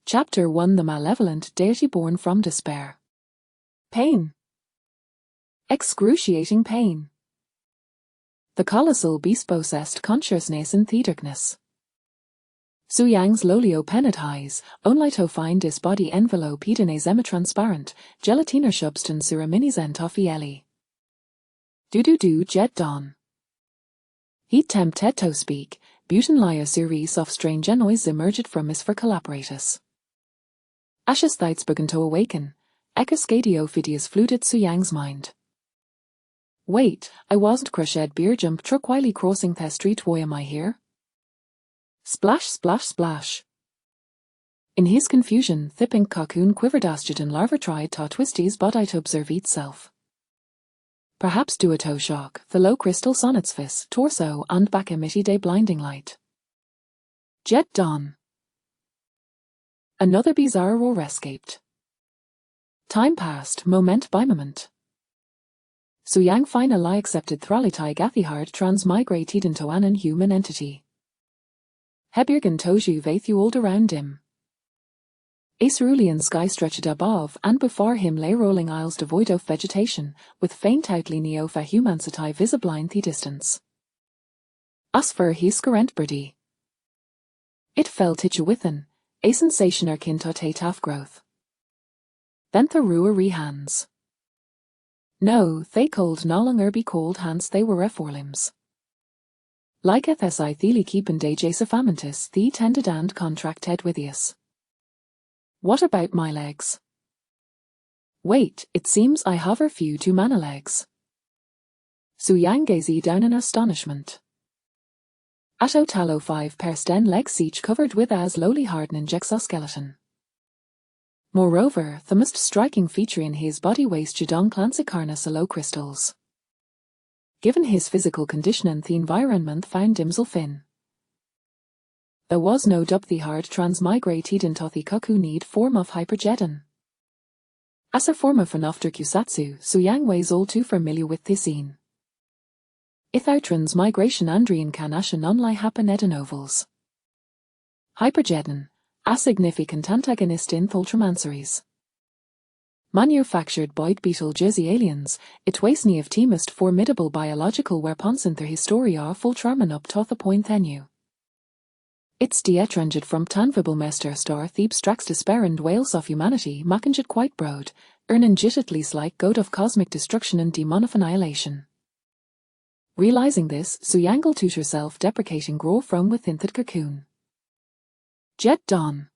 Chapter 1: The Malevolent Deity Born from Despair. Pain. Excruciating pain. The colossal beast possessed consciousness in the darkness. Su Yang's lolio penethies, only to find his body enveloped in a semi-transparent, gelatiner substance reminiscent of jelly. Do Jetton. He tempted to speak, butenly a series of strange noises emerged from his furcal apparatus. Ashes thoughts began to awaken. Ecoscadio Phidias flooded Su Yang's mind. Wait, I wasn't crushed beer jump truck while crossing the street. Why am I here? Splash, splash, splash. In his confusion, the pink cocoon quivered as Jetton larva tried to twist his body to observe itself. Perhaps due to shock, the low crystal sonnet's face, torso, and back emitted a blinding light. Jetton. Another bizarre roar escaped. Time passed, moment by moment. Su Yang finally accepted Thralitai Gathihard transmigrated into an inhuman entity. Hebirgan Toju Vaithuold around him. A cerulean sky stretched above, and before him lay rolling isles devoid of vegetation, with faint outline of a human city visible in the distance. As for his current birdie, it felt itch within, a sensation akin to half growth. Then the ruary hands. No, they could no longer be called hands, they were forelimbs. Like a thesi theli keepin dejasaphamantis, the tended and contracted withius. What about my legs? Wait, it seems I have a few too many legs. Su Yang gazed down in astonishment. At Otalo 5 pairs 10 legs each covered with as lowly hardening exoskeleton. Moreover, the most striking feature in his body was Jedon Clansicarnus low crystals. Given his physical condition and the environment found himself in, there was no doubt the hard transmigrated into the cocooned form of Hyperjetton. As a form of an after-kusatsu, Su Yang was all too familiar with the scene. Without transmigration and reincarnation unlike Happa novels. Hyperjetton, a significant antagonist in the Ultraman series. Manufactured by Betelgeuse aliens, it was one of the most formidable biological weapons in the history of Ultraman up to the point then. It's the etranged from Tanvibelmester star the abstracts despair and wails of humanity making it quite broad, earning it at least like god of cosmic destruction and demon of annihilation. Realizing this, Su Yang to herself deprecating grow from within the cocoon. Jetton.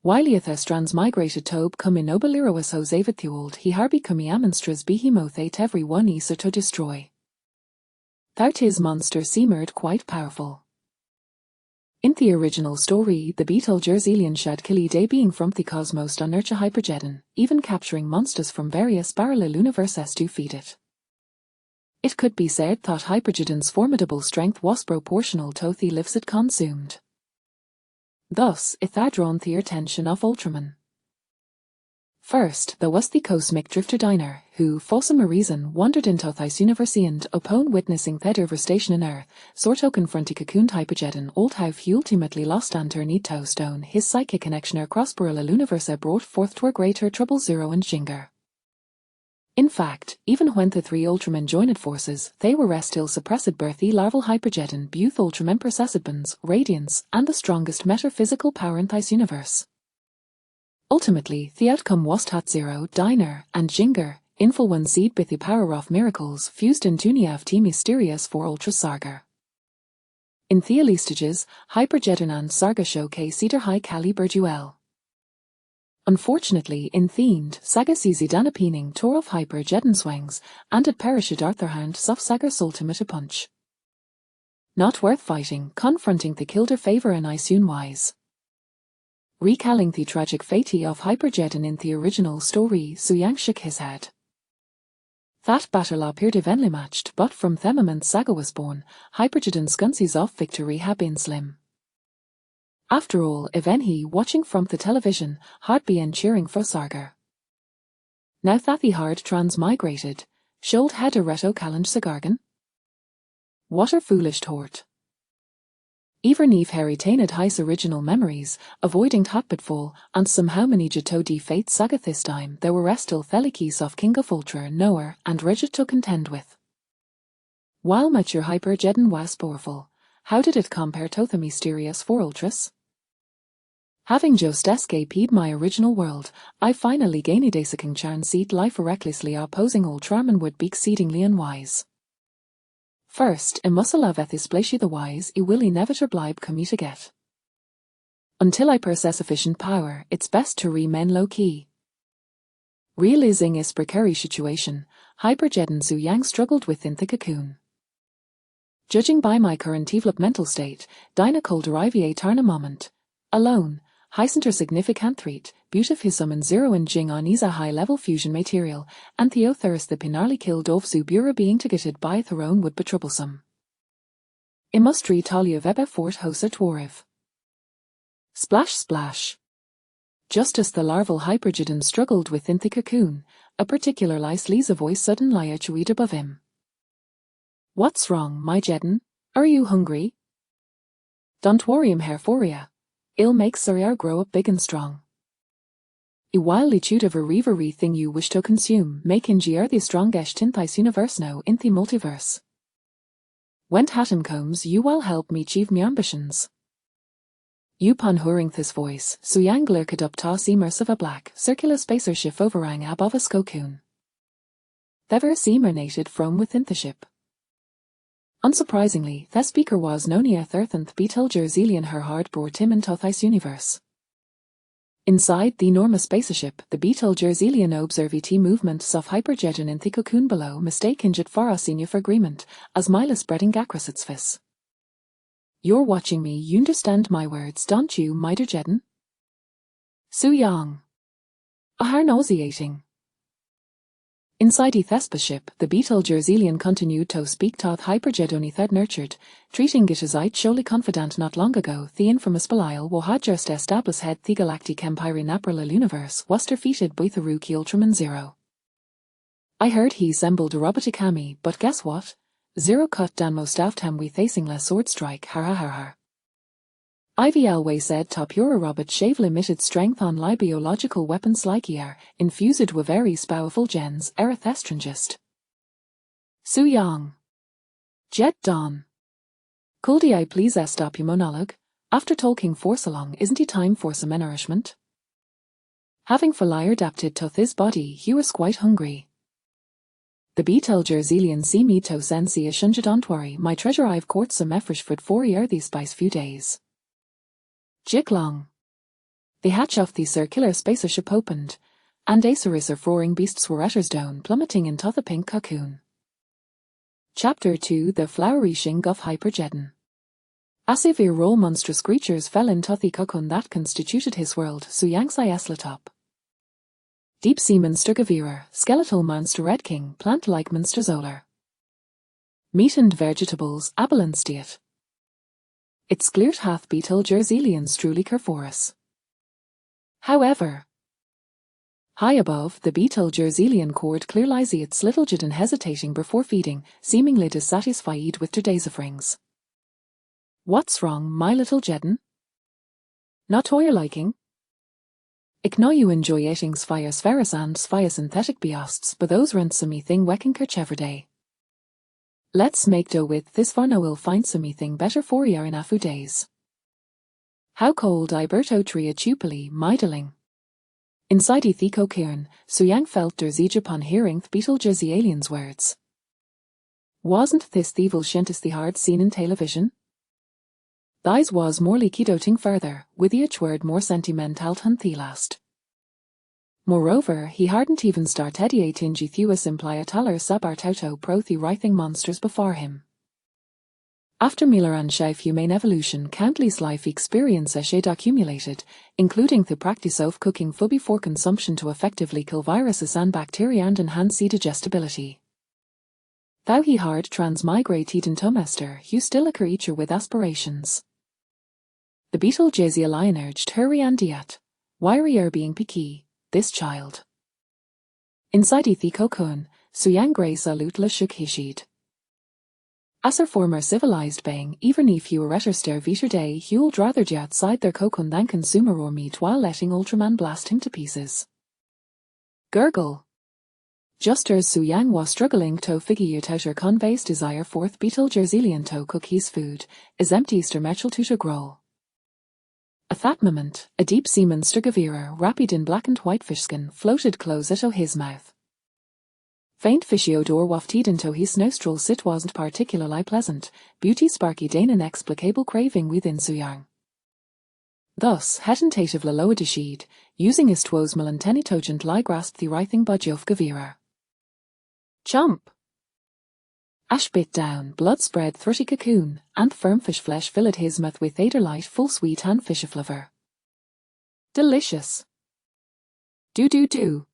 While Yethas transmigrated tobe come in nobiliroas Hosevathuold, he harbi kumi amonstras behemothate every one easer to destroy. Thought his monster seemed quite powerful. In the original story, the Betelgeuse alien shed killed a being from the cosmos to nurture Hyperjetton, even capturing monsters from various parallel universes to feed it. It could be said that Hyperjetton's formidable strength was proportional to the lives it consumed. Thus, it had drawn the attention of Ultraman. First, there was the cosmic drifter Diner, who, for some reason, wandered into this universe and, upon witnessing the devastation in Earth, sought to confront the cocooned Hyperjetton, old how he ultimately lost and turned to stone. His psychic connection across parallel universe brought forth to greater trouble Zero and Jinger. In fact, even when the three Ultramen joined forces, they were still suppressed by the larval Hyperjetton, both Ultramen possessed radiance, and the strongest metaphysical power in this universe. Ultimately, the outcome was that Zero, Diner, and Jinger, influenced by the power of miracles, fused into the mysterious for Ultra Saga. In the early stages, Hyperjetton and Saga showcase their high-caliber duel. Unfortunately, in themed, Saga sees an appealing tour of Hyperjetton swings, and it perished Arthur Hound soft Saga's ultimate punch. Not worth fighting, confronting the killed favor and I soon wise. Recalling the tragic fate of Hyperjetton in the original story, Su Yang shook his head. That battle appeared evenly matched, but from the moment Saga was born, Hyperjetton's chances of victory had been slim. After all, even he, watching from the television, had been cheering for Saga. Now that he had transmigrated, should had a reto challenge Sagargan? What a foolish thought. Even if Harry tainted his original memories, avoiding Happa and somehow many Jetton di fate saga this time there were still Felikis of King of Ultra, Noah, and Rigid to contend with. While mature Hyper Jetton was powerful, how did it compare to the mysterious four Ultras? Having just escaped my original world, I finally gained a second chance seat life recklessly opposing Ultraman would be exceedingly unwise. First, I must love especially the wise I will never blibe come to get. Until I possess sufficient power, it's best to remain low-key. Realizing his precarious situation, Hyper Jetton Su Yang struggled within the cocoon. Judging by my current developmental state, Dinah could derive a turn a moment. Alone, Hysenter significant threat, beautiful summon zero and jing on is a high-level fusion material, and Theotherus the pinarly killed of Zubura being targeted by Theron would be troublesome. I must read Talia Vebe Fort Hosa Dwarf. Splash splash. Just as the larval Hyperjedon struggled within the cocoon, a particular Lisa voice suddenly read above him. What's wrong, my Jetton? Are you hungry? Don't worry, I'm here for ya. I'll make Surya grow up big and strong. I wildly chewed of every thing you wish to consume, making GR the strongest in this universe now in the multiverse. When Hatem comes, you will help me achieve my ambitions. Upon hearing this voice, Suyang lurked up to immersive a black, circular spacer ship overhang above a cocoon. They were emanated from within the ship. Unsurprisingly, the speaker was Nonia Thirthanth Beetle Jerselian her heart brought him into this universe. Inside the enormous spaceship, the Beetle Jerselian observed movements of Hyperjedon in the cocoon below mistaken jet for a senior for agreement, as Mila spreading across its face. You're watching me, you understand my words, don't you, my dear Jetton? Su Yang. Are nauseating. Inside the Thespa ship, the Beetle Jerselian continued to speak to Hyperjedoni that nurtured, treating it as I'd surely confident not long ago the infamous Belial wo had just established had the galactic empire in April universe was defeated by the rookie Ultraman Zero. I heard he assembled a robotic army, but guess what? Zero cut down most of time with facing less sword strike, har har har har. Ivy always said top your robot shave limited strength on biological weapons like ER, infused with very powerful gens, erythestringist. Su Yang. Jetton. Could I please stop your monologue? After talking for so long, isn't it time for some nourishment? Having fully adapted to this body, he was quite hungry. The Beetle Jerselian see me to sensi a shunja don't worry, my treasure I've caught some efresh food for these spice few days. Jiglong. The hatch of the circular spacer ship opened, and Acerus of roaring beasts were utters down, plummeting into the pink cocoon. Chapter 2 The Flourishing of Hyperjedon. As if a roll monstrous creatures fell into the cocoon that constituted his world, Suyang's Isletop. Deep sea monster Gavira, skeletal monster Red King, plant-like monster Zolar. Meat and vegetables, abalance diet. It's clear hath Beetle Jerselians truly care for us. However, high above, the Beetle Jerselian cord clear lies its little Jetton hesitating before feeding, seemingly dissatisfied with their days of rings. What's wrong, my little Jetton? Not to your liking? Ik know you enjoy eating spheres and synthetic beasts, but those rent some thing wecking kerch every day. Let's make do with this for now we'll find something better for you in a few days. How cold Iberto tria tupili, mydling. Inside the cocoon, Suyang felt der siege upon hearing the Beetle Jerselian's words. Wasn't this the evil shentus the hard seen in television? Thise was more leaky doting further, with each word more sentimental than the last. Moreover, he hadn't even started tingy thuas impliataler subartauto pro the writhing monsters before him. After Miller and Chef humane evolution, countless life experiences had accumulated, including the practice of cooking food before consumption to effectively kill viruses and bacteria and enhance digestibility. Though he hard transmigrated into Mester, he still a creature with aspirations. The Beetle Jerselian urged hurry and diet. Why being picky? This child. Inside the cocoon, Suyang Gray salute la shook hishid. As her former civilized being, even if you retter viter day, you'd rather be outside their cocoon than consume a raw meat while letting Ultraman blast him to pieces. Gurgle. Just as Su Yang was struggling to figure out her convey's desire forth beetle Jerseylian to cook his food, is empties der Mechel to the growl. At that moment, a deep sea monster Gavira, wrapped in black and white fishskin, floated close to his mouth. Faint fishy odour wafted into his nostrils. It wasn't particularly pleasant, beauty sparky an inexplicable craving within Su Yang. Thus, tentatively lowered the sheet, using his twoes melantenitogent lie grasped the writhing body of Gavira. Chomp! Ash bit down, blood spread through the cocoon, and firm fish flesh filled his mouth with either light full sweet and fishy flavour. Delicious! Do.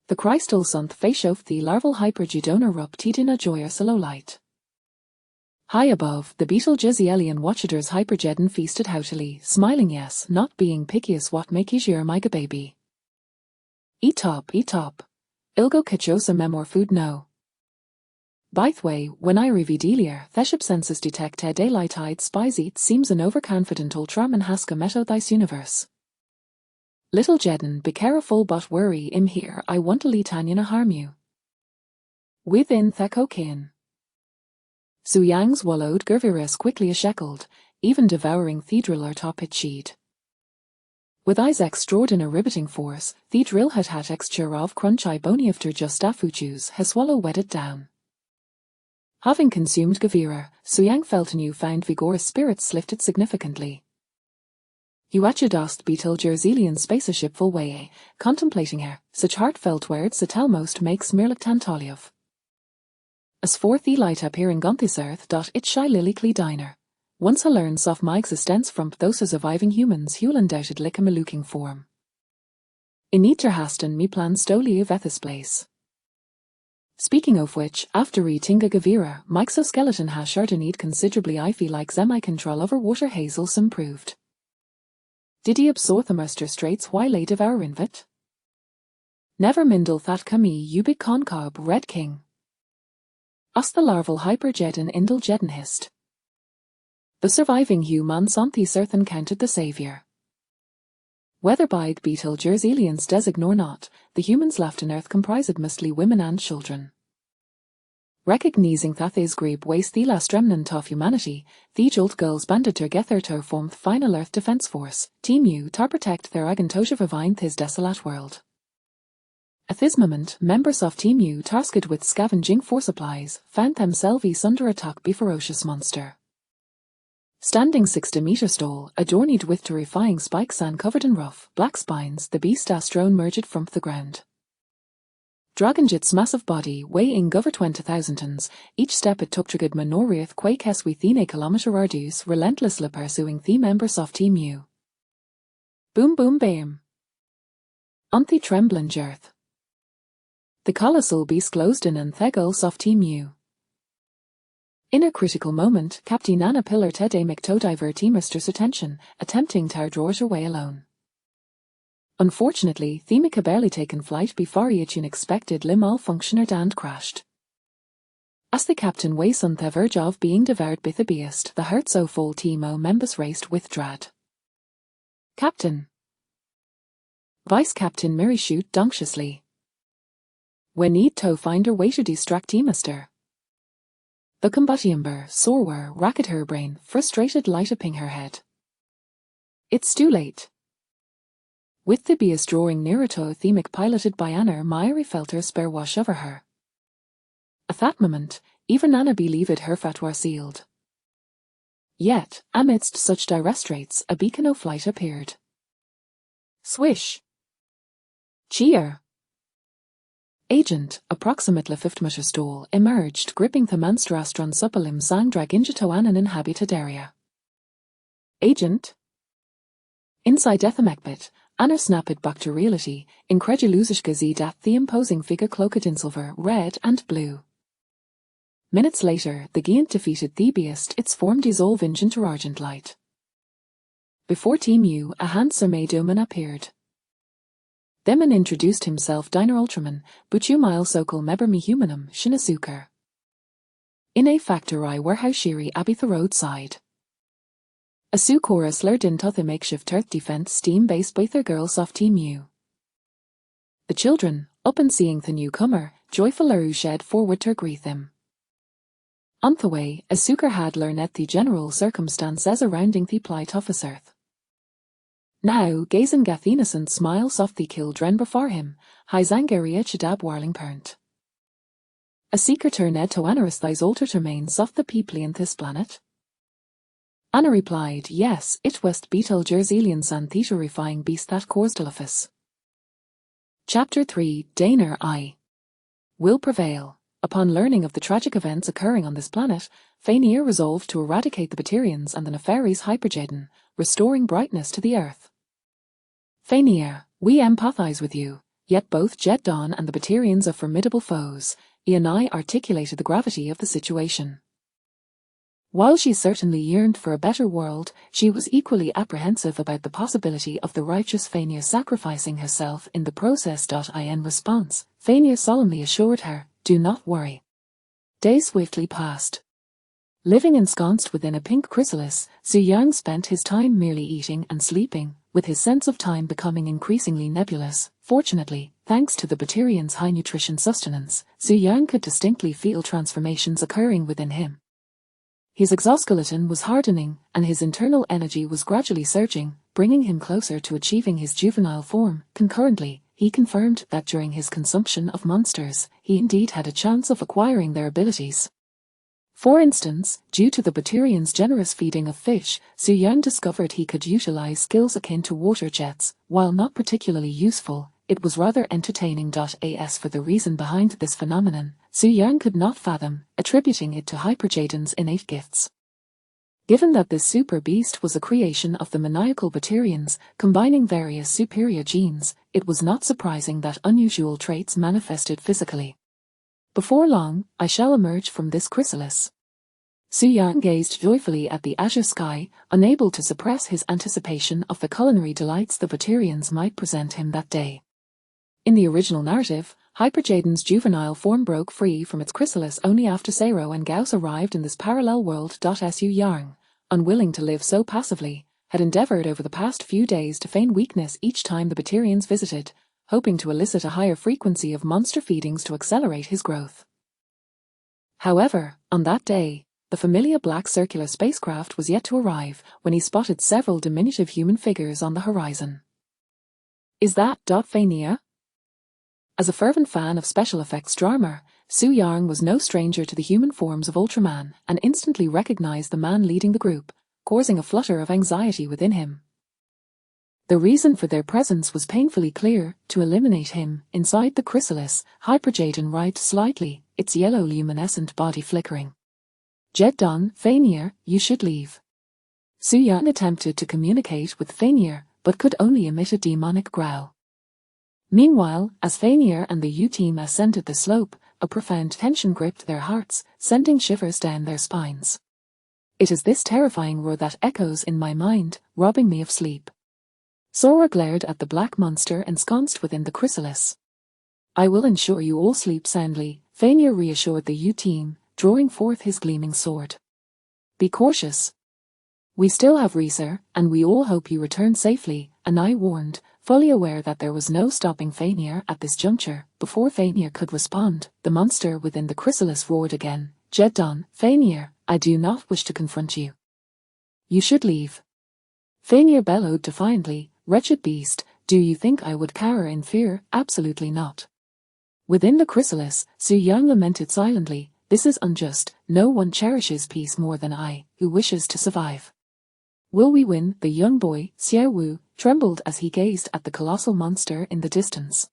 The crystal sunt face of the larval hypergedona rupted in a joyous low light. High above, the beetle Jezielian watchers hyperjedden feasted haughtily, smiling yes, not being picky as what make his year my baby. Eat top. Ilgo kichosa memor food no. Bythway, when I revidelier, theship senses detect a daylight-eyed spies eat seems an overconfident Ultraman haska meto this universe. Little Jetton, be careful but worry im here, I want to lead Tanya harm you. Within the cocaine. Su Yang swallowed Gurviras quickly as sheckled, even devouring the drill or top it sheet. With eyes extraordinary riveting force, the drill had texture of crunchy bony after just afuchus, has swallow wetted down. Having consumed Gavira, Su Yang felt a newfound vigorous spirits lifted significantly. He watched dust beetle Jerseylian spaceship full way, contemplating her, such heartfelt words that almost makes Mirlik Tantaliov. As for the light appearing on this earth, it shy lily clee diner. Once I learns of my existence from those surviving humans, you'll undoubtedly come a looking form. In eater hasten me plans to leave at this place. Speaking of which, after eating a Gavira, my exoskeleton has sure to need considerably. I feel like semi-control over water hazels improved. Did he absorb the master straits while late of our invit? Never mindle that kami you big concob red king. Us the larval hyperjedden indel jedden hist. The surviving humans on this earth encountered the saviour. Whether by the beetle Jerseylians designate or not, the humans left on earth comprised mostly women and children. Recognizing that this group was the last remnant of humanity, the old girls banded together to form the final Earth Defense Force, Team U, to protect their agentoja vivine this desolate world. At this moment, members of Team U tasked with scavenging for supplies found themselves under attack by ferocious monster. Standing 60 meters tall, adorned with terrifying spikes and covered in rough, black spines, the beast Astro emerged from the ground. Dragonjit's massive body, weighing over 20,000 tons, each step it took triggered Minoriath quakes within a kilometer radius, relentlessly pursuing the members of Team U. Boom boom bam. On the trembling earth. The colossal beast closed in and the goals of Team U. In a critical moment, Captain Anna Pillar Ted a to divert Teamster's attention, attempting to draw her away alone. Unfortunately, Themika barely taken flight before each unexpected malfunctioned and crashed. As the captain was on the verge of being devoured by the beast, the heart so full Teamo members raced with dread. Captain! Vice Captain Mary shoot anxiously. We need to find a way to distract Teamster. The combatimber, Sorwer, racket her brain, frustrated light upping her head. It's too late. With the beast drawing nearer to Themic piloted by Anna, Myri felt her spare wash over her. At that moment, even Anna believed her fate was sealed. Yet, amidst such dire straits, a beacon of light appeared. Swish! Cheer! Agent, approximately 50 meters tall, emerged, gripping the monster astron suppelim sang draginjito an inhabited area. Agent? Inside Ethamekbit, Anna snapped back to reality, incredulousisch gesehen at the imposing figure cloaked in silver, red, and blue. Minutes later, the giant defeated the beast, its form dissolving into argent light. Before Team U, a handsome Adoman appeared. Demon introduced himself Diner Ultraman, Buchu Mile Sokol Meber Mi Humanum, Shinasuker. in a factory warehouse shiri abi the roadside. A su chorus lurd into the makeshift earth defense steam based by their girl softy mew. The children, up and seeing the newcomer, joyful shed forward to greet him. On the way, a suker had learned the general circumstances surrounding the plight of his earth. Now, gazing gath innocent smiles off the children before him, his angeria chadab warling parent. A seeker turned to Anaris thys Ultraman soft the people in this planet? Anna replied, yes, it west beetle Jerselian san theaterifying beast that caused Delphus. Chapter 3 Daner I will prevail. Upon learning of the tragic events occurring on this planet, Fainir resolved to eradicate the Batarians and the nefarious Jetton, restoring brightness to the earth. Fainir, we empathize with you, yet both Jetton and the Batarians are formidable foes. Ianai articulated the gravity of the situation. While she certainly yearned for a better world, she was equally apprehensive about the possibility of the righteous Fainir sacrificing herself in the process. In response, Fainir solemnly assured her, do not worry. Days swiftly passed. Living ensconced within a pink chrysalis, Su Yang spent his time merely eating and sleeping, with his sense of time becoming increasingly nebulous. Fortunately, thanks to the Batarian's high nutrition sustenance, Su Yang could distinctly feel transformations occurring within him. His exoskeleton was hardening, and his internal energy was gradually surging, bringing him closer to achieving his juvenile form. Concurrently, he confirmed that during his consumption of monsters, he indeed had a chance of acquiring their abilities. For instance, due to the Batarian's generous feeding of fish, Su Yang discovered he could utilize skills akin to water jets. While not particularly useful, it was rather entertaining. As for the reason behind this phenomenon, Su Yang could not fathom, attributing it to Jetton's innate gifts. Given that this super beast was a creation of the maniacal Batarians, combining various superior genes, it was not surprising that unusual traits manifested physically. Before long, I shall emerge from this chrysalis. Su Yang gazed joyfully at the azure sky, unable to suppress his anticipation of the culinary delights the Batarians might present him that day. In the original narrative, Jetton's juvenile form broke free from its chrysalis only after Sero and Gauss arrived in this parallel world. Su Yang, unwilling to live so passively, had endeavored over the past few days to feign weakness each time the Batarians visited, hoping to elicit a higher frequency of monster feedings to accelerate his growth. However, on that day, the familiar black circular spacecraft was yet to arrive when he spotted several diminutive human figures on the horizon. Is that Fainir? As a fervent fan of special effects drama, Su Yang was no stranger to the human forms of Ultraman and instantly recognized the man leading the group, causing a flutter of anxiety within him. The reason for their presence was painfully clear: to eliminate him. Inside the chrysalis, Jetton writhed slightly, its yellow luminescent body flickering. Jetton, Fainir, you should leave. Su Yang attempted to communicate with Fainir, but could only emit a demonic growl. Meanwhile, as Fainir and the U-team ascended the slope, a profound tension gripped their hearts, sending shivers down their spines. It is this terrifying roar that echoes in my mind, robbing me of sleep. Sora glared at the black monster ensconced within the chrysalis. I will ensure you all sleep soundly, Fainir reassured the U-team, drawing forth his gleaming sword. Be cautious. We still have Reeser, and we all hope you return safely, Anai warned, fully aware that there was no stopping Fainir at this juncture. Before Fainir could respond, the monster within the chrysalis roared again. Jetton, Fainir, I do not wish to confront you. You should leave. Fainir bellowed defiantly, wretched beast, do you think I would cower in fear? Absolutely not. Within the chrysalis, Su Yang lamented silently, this is unjust, no one cherishes peace more than I, who wishes to survive. Will we win? The young boy, Xiao Wu, trembled as he gazed at the colossal monster in the distance.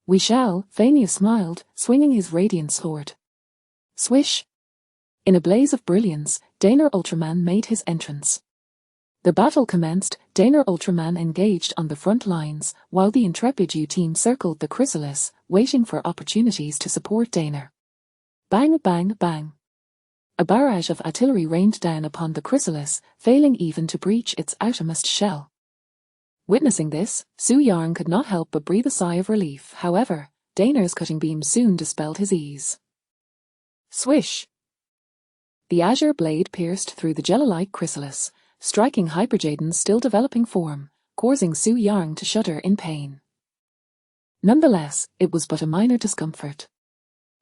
We shall, Fainir smiled, swinging his radiant sword. Swish! In a blaze of brilliance, Daner Ultraman made his entrance. The battle commenced. Daner Ultraman engaged on the front lines, while the intrepid U-team circled the chrysalis, waiting for opportunities to support Daner. Bang, bang, bang. A barrage of artillery rained down upon the chrysalis, failing even to breach its outermost shell. Witnessing this, Su Yang could not help but breathe a sigh of relief. However, Daner's cutting beam soon dispelled his ease. Swish! The azure blade pierced through the jello-like chrysalis, striking Hyperjaden's still developing form, causing Su Yang to shudder in pain. Nonetheless, it was but a minor discomfort.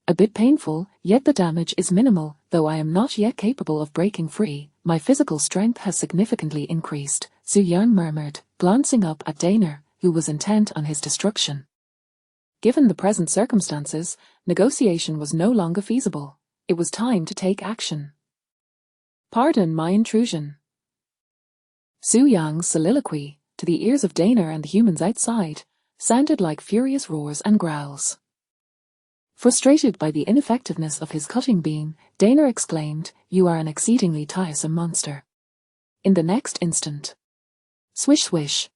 A bit painful, yet the damage is minimal, though I am not yet capable of breaking free. My physical strength has significantly increased, Su Yang murmured, glancing up at Daner, who was intent on his destruction. Given the present circumstances, negotiation was no longer feasible. It was time to take action. Pardon my intrusion. Su Yang's soliloquy, to the ears of Daner and the humans outside, sounded like furious roars and growls. Frustrated by the ineffectiveness of his cutting beam, Daner exclaimed, "You are an exceedingly tiresome monster." In the next instant, swish swish,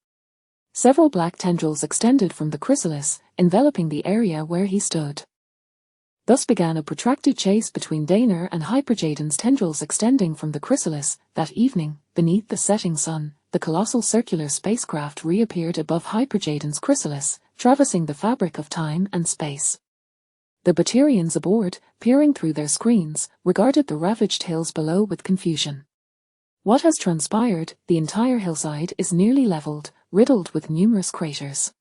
several black tendrils extended from the chrysalis, enveloping the area where he stood. Thus began a protracted chase between Daner and Hyperjaden's tendrils extending from the chrysalis. That evening, beneath the setting sun, the colossal circular spacecraft reappeared above Hyperjaden's chrysalis, traversing the fabric of time and space. The Batarians aboard, peering through their screens, regarded the ravaged hills below with confusion. What has transpired? The entire hillside is nearly leveled, riddled with numerous craters.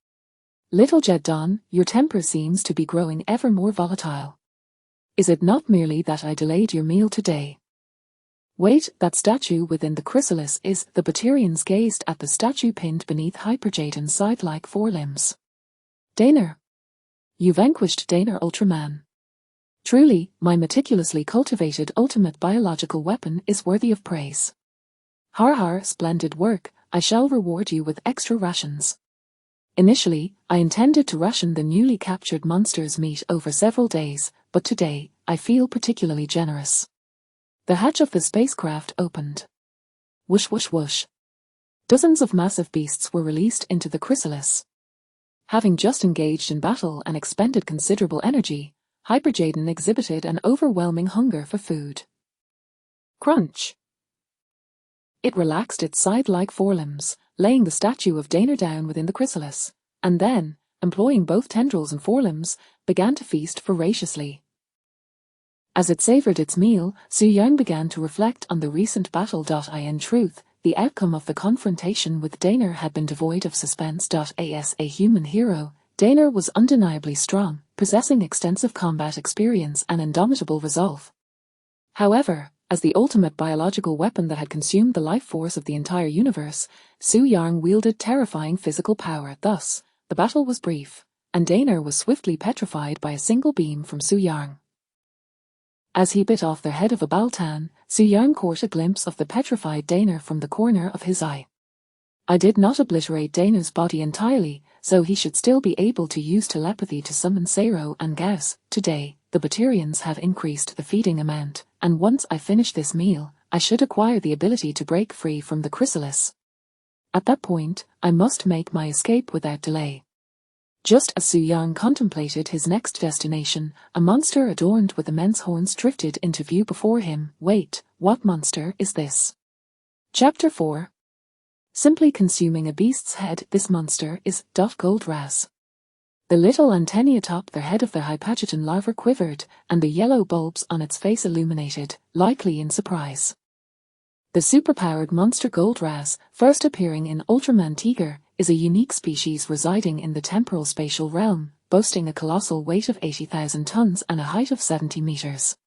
Little Jetton, your temper seems to be growing ever more volatile. Is it not merely that I delayed your meal today? Wait, that statue within the chrysalis is. The Batarians gazed at the statue pinned beneath Hyperjaden's scythe-like forelimbs. Daner. You vanquished Daner Ultraman. Truly, my meticulously cultivated ultimate biological weapon is worthy of praise. Har, splendid work. I shall reward you with extra rations. Initially, I intended to ration the newly captured monster's meat over several days, but today, I feel particularly generous. The hatch of the spacecraft opened. Whoosh whoosh whoosh. Dozens of massive beasts were released into the chrysalis. Having just engaged in battle and expended considerable energy, Hyperjaden exhibited an overwhelming hunger for food. Crunch! It relaxed its scythe-like forelimbs, laying the statue of Daner down within the chrysalis, and then, employing both tendrils and forelimbs, began to feast voraciously. As it savored its meal, Su Yang began to reflect on the recent battle. In truth, the outcome of the confrontation with Daner had been devoid of suspense. As a human hero, Daner was undeniably strong, possessing extensive combat experience and indomitable resolve. However, as the ultimate biological weapon that had consumed the life force of the entire universe, Su Yang wielded terrifying physical power. Thus, the battle was brief, and Daner was swiftly petrified by a single beam from Su Yang. As he bit off the head of a Baltan, Su Yang caught a glimpse of the petrified Daner from the corner of his eye. I did not obliterate Daner's body entirely, so he should still be able to use telepathy to summon Sero and Gauss. Today, the Batarians have increased the feeding amount, and once I finish this meal, I should acquire the ability to break free from the chrysalis. At that point, I must make my escape without delay. Just as Su Yang contemplated his next destination, a monster adorned with immense horns drifted into view before him. Wait, what monster is this? Chapter 4. Simply consuming a beast's head. This monster is Goldraz. The little antennae atop the head of the Hypageton larva quivered, and the yellow bulbs on its face illuminated, likely in surprise. The superpowered monster Goldraz, first appearing in Ultraman Tiger, is a unique species residing in the temporal spatial realm, boasting a colossal weight of 80,000 tons and a height of 70 meters.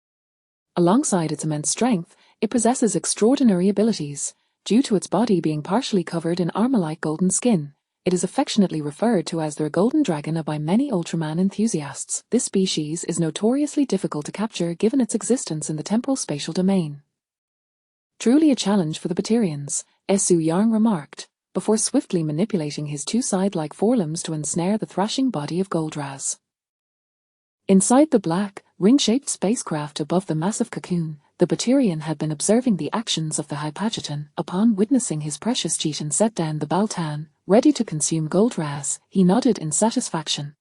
Alongside its immense strength, it possesses extraordinary abilities. Due to its body being partially covered in armor-like golden skin, it is affectionately referred to as the Golden Dragon by many Ultraman enthusiasts. This species is notoriously difficult to capture given its existence in the temporal spatial domain. Truly a challenge for the Batarians, Su Yang remarked, before swiftly manipulating his two side-like forelimbs to ensnare the thrashing body of Goldraz. Inside the black, ring-shaped spacecraft above the massive cocoon, the Batarian had been observing the actions of the Hypageton. Upon witnessing his precious Jetton set down the Baltan, ready to consume Goldraz, he nodded in satisfaction.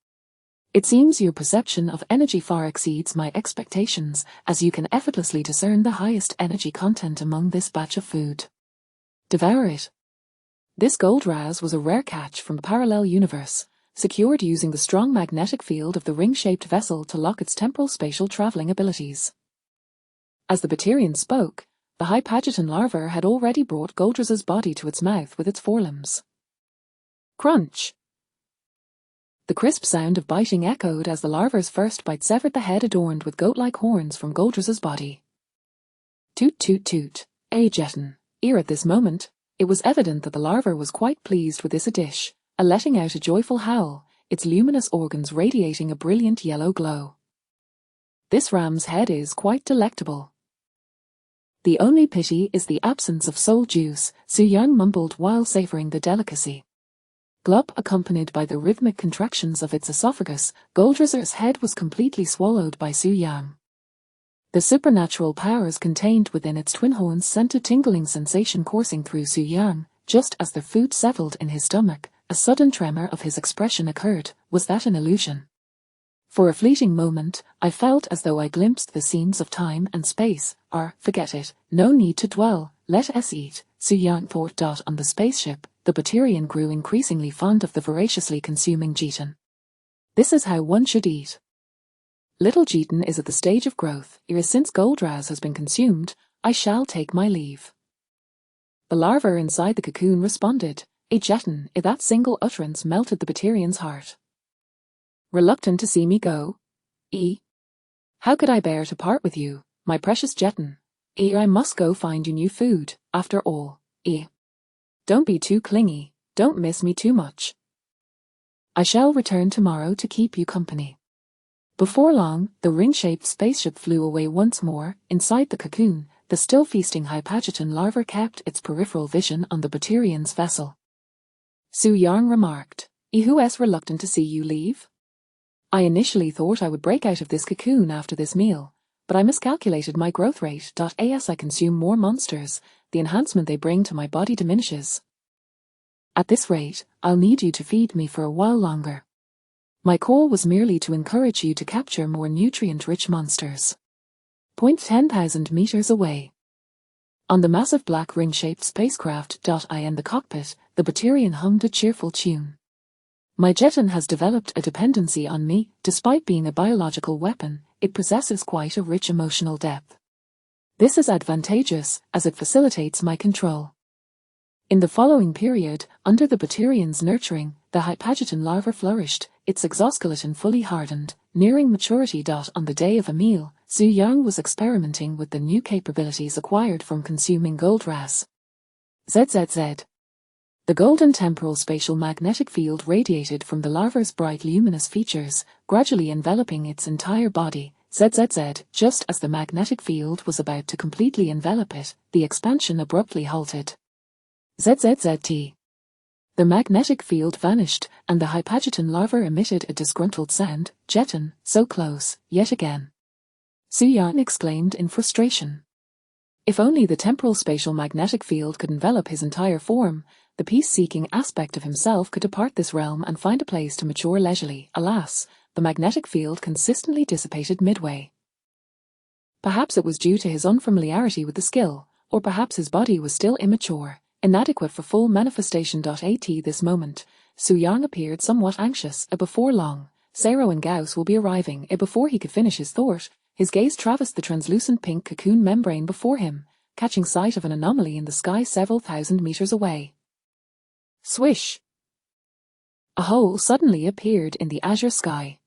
It seems your perception of energy far exceeds my expectations, as you can effortlessly discern the highest energy content among this batch of food. Devour it. This Goldraz was a rare catch from a parallel universe, secured using the strong magnetic field of the ring-shaped vessel to lock its temporal spatial traveling abilities. As the Bacterian spoke, the Hypageton larva had already brought Goldras's body to its mouth with its forelimbs. Crunch! The crisp sound of biting echoed as the larva's first bite severed the head adorned with goat-like horns from Goldras's body. Toot toot toot, Jetton. At this moment, it was evident that the larva was quite pleased with this dish, letting out a joyful howl, its luminous organs radiating a brilliant yellow glow. This ram's head is quite delectable. The only pity is the absence of soul juice, Su Yang mumbled while savoring the delicacy. Glop, accompanied by the rhythmic contractions of its esophagus, Goldras's head was completely swallowed by Su Yang. The supernatural powers contained within its twin horns sent a tingling sensation coursing through Su Yang. Just as the food settled in his stomach, a sudden tremor of his expression occurred. Was that an illusion? For a fleeting moment, I felt as though I glimpsed the scenes of time and space. Forget it, no need to dwell, let us eat, Su Yang thought. On the spaceship, the Bacterian grew increasingly fond of the voraciously consuming Jetton. This is how one should eat. Little Jetton is at the stage of growth. Since Goldraz has been consumed, I shall take my leave. The larva inside the cocoon responded. Jetton, that single utterance melted the Bacterian's heart. Reluctant to see me go? How could I bear to part with you, my precious Jetton? I must go find you new food, after all. Don't be too clingy, don't miss me too much. I shall return tomorrow to keep you company. Before long, the ring-shaped spaceship flew away once more. Inside the cocoon, the still feasting Hypageton larva kept its peripheral vision on the Bacterian's vessel. Su Yang remarked, who's reluctant to see you leave? I initially thought I would break out of this cocoon after this meal, but I miscalculated my growth rate. As I consume more monsters, the enhancement they bring to my body diminishes. At this rate, I'll need you to feed me for a while longer. My call was merely to encourage you to capture more nutrient-rich monsters. 10,000 meters away. On the massive black ring-shaped spacecraft. In the cockpit, the Bacterian hummed a cheerful tune. My Jetton has developed a dependency on me. Despite being a biological weapon, it possesses quite a rich emotional depth. This is advantageous, as it facilitates my control. In the following period, under the Bacterian's nurturing, the Hypageton larva flourished, its exoskeleton fully hardened, nearing maturity. On the day of a meal, Su Yang was experimenting with the new capabilities acquired from consuming Goldraz. ZZZ. The golden temporal spatial magnetic field radiated from the larva's bright luminous features, gradually enveloping its entire body. ZZZ. Just as the magnetic field was about to completely envelop it, the expansion abruptly halted. ZZZT. The magnetic field vanished, and the Hypageton larva emitted a disgruntled sound. Jetton, so close, yet again. Su Yang exclaimed in frustration. If only the temporal spatial magnetic field could envelop his entire form, the peace-seeking aspect of himself could depart this realm and find a place to mature leisurely. Alas, the magnetic field consistently dissipated midway. Perhaps it was due to his unfamiliarity with the skill, or perhaps his body was still immature, inadequate for full manifestation. At this moment, Su Yang appeared somewhat anxious. Before long, Sero and Gauss will be arriving. Before he could finish his thought, his gaze traversed the translucent pink cocoon membrane before him, catching sight of an anomaly in the sky several thousand meters away. Swish! A hole suddenly appeared in the azure sky.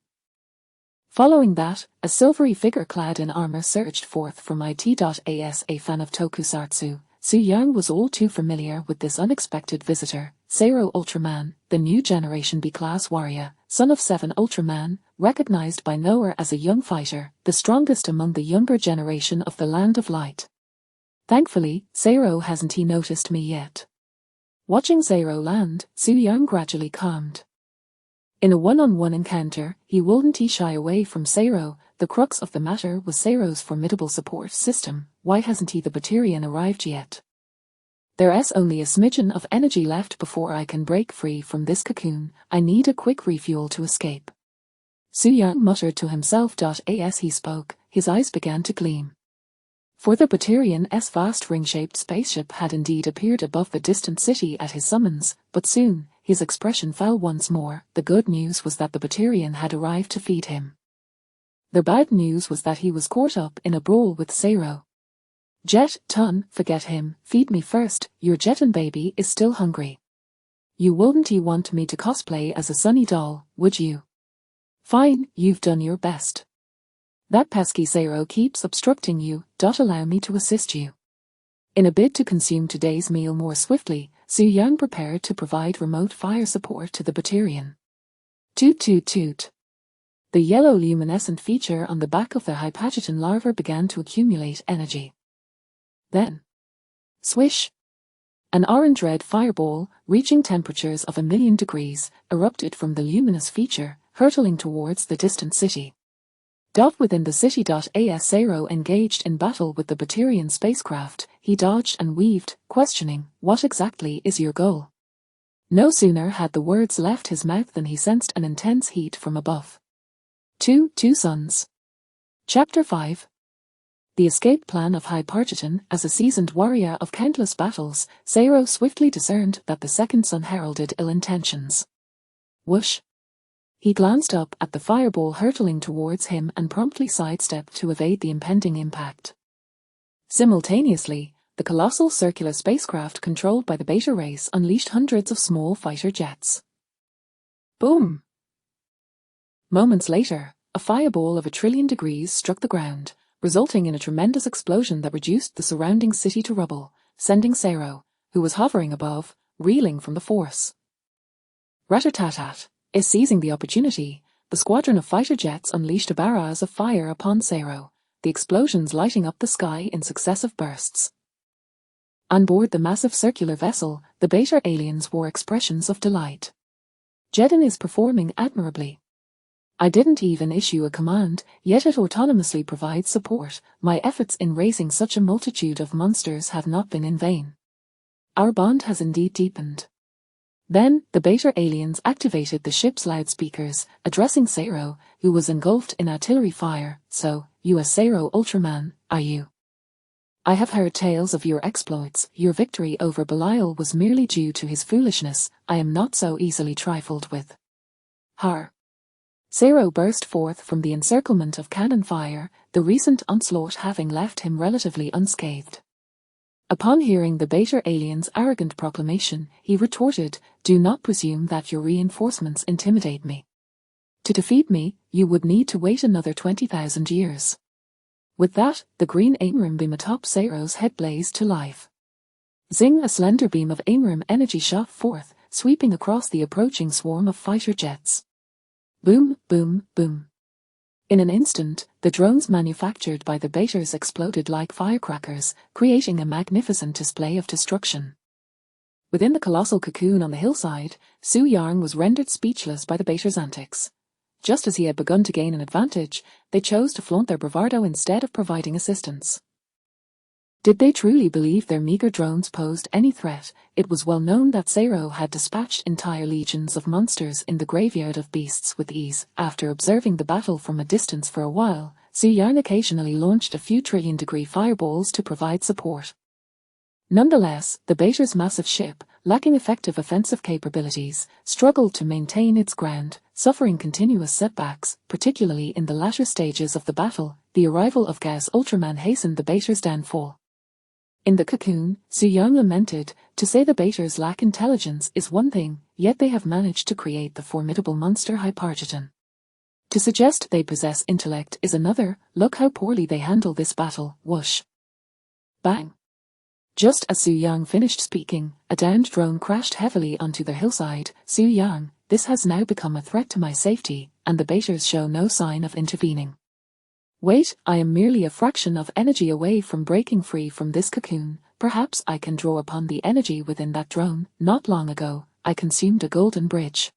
Following that, a silvery figure clad in armor surged forth from it.as. A fan of tokusatsu, Su Yang was all too familiar with this unexpected visitor. Sero Ultraman, the new generation B-class warrior, son of 7 Ultraman, recognized by Noah as a young fighter, the strongest among the younger generation of the Land of Light. Thankfully, Sero hasn't noticed me yet. Watching Sero land, Su Yang gradually calmed. In a one-on-one encounter, he wouldn't shy away from Sero. The crux of the matter was Sero's formidable support system. Why hasn't the Bacterian arrived yet? There's only a smidgen of energy left before I can break free from this cocoon. I need a quick refuel to escape. Su Yang muttered to himself. As he spoke, his eyes began to gleam. For the Bacterian's vast ring-shaped spaceship had indeed appeared above the distant city at his summons, but soon, his expression fell once more. The good news was that the Bacterian had arrived to feed him. The bad news was that he was caught up in a brawl with Sero. Jetton, forget him, feed me first, your Jetton baby is still hungry. You wouldn't want me to cosplay as a Sunny doll, would you? Fine, you've done your best. That pesky Zero keeps obstructing you, allow me to assist you. In a bid to consume today's meal more swiftly, Su Yang prepared to provide remote fire support to the Batarian. Toot toot toot. The yellow luminescent feature on the back of the Hypageton larva began to accumulate energy. Then, swish! An orange-red fireball, reaching temperatures of 1,000,000 degrees, erupted from the luminous feature, hurtling towards the distant city. Within the city. As Zero engaged in battle with the Batarian spacecraft, he dodged and weaved, questioning, what exactly is your goal? No sooner had the words left his mouth than he sensed an intense heat from above. Two suns. Chapter 5. The escape plan of Hypageton. As a seasoned warrior of countless battles, Zero swiftly discerned that the second sun heralded ill intentions. Whoosh! He glanced up at the fireball hurtling towards him and promptly sidestepped to evade the impending impact. Simultaneously, the colossal circular spacecraft controlled by the Beta race unleashed hundreds of small fighter jets. Boom! Moments later, a fireball of 1,000,000,000 degrees struck the ground, resulting in a tremendous explosion that reduced the surrounding city to rubble, sending Zero, who was hovering above, reeling from the force. Rat-a-tat-tat. Seizing the opportunity, the squadron of fighter jets unleashed a barrage of fire upon Zero, the explosions lighting up the sky in successive bursts. On board the massive circular vessel, the Beta aliens wore expressions of delight. Jetton is performing admirably. I didn't even issue a command, yet it autonomously provides support. My efforts in raising such a multitude of monsters have not been in vain. Our bond has indeed deepened. Then, the Beta aliens activated the ship's loudspeakers, addressing Zero, who was engulfed in artillery fire. So, you are Zero Ultraman, are you? I have heard tales of your exploits. Your victory over Belial was merely due to his foolishness. I am not so easily trifled with. Har. Zero burst forth from the encirclement of cannon fire, the recent onslaught having left him relatively unscathed. Upon hearing the Beta alien's arrogant proclamation, he retorted, do not presume that your reinforcements intimidate me. To defeat me, you would need to wait another 20,000 years. With that, the green aimrim beam atop Zero's head blazed to life. Zing! A slender beam of aimrim energy shot forth, sweeping across the approaching swarm of fighter jets. Boom, boom, boom. In an instant, the drones manufactured by the Betas exploded like firecrackers, creating a magnificent display of destruction. Within the colossal cocoon on the hillside, Su Yang was rendered speechless by the Betas' antics. Just as he had begun to gain an advantage, they chose to flaunt their bravado instead of providing assistance. Did they truly believe their meager drones posed any threat? It was well known that Zero had dispatched entire legions of monsters in the graveyard of beasts with ease. After observing the battle from a distance for a while, Su Yang occasionally launched a few trillion-degree fireballs to provide support. Nonetheless, the Beta's massive ship, lacking effective offensive capabilities, struggled to maintain its ground, suffering continuous setbacks, particularly in the latter stages of the battle. The arrival of Gas Ultraman hastened the Beta's downfall. In the cocoon, Su Yang lamented, to say the Betas lack intelligence is one thing, yet they have managed to create the formidable monster Hypageton. To suggest they possess intellect is another. Look how poorly they handle this battle. Whoosh. Bang. Just as Su Yang finished speaking, a downed drone crashed heavily onto their hillside. Su Yang, this has now become a threat to my safety, and the Betas show no sign of intervening. Wait, I am merely a fraction of energy away from breaking free from this cocoon. Perhaps I can draw upon the energy within that drone. Not long ago, I consumed a golden bridge.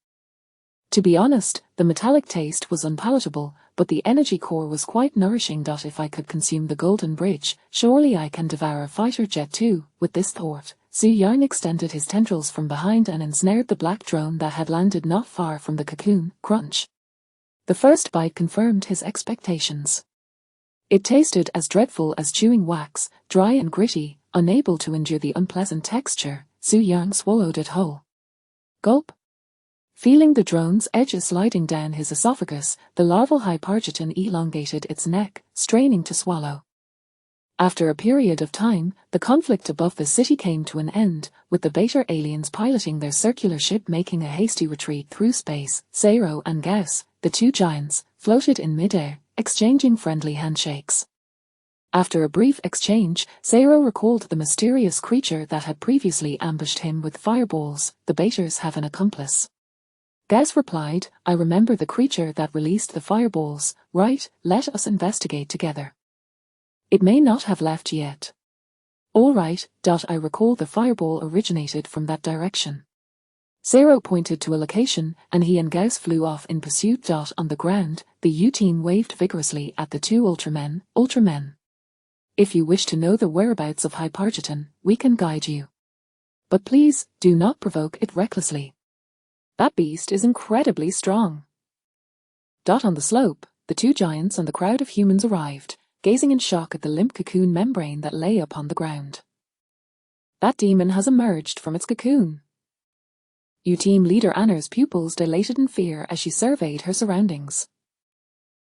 To be honest, the metallic taste was unpalatable, but the energy core was quite nourishing. If I could consume the golden bridge, surely I can devour a fighter jet too. With this thought, Su Yang extended his tendrils from behind and ensnared the black drone that had landed not far from the cocoon. Crunch. The first bite confirmed his expectations. It tasted as dreadful as chewing wax, dry and gritty. Unable to endure the unpleasant texture, Su Yang swallowed it whole. Gulp. Feeling the drone's edges sliding down his esophagus, the larval Hypageton elongated its neck, straining to swallow. After a period of time, the conflict above the city came to an end, with the beta aliens piloting their circular ship making a hasty retreat through space. Zero and Gauss, the two giants, floated in midair, exchanging friendly handshakes. After a brief exchange, Zero recalled the mysterious creature that had previously ambushed him with fireballs. The betas have an accomplice. Gauss replied, I remember the creature that released the fireballs. Right, let us investigate together. It may not have left yet. All right, I recall the fireball originated from that direction. Zero pointed to a location, and he and Gauss flew off in pursuit. On the ground, the U-team waved vigorously at the two Ultramen. Ultramen. If you wish to know the whereabouts of Jetton, we can guide you. But please, do not provoke it recklessly. That beast is incredibly strong. On the slope, the two giants and the crowd of humans arrived, gazing in shock at the limp cocoon membrane that lay upon the ground. That demon has emerged from its cocoon. U-team leader Anna's pupils dilated in fear as she surveyed her surroundings.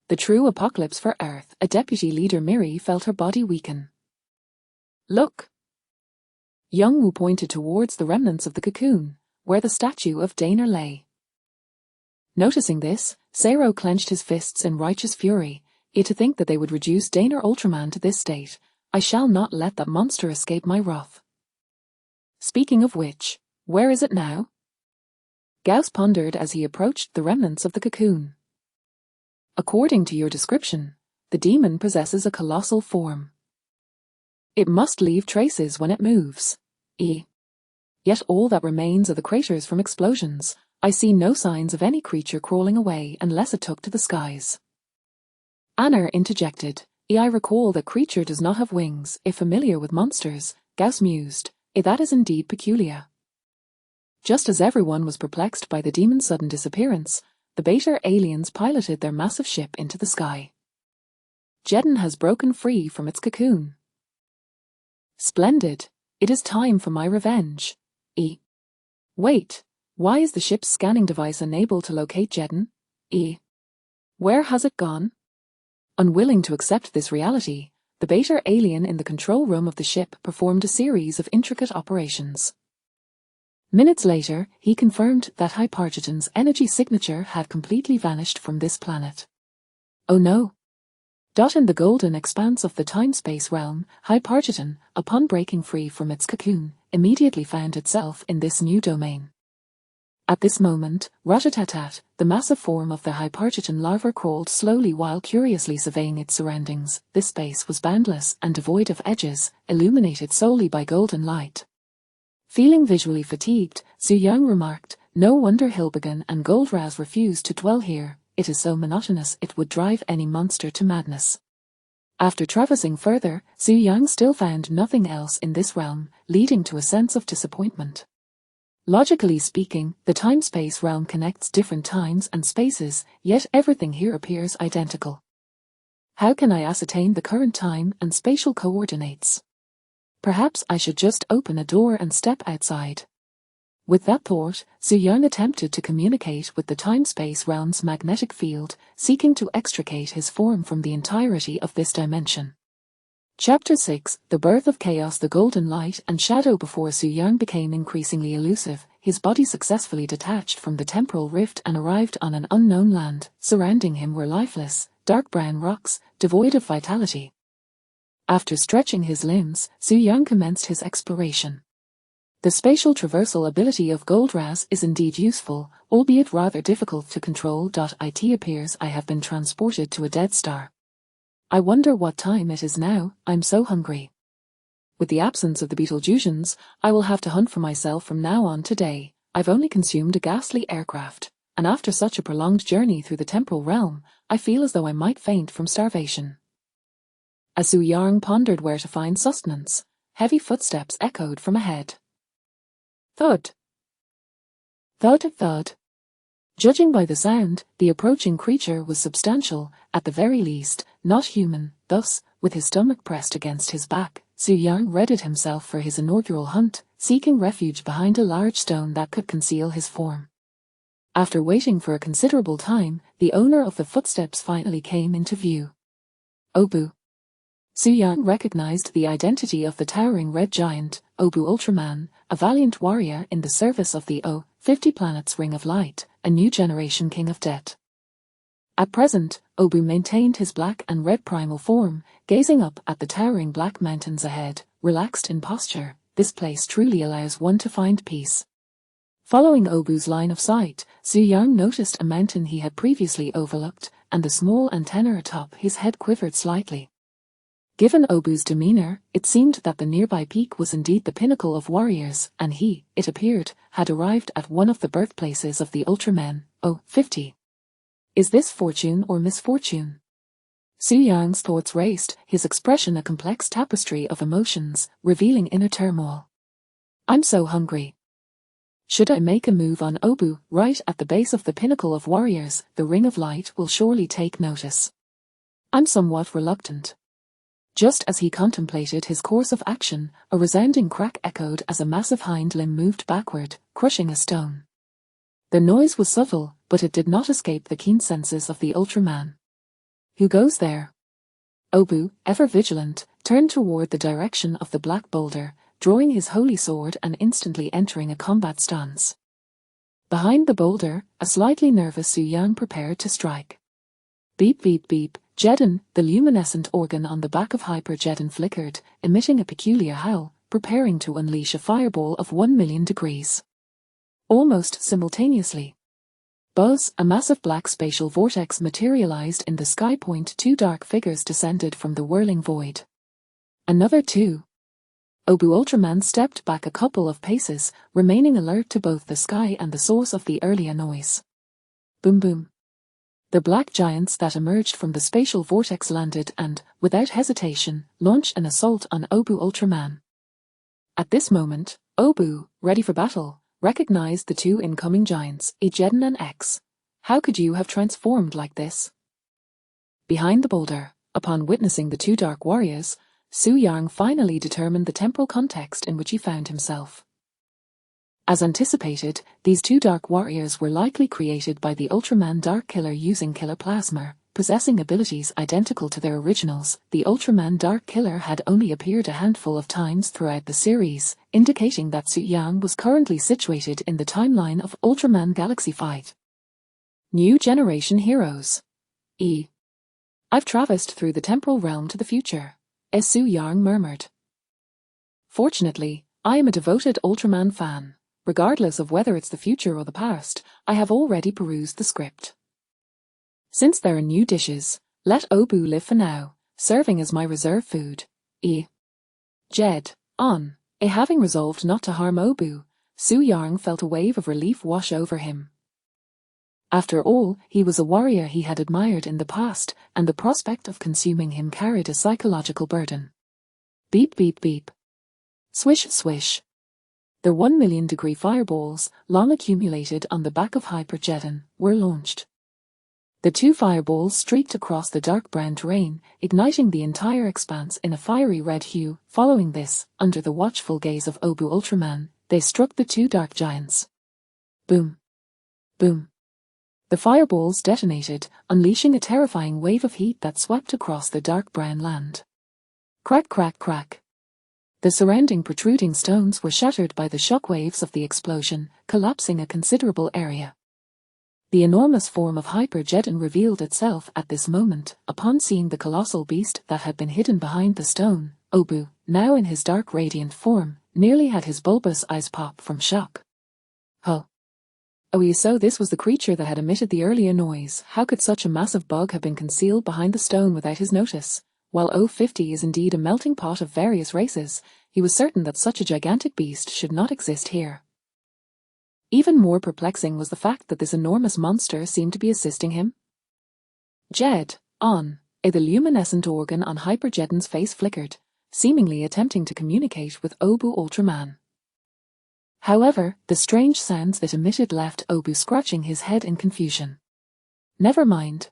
The true apocalypse for Earth. A deputy leader Miri felt her body weaken. Look! Young Wu pointed towards the remnants of the cocoon, where the statue of Dana lay. Noticing this, Zero clenched his fists in righteous fury. To think that they would reduce Dana Ultraman to this state. I shall not let that monster escape my wrath. Speaking of which, where is it now? Gauss pondered as he approached the remnants of the cocoon. According to your description, the demon possesses a colossal form. It must leave traces when it moves. Yet all that remains are the craters from explosions. I see no signs of any creature crawling away unless it took to the skies. Anna interjected. I recall that creature does not have wings. If familiar with monsters, Gauss mused. That is indeed peculiar. Just as everyone was perplexed by the demon's sudden disappearance, the beta aliens piloted their massive ship into the sky. Jetton has broken free from its cocoon. Splendid. It is time for my revenge. Wait, why is the ship's scanning device unable to locate Jetton? Where has it gone? Unwilling to accept this reality, the beta alien in the control room of the ship performed a series of intricate operations. Minutes later, he confirmed that Jetton's energy signature had completely vanished from this planet. Oh no! In the golden expanse of the time-space realm, Jetton, upon breaking free from its cocoon, immediately found itself in this new domain. At this moment, Ratatatat, the massive form of the Jetton larva, crawled slowly while curiously surveying its surroundings. This space was boundless and devoid of edges, illuminated solely by golden light. Feeling visually fatigued, Zhu Yang remarked, no wonder Hilbegan and Goldraz refused to dwell here. It is so monotonous it would drive any monster to madness. After traversing further, Zhu Yang still found nothing else in this realm, leading to a sense of disappointment. Logically speaking, the time-space realm connects different times and spaces, yet everything here appears identical. How can I ascertain the current time and spatial coordinates? Perhaps I should just open a door and step outside. With that thought, Zhu Yang attempted to communicate with the time-space realm's magnetic field, seeking to extricate his form from the entirety of this dimension. Chapter 6, The Birth of Chaos. The golden light and shadow before Zhu Yang became increasingly elusive. His body successfully detached from the temporal rift and arrived on an unknown land. Surrounding him were lifeless, dark brown rocks, devoid of vitality. After stretching his limbs, Zhu Yang commenced his exploration. The spatial traversal ability of Goldraz is indeed useful, albeit rather difficult to control. It appears I have been transported to a dead star. I wonder what time it is now. I'm so hungry. With the absence of the Betelgeusians, I will have to hunt for myself from now on today. I've only consumed a ghastly aircraft, and after such a prolonged journey through the temporal realm, I feel as though I might faint from starvation. As Zhu Yang pondered where to find sustenance, heavy footsteps echoed from ahead. Thud. Thud, thud. Judging by the sound, the approaching creature was substantial, at the very least, not human. Thus, with his stomach pressed against his back, Zhu Yang readied himself for his inaugural hunt, seeking refuge behind a large stone that could conceal his form. After waiting for a considerable time, the owner of the footsteps finally came into view. Oh boo! Su Yang recognized the identity of the towering red giant, Obu Ultraman, a valiant warrior in the service of the 50 Planets Ring of Light, a new generation king of Det. At present, Obu maintained his black and red primal form, gazing up at the towering black mountains ahead, relaxed in posture. This place truly allows one to find peace. Following Obu's line of sight, Su Yang noticed a mountain he had previously overlooked, and the small antenna atop his head quivered slightly. Given Obu's demeanor, it seemed that the nearby peak was indeed the pinnacle of warriors, and he, it appeared, had arrived at one of the birthplaces of the Ultramen, 50. Is this fortune or misfortune? Su Yang's thoughts raced, his expression a complex tapestry of emotions, revealing inner turmoil. I'm so hungry. Should I make a move on Obu, right at the base of the pinnacle of warriors? The Ring of Light will surely take notice. I'm somewhat reluctant. Just as he contemplated his course of action, a resounding crack echoed as a massive hind limb moved backward, crushing a stone. The noise was subtle, but it did not escape the keen senses of the Ultraman. Who goes there? Obu, ever vigilant, turned toward the direction of the black boulder, drawing his holy sword and instantly entering a combat stance. Behind the boulder, a slightly nervous Su Yang prepared to strike. Beep beep beep, Jetton, the luminescent organ on the back of Hyper Jetton flickered, emitting a peculiar howl, preparing to unleash a fireball of 1,000,000 degrees. Almost simultaneously. Buzz, a massive black spatial vortex materialized in the sky. Two dark figures descended from the whirling void. Another two. Obu Ultraman stepped back a couple of paces, remaining alert to both the sky and the source of the earlier noise. Boom boom. The black giants that emerged from the spatial vortex landed and, without hesitation, launched an assault on Obu Ultraman. At this moment, Obu, ready for battle, recognized the two incoming giants, Jetton and X. How could you have transformed like this? Behind the boulder, upon witnessing the two dark warriors, Su Yang finally determined the temporal context in which he found himself. As anticipated, these two dark warriors were likely created by the Ultraman Dark Killer using killer plasma, possessing abilities identical to their originals. The Ultraman Dark Killer had only appeared a handful of times throughout the series, indicating that Su Yang was currently situated in the timeline of Ultraman Galaxy Fight. New Generation Heroes. I've traversed through the temporal realm to the future, Su Yang murmured. Fortunately, I am a devoted Ultraman fan. Regardless of whether it's the future or the past, I have already perused the script. Since there are new dishes, let Obu live for now, serving as my reserve food. Jetton. Having resolved not to harm Obu, Su Yang felt a wave of relief wash over him. After all, he was a warrior he had admired in the past, and the prospect of consuming him carried a psychological burden. Beep beep beep. Swish swish. The 1,000,000 degree fireballs, long accumulated on the back of Hyper Jetton, were launched. The two fireballs streaked across the dark brown terrain, igniting the entire expanse in a fiery red hue. Following this, under the watchful gaze of Obu Ultraman, they struck the two dark giants. Boom. Boom. The fireballs detonated, unleashing a terrifying wave of heat that swept across the dark brown land. Crack crack crack. The surrounding protruding stones were shattered by the shock waves of the explosion, collapsing a considerable area. The enormous form of Hyper Jetton revealed itself at this moment, upon seeing the colossal beast that had been hidden behind the stone. Obu, now in his dark radiant form, nearly had his bulbous eyes pop from shock. Huh. So this was the creature that had emitted the earlier noise. How could such a massive bug have been concealed behind the stone without his notice? While 50 is indeed a melting pot of various races, he was certain that such a gigantic beast should not exist here. Even more perplexing was the fact that this enormous monster seemed to be assisting him. Jetton. The luminescent organ on Hyper Jetton's face flickered, seemingly attempting to communicate with Obu Ultraman. However, the strange sounds it emitted left Obu scratching his head in confusion. Never mind.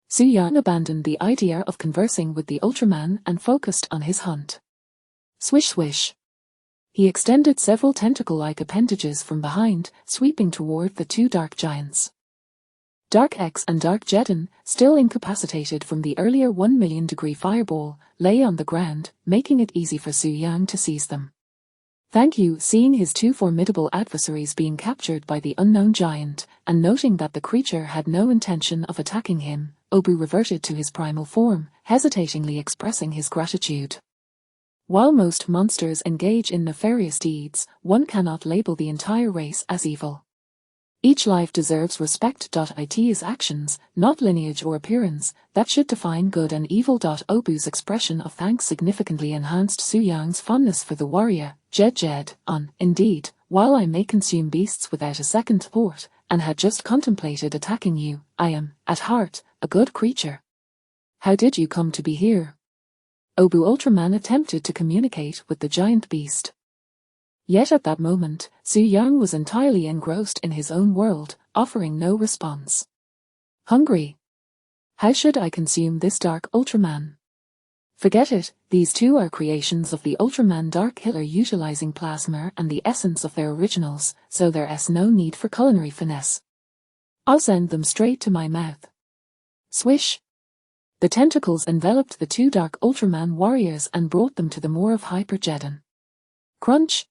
Su Yang abandoned the idea of conversing with the Ultraman and focused on his hunt. Swish swish. He extended several tentacle-like appendages from behind, sweeping toward the two dark giants. Dark X and Dark Jetton, still incapacitated from the earlier 1,000,000-degree fireball, lay on the ground, making it easy for Su Yang to seize them. Thank you. Seeing his two formidable adversaries being captured by the unknown giant, and noting that the creature had no intention of attacking him, Obu reverted to his primal form, hesitatingly expressing his gratitude. While most monsters engage in nefarious deeds, one cannot label the entire race as evil. Each life deserves respect. It is actions, not lineage or appearance, that should define good and evil. Obu's expression of thanks significantly enhanced Su Yang's fondness for the warrior, Jetton. Indeed, while I may consume beasts without a second thought, and had just contemplated attacking you, I am, at heart, a good creature. How did you come to be here? Obu Ultraman attempted to communicate with the giant beast. Yet at that moment, Su Yang was entirely engrossed in his own world, offering no response. Hungry. How should I consume this Dark Ultraman? Forget it, these two are creations of the Ultraman Dark Killer utilizing plasma and the essence of their originals, so there's no need for culinary finesse. I'll send them straight to my mouth. Swish. The tentacles enveloped the two Dark Ultraman warriors and brought them to the moor of Hyper Jetton. Crunch.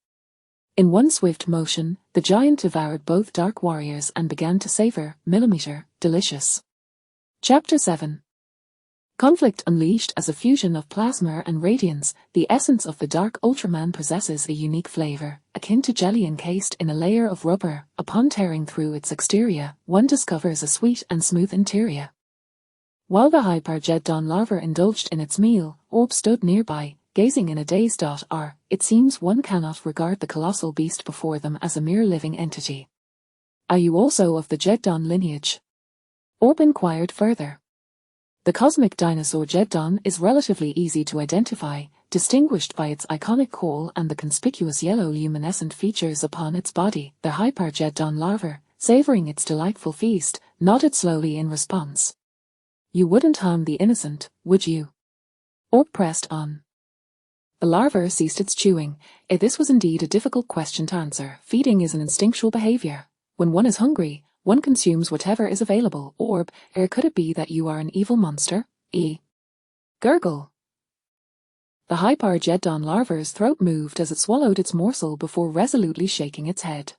In one swift motion, the giant devoured both dark warriors and began to savor, delicious. Chapter 7. Conflict unleashed. As a fusion of plasma and radiance, the essence of the Dark Ultraman possesses a unique flavor, akin to jelly encased in a layer of rubber. Upon tearing through its exterior, one discovers a sweet and smooth interior. While the Hyper Jetton larva indulged in its meal, Orb stood nearby, gazing in a daze. It seems one cannot regard the colossal beast before them as a mere living entity. Are you also of the Jetton lineage? Orb inquired further. The cosmic dinosaur Jetton is relatively easy to identify, distinguished by its iconic call and the conspicuous yellow luminescent features upon its body. The Hyper Jetton larva, savoring its delightful feast, nodded slowly in response. You wouldn't harm the innocent, would you? Orb pressed on. The larva ceased its chewing. This was indeed a difficult question to answer. Feeding is an instinctual behavior. When one is hungry, one consumes whatever is available. Orb, could it be that you are an evil monster? Gurgle. The Hyper Jetton larva's throat moved as it swallowed its morsel before resolutely shaking its head.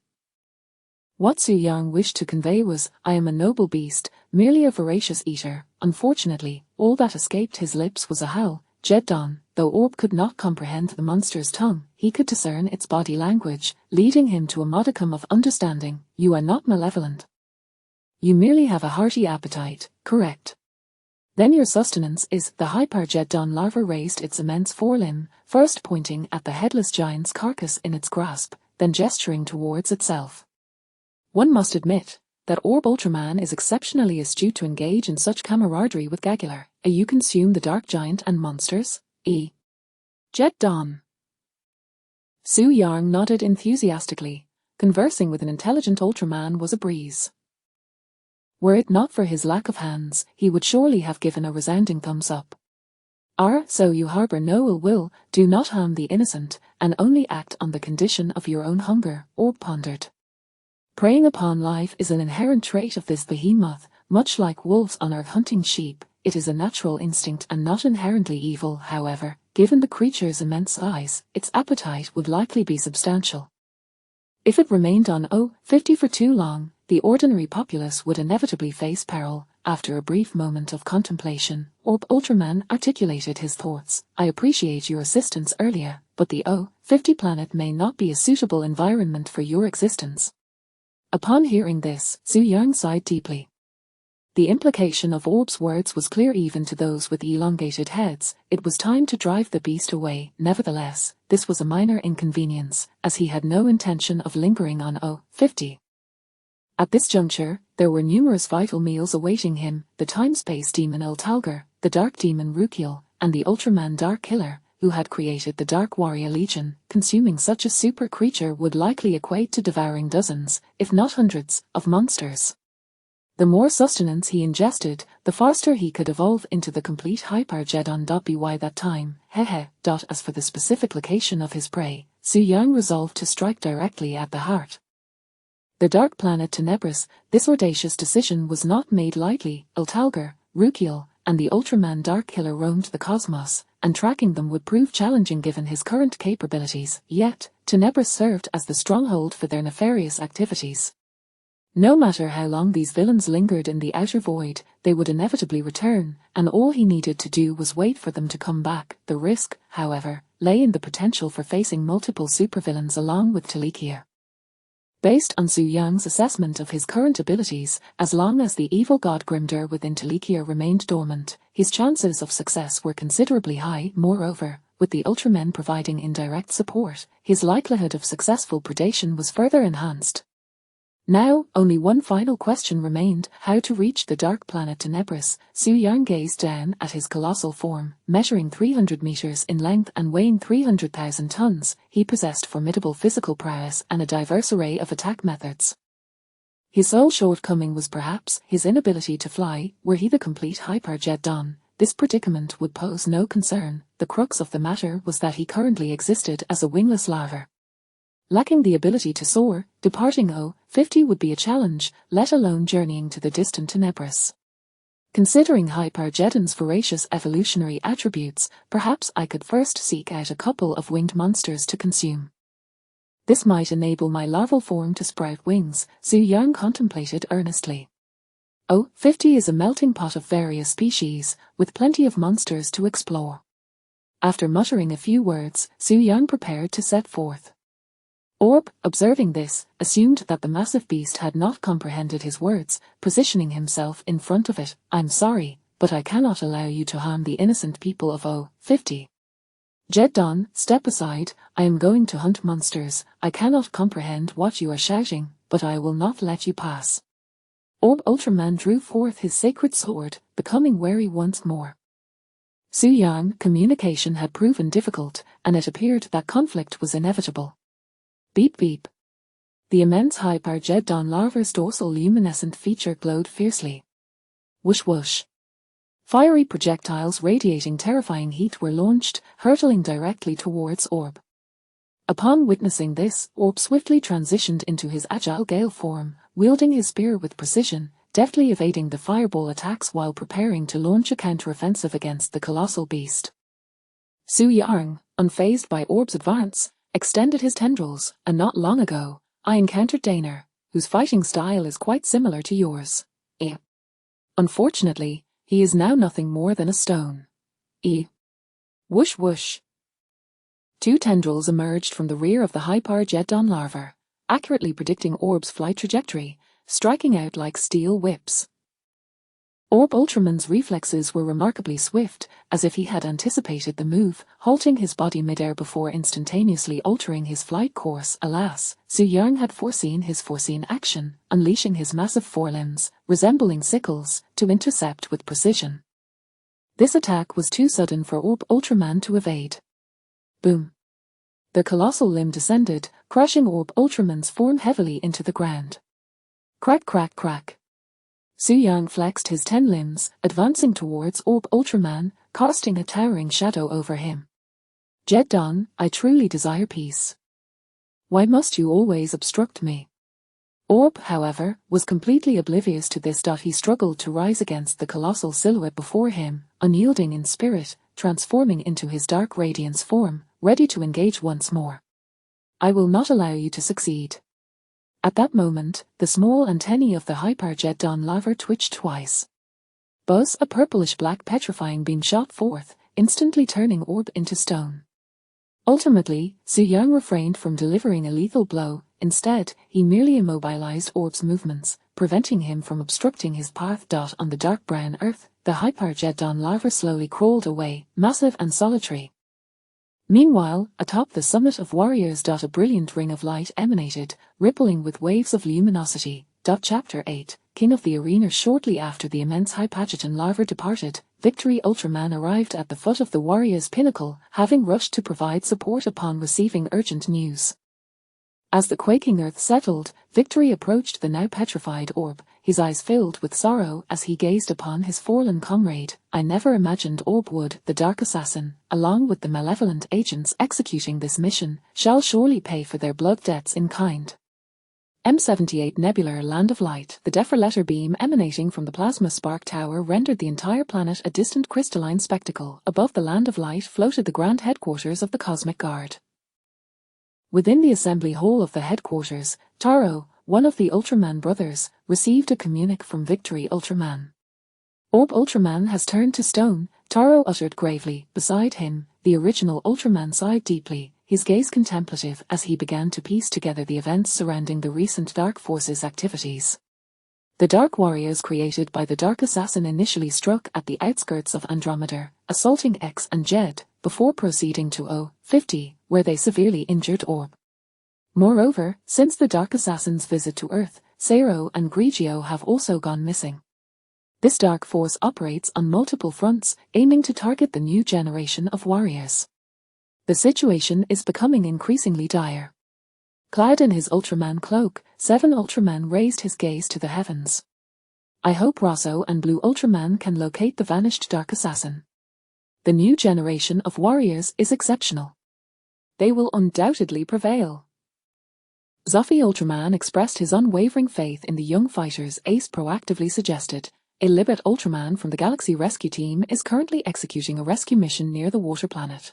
What Su Yang wished to convey was, I am a noble beast, merely a voracious eater. Unfortunately, all that escaped his lips was a howl. Jetton, though Orb could not comprehend the monster's tongue, he could discern its body language, leading him to a modicum of understanding. You are not malevolent. You merely have a hearty appetite, correct? Then your sustenance is. The Hyper Jetton larva raised its immense forelimb, first pointing at the headless giant's carcass in its grasp, then gesturing towards itself. One must admit that Orb Ultraman is exceptionally astute to engage in such camaraderie with Gagular. You consume the dark giant and monsters? Jetton. Su Yang nodded enthusiastically. Conversing with an intelligent Ultraman was a breeze. Were it not for his lack of hands, he would surely have given a resounding thumbs up. So you harbor no ill will, do not harm the innocent, and only act on the condition of your own hunger, Orb pondered. Preying upon life is an inherent trait of this behemoth. Much like wolves on earth hunting sheep, it is a natural instinct and not inherently evil. However, given the creature's immense size, its appetite would likely be substantial. If it remained on 50 for too long, the ordinary populace would inevitably face peril. After a brief moment of contemplation, Orb Ultraman articulated his thoughts. I appreciate your assistance earlier, but the 50 planet may not be a suitable environment for your existence. Upon hearing this, Su Yang sighed deeply. The implication of Orb's words was clear even to those with elongated heads. It was time to drive the beast away. Nevertheless, this was a minor inconvenience, as he had no intention of lingering on 50. At this juncture, there were numerous vital meals awaiting him: the time-space demon Talgar, the dark demon Rukiel, and the Ultraman Dark Killer, who had created the Dark Warrior Legion. Consuming such a super creature would likely equate to devouring dozens, if not hundreds, of monsters. The more sustenance he ingested, the faster he could evolve into the complete Hyper Jetton. By that time, As for the specific location of his prey, Su Yang resolved to strike directly at the heart. The dark planet Tenebris, this audacious decision was not made lightly. Ultalgar, Rukiel, and the Ultraman Dark Killer roamed the cosmos, and tracking them would prove challenging given his current capabilities. Yet, Tenebris served as the stronghold for their nefarious activities. No matter how long these villains lingered in the outer void, they would inevitably return, and all he needed to do was wait for them to come back. The risk, however, lay in the potential for facing multiple supervillains along with Telekia. Based on Su Yang's assessment of his current abilities, as long as the evil god Grimdur within Telekia remained dormant, his chances of success were considerably high. Moreover, with the Ultramen providing indirect support, his likelihood of successful predation was further enhanced. Now, only one final question remained: how to reach the dark planet Tenebris. Su Yang gazed down at his colossal form, measuring 300 meters in length and weighing 300,000 tons. He possessed formidable physical prowess and a diverse array of attack methods. His sole shortcoming was perhaps his inability to fly. Were he the complete Jetton, this predicament would pose no concern. The crux of the matter was that he currently existed as a wingless larva. Lacking the ability to soar, departing 50 would be a challenge, let alone journeying to the distant Tenebris. Considering Jetton's voracious evolutionary attributes, perhaps I could first seek out a couple of winged monsters to consume. This might enable my larval form to sprout wings, Su Yang contemplated earnestly. 50 is a melting pot of various species, with plenty of monsters to explore. After muttering a few words, Su Yang prepared to set forth. Orb, observing this, assumed that the massive beast had not comprehended his words, positioning himself in front of it. "I'm sorry, but I cannot allow you to harm the innocent people of 50. Jetton, step aside. I am going to hunt monsters. I cannot comprehend what you are shouting, but I will not let you pass." Orb Ultraman drew forth his sacred sword, becoming wary once more. Su Yang, communication had proven difficult, and it appeared that conflict was inevitable. Beep beep. The immense Jetton larva's dorsal luminescent feature glowed fiercely. Whoosh whoosh. Fiery projectiles radiating terrifying heat were launched, hurtling directly towards Orb. Upon witnessing this, Orb swiftly transitioned into his agile gale form, wielding his spear with precision, deftly evading the fireball attacks while preparing to launch a counteroffensive against the colossal beast. Su Yang, unfazed by Orb's advance, extended his tendrils, and not long ago, I encountered Daner, whose fighting style is quite similar to yours. Unfortunately, he is now nothing more than a stone. Whoosh whoosh. Two tendrils emerged from the rear of the Jetton larva, accurately predicting Orb's flight trajectory, striking out like steel whips. Orb Ultraman's reflexes were remarkably swift, as if he had anticipated the move, halting his body midair before instantaneously altering his flight course. Alas, Su Yang had foreseen his foreseen action, unleashing his massive forelimbs, resembling sickles, to intercept with precision. This attack was too sudden for Orb Ultraman to evade. Boom. The colossal limb descended, crushing Orb Ultraman's form heavily into the ground. Crack crack crack. Su Yang flexed his 10 limbs, advancing towards Orb Ultraman, casting a towering shadow over him. Jetton, I truly desire peace. Why must you always obstruct me? Orb, however, was completely oblivious to this. He struggled to rise against the colossal silhouette before him, unyielding in spirit, transforming into his dark radiance form, ready to engage once more. I will not allow you to succeed. At that moment, the small antennae of the Jetton larva twitched twice. Buzz, a purplish-black petrifying beam shot forth, instantly turning Orb into stone. Ultimately, Su Yang refrained from delivering a lethal blow. Instead, he merely immobilized Orb's movements, preventing him from obstructing his path. On the dark brown earth, the Jetton larva slowly crawled away, massive and solitary. Meanwhile, atop the summit of warriors. A brilliant ring of light emanated, rippling with waves of luminosity. Chapter 8, King of the Arena. Shortly after the immense Jetton larva departed, Victory Ultraman arrived at the foot of the warriors' pinnacle, having rushed to provide support upon receiving urgent news. As the quaking earth settled, Victory approached the now petrified Orb, his eyes filled with sorrow as he gazed upon his fallen comrade. I never imagined Orb would. The dark assassin, along with the malevolent agents executing this mission, shall surely pay for their blood debts in kind. M78 Nebular Land of Light. The defractor beam emanating from the plasma spark tower rendered the entire planet a distant crystalline spectacle. Above the Land of Light floated the grand headquarters of the Cosmic Guard. Within the assembly hall of the headquarters, Taro, one of the Ultraman brothers, received a communique from Victory Ultraman. Orb Ultraman has turned to stone, Taro uttered gravely. Beside him, the original Ultraman sighed deeply, his gaze contemplative as he began to piece together the events surrounding the recent Dark Forces activities. The Dark Warriors created by the Dark Assassin initially struck at the outskirts of Andromeda, assaulting X and Jed, before proceeding to O-50, where they severely injured Orb. Moreover, since the Dark Assassin's visit to Earth, Seiro and Grigio have also gone missing. This Dark Force operates on multiple fronts, aiming to target the new generation of warriors. The situation is becoming increasingly dire. Clad in his Ultraman cloak, 7 Ultraman raised his gaze to the heavens. I hope Rosso and Blue Ultraman can locate the vanished Dark Assassin. The new generation of warriors is exceptional. They will undoubtedly prevail. Zophy Ultraman expressed his unwavering faith in the young fighters. Ace proactively suggested, a Libet Ultraman from the Galaxy Rescue Team is currently executing a rescue mission near the water planet.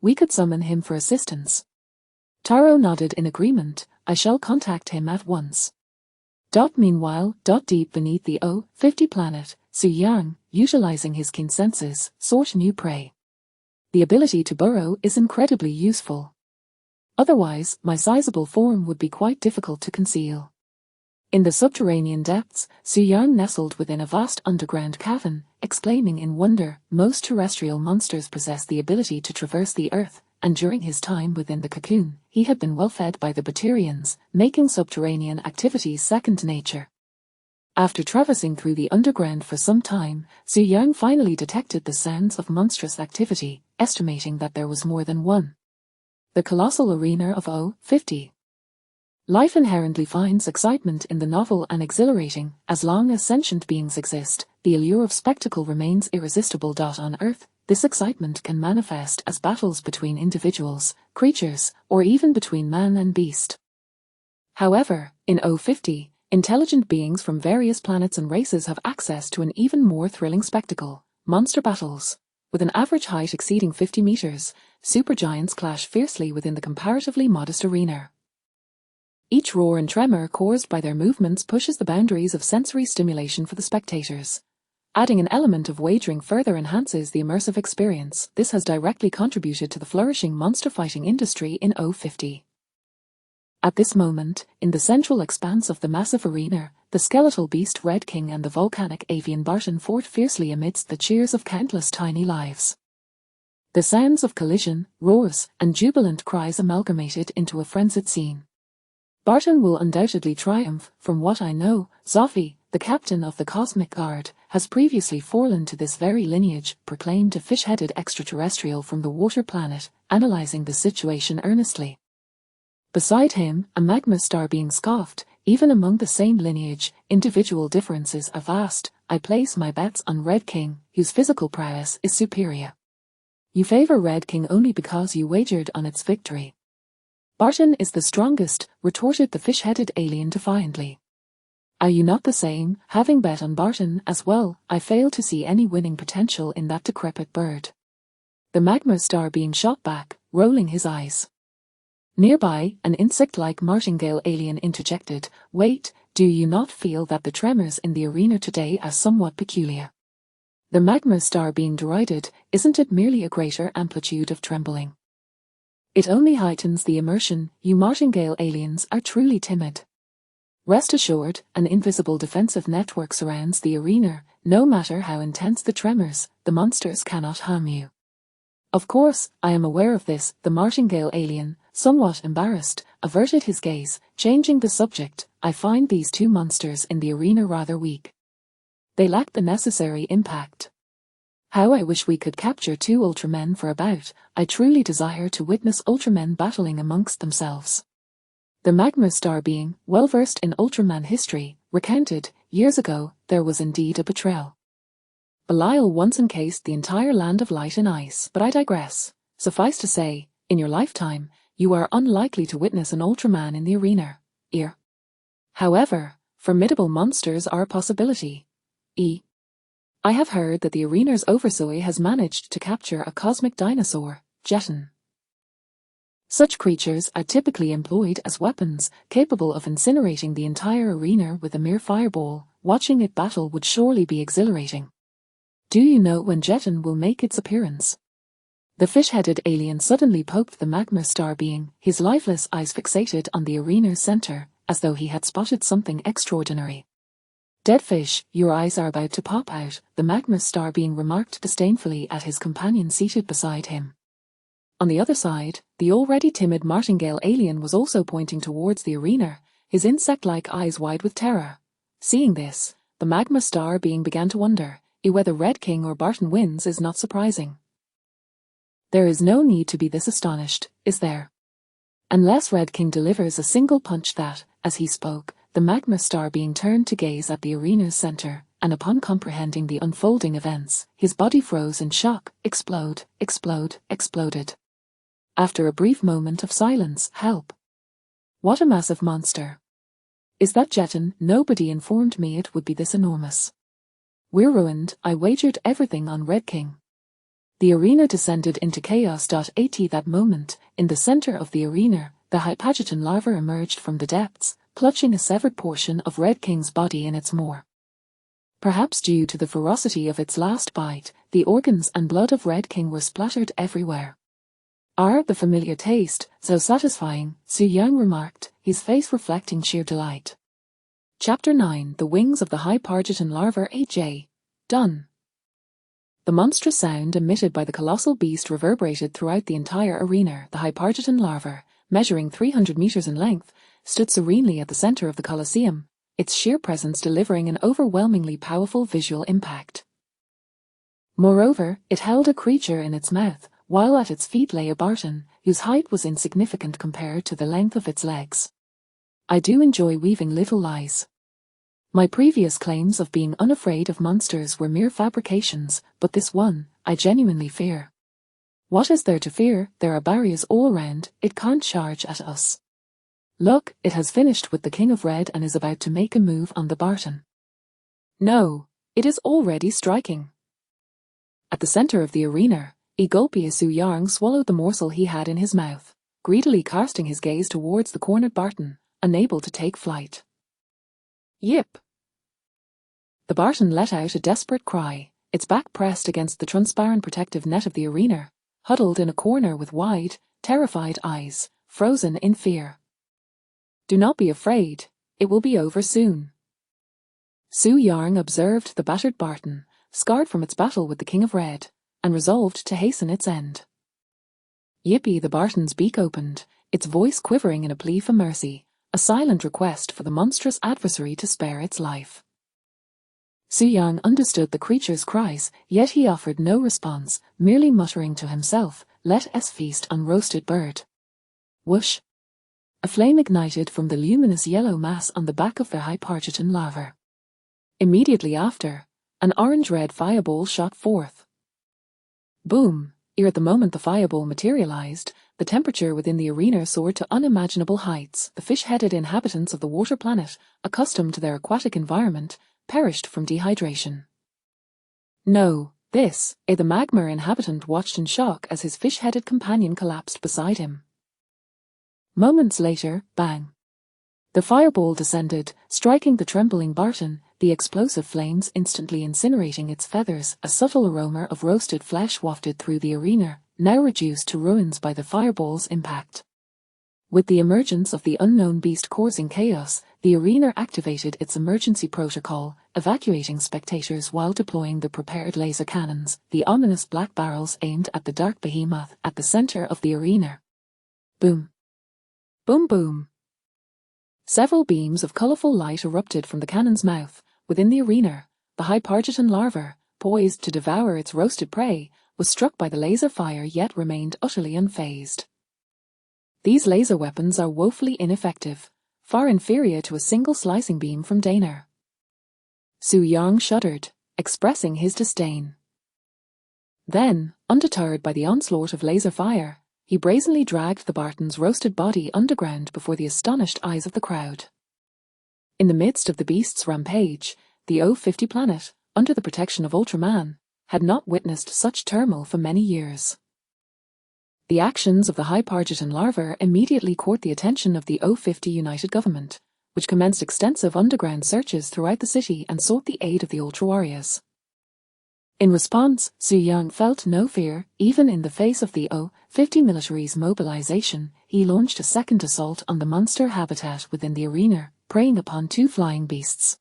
We could summon him for assistance. Taro nodded in agreement. I shall contact him at once. Meanwhile, deep beneath the O-50 planet, Su Yang, utilizing his keen senses, sought new prey. The ability to burrow is incredibly useful. Otherwise, my sizable form would be quite difficult to conceal. In the subterranean depths, Su Yang nestled within a vast underground cavern, exclaiming in wonder, most terrestrial monsters possess the ability to traverse the earth, and during his time within the cocoon, he had been well fed by the Batarians, making subterranean activities second nature. After traversing through the underground for some time, Su Yang finally detected the sounds of monstrous activity, estimating that there was more than one. The colossal arena of O-50. Life inherently finds excitement in the novel and exhilarating. As long as sentient beings exist, the allure of spectacle remains irresistible. On Earth, this excitement can manifest as battles between individuals, creatures, or even between man and beast. However, in O-50, intelligent beings from various planets and races have access to an even more thrilling spectacle: monster battles. With an average height exceeding 50 meters, supergiants clash fiercely within the comparatively modest arena. Each roar and tremor caused by their movements pushes the boundaries of sensory stimulation for the spectators. Adding an element of wagering further enhances the immersive experience. This has directly contributed to the flourishing monster fighting industry in O-50. At this moment, in the central expanse of the massive arena, the skeletal beast Red King and the volcanic avian Barton fought fiercely amidst the cheers of countless tiny lives. The sounds of collision, roars, and jubilant cries amalgamated into a frenzied scene. Barton will undoubtedly triumph. From what I know, Zophy, the captain of the Cosmic Guard, has previously fallen to this very lineage, proclaimed a fish-headed extraterrestrial from the water planet, analyzing the situation earnestly. Beside him, a magma star being scoffed. Even among the same lineage, individual differences are vast. I place my bets on Red King, whose physical prowess is superior. You favor Red King only because you wagered on its victory. Barton is the strongest, retorted the fish-headed alien defiantly. Are you not the same? Having bet on Barton as well, I fail to see any winning potential in that decrepit bird. The magma star being shot back, rolling his eyes. Nearby, an insect-like martingale alien interjected, wait, do you not feel that the tremors in the arena today are somewhat peculiar? The magma star being derided, isn't it merely a greater amplitude of trembling? It only heightens the immersion. You martingale aliens are truly timid. Rest assured, an invisible defensive network surrounds the arena. No matter how intense the tremors, the monsters cannot harm you. Of course, I am aware of this. The martingale alien, somewhat embarrassed, averted his gaze, changing the subject. I find these two monsters in the arena rather weak. They lack the necessary impact. How I wish we could capture 2 Ultramen for a bout. I truly desire to witness Ultramen battling amongst themselves. The magma star being, well versed in Ultraman history, recounted, years ago, there was indeed a betrayal. Belial once encased the entire Land of Light in ice, but I digress. Suffice to say, in your lifetime, you are unlikely to witness an Ultraman in the arena. ear. However, formidable monsters are a possibility. I have heard that the arena's oversoy has managed to capture a cosmic dinosaur, Jetton. Such creatures are typically employed as weapons, capable of incinerating the entire arena with a mere fireball. Watching it battle would surely be exhilarating. Do you know when Jetton will make its appearance? The fish-headed alien suddenly poked the magma star being, his lifeless eyes fixated on the arena's center, as though he had spotted something extraordinary. Dead fish, your eyes are about to pop out, the magma star being remarked disdainfully at his companion seated beside him. On the other side, the already timid martingale alien was also pointing towards the arena, his insect-like eyes wide with terror. Seeing this, the magma star being began to wonder, whether Red King or Barton wins is not surprising. There is no need to be this astonished, is there? Unless Red King delivers a single punch that, as he spoke, the magma star being turned to gaze at the arena's center, and upon comprehending the unfolding events, his body froze in shock, exploded. After a brief moment of silence, help. What a massive monster. Is that Jetton? Nobody informed me it would be this enormous. We're ruined, I wagered everything on Red King. The arena descended into chaos. At that moment, in the center of the arena, the Hypageton larva emerged from the depths, clutching a severed portion of Red King's body in its maw. Perhaps due to the ferocity of its last bite, the organs and blood of Red King were splattered everywhere. The familiar taste, so satisfying, Su Yang remarked, his face reflecting sheer delight. Chapter 9 The Wings of the Hypageton Larva. AJ. Done. The monstrous sound emitted by the colossal beast reverberated throughout the entire arena. The Hypageton larva, measuring 300 meters in length, stood serenely at the center of the Colosseum, its sheer presence delivering an overwhelmingly powerful visual impact. Moreover, it held a creature in its mouth, while at its feet lay a Barton, whose height was insignificant compared to the length of its legs. I do enjoy weaving little lies. My previous claims of being unafraid of monsters were mere fabrications, but this one, I genuinely fear. What is there to fear? There are barriers all around, it can't charge at us. Look, it has finished with the King of Red and is about to make a move on the Barton. No, it is already striking. At the center of the arena, Su Yang swallowed the morsel he had in his mouth, greedily casting his gaze towards the cornered Barton, unable to take flight. Yip! The Barton let out a desperate cry, its back pressed against the transparent protective net of the arena, huddled in a corner with wide, terrified eyes, frozen in fear. Do not be afraid, it will be over soon. Su Yang observed the battered Barton, scarred from its battle with the King of Red, and resolved to hasten its end. Yippee! The Barton's beak opened, its voice quivering in a plea for mercy, a silent request for the monstrous adversary to spare its life. Su Yang understood the creature's cries, yet he offered no response, merely muttering to himself, "Let us feast on roasted bird." Whoosh! A flame ignited from the luminous yellow mass on the back of the Hypageton larva. Immediately after, an orange-red fireball shot forth. Boom! At the moment the fireball materialized, the temperature within the arena soared to unimaginable heights. The fish-headed inhabitants of the water planet, accustomed to their aquatic environment, perished from dehydration. No, this, the magma inhabitant watched in shock as his fish-headed companion collapsed beside him. Moments later, bang! The fireball descended, striking the trembling Barton, the explosive flames instantly incinerating its feathers. A subtle aroma of roasted flesh wafted through the arena, now reduced to ruins by the fireball's impact. With the emergence of the unknown beast causing chaos, the arena activated its emergency protocol, evacuating spectators while deploying the prepared laser cannons, the ominous black barrels aimed at the dark behemoth at the center of the arena. Boom! Boom boom! Several beams of colorful light erupted from the cannon's mouth. Within the arena, the Hypageton larva, poised to devour its roasted prey, was struck by the laser fire yet remained utterly unfazed. These laser weapons are woefully ineffective, far inferior to a single slicing beam from Daner. Su Yang shuddered, expressing his disdain. Then, undeterred by the onslaught of laser fire, He brazenly dragged the Barton's roasted body underground before the astonished eyes of the crowd. In the midst of the beast's rampage, the O50 planet, under the protection of Ultraman, had not witnessed such turmoil for many years. The actions of the Hypargeton larva immediately caught the attention of the O50 United Government, which commenced extensive underground searches throughout the city and sought the aid of the Ultra Warriors. In response, Su Yang felt no fear. Even in the face of the O50 military's mobilization, he launched a second assault on the monster habitat within the arena, preying upon 2 flying beasts.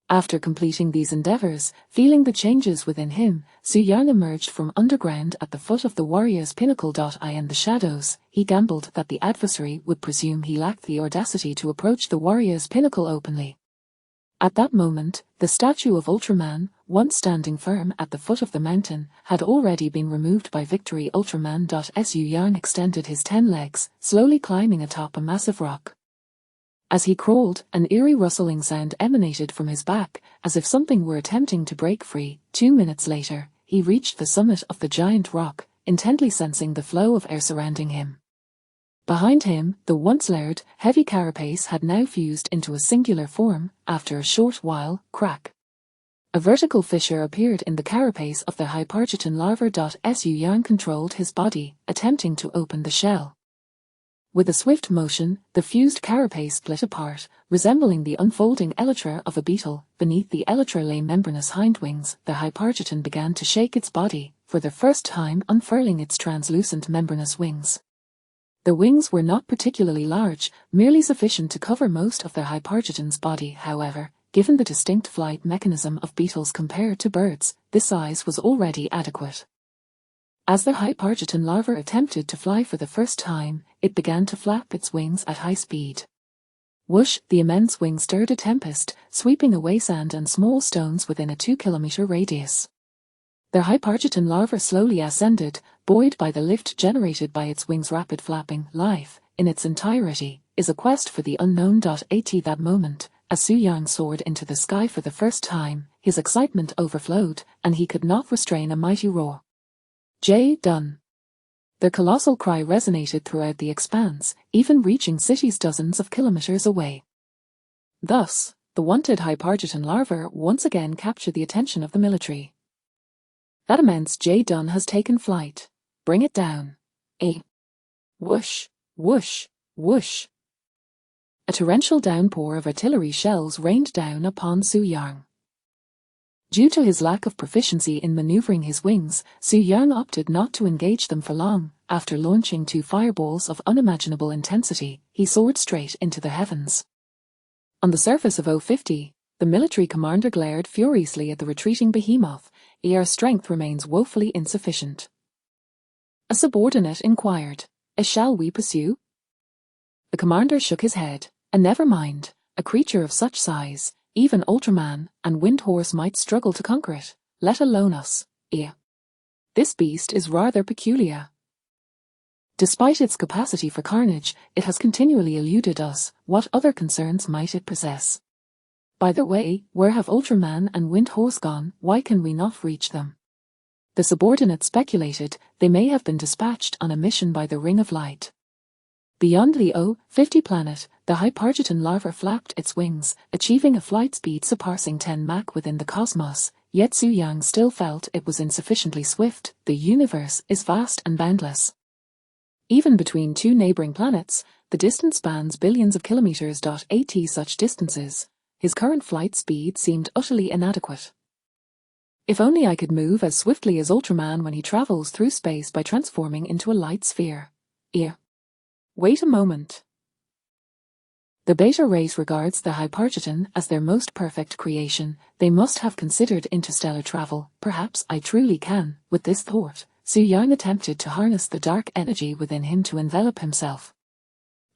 After completing these endeavors, feeling the changes within him, Su Yang emerged from underground at the foot of the warrior's pinnacle. In the shadows, he gambled that the adversary would presume he lacked the audacity to approach the warrior's pinnacle openly. At that moment, the statue of Ultraman, once standing firm at the foot of the mountain, had already been removed by victory. Ultraman. Su Yang extended his 10 legs, slowly climbing atop a massive rock. As he crawled, an eerie rustling sound emanated from his back, as if something were attempting to break free. 2 minutes later, he reached the summit of the giant rock, intently sensing the flow of air surrounding him. Behind him, the once layered, heavy carapace had now fused into a singular form. After a short while, crack. A vertical fissure appeared in the carapace of the Hypargeton larva. Su Yang controlled his body, attempting to open the shell. With a swift motion, the fused carapace split apart, resembling the unfolding elytra of a beetle. Beneath the elytra lay membranous hindwings. The Hypargeton began to shake its body, for the first time unfurling its translucent membranous wings. The wings were not particularly large, merely sufficient to cover most of the Hypargeton's body. However, given the distinct flight mechanism of beetles compared to birds, this size was already adequate. As the Hypargeton larva attempted to fly for the first time, it began to flap its wings at high speed. Whoosh! The immense wing stirred a tempest, sweeping away sand and small stones within a 2-kilometer radius. The Hypargeton larva slowly ascended, buoyed by the lift generated by its wings' rapid flapping. Life, in its entirety, is a quest for the unknown. At that moment, as Su Yang soared into the sky for the first time, his excitement overflowed, and he could not restrain a mighty roar. Jetton! Their colossal cry resonated throughout the expanse, even reaching cities dozens of kilometers away. Thus, the wanted Hypargeton larva once again captured the attention of the military. That immense Jetton has taken flight. Bring it down. Whoosh, whoosh, whoosh. A torrential downpour of artillery shells rained down upon Su Yang. Due to his lack of proficiency in maneuvering his wings, Su Yang opted not to engage them for long. After launching 2 fireballs of unimaginable intensity, he soared straight into the heavens. On the surface of O50, the military commander glared furiously at the retreating behemoth. Our strength remains woefully insufficient. A subordinate inquired, Shall we pursue? The commander shook his head. Never mind, a creature of such size, even Ultraman and Windhorse might struggle to conquer it, let alone us. This beast is rather peculiar. Despite its capacity for carnage, it has continually eluded us. What other concerns might it possess? By the way, where have Ultraman and Windhorse gone? Why can we not reach them? The subordinate speculated they may have been dispatched on a mission by the Ring of Light. Beyond the O50 planet, the Hypargeton larva flapped its wings, achieving a flight speed surpassing 10 Mach within the cosmos, yet Su Yang still felt it was insufficiently swift. The universe is vast and boundless. Even between 2 neighboring planets, the distance spans billions of kilometers. At such distances, his current flight speed seemed utterly inadequate. If only I could move as swiftly as Ultraman when he travels through space by transforming into a light sphere. Wait a moment. The Beta race regards the Hypargeton as their most perfect creation. They must have considered interstellar travel. Perhaps I truly can. With this thought, Su Yang attempted to harness the dark energy within him to envelop himself.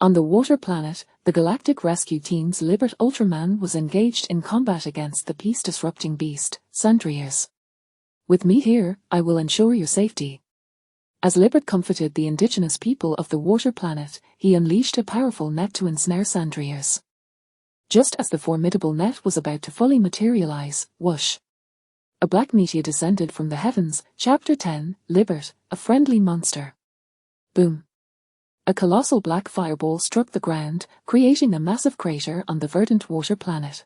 On the water planet, the galactic rescue team's Libert Ultraman was engaged in combat against the peace-disrupting beast, Sandrias. With me here, I will ensure your safety. As Libert comforted the indigenous people of the water planet, he unleashed a powerful net to ensnare Sandrias. Just as the formidable net was about to fully materialize, whoosh! A black meteor descended from the heavens. Chapter 10, Libert, a friendly monster. Boom. A colossal black fireball struck the ground, creating a massive crater on the verdant water planet.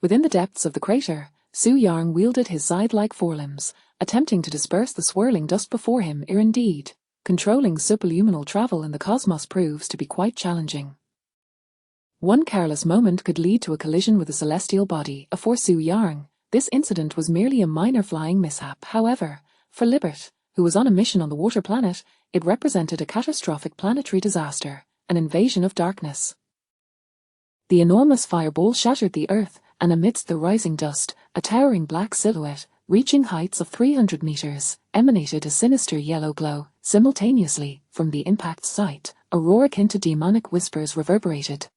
Within the depths of the crater, Su Yang wielded his scythe-like forelimbs, attempting to disperse the swirling dust before him. Indeed, controlling subliminal travel in the cosmos proves to be quite challenging. One careless moment could lead to a collision with a celestial body. For Su Yang, this incident was merely a minor flying mishap. However, for Libert, who was on a mission on the water planet, it represented a catastrophic planetary disaster, an invasion of darkness. The enormous fireball shattered the Earth, and amidst the rising dust, a towering black silhouette, reaching heights of 300 meters, emanated a sinister yellow glow. Simultaneously, from the impact site, a roar akin to demonic whispers reverberated.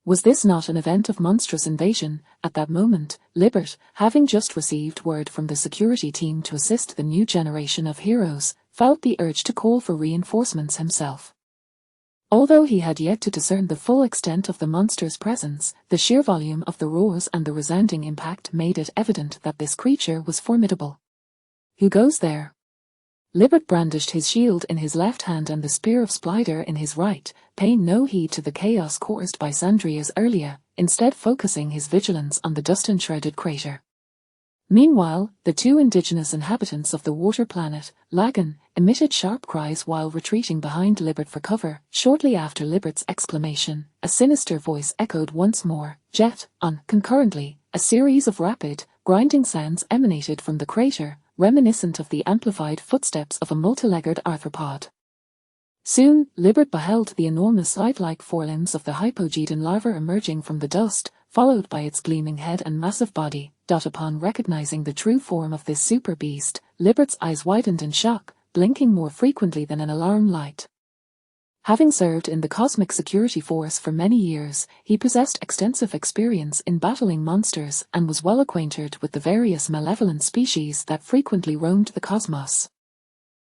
Was this not an event of monstrous invasion? At that moment, Libert, having just received word from the security team to assist the new generation of heroes, felt the urge to call for reinforcements himself. Although he had yet to discern the full extent of the monster's presence, the sheer volume of the roars and the resounding impact made it evident that this creature was formidable. Who goes there? Libert brandished his shield in his left hand and the spear of Splider in his right, paying no heed to the chaos caused by Sandria's earlier, instead focusing his vigilance on the dust-enshrouded crater. Meanwhile, the two indigenous inhabitants of the water planet, Lagan, emitted sharp cries while retreating behind Libert for cover. Shortly after Libert's exclamation, a sinister voice echoed once more, Jetton. Concurrently, a series of rapid, grinding sounds emanated from the crater, reminiscent of the amplified footsteps of a multi-legged arthropod. Soon, Libert beheld the enormous scythe-like forelimbs of the Hypogeddon larva emerging from the dust, followed by its gleaming head and massive body. Upon recognizing the true form of this super beast, Libert's eyes widened in shock, blinking more frequently than an alarm light. Having served in the Cosmic Security Force for many years, he possessed extensive experience in battling monsters and was well acquainted with the various malevolent species that frequently roamed the cosmos.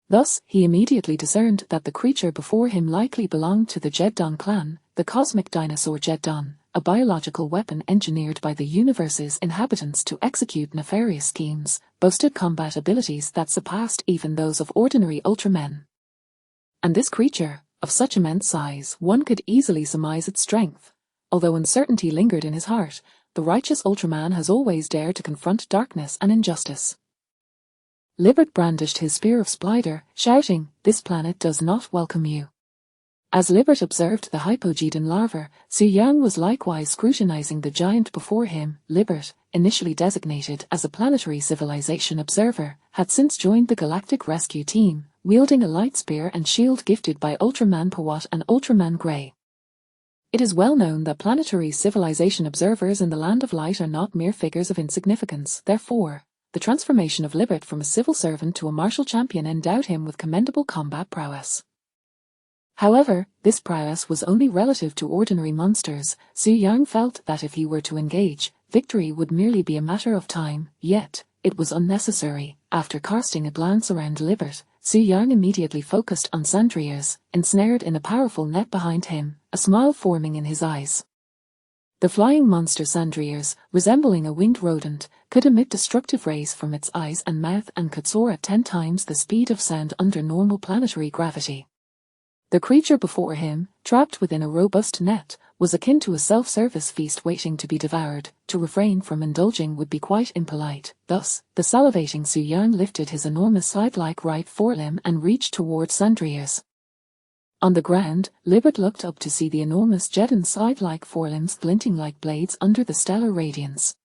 Thus, he immediately discerned that the creature before him likely belonged to the Jetton clan, the cosmic dinosaur Jetton, a biological weapon engineered by the universe's inhabitants to execute nefarious schemes, boasted combat abilities that surpassed even those of ordinary Ultramen. And this creature, of such immense size, one could easily surmise its strength. Although uncertainty lingered in his heart, the righteous Ultraman has always dared to confront darkness and injustice. Libert brandished his spear of Splider, shouting, "This planet does not welcome you." As Libert observed the Hypogeddon larva, Su Yang was likewise scrutinizing the giant before him. Libert, initially designated as a planetary civilization observer, had since joined the galactic rescue team, wielding a light spear and shield gifted by Ultraman Pawat and Ultraman Grey. It is well known that planetary civilization observers in the Land of Light are not mere figures of insignificance. Therefore, the transformation of Libert from a civil servant to a martial champion endowed him with commendable combat prowess. However, this prowess was only relative to ordinary monsters. Su Yang felt that if he were to engage, victory would merely be a matter of time, yet, it was unnecessary. After casting a glance around Libert, Su Yang immediately focused on Sandrias, ensnared in a powerful net behind him, a smile forming in his eyes. The flying monster Sandrias, resembling a winged rodent, could emit destructive rays from its eyes and mouth and could soar at 10 times the speed of sound under normal planetary gravity. The creature before him, trapped within a robust net, was akin to a self-service feast waiting to be devoured. To refrain from indulging would be quite impolite. Thus, the salivating Su Yang lifted his enormous scythe-like right forelimb and reached towards Sandrias. On the ground, Libert looked up to see the enormous Jetton scythe-like forelimbs glinting like blades under the stellar radiance.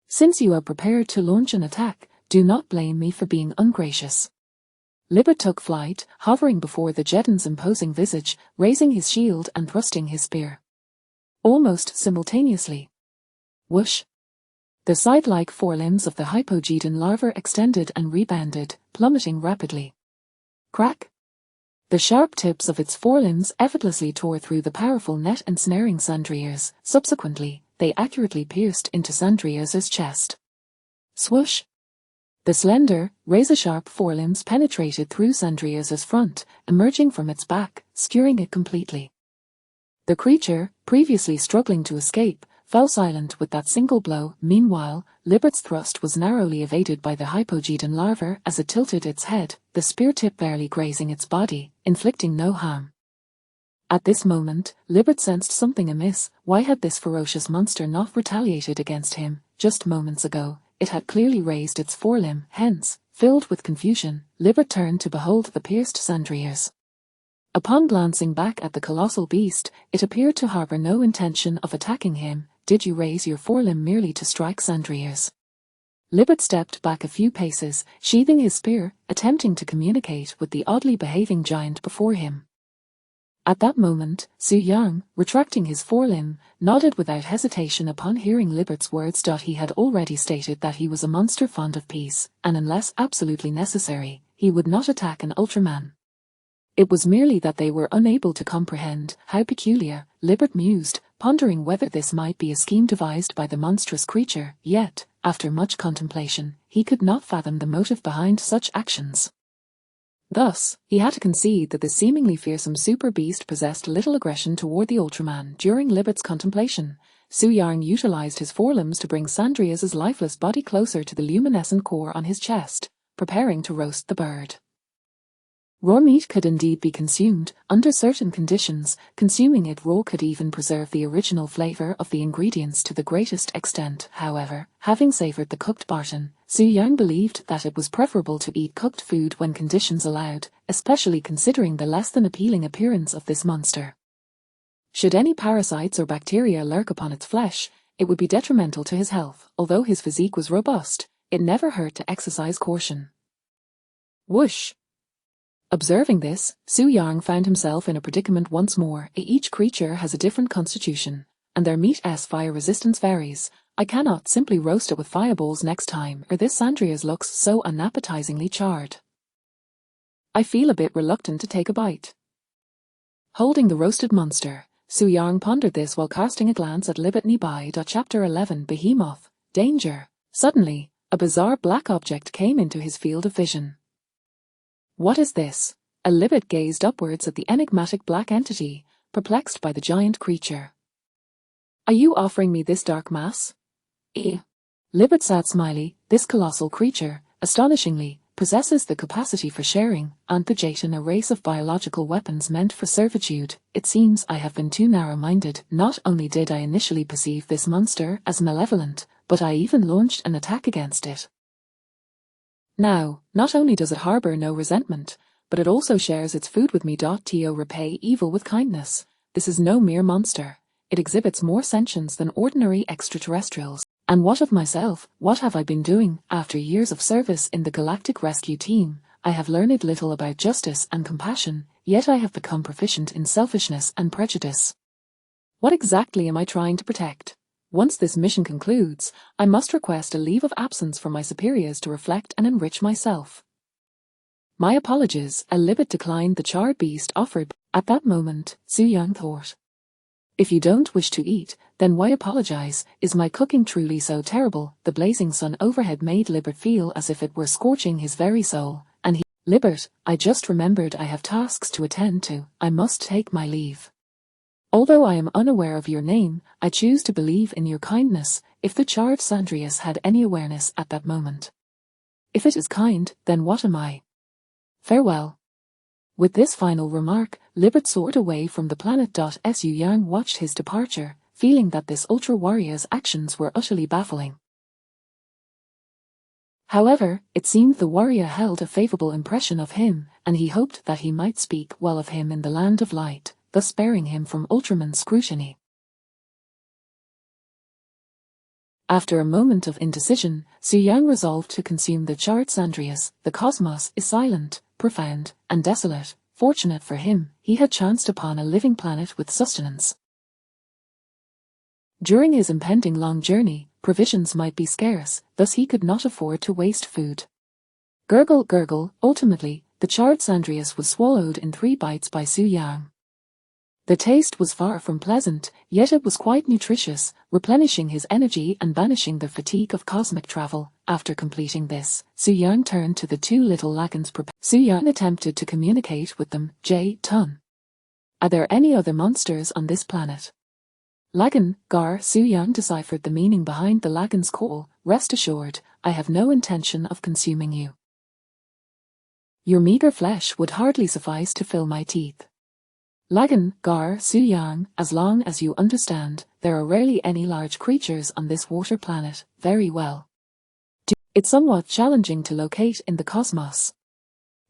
"Since you are prepared to launch an attack, do not blame me for being ungracious." Libert took flight, hovering before the Jetton's imposing visage, raising his shield and thrusting his spear. Almost simultaneously. Whoosh! The scythe-like forelimbs of the Hypogeddon larva extended and rebounded, plummeting rapidly. Crack! The sharp tips of its forelimbs effortlessly tore through the powerful net ensnaring Sandrias. Subsequently, they accurately pierced into Sandrias's chest. Swoosh! The slender, razor-sharp forelimbs penetrated through Sandrias's front, emerging from its back, skewering it completely. The creature, previously struggling to escape, fell silent with that single blow. Meanwhile, Libert's thrust was narrowly evaded by the Hypogeddon larva as it tilted its head, the spear tip barely grazing its body, inflicting no harm. At this moment, Libert sensed something amiss. Why had this ferocious monster not retaliated against him? Just moments ago, it had clearly raised its forelimb. Hence, filled with confusion, Libert turned to behold the pierced sandrias. Upon glancing back at the colossal beast, it appeared to harbor no intention of attacking him. Did you raise your forelimb merely to strike sandrias? Libert stepped back a few paces, sheathing his spear, attempting to communicate with the oddly behaving giant before him. At that moment, Su Yang, retracting his forelimb, nodded without hesitation upon hearing Libert's words. He had already stated that he was a monster fond of peace, and unless absolutely necessary, he would not attack an Ultraman. It was merely that they were unable to comprehend. How peculiar, Libert mused, pondering whether this might be a scheme devised by the monstrous creature. Yet, after much contemplation, he could not fathom the motive behind such actions. Thus, he had to concede that the seemingly fearsome super beast possessed little aggression toward the Ultraman. During Libert's contemplation, Su Yang utilized his forelimbs to bring Sandria's lifeless body closer to the luminescent core on his chest, preparing to roast the bird. Raw meat could indeed be consumed, under certain conditions. Consuming it raw could even preserve the original flavor of the ingredients to the greatest extent. However, having savored the cooked Barton, Su Yang believed that it was preferable to eat cooked food when conditions allowed, especially considering the less than appealing appearance of this monster. Should any parasites or bacteria lurk upon its flesh, it would be detrimental to his health. Although his physique was robust, it never hurt to exercise caution. Whoosh! Observing this, Su Yang found himself in a predicament once more. Each creature has a different constitution, and their meat's fire resistance varies. I cannot simply roast it with fireballs next time, or this Sandria's looks so unappetizingly charred. I feel a bit reluctant to take a bite. Holding the roasted monster, Su Yang pondered this while casting a glance at Libet nearby. Chapter 11 Behemoth, Danger. Suddenly, a bizarre black object came into his field of vision. What is this? Libet gazed upwards at the enigmatic black entity, perplexed by the giant creature. Are you offering me this dark mass? Libet sat smiley. This colossal creature, astonishingly, possesses the capacity for sharing, and the Jetton, a race of biological weapons meant for servitude. It seems I have been too narrow-minded. Not only did I initially perceive this monster as malevolent, but I even launched an attack against it. Now, not only does it harbor no resentment, but it also shares its food with me. To repay evil with kindness. This is no mere monster. It exhibits more sentience than ordinary extraterrestrials. And what of myself? What have I been doing? After years of service in the Galactic Rescue Team, I have learned little about justice and compassion, yet I have become proficient in selfishness and prejudice. What exactly am I trying to protect? Once this mission concludes, I must request a leave of absence from my superiors to reflect and enrich myself. My apologies. Libet declined the charred beast offered. At that moment, Su Yang thought. If you don't wish to eat, then why apologize? Is my cooking truly so terrible? The blazing sun overhead made Libet feel as if it were scorching his very soul, and he— Libet, I just remembered I have tasks to attend to. I must take my leave. Although I am unaware of your name, I choose to believe in your kindness. If the charred Sandrias had any awareness at that moment. If it is kind, then what am I? Farewell. With this final remark, Libet soared away from the planet. Su Yang watched his departure, feeling that this ultra-warrior's actions were utterly baffling. However, it seemed the warrior held a favorable impression of him, and he hoped that he might speak well of him in the land of light, thus sparing him from Ultraman scrutiny. After a moment of indecision, Su Yang resolved to consume the charred Sandrias. The cosmos is silent, profound, and desolate. Fortunate for him, he had chanced upon a living planet with sustenance. During his impending long journey, provisions might be scarce, thus he could not afford to waste food. Gurgle, gurgle. Ultimately, the charred Sandrias was swallowed in 3 bites by Su Yang. The taste was far from pleasant, yet it was quite nutritious, replenishing his energy and banishing the fatigue of cosmic travel. After completing this, Su Yang turned to the 2 little lagons. Su Yang attempted to communicate with them. Jetton. Are there any other monsters on this planet? Lagan, Gar Su Yang deciphered the meaning behind the Lagan's call. Rest assured, I have no intention of consuming you. Your meager flesh would hardly suffice to fill my teeth. Lagan, Gar Su Yang, as long as you understand, there are rarely any large creatures on this water planet. Very well. It's somewhat challenging to locate in the cosmos.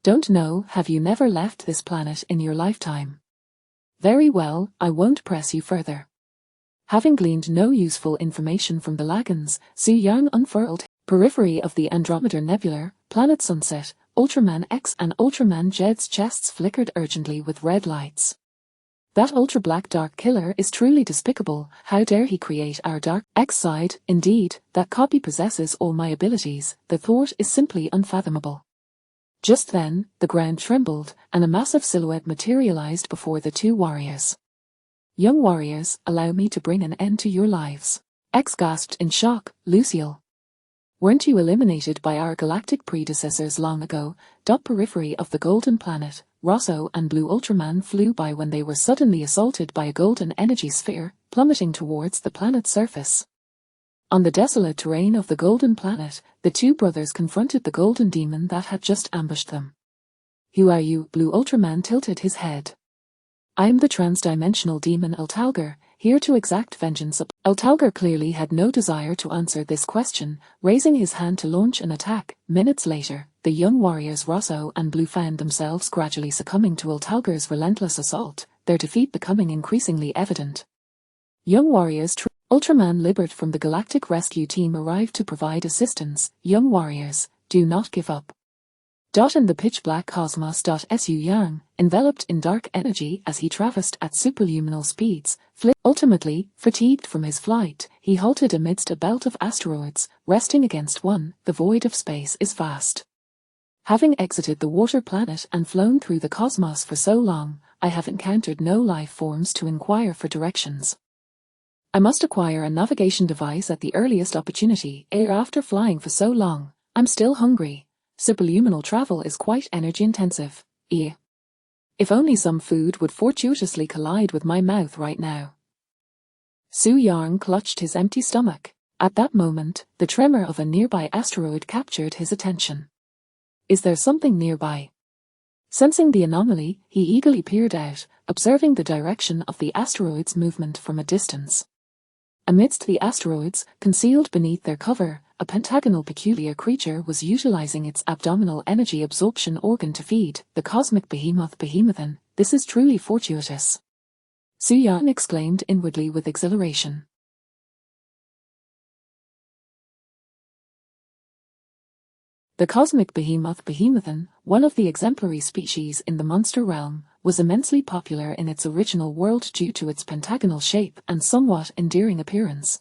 Don't know, have you never left this planet in your lifetime? Very well, I won't press you further. Having gleaned no useful information from the Lagans, Su Yang unfurled periphery of the Andromeda Nebula, planet Sunset, Ultraman X and Ultraman Jed's chests flickered urgently with red lights. That ultra-black dark killer is truly despicable. How dare he create our dark X side? Indeed, that copy possesses all my abilities. The thought is simply unfathomable. Just then, the ground trembled, and a massive silhouette materialized before the two warriors. Young warriors, allow me to bring an end to your lives. X gasped in shock. Lucille. Weren't you eliminated by our galactic predecessors long ago? Periphery of the golden planet, Rosso and Blue Ultraman flew by when they were suddenly assaulted by a golden energy sphere, plummeting towards the planet's surface. On the desolate terrain of the golden planet, the two brothers confronted the golden demon that had just ambushed them. Who are you? Blue Ultraman tilted his head. I'm the transdimensional demon Ultalgar, here to exact vengeance. Ultalgar clearly had no desire to answer this question, raising his hand to launch an attack. Minutes later, the young warriors Rosso and Blue found themselves gradually succumbing to Ultalgar's relentless assault, their defeat becoming increasingly evident. Young warriors Ultraman Libert from the Galactic Rescue Team arrived to provide assistance. Young warriors, do not give up. In the pitch-black cosmos. Su Yang, enveloped in dark energy as he traversed at superluminal speeds, ultimately, fatigued from his flight, he halted amidst a belt of asteroids, resting against one. The void of space is vast. Having exited the water planet and flown through the cosmos for so long, I have encountered no life forms to inquire for directions. I must acquire a navigation device at the earliest opportunity. After flying for so long, I'm still hungry. Superluminal travel is quite energy-intensive. If only some food would fortuitously collide with my mouth right now. Su Yang clutched his empty stomach. At that moment, the tremor of a nearby asteroid captured his attention. Is there something nearby? Sensing the anomaly, he eagerly peered out, observing the direction of the asteroid's movement from a distance. Amidst the asteroids, concealed beneath their cover, a pentagonal peculiar creature was utilizing its abdominal energy absorption organ to feed the cosmic behemoth Behemothon. This is truly fortuitous. Su Yang exclaimed inwardly with exhilaration. The cosmic behemoth Behemothon, one of the exemplary species in the monster realm, was immensely popular in its original world due to its pentagonal shape and somewhat endearing appearance.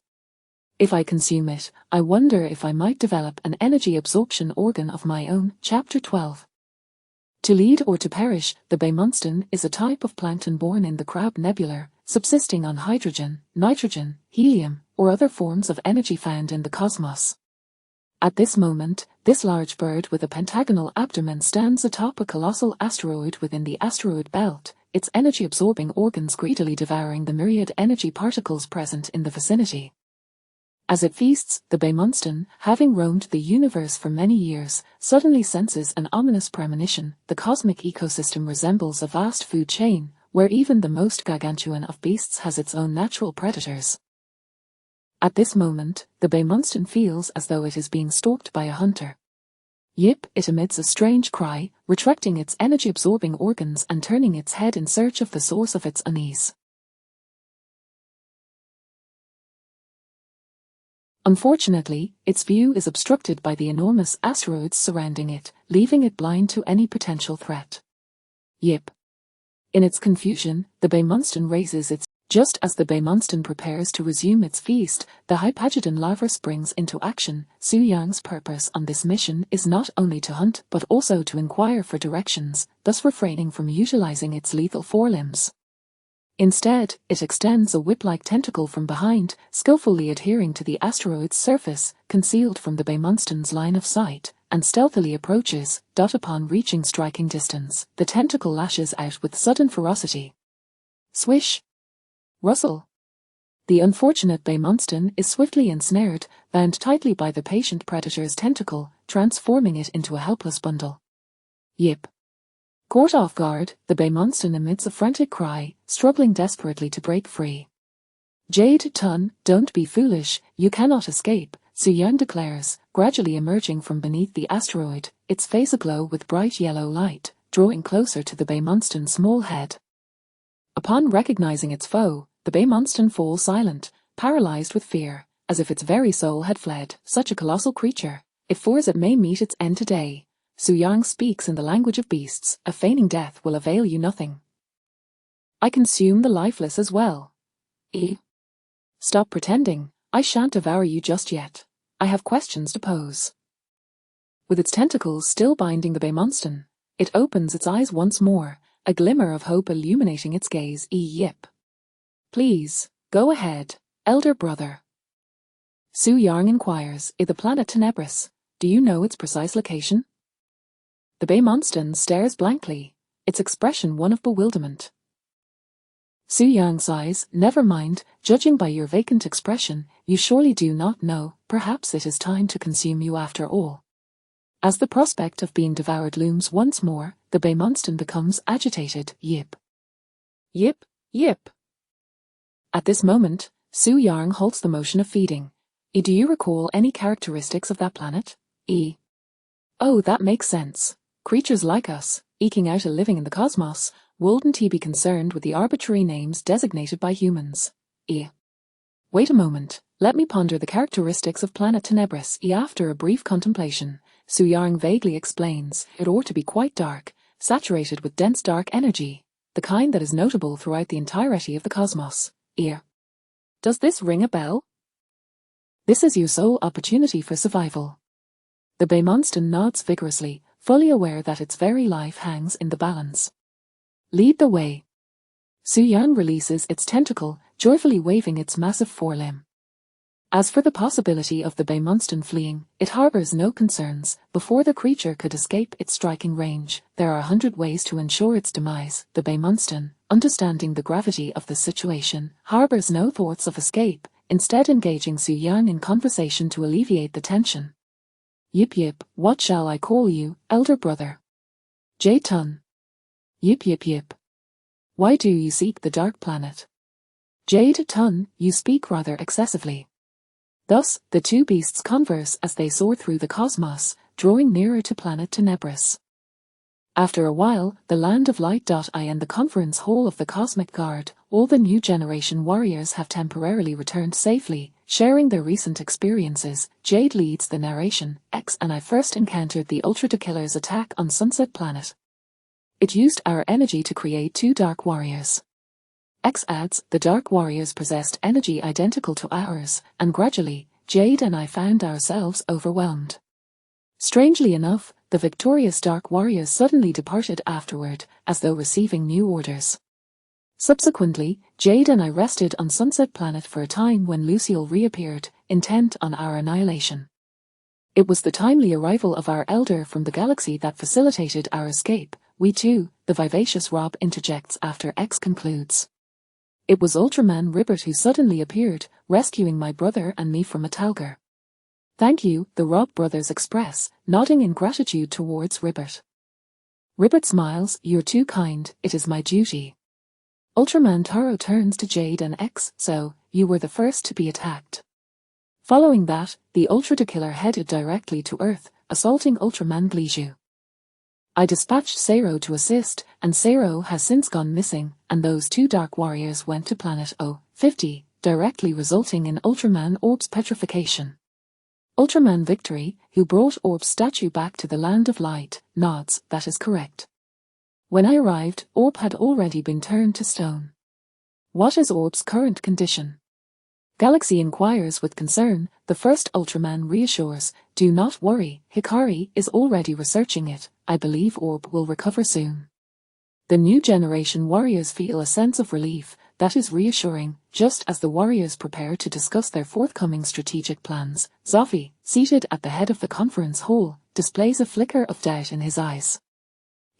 If I consume it, I wonder if I might develop an energy absorption organ of my own. Chapter 12. To lead or to perish, the Behemothon is a type of plankton born in the Crab Nebula, subsisting on hydrogen, nitrogen, helium, or other forms of energy found in the cosmos. At this moment, this large bird with a pentagonal abdomen stands atop a colossal asteroid within the asteroid belt, its energy-absorbing organs greedily devouring the myriad energy particles present in the vicinity. As it feasts, the Behemothon, having roamed the universe for many years, suddenly senses an ominous premonition. The cosmic ecosystem resembles a vast food chain, where even the most gargantuan of beasts has its own natural predators. At this moment, the Behemothon feels as though it is being stalked by a hunter. Yip! It emits a strange cry, retracting its energy-absorbing organs and turning its head in search of the source of its unease. Unfortunately, its view is obstructed by the enormous asteroids surrounding it, leaving it blind to any potential threat. Yip! In its confusion, the Behemothon raises its. Just as the Behemothon prepares to resume its feast, the Hypageddon lava springs into action. Su Yang's purpose on this mission is not only to hunt but also to inquire for directions, thus refraining from utilizing its lethal forelimbs. Instead, it extends a whip-like tentacle from behind, skillfully adhering to the asteroid's surface, concealed from the Behemothon's line of sight, and stealthily approaches. Upon reaching striking distance, the tentacle lashes out with sudden ferocity. Swish! Rustle! The unfortunate Baymonston is swiftly ensnared, bound tightly by the patient predator's tentacle, transforming it into a helpless bundle. Yip. Caught off guard, the Baymonston emits a frantic cry, struggling desperately to break free. Jetton, don't be foolish, you cannot escape, Su-yang declares, gradually emerging from beneath the asteroid, its face aglow with bright yellow light, drawing closer to the Baymonston's small head. Upon recognizing its foe, the Baymonston falls silent, paralyzed with fear, as if its very soul had fled. Such a colossal creature, if force it may meet its end today. Su-yang speaks in the language of beasts, a feigning death will avail you nothing. I consume the lifeless as well. Stop pretending, I shan't devour you just yet. I have questions to pose. With its tentacles still binding the Baymonston, it opens its eyes once more, a glimmer of hope illuminating its gaze. Yip. Please, go ahead, elder brother. Su-yang inquires, is the planet Tenebris? Do you know its precise location? The Baymonston stares blankly, its expression one of bewilderment. Su-yang sighs, never mind, judging by your vacant expression, you surely do not know, perhaps it is time to consume you after all. As the prospect of being devoured looms once more, the Baymonston becomes agitated. Yip. Yip, yip. At this moment, Su-yang halts the motion of feeding. Do you recall any characteristics of that planet? Oh, that makes sense. Creatures like us, eking out a living in the cosmos, wouldn't he be concerned with the arbitrary names designated by humans? Wait a moment, let me ponder the characteristics of planet Tenebris. After a brief contemplation, Su-yang vaguely explains, it ought to be quite dark, saturated with dense dark energy, the kind that is notable throughout the entirety of the cosmos. Does this ring a bell? This is your sole opportunity for survival. The Baymonston nods vigorously, fully aware that its very life hangs in the balance. Lead the way. Su-yang releases its tentacle, joyfully waving its massive forelimb. As for the possibility of the Baymonston fleeing, it harbors no concerns. Before the creature could escape its striking range, there are 100 ways to ensure its demise. The Baymonston, understanding the gravity of the situation, harbors no thoughts of escape, instead engaging Su-yang in conversation to alleviate the tension. Yip yip, what shall I call you, elder brother? Jetton. Yip yip yip. Why do you seek the dark planet? Jetton, you speak rather excessively. Thus, the two beasts converse as they soar through the cosmos, drawing nearer to planet Tenebris. After a while, the land of light. In the conference hall of the Cosmic Guard, all the new generation warriors have temporarily returned safely, sharing their recent experiences. Jade leads the narration. X and I first encountered the Ultraman attack on Sunset Planet. It used our energy to create 2 Dark Warriors. X adds, the Dark Warriors possessed energy identical to ours, and gradually, Jade and I found ourselves overwhelmed. Strangely enough, the victorious Dark Warriors suddenly departed afterward, as though receiving new orders. Subsequently, Jade and I rested on Sunset Planet for a time when Lucille reappeared, intent on our annihilation. It was the timely arrival of our elder from the galaxy that facilitated our escape. We too, the vivacious Rob interjects after X concludes. It was Ultraman Ribbert who suddenly appeared, rescuing my brother and me from a Talgar. Thank you, the Rob brothers express, nodding in gratitude towards Ribbert. Ribbert smiles, you're too kind, it is my duty. Ultraman Taro turns to Jade and X, so, you were the first to be attacked. Following that, the Ultraman headed directly to Earth, assaulting Ultraman Bliju. I dispatched Seiro to assist, and Seiro has since gone missing, and those 2 Dark Warriors went to planet O50, directly resulting in Ultraman Orb's petrification. Ultraman Victory, who brought Orb's statue back to the Land of Light, nods, that is correct. When I arrived, Orb had already been turned to stone. What is Orb's current condition? Galaxy inquires with concern. The first Ultraman reassures, do not worry, Hikari is already researching it, I believe Orb will recover soon. The new generation warriors feel a sense of relief, that is reassuring, just as the warriors prepare to discuss their forthcoming strategic plans. Zoffy, seated at the head of the conference hall, displays a flicker of doubt in his eyes.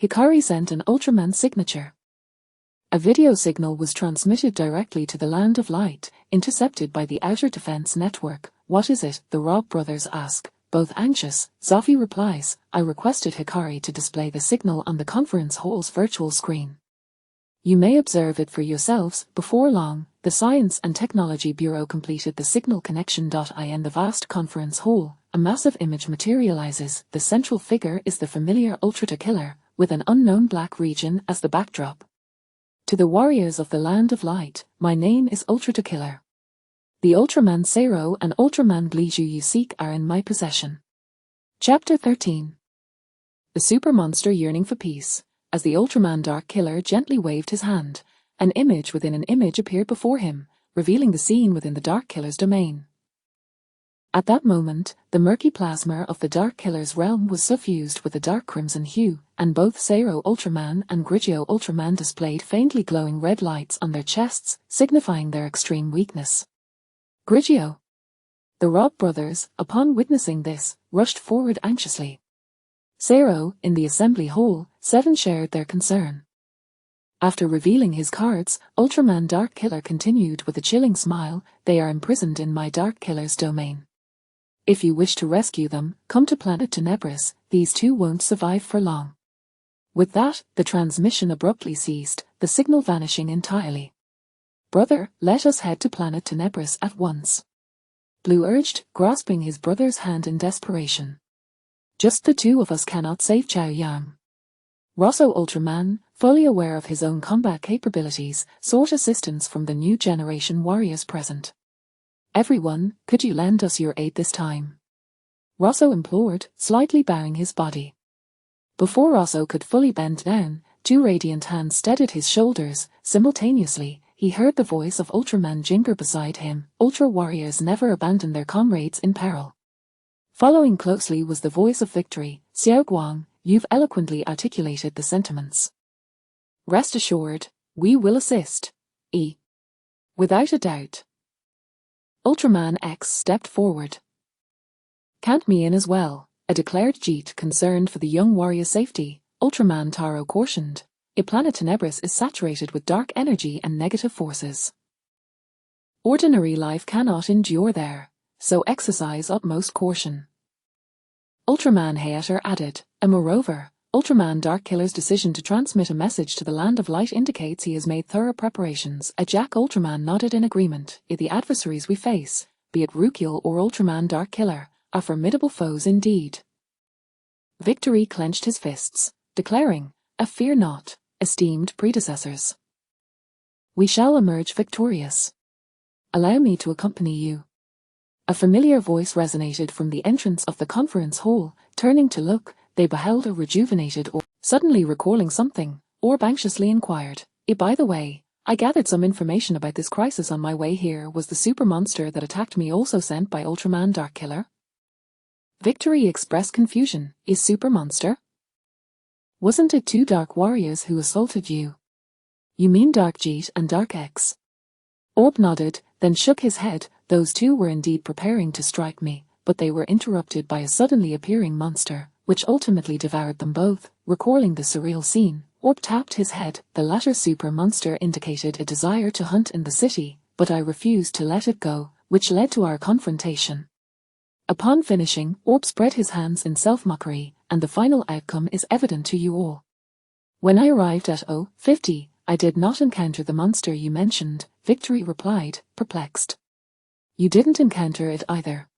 Hikari sent an Ultraman signature. A video signal was transmitted directly to the Land of Light, intercepted by the Outer Defense Network. What is it? The Robb brothers ask, both anxious. Zoffy replies, I requested Hikari to display the signal on the conference hall's virtual screen. You may observe it for yourselves. Before long, the Science and Technology Bureau completed the signal connection. In the vast conference hall, a massive image materializes. The central figure is the familiar Ultraman killer, with an unknown black region as the backdrop. To the warriors of the Land of Light, my name is Ultraman Killer. The Ultraman Zero and Ultraman Bliju you seek are in my possession. Chapter 13. The super monster yearning for peace. As the Ultraman Dark Killer gently waved his hand, an image within an image appeared before him, revealing the scene within the Dark Killer's domain. At that moment, the murky plasma of the Dark Killer's realm was suffused with a dark crimson hue, and both Zero Ultraman and Grigio Ultraman displayed faintly glowing red lights on their chests, signifying their extreme weakness. Grigio. The Robb brothers, upon witnessing this, rushed forward anxiously. Zero, in the assembly hall, 7 shared their concern. After revealing his cards, Ultraman Dark Killer continued with a chilling smile, they are imprisoned in my Dark Killer's domain. If you wish to rescue them, come to planet Tenebris, these 2 won't survive for long. With that, the transmission abruptly ceased, the signal vanishing entirely. Brother, let us head to planet Tenebris at once. Blue urged, grasping his brother's hand in desperation. Just the 2 of us cannot save Chao Yang. Rosso Ultraman, fully aware of his own combat capabilities, sought assistance from the new generation warriors present. Everyone, could you lend us your aid this time? Rosso implored, slightly bowing his body. Before Rosso could fully bend down, 2 radiant hands steadied his shoulders. Simultaneously, he heard the voice of Ultraman Jinger beside him. Ultra warriors never abandon their comrades in peril. Following closely was the voice of Victory. Xiao Guang, you've eloquently articulated the sentiments. Rest assured, we will assist. Without a doubt. Ultraman X stepped forward. Count me in as well, a declared Jeet concerned for the young warrior's safety. Ultraman Taro cautioned. Planet Tenebris is saturated with dark energy and negative forces. Ordinary life cannot endure there, so exercise utmost caution. Ultraman Hayater added, and moreover, Ultraman Dark Killer's decision to transmit a message to the Land of Light indicates he has made thorough preparations. A Jack Ultraman nodded in agreement. The adversaries we face, be it Rukiel or Ultraman Dark Killer, are formidable foes indeed. Victory clenched his fists, declaring, fear not, esteemed predecessors. We shall emerge victorious. Allow me to accompany you. A familiar voice resonated from the entrance of the conference hall. Turning to look, they beheld a rejuvenated Orb. Suddenly recalling something, Orb anxiously inquired, by the way, I gathered some information about this crisis on my way here. Was the super monster that attacked me also sent by Ultraman Dark Killer? Victory expressed confusion. Is super monster? Wasn't it 2 Dark Warriors who assaulted you? You mean Dark Jeet and Dark X? Orb nodded, then shook his head. Those 2 were indeed preparing to strike me, but they were interrupted by a suddenly appearing monster, which ultimately devoured them both. Recalling the surreal scene, Orb tapped his head. The latter super monster indicated a desire to hunt in the city, but I refused to let it go, which led to our confrontation. Upon finishing, Orb spread his hands in self-mockery, and the final outcome is evident to you all. When I arrived at 50, I did not encounter the monster you mentioned, Victory replied, perplexed. You didn't encounter it either.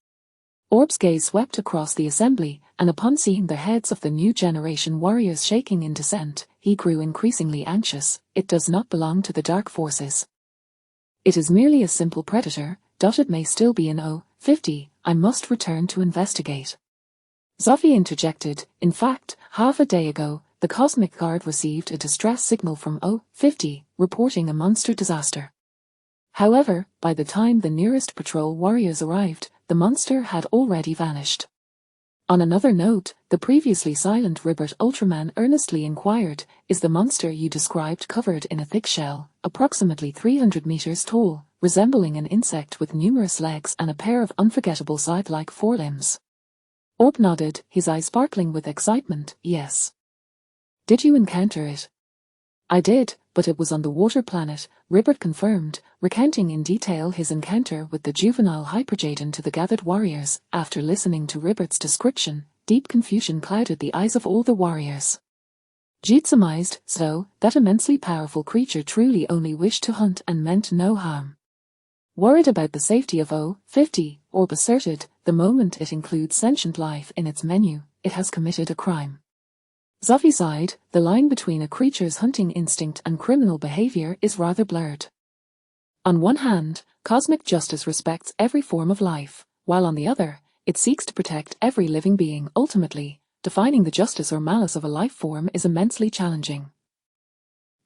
Orb's gaze swept across the assembly, and upon seeing the heads of the new generation warriors shaking in dissent, he grew increasingly anxious. It does not belong to the dark forces. It is merely a simple predator. It may still be in 50, I must return to investigate. Zoffy interjected. In fact, half a day ago, the Cosmic Guard received a distress signal from 50, reporting a monster disaster. However, by the time the nearest patrol warriors arrived, the monster had already vanished. On another note, the previously silent Ribbert Ultraman earnestly inquired, is the monster you described covered in a thick shell, approximately 300 meters tall, resembling an insect with numerous legs and a pair of unforgettable scythe-like forelimbs? Orb nodded, his eyes sparkling with excitement. Yes. Did you encounter it? I did, but it was on the water planet, Ribbert confirmed, recounting in detail his encounter with the juvenile Hyperjetton to the gathered warriors. After listening to Ribbert's description, deep confusion clouded the eyes of all the warriors. Jeet surmised, so, that immensely powerful creature truly only wished to hunt and meant no harm. Worried about the safety of O-50, Orb asserted, the moment it includes sentient life in its menu, it has committed a crime. Zoffi sighed, the line between a creature's hunting instinct and criminal behavior is rather blurred. On one hand, cosmic justice respects every form of life, while on the other, it seeks to protect every living being. Ultimately, defining the justice or malice of a life form is immensely challenging.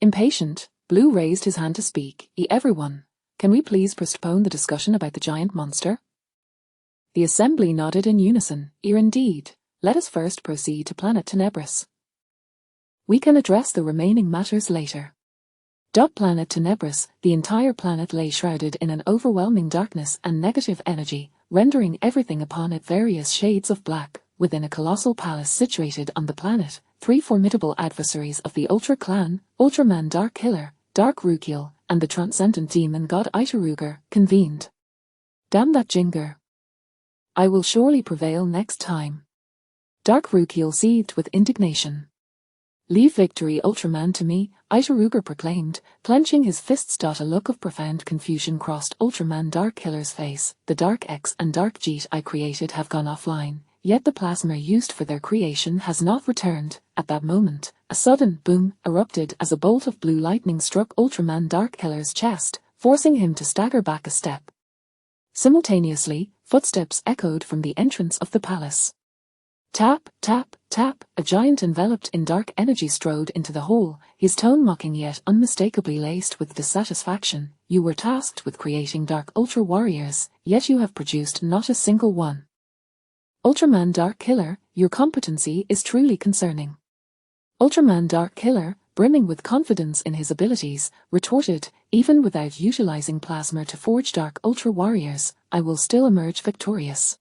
Impatient, Blue raised his hand to speak. Everyone, can we please postpone the discussion about the giant monster? The assembly nodded in unison. Indeed, let us first proceed to planet Tenebris. We can address the remaining matters later. Planet Tenebris, the entire planet lay shrouded in an overwhelming darkness and negative energy, rendering everything upon it various shades of black. Within a colossal palace situated on the planet, three formidable adversaries of the Ultra clan, Ultraman Dark Killer, Dark Rukiel, and the transcendent demon god Itaruger, convened. Damn that Jinger. I will surely prevail next time. Dark Rukiel seethed with indignation. Leave victory, Ultraman, to me, Itaruger proclaimed, clenching his fists. A look of profound confusion crossed Ultraman Dark Killer's face. The Dark X and Dark Jeet I created have gone offline, yet the plasma used for their creation has not returned. At that moment, a sudden boom erupted as a bolt of blue lightning struck Ultraman Dark Killer's chest, forcing him to stagger back a step. Simultaneously, footsteps echoed from the entrance of the palace. Tap, tap, tap, a giant enveloped in dark energy strode into the hall, his tone mocking yet unmistakably laced with dissatisfaction. You were tasked with creating Dark Ultra Warriors, yet you have produced not a single one. Ultraman Dark Killer, your competency is truly concerning. Ultraman Dark Killer, brimming with confidence in his abilities, retorted, even without utilizing plasma to forge Dark Ultra Warriors, I will still emerge victorious.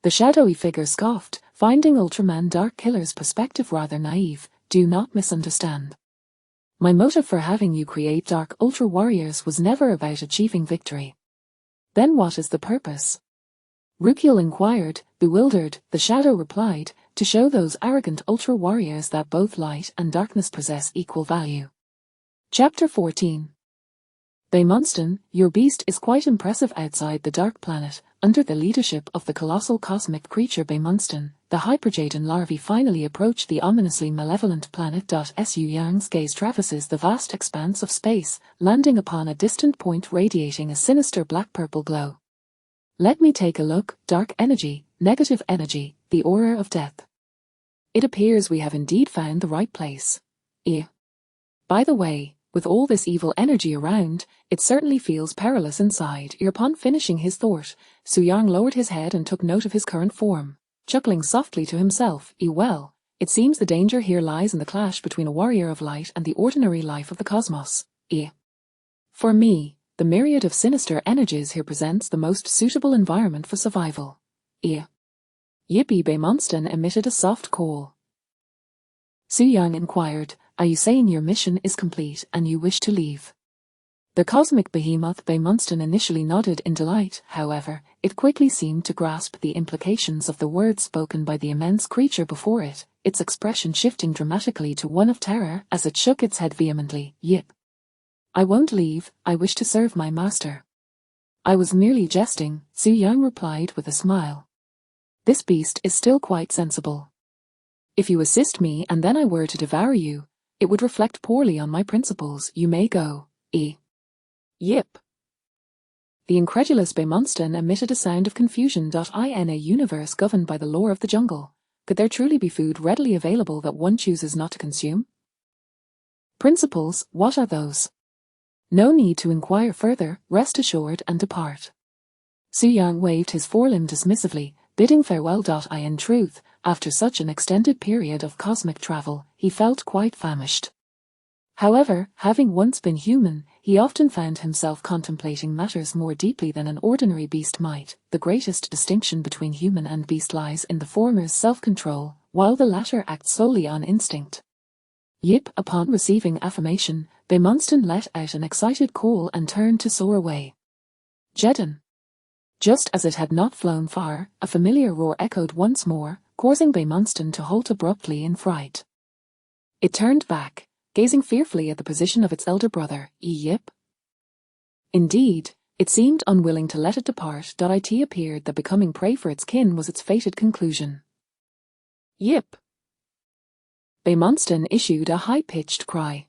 The shadowy figure scoffed, finding Ultraman Dark Killer's perspective rather naive. Do not misunderstand. My motive for having you create Dark Ultra Warriors was never about achieving victory. Then what is the purpose? Rukiel inquired, bewildered. The shadow replied, to show those arrogant Ultra Warriors that both light and darkness possess equal value. Chapter 14. Baymonston, your beast is quite impressive outside the Dark Planet. Under the leadership of the colossal cosmic creature Baymonston, the Hyperjetton larvae finally approached the ominously malevolent planet. Su Yang's gaze traverses the vast expanse of space, landing upon a distant point radiating a sinister black-purple glow. Let me take a look. Dark energy, negative energy, the aura of death. It appears we have indeed found the right place. By the way, with all this evil energy around, it certainly feels perilous inside. Upon finishing his thought, Su Yang lowered his head and took note of his current form, chuckling softly to himself. Well, it seems the danger here lies in the clash between a warrior of light and the ordinary life of the cosmos. For me, the myriad of sinister energies here presents the most suitable environment for survival. Yippee! Baymonston emitted a soft call. Su Yang inquired, are you saying your mission is complete and you wish to leave? The cosmic behemoth Baymonston initially nodded in delight. However, it quickly seemed to grasp the implications of the words spoken by the immense creature before it, its expression shifting dramatically to one of terror as it shook its head vehemently. Yip. I won't leave, I wish to serve my master. I was merely jesting, Su Yang replied with a smile. This beast is still quite sensible. If you assist me and then I were to devour you, it would reflect poorly on my principles. You may go. Yip. The incredulous Baymonston emitted a sound of confusion. In a universe governed by the law of the jungle, could there truly be food readily available that one chooses not to consume? Principles, what are those? No need to inquire further, rest assured and depart. Su Yang waved his forelimb dismissively, bidding farewell. In truth, after such an extended period of cosmic travel, he felt quite famished. However, having once been human, he often found himself contemplating matters more deeply than an ordinary beast might. The greatest distinction between human and beast lies in the former's self-control, while the latter acts solely on instinct. Yip, upon receiving affirmation, Bemunsten let out an excited call and turned to soar away. Jetton. Just as it had not flown far, a familiar roar echoed once more, causing Bemunsten to halt abruptly in fright. It turned back, gazing fearfully at the position of its elder brother, Yip. Indeed, it seemed unwilling to let it depart. It appeared that becoming prey for its kin was its fated conclusion. Yip! Bemunsten issued a high-pitched cry.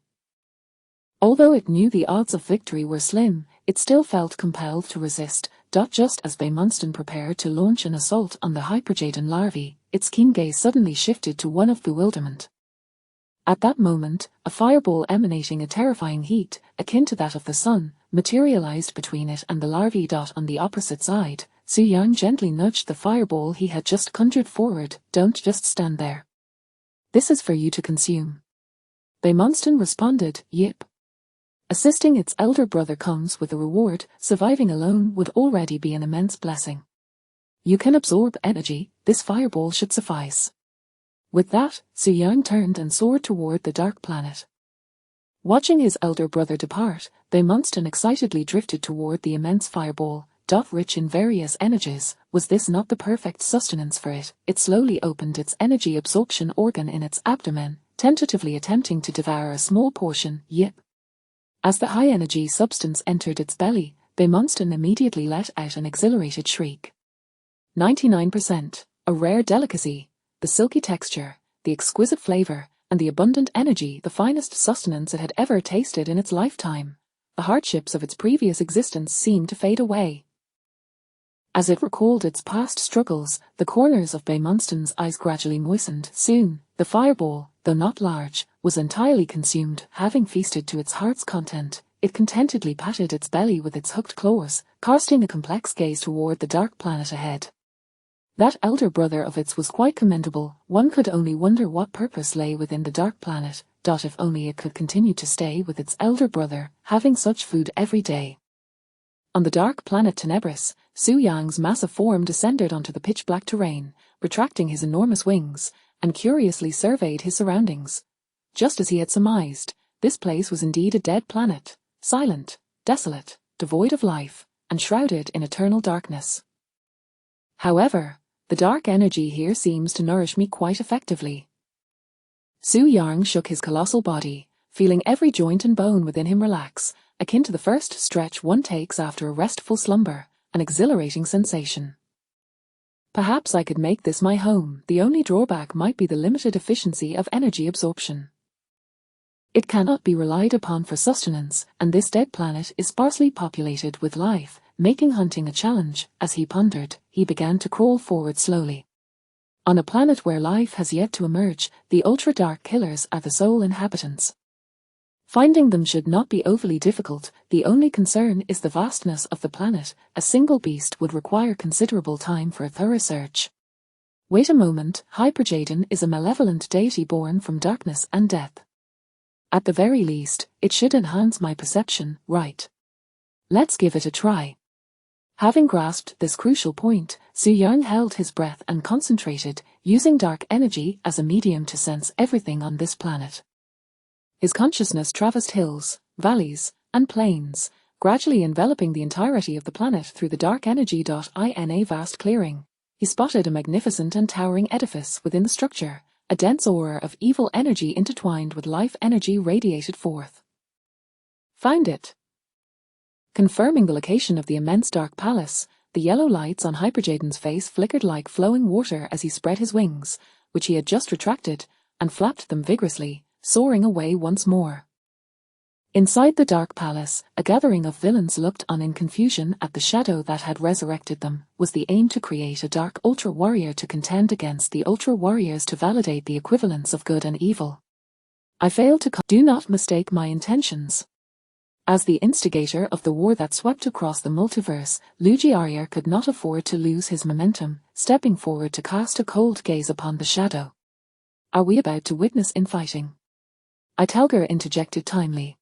Although it knew the odds of victory were slim, it still felt compelled to resist. Just as Bemunsten prepared to launch an assault on the Hyperjetton larvae, its keen gaze suddenly shifted to one of bewilderment. At that moment, a fireball emanating a terrifying heat, akin to that of the sun, materialized between it and the larvae. On the opposite side, Su-yang gently nudged the fireball he had just conjured forward. Don't just stand there. This is for you to consume. Bemunsten responded, Yip. Assisting its elder brother comes with a reward. Surviving alone would already be an immense blessing. You can absorb energy, this fireball should suffice. With that, Su-yang turned and soared toward the dark planet. Watching his elder brother depart, Bemunsten excitedly drifted toward the immense fireball. Rich in various energies, was this not the perfect sustenance for it? It slowly opened its energy absorption organ in its abdomen, tentatively attempting to devour a small portion. Yip! As the high-energy substance entered its belly, Bemunsten immediately let out an exhilarated shriek. 99%, a rare delicacy, the silky texture, the exquisite flavor, and the abundant energy, the finest sustenance it had ever tasted in its lifetime. The hardships of its previous existence seemed to fade away. As it recalled its past struggles, the corners of Bemunsten's eyes gradually moistened. Soon, the fireball, though not large, was entirely consumed. Having feasted to its heart's content, it contentedly patted its belly with its hooked claws, casting a complex gaze toward the dark planet ahead. That elder brother of its was quite commendable. One could only wonder what purpose lay within the dark planet. If only it could continue to stay with its elder brother, having such food every day. On the dark planet Tenebris, Su-yang's massive form descended onto the pitch-black terrain, retracting his enormous wings, and curiously surveyed his surroundings. Just as he had surmised, this place was indeed a dead planet, silent, desolate, devoid of life, and shrouded in eternal darkness. However, the dark energy here seems to nourish me quite effectively. Su-yang shook his colossal body, feeling every joint and bone within him relax, akin to the first stretch one takes after a restful slumber, an exhilarating sensation. Perhaps I could make this my home. The only drawback might be the limited efficiency of energy absorption. It cannot be relied upon for sustenance, and this dead planet is sparsely populated with life, making hunting a challenge. As he pondered, he began to crawl forward slowly. On a planet where life has yet to emerge, the ultra-dark killers are the sole inhabitants. Finding them should not be overly difficult. The only concern is the vastness of the planet. A single beast would require considerable time for a thorough search. Wait a moment, Hyperjetton is a malevolent deity born from darkness and death. At the very least, it should enhance my perception, right? Let's give it a try. Having grasped this crucial point, Su-yang held his breath and concentrated, using dark energy as a medium to sense everything on this planet. His consciousness traversed hills, valleys, and plains, gradually enveloping the entirety of the planet through the dark energy. In a vast clearing, he spotted a magnificent and towering edifice. Within the structure, a dense aura of evil energy intertwined with life energy radiated forth. Found it. Confirming the location of the immense dark palace, the yellow lights on Hyperjetton's face flickered like flowing water as he spread his wings, which he had just retracted, and flapped them vigorously, soaring away once more. Inside the dark palace, a gathering of villains looked on in confusion at the shadow that had resurrected them. Was the aim to create a dark ultra-warrior to contend against the ultra-warriors to validate the equivalence of good and evil? I failed to do not mistake my intentions. As the instigator of the war that swept across the multiverse, Luigi Arya could not afford to lose his momentum, stepping forward to cast a cold gaze upon the shadow. Are we about to witness infighting? Itelger interjected timely.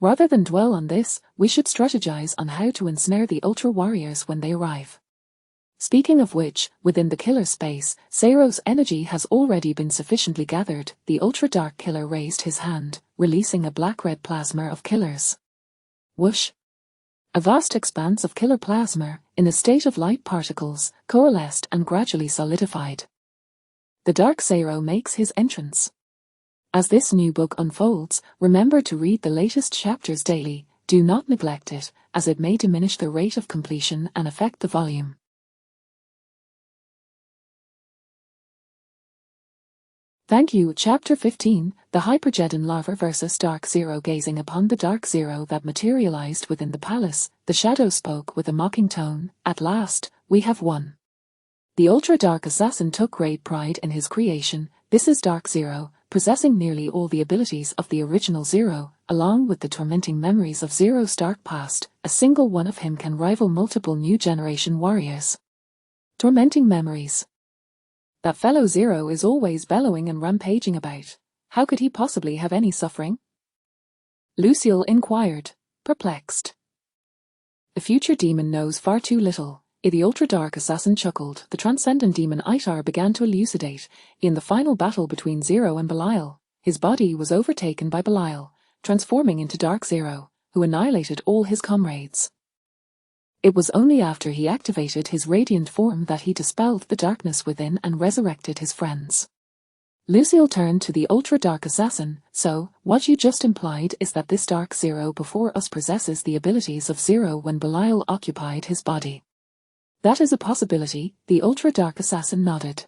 Rather than dwell on this, we should strategize on how to ensnare the ultra-warriors when they arrive. Speaking of which, within the killer space, Zero's energy has already been sufficiently gathered. The ultra-dark killer raised his hand, releasing a black-red plasma of killers. Whoosh! A vast expanse of killer plasma, in a state of light particles, coalesced and gradually solidified. The Dark Zero makes his entrance. As this new book unfolds, remember to read the latest chapters daily. Do not neglect it, as it may diminish the rate of completion and affect the volume. Thank you. Chapter 15, The Hyperjetton Larva vs. Dark Zero. Gazing upon the Dark Zero that materialized within the palace, the shadow spoke with a mocking tone. At last, we have won. The ultra-dark assassin took great pride in his creation. This is Dark Zero, possessing nearly all the abilities of the original Zero, along with the tormenting memories of Zero's dark past. A single one of him can rival multiple new generation warriors. Tormenting memories. That fellow Zero is always bellowing and rampaging about. How could he possibly have any suffering? Lucille inquired, perplexed. The future demon knows far too little. The ultra-dark assassin chuckled. The transcendent demon Itar began to elucidate. In the final battle between Zero and Belial, his body was overtaken by Belial, transforming into Dark Zero, who annihilated all his comrades. It was only after he activated his radiant form that he dispelled the darkness within and resurrected his friends. Lucille turned to the ultra-dark assassin. So, what you just implied is that this Dark Zero before us possesses the abilities of Zero when Belial occupied his body. That is a possibility, the ultra-dark assassin nodded.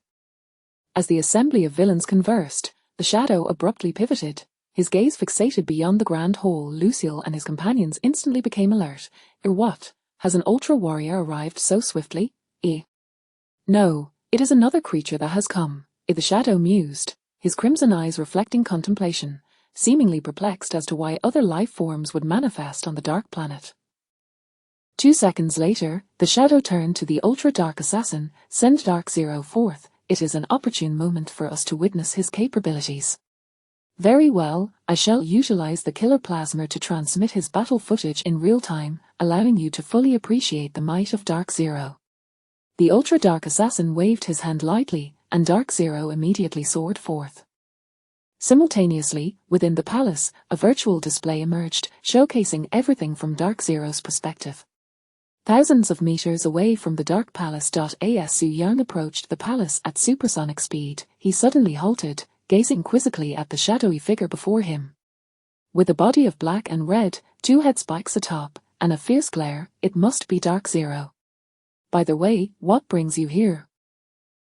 As the assembly of villains conversed, the shadow abruptly pivoted, his gaze fixated beyond the grand hall. Lucille and his companions instantly became alert. What? Has an ultra-warrior arrived so swiftly? No, it is another creature that has come. The shadow mused, his crimson eyes reflecting contemplation, seemingly perplexed as to why other life forms would manifest on the dark planet. 2 seconds later, the shadow turned to the ultra-dark assassin. Send Dark Zero forth. It is an opportune moment for us to witness his capabilities. Very well, I shall utilize the killer plasma to transmit his battle footage in real time, allowing you to fully appreciate the might of Dark Zero. The ultra-dark assassin waved his hand lightly, and Dark Zero immediately soared forth. Simultaneously, within the palace, a virtual display emerged, showcasing everything from Dark Zero's perspective. Thousands of meters away from the Dark Palace. As Su Yang approached the palace at supersonic speed, he suddenly halted, gazing quizzically at the shadowy figure before him. With a body of black and red, 2 head spikes atop, and a fierce glare, it must be Dark Zero. By the way, what brings you here?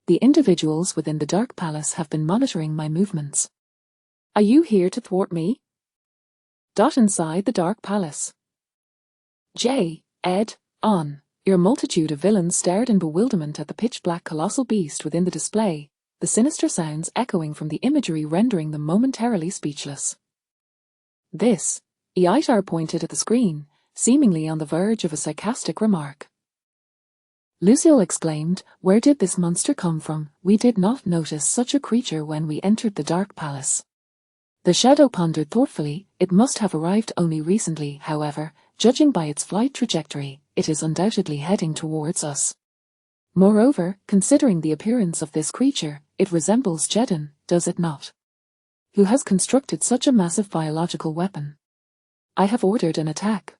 The individuals within the Dark Palace have been monitoring my movements. Are you here to thwart me? Inside the Dark Palace. Your multitude of villains stared in bewilderment at the pitch-black colossal beast within the display, the sinister sounds echoing from the imagery rendering them momentarily speechless. This, Itar pointed at the screen, seemingly on the verge of a sarcastic remark. Lucille exclaimed, where did this monster come from? We did not notice such a creature when we entered the Dark Palace. The shadow pondered thoughtfully. It must have arrived only recently, however, judging by its flight trajectory, it is undoubtedly heading towards us. Moreover, considering the appearance of this creature, it resembles Jetton, does it not? Who has constructed such a massive biological weapon? I have ordered an attack.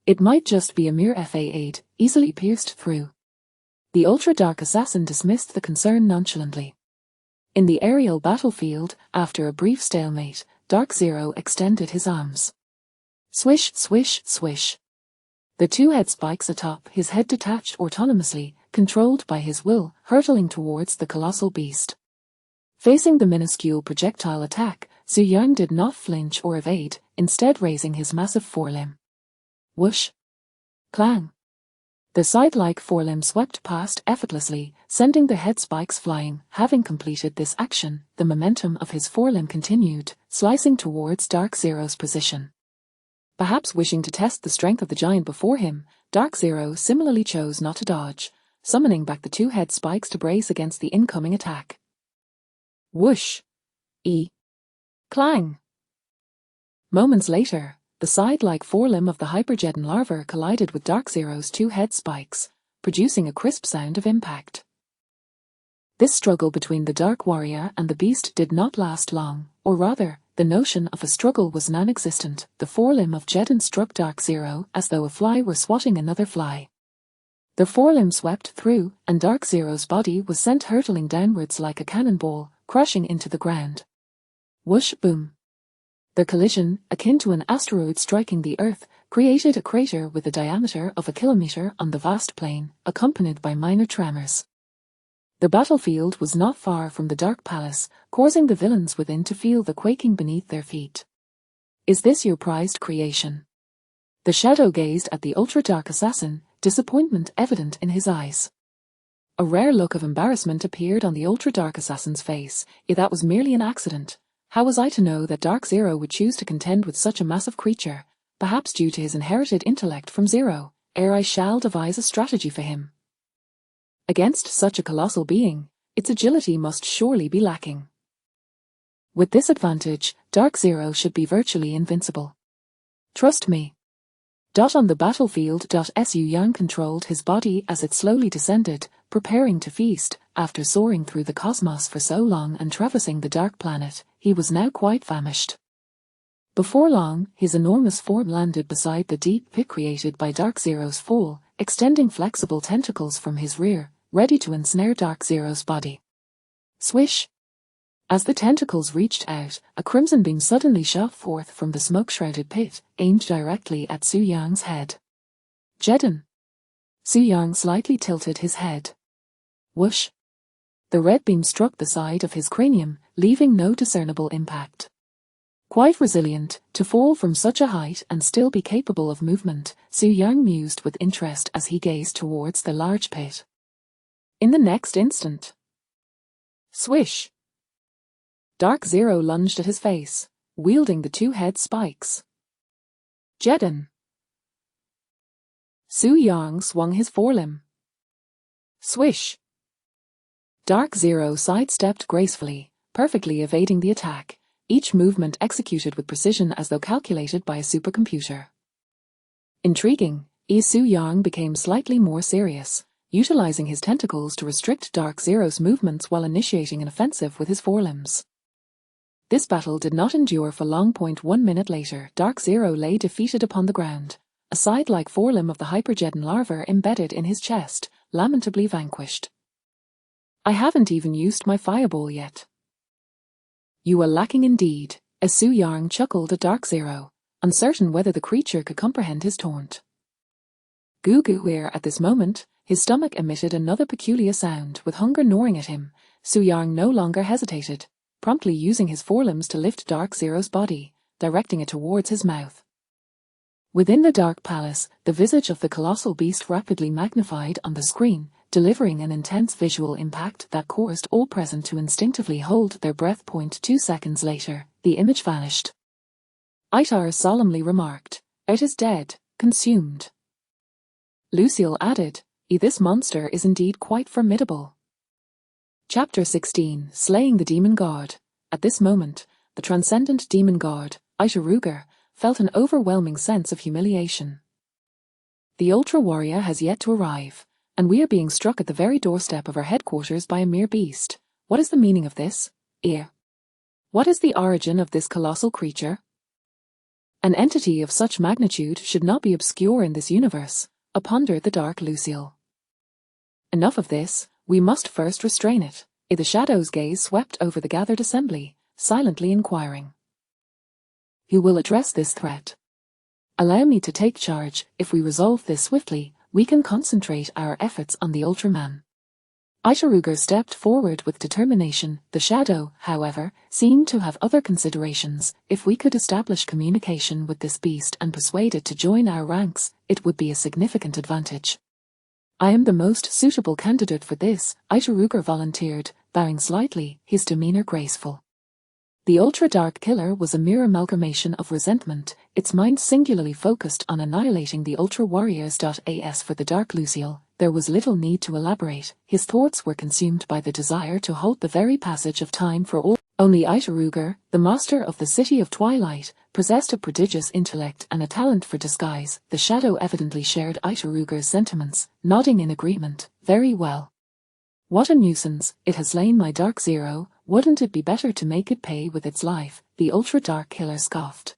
It might just be a mere Fa-8, easily pierced through. The ultra-dark assassin dismissed the concern nonchalantly. In the aerial battlefield, after a brief stalemate, Dark Zero extended his arms. Swish, swish, swish. The 2 head spikes atop his head detached autonomously, controlled by his will, hurtling towards the colossal beast. Facing the minuscule projectile attack, Su Yang did not flinch or evade, instead raising his massive forelimb. Whoosh! Clang! The scythe-like forelimb swept past effortlessly, sending the head spikes flying. Having completed this action, the momentum of his forelimb continued, slicing towards Dark Zero's position. Perhaps wishing to test the strength of the giant before him, Dark Zero similarly chose not to dodge, summoning back the 2 head spikes to brace against the incoming attack. Whoosh! Clang! Moments later, the scythe-like forelimb of the Hyperjetton larva collided with Dark Zero's 2 head spikes, producing a crisp sound of impact. This struggle between the Dark Warrior and the beast did not last long, or rather, the notion of a struggle was non-existent. The forelimb of Jetton struck Dark Zero as though a fly were swatting another fly. The forelimb swept through, and Dark Zero's body was sent hurtling downwards like a cannonball, crashing into the ground. Whoosh, boom. Their collision, akin to an asteroid striking the Earth, created a crater with a diameter of a kilometer on the vast plain, accompanied by minor tremors. The battlefield was not far from the Dark Palace, causing the villains within to feel the quaking beneath their feet. Is this your prized creation? The shadow gazed at the ultra-dark assassin, disappointment evident in his eyes. A rare look of embarrassment appeared on the ultra-dark assassin's face. If that was merely an accident, how was I to know that Dark Zero would choose to contend with such a massive creature, perhaps due to his inherited intellect from Zero, ere I shall devise a strategy for him. Against such a colossal being, its agility must surely be lacking. With this advantage, Dark Zero should be virtually invincible. Trust me. On the battlefield. Su Yang controlled his body as it slowly descended, preparing to feast. After soaring through the cosmos for so long and traversing the dark planet, he was now quite famished. Before long, his enormous form landed beside the deep pit created by Dark Zero's fall, extending flexible tentacles from his rear, ready to ensnare Dark Zero's body. Swish! As the tentacles reached out, a crimson beam suddenly shot forth from the smoke-shrouded pit, aimed directly at Su Yang's head. Jetton! Su Yang slightly tilted his head. Whoosh! The red beam struck the side of his cranium, leaving no discernible impact. Quite resilient, to fall from such a height and still be capable of movement, Su Yang mused with interest as he gazed towards the large pit. In the next instant, swish! Dark Zero lunged at his face, wielding the two-head spikes. Jetton! Su Yang swung his forelimb. Swish! Dark Zero sidestepped gracefully, perfectly evading the attack, each movement executed with precision as though calculated by a supercomputer. Intriguing, Su Yang became slightly more serious, utilizing his tentacles to restrict Dark Zero's movements while initiating an offensive with his forelimbs. This battle did not endure for long. 1 minute later, Dark Zero lay defeated upon the ground, a side-like forelimb of the Hyperjetton larva embedded in his chest, lamentably vanquished. I haven't even used my fireball yet. You are lacking indeed, as Su Yang chuckled at Dark Zero, uncertain whether the creature could comprehend his taunt. Goo goo where at this moment, his stomach emitted another peculiar sound, with hunger gnawing at him. Su Yang no longer hesitated, promptly using his forelimbs to lift Dark Zero's body, directing it towards his mouth. Within the Dark Palace, the visage of the colossal beast rapidly magnified on the screen, delivering an intense visual impact that caused all present to instinctively hold their breath. 2 seconds later, the image vanished. Itar solemnly remarked, "It is dead, consumed." Lucille added, "This monster is indeed quite formidable." Chapter 16, Slaying the Demon God. At this moment, the transcendent demon god, Itaruger, felt an overwhelming sense of humiliation. The Ultra Warrior has yet to arrive, and we are being struck at the very doorstep of our headquarters by a mere beast. What is the meaning of this? What is the origin of this colossal creature? An entity of such magnitude should not be obscure in this universe, pondered the dark Lucille. Enough of this. We must first restrain it. The shadow's gaze swept over the gathered assembly, silently inquiring. Who will address this threat? Allow me to take charge. If we resolve this swiftly, we can concentrate our efforts on the Ultraman. Itaruger stepped forward with determination. The shadow, however, seemed to have other considerations. If we could establish communication with this beast and persuade it to join our ranks, it would be a significant advantage. I am the most suitable candidate for this, Itaruger volunteered, bowing slightly, his demeanor graceful. The ultra-dark killer was a mere amalgamation of resentment, its mind singularly focused on annihilating the Ultra Warriors. As for the dark Lucille, there was little need to elaborate. His thoughts were consumed by the desire to halt the very passage of time for all. Only Itaruger, the master of the City of Twilight, possessed a prodigious intellect and a talent for disguise. The shadow evidently shared Itaruga's sentiments, nodding in agreement. Very well. What a nuisance, it has slain my Dark Zero, wouldn't it be better to make it pay with its life? The ultra-dark killer scoffed.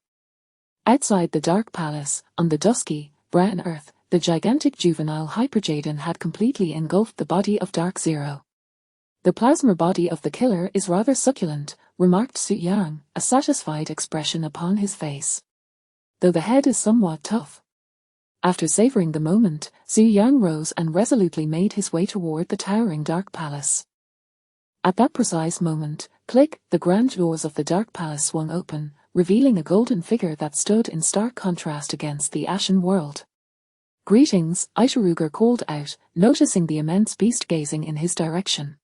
Outside the Dark Palace, on the dusky, brown earth, the gigantic juvenile Hyperjaden had completely engulfed the body of Dark Zero. The plasma body of the killer is rather succulent, remarked Su Yang, a satisfied expression upon his face. Though the head is somewhat tough. After savoring the moment, Su Yang rose and resolutely made his way toward the towering Dark Palace. At that precise moment, click, the grand doors of the Dark Palace swung open, revealing a golden figure that stood in stark contrast against the ashen world. Greetings, Itaruga called out, noticing the immense beast gazing in his direction.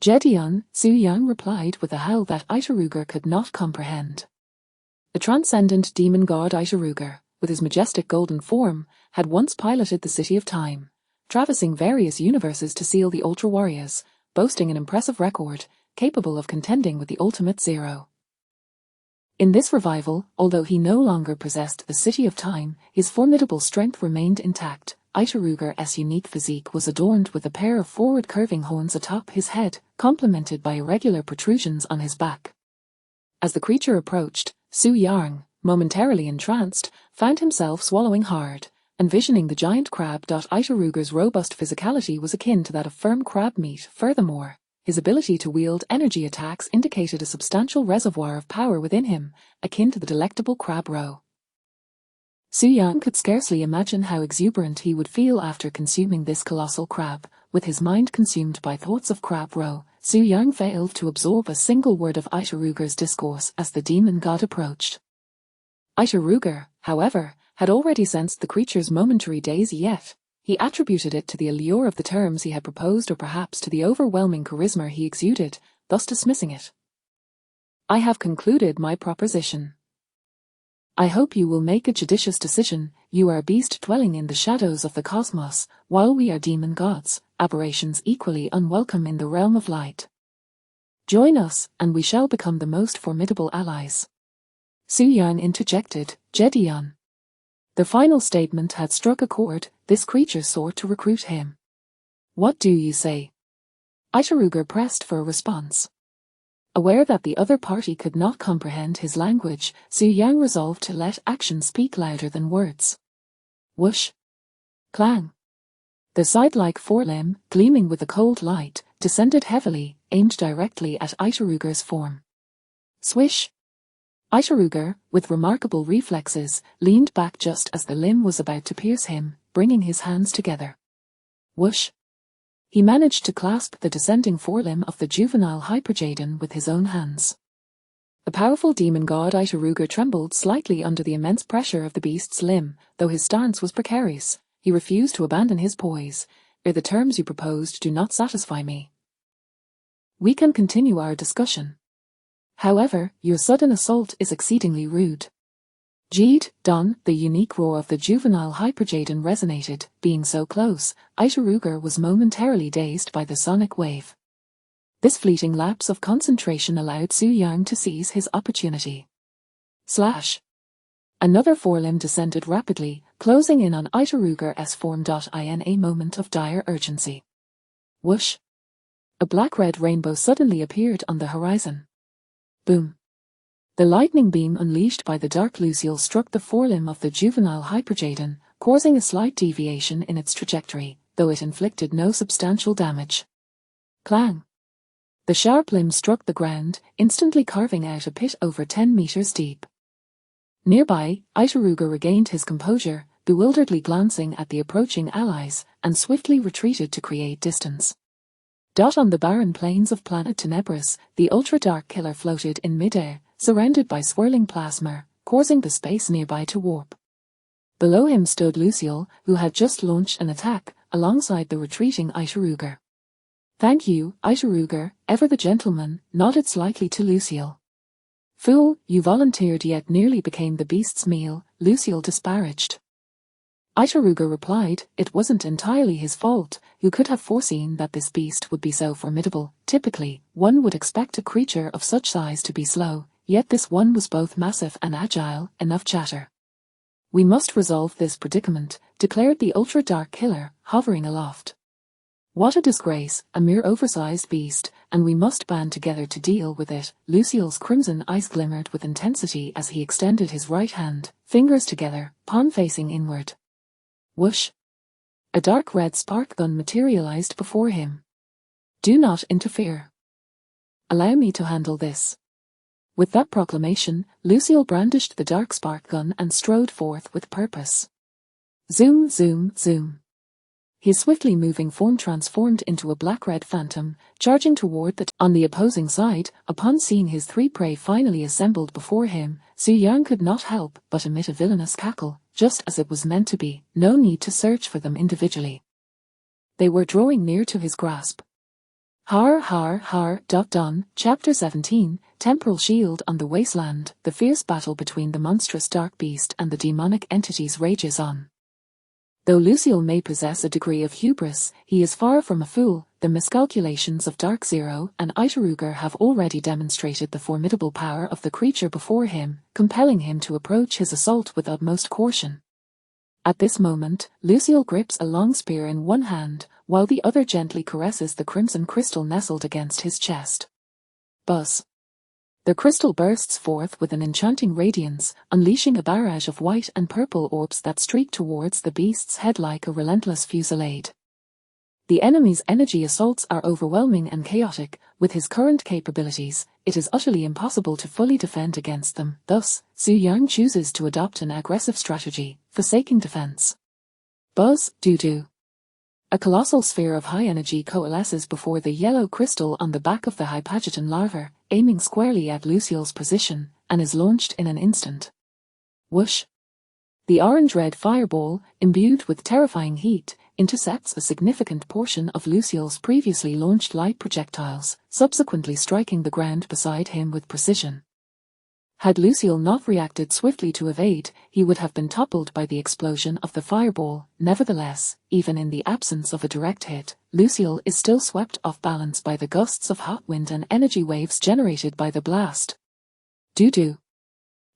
Jetton, Su Yang replied with a howl that Itaruga could not comprehend. The transcendent demon god Itaruga, with his majestic golden form, had once piloted the City of Time, traversing various universes to seal the Ultra Warriors, boasting an impressive record, capable of contending with the Ultimate Zero. In this revival, although he no longer possessed the City of Time, his formidable strength remained intact. Itaruga's unique physique was adorned with a pair of forward-curving horns atop his head, complemented by irregular protrusions on his back. As the creature approached, Su Yang, momentarily entranced, found himself swallowing hard, envisioning the giant crab. Itaruga's robust physicality was akin to that of firm crab meat. Furthermore, his ability to wield energy attacks indicated a substantial reservoir of power within him, akin to the delectable crab roe. Su Yang could scarcely imagine how exuberant he would feel after consuming this colossal crab. With his mind consumed by thoughts of crab roe, Su Yang failed to absorb a single word of Itaruga's discourse as the demon god approached. Itaruga, however, had already sensed the creature's momentary daze, yet he attributed it to the allure of the terms he had proposed, or perhaps to the overwhelming charisma he exuded, thus dismissing it. I have concluded my proposition. I hope you will make a judicious decision. You are a beast dwelling in the shadows of the cosmos, while we are demon gods, aberrations equally unwelcome in the realm of light. Join us, and we shall become the most formidable allies. Su Yang interjected, Jetton. The final statement had struck a chord. This creature sought to recruit him. What do you say? Itaruga pressed for a response. Aware that the other party could not comprehend his language, Su Yang resolved to let action speak louder than words. Whoosh! Clang! The scythe-like forelimb, gleaming with a cold light, descended heavily, aimed directly at Itaruga's form. Swish! Itaruga, with remarkable reflexes, leaned back just as the limb was about to pierce him, bringing his hands together. Whoosh! He managed to clasp the descending forelimb of the juvenile Hyperjaden with his own hands. The powerful demon god Itaruga trembled slightly under the immense pressure of the beast's limb, though his stance was precarious. He refused to abandon his poise. The terms you proposed do not satisfy me. We can continue our discussion. However, your sudden assault is exceedingly rude. Jetton, the unique roar of the juvenile Hyperjaden resonated. Being so close, Itaruga was momentarily dazed by the sonic wave. This fleeting lapse of concentration allowed Su Yang to seize his opportunity. Slash! Another forelimb descended rapidly, closing in on Itaruga's form. In a moment of dire urgency. Whoosh! A black-red rainbow suddenly appeared on the horizon. Boom! The lightning beam unleashed by the Dark Luciole struck the forelimb of the juvenile Hyperjaden, causing a slight deviation in its trajectory, though it inflicted no substantial damage. Clang! The sharp limb struck the ground, instantly carving out a pit over 10 meters deep. Nearby, Itaruga regained his composure, bewilderedly glancing at the approaching allies, and swiftly retreated to create distance. On the barren plains of planet Tenebris, the ultra-dark killer floated in midair, surrounded by swirling plasma, causing the space nearby to warp. Below him stood Luciole, who had just launched an attack, alongside the retreating Itaruga. Thank you, Itaruga, ever the gentleman, nodded slightly to Luciole. Fool, you volunteered yet nearly became the beast's meal, Luciole disparaged. Itaruga replied, it wasn't entirely his fault. Who could have foreseen that this beast would be so formidable? Typically, one would expect a creature of such size to be slow, yet this one was both massive and agile. Enough chatter. We must resolve this predicament, declared the ultra-dark killer, hovering aloft. What a disgrace, a mere oversized beast, and we must band together to deal with it. Lucille's crimson eyes glimmered with intensity as he extended his right hand, fingers together, palm facing inward. Whoosh! A dark red spark gun materialized before him. Do not interfere. Allow me to handle this. With that proclamation, Lucille brandished the dark spark gun and strode forth with purpose. Zoom, zoom, zoom. His swiftly moving form transformed into a black-red phantom, charging toward on the opposing side. Upon seeing his three prey finally assembled before him, Su Yang could not help but emit a villainous cackle, just as it was meant to be. No need to search for them individually. They were drawing near to his grasp. Har har har. Done. Chapter 17, Temporal Shield on the Wasteland. The fierce battle between the monstrous dark beast and the demonic entities rages on. Though Lucille may possess a degree of hubris, he is far from a fool. The miscalculations of Dark Zero and Itaruger have already demonstrated the formidable power of the creature before him, compelling him to approach his assault with utmost caution. At this moment, Lucille grips a long spear in one hand, while the other gently caresses the crimson crystal nestled against his chest. Buzz. The crystal bursts forth with an enchanting radiance, unleashing a barrage of white and purple orbs that streak towards the beast's head like a relentless fusillade. The enemy's energy assaults are overwhelming and chaotic. With his current capabilities, it is utterly impossible to fully defend against them. Thus, Su Yang chooses to adopt an aggressive strategy, forsaking defense. Buzz, doo-doo. A colossal sphere of high energy coalesces before the yellow crystal on the back of the Hypageton larva, aiming squarely at Lucille's position, and is launched in an instant. Whoosh! The orange-red fireball, imbued with terrifying heat, intercepts a significant portion of Lucille's previously launched light projectiles, subsequently striking the ground beside him with precision. Had Lucille not reacted swiftly to evade, he would have been toppled by the explosion of the fireball. Nevertheless, even in the absence of a direct hit, Lucille is still swept off balance by the gusts of hot wind and energy waves generated by the blast. Doo-doo.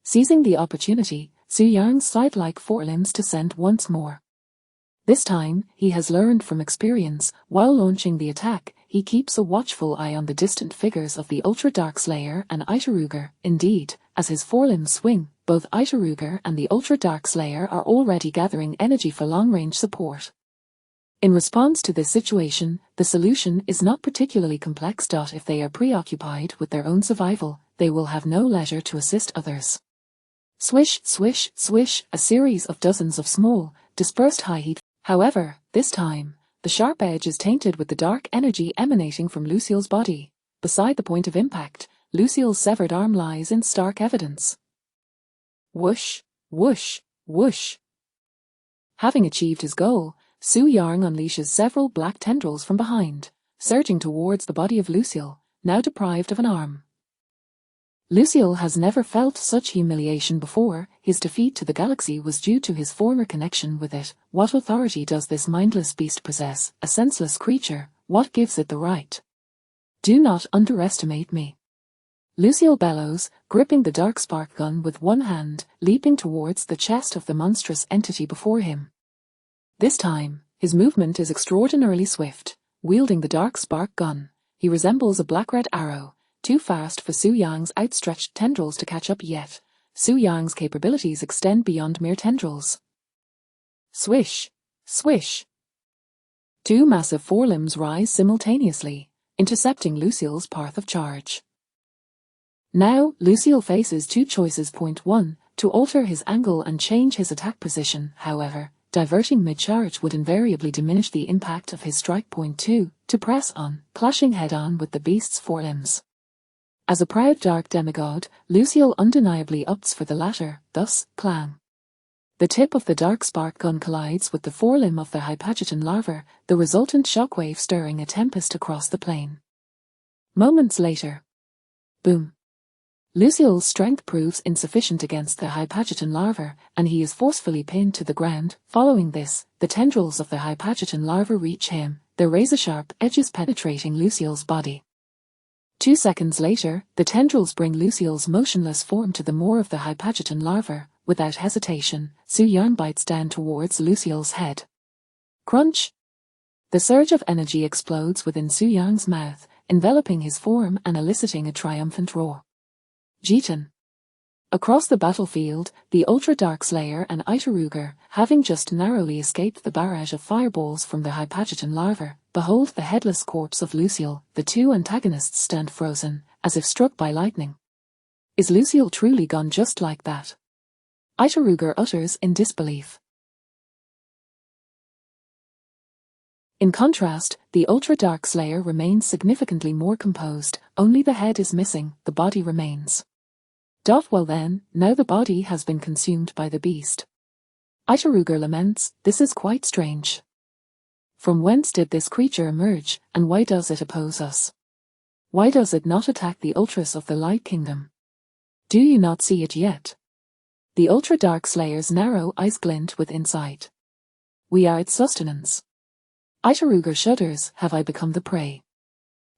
Seizing the opportunity, Su Yang's side-like forelimbs descend once more. This time, he has learned from experience. While launching the attack, he keeps a watchful eye on the distant figures of the Ultra-Dark Slayer and Itaruger. Indeed, as his forelimbs swing, both Itaruger and the Ultra-Dark Slayer are already gathering energy for long-range support. In response to this situation, the solution is not particularly complex. If they are preoccupied with their own survival, they will have no leisure to assist others. Swish, swish, swish, a series of dozens of small, dispersed high-heat. However, this time, the sharp edge is tainted with the dark energy emanating from Lucille's body. Beside the point of impact, Lucille's severed arm lies in stark evidence. Whoosh, whoosh, whoosh. Having achieved his goal, Su Yang unleashes several black tendrils from behind, surging towards the body of Lucille, now deprived of an arm. Lucille has never felt such humiliation before. His defeat to the galaxy was due to his former connection with it. What authority does this mindless beast possess? A senseless creature. What gives it the right? Do not underestimate me. Lucille bellows, gripping the dark spark gun with one hand, leaping towards the chest of the monstrous entity before him. This time, his movement is extraordinarily swift. Wielding the dark spark gun, he resembles a black-red arrow, too fast for Su Yang's outstretched tendrils to catch up yet. Su Yang's capabilities extend beyond mere tendrils. Swish! Swish! Two massive forelimbs rise simultaneously, intercepting Lucille's path of charge. Now, Lucille faces two choices. Point 1, to alter his angle and change his attack position. However, diverting mid-charge would invariably diminish the impact of his strike. Point 2, to press on, clashing head-on with the beast's forelimbs. As a proud dark demigod, Lucille undeniably opts for the latter. Thus, clang. The tip of the dark spark gun collides with the forelimb of the Hypageton larva, the resultant shockwave stirring a tempest across the plane. Moments later. Boom. Lucille's strength proves insufficient against the Hypageton larva, and he is forcefully pinned to the ground. Following this, the tendrils of the Hypageton larva reach him, their razor-sharp edges penetrating Lucille's body. 2 seconds later, the tendrils bring Lucille's motionless form to the maw of the Hypageton larva. Without hesitation, Su Yang bites down towards Lucille's head. Crunch! The surge of energy explodes within Su Yang's mouth, enveloping his form and eliciting a triumphant roar. Jetton. Across the battlefield, the Ultra-Dark Slayer and Itaruger, having just narrowly escaped the barrage of fireballs from the Hypageton larva, behold the headless corpse of Lucille. The two antagonists stand frozen, as if struck by lightning. Is Lucille truly gone just like that? Itaruger utters in disbelief. In contrast, the Ultra-Dark Slayer remains significantly more composed. Only the head is missing, the body remains. Well then, now the body has been consumed by the beast. Itaruger laments, this is quite strange. From whence did this creature emerge, and why does it oppose us? Why does it not attack the Ultras of the Light Kingdom? Do you not see it yet? The Ultra-Dark Slayer's narrow eyes glint with insight. We are its sustenance. Itaruger shudders, have I become the prey?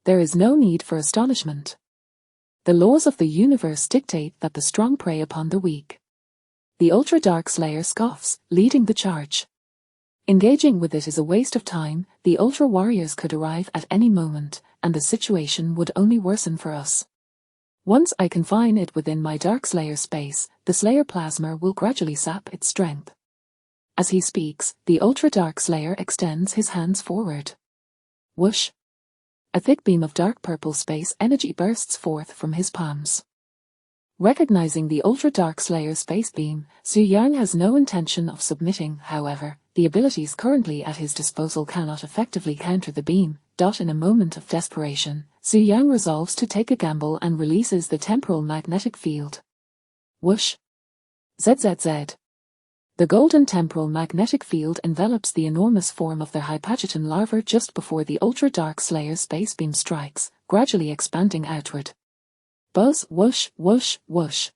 There is no need for astonishment. The laws of the universe dictate that the strong prey upon the weak. The Ultra-Dark Slayer scoffs, leading the charge. Engaging with it is a waste of time. The Ultra Warriors could arrive at any moment, and the situation would only worsen for us. Once I confine it within my Dark Slayer space, the Slayer plasma will gradually sap its strength. As he speaks, the Ultra-Dark Slayer extends his hands forward. Whoosh! A thick beam of dark purple space energy bursts forth from his palms. Recognizing the Ultra-Dark Slayer's space beam, Su Yang has no intention of submitting. However, the abilities currently at his disposal cannot effectively counter the beam. In a moment of desperation, Su Yang resolves to take a gamble and releases the temporal magnetic field. Whoosh! ZZZ. The golden temporal magnetic field envelops the enormous form of the Hypageton larva just before the Ultra-Dark Slayer's space beam strikes, gradually expanding outward. Buzz, whoosh, whoosh, whoosh.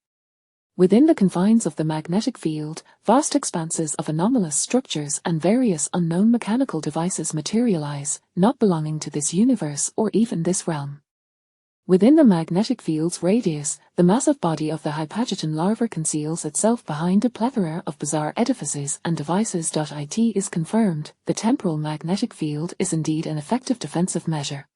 Within the confines of the magnetic field, vast expanses of anomalous structures and various unknown mechanical devices materialize, not belonging to this universe or even this realm. Within the magnetic field's radius, the massive body of the Hypageton larva conceals itself behind a plethora of bizarre edifices and devices. It is confirmed, the temporal magnetic field is indeed an effective defensive measure.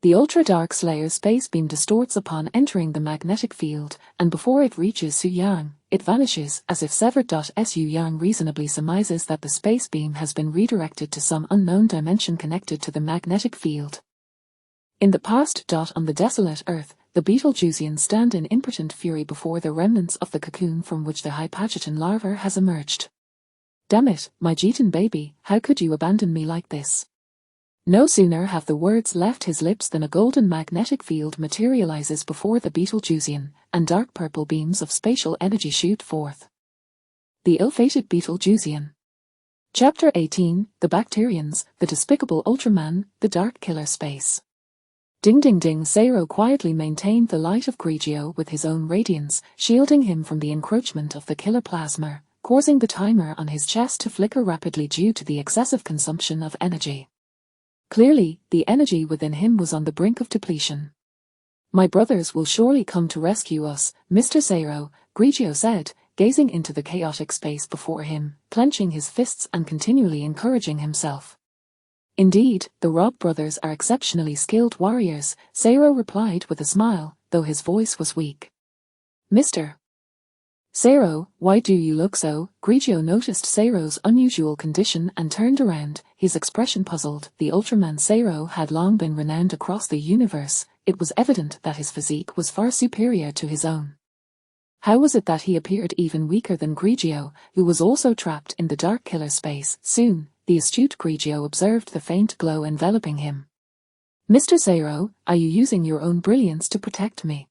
The Ultra-Dark Slayer's space beam distorts upon entering the magnetic field, and before it reaches Su Yang, it vanishes as if severed. Su Yang reasonably surmises that the space beam has been redirected to some unknown dimension connected to the magnetic field. In the past. On the desolate Earth, the Betelgeusians stand in impotent fury before the remnants of the cocoon from which the Hypageton larva has emerged. Damn it, my Jetton baby, how could you abandon me like this? No sooner have the words left his lips than a golden magnetic field materializes before the Betelgeusian, and dark purple beams of spatial energy shoot forth. The ill-fated Betelgeusian. Chapter 18, The Bacterians, the Despicable Ultraman, the Dark Killer Space. Ding ding ding. Zero quietly maintained the light of Grigio with his own radiance, shielding him from the encroachment of the killer plasma, causing the timer on his chest to flicker rapidly due to the excessive consumption of energy. Clearly, the energy within him was on the brink of depletion. My brothers will surely come to rescue us, Mr. Zero, Grigio said, gazing into the chaotic space before him, clenching his fists and continually encouraging himself. Indeed, the Robb brothers are exceptionally skilled warriors, Zero replied with a smile, though his voice was weak. Mr. Zero, why do you look so? Grigio noticed Zero's unusual condition and turned around, his expression puzzled. The Ultraman Zero had long been renowned across the universe. It was evident that his physique was far superior to his own. How was it that he appeared even weaker than Grigio, who was also trapped in the dark killer space? Soon, the astute Grigio observed the faint glow enveloping him. Mr. Zero, are you using your own brilliance to protect me?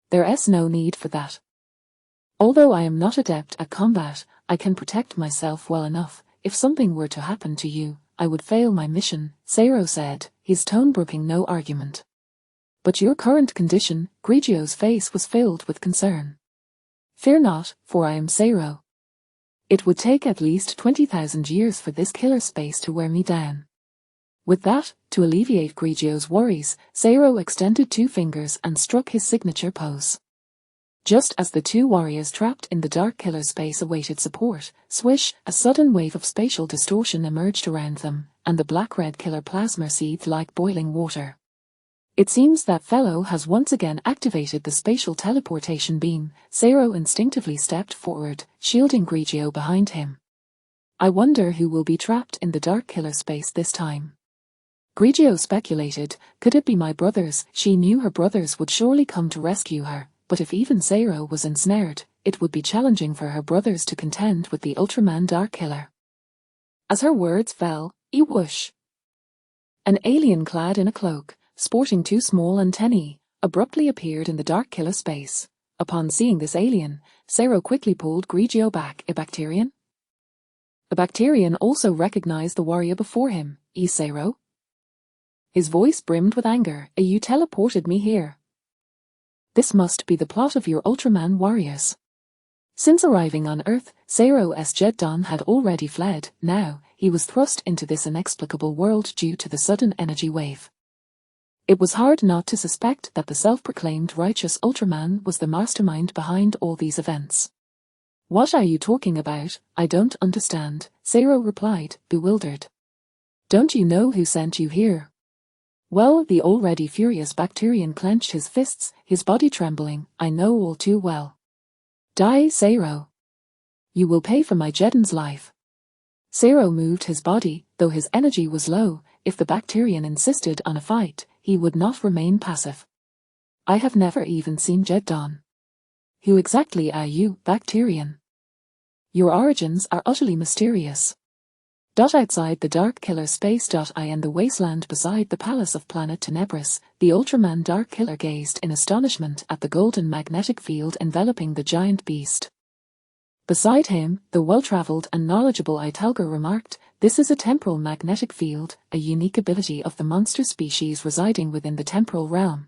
There's no need for that. Although I am not adept at combat, I can protect myself well enough. If something were to happen to you, I would fail my mission, Zero said, his tone brooking no argument. But your current condition, Grigio's face was filled with concern. Fear not, for I am Zero. It would take at least 20,000 years for this killer space to wear me down. With that, to alleviate Grigio's worries, Zero extended 2 fingers and struck his signature pose. Just as the 2 warriors trapped in the dark killer space awaited support, swish, a sudden wave of spatial distortion emerged around them, and the black-red killer plasma seethed like boiling water. It seems that fellow has once again activated the spatial teleportation beam. Zero instinctively stepped forward, shielding Grigio behind him. I wonder who will be trapped in the dark killer space this time. Grigio speculated, could it be my brothers? She knew her brothers would surely come to rescue her, but if even Zero was ensnared, it would be challenging for her brothers to contend with the Ultraman Dark Killer. As her words fell, whoosh! An alien clad in a cloak, sporting 2 small antennae, abruptly appeared in the dark killer space. Upon seeing this alien, Zero quickly pulled Grigio back. A Bacterian? The Bacterian also recognized the warrior before him. Zero? His voice brimmed with anger. You teleported me here. This must be the plot of your Ultraman warriors. Since arriving on Earth, Zero's Jetton had already fled. Now, he was thrust into this inexplicable world due to the sudden energy wave. It was hard not to suspect that the self-proclaimed righteous Ultraman was the mastermind behind all these events. What are you talking about? I don't understand, Zero replied, bewildered. Don't you know who sent you here? Well, the already furious Bacterian clenched his fists, his body trembling. I know all too well. Die, Zero. You will pay for my Jetton's life. Zero moved his body, though his energy was low. If the Bacterian insisted on a fight, he would not remain passive. I have never even seen Jetton. Who exactly are you, Bacterian? Your origins are utterly mysterious. Outside the dark killer space. In the wasteland beside the palace of planet Tenebris, the Ultraman Dark Killer gazed in astonishment at the golden magnetic field enveloping the giant beast. Beside him, the well-traveled and knowledgeable Italgar remarked, this is a temporal magnetic field, a unique ability of the monster species residing within the temporal realm.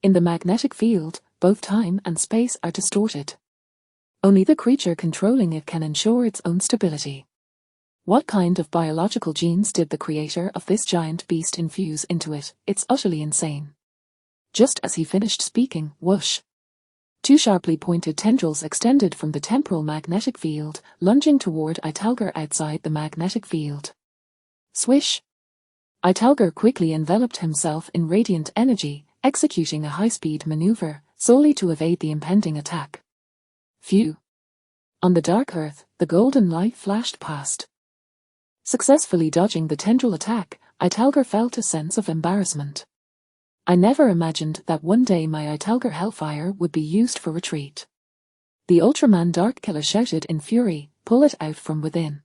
In the magnetic field, both time and space are distorted. Only the creature controlling it can ensure its own stability. What kind of biological genes did the creator of this giant beast infuse into it? It's utterly insane. Just as he finished speaking, whoosh! 2 sharply pointed tendrils extended from the temporal magnetic field, lunging toward Italgar outside the magnetic field. Swish! Italgar quickly enveloped himself in radiant energy, executing a high-speed maneuver, solely to evade the impending attack. Phew! On the dark earth, the golden light flashed past. Successfully dodging the tendril attack, Italgar felt a sense of embarrassment. I never imagined that one day my Italgar Hellfire would be used for retreat. The Ultraman Dark Killer shouted in fury, pull it out from within.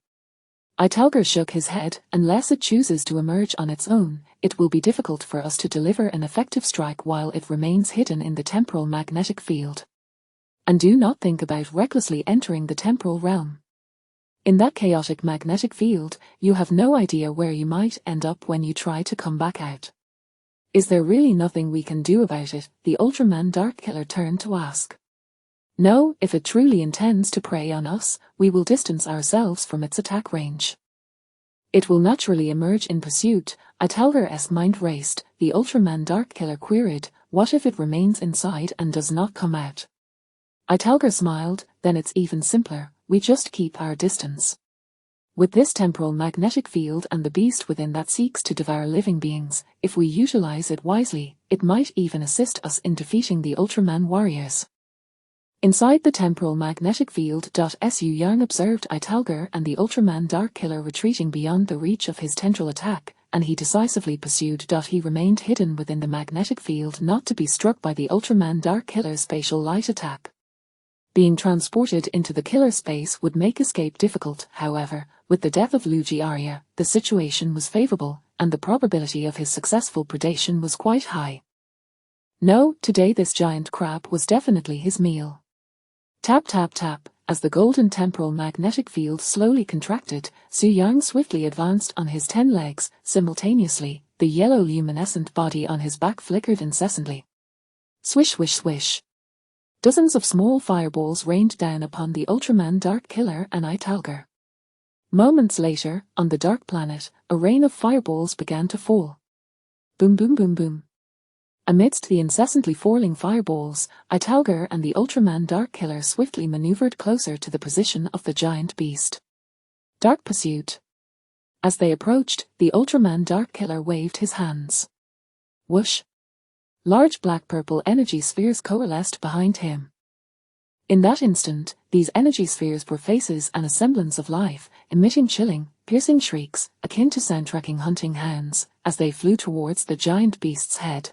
Italgar shook his head. Unless it chooses to emerge on its own, it will be difficult for us to deliver an effective strike while it remains hidden in the temporal magnetic field. And do not think about recklessly entering the temporal realm. In that chaotic magnetic field, you have no idea where you might end up when you try to come back out. Is there really nothing we can do about it? The Ultraman Dark Killer turned to ask. No, if it truly intends to prey on us, we will distance ourselves from its attack range. It will naturally emerge in pursuit. Italgar's mind raced. The Ultraman Dark Killer queried, what if it remains inside and does not come out? Italgar smiled, then it's even simpler, we just keep our distance. With this temporal magnetic field and the beast within that seeks to devour living beings, if we utilize it wisely, it might even assist us in defeating the Ultraman warriors. Inside the temporal magnetic field. Su Yang observed Italgar and the Ultraman Dark Killer retreating beyond the reach of his tendril attack, and he decisively pursued. He remained hidden within the magnetic field not to be struck by the Ultraman Dark Killer's spatial light attack. Being transported into the killer space would make escape difficult, however. With the death of Luigi Aria, the situation was favorable, and the probability of his successful predation was quite high. No, today this giant crab was definitely his meal. Tap tap tap, as the golden temporal magnetic field slowly contracted, Su Yang swiftly advanced on his 10 legs. Simultaneously, the yellow luminescent body on his back flickered incessantly. Swish swish swish. Dozens of small fireballs rained down upon the Ultraman Dark Killer and Italgar. Moments later, on the Dark Planet, a rain of fireballs began to fall. Boom boom boom boom. Amidst the incessantly falling fireballs, Italgar and the Ultraman Dark Killer swiftly maneuvered closer to the position of the giant beast. Dark pursuit. As they approached, the Ultraman Dark Killer waved his hands. Whoosh! Large black-purple energy spheres coalesced behind him. In that instant, these energy spheres were faces and a semblance of life, emitting chilling, piercing shrieks, akin to soundtracking hunting hounds, as they flew towards the giant beast's head.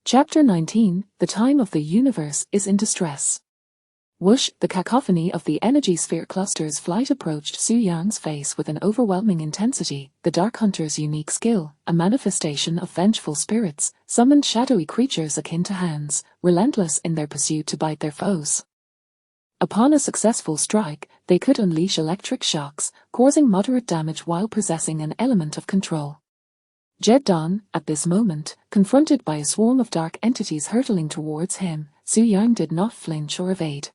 Chapter 19, The Time of the Universe is in Distress. Whoosh! The cacophony of the energy sphere cluster's flight approached Su Yang's face with an overwhelming intensity. The Dark Hunter's unique skill, a manifestation of vengeful spirits, summoned shadowy creatures akin to hounds, relentless in their pursuit to bite their foes. Upon a successful strike, they could unleash electric shocks, causing moderate damage while possessing an element of control. Jetton, at this moment, confronted by a swarm of dark entities hurtling towards him, Su Yang did not flinch or evade.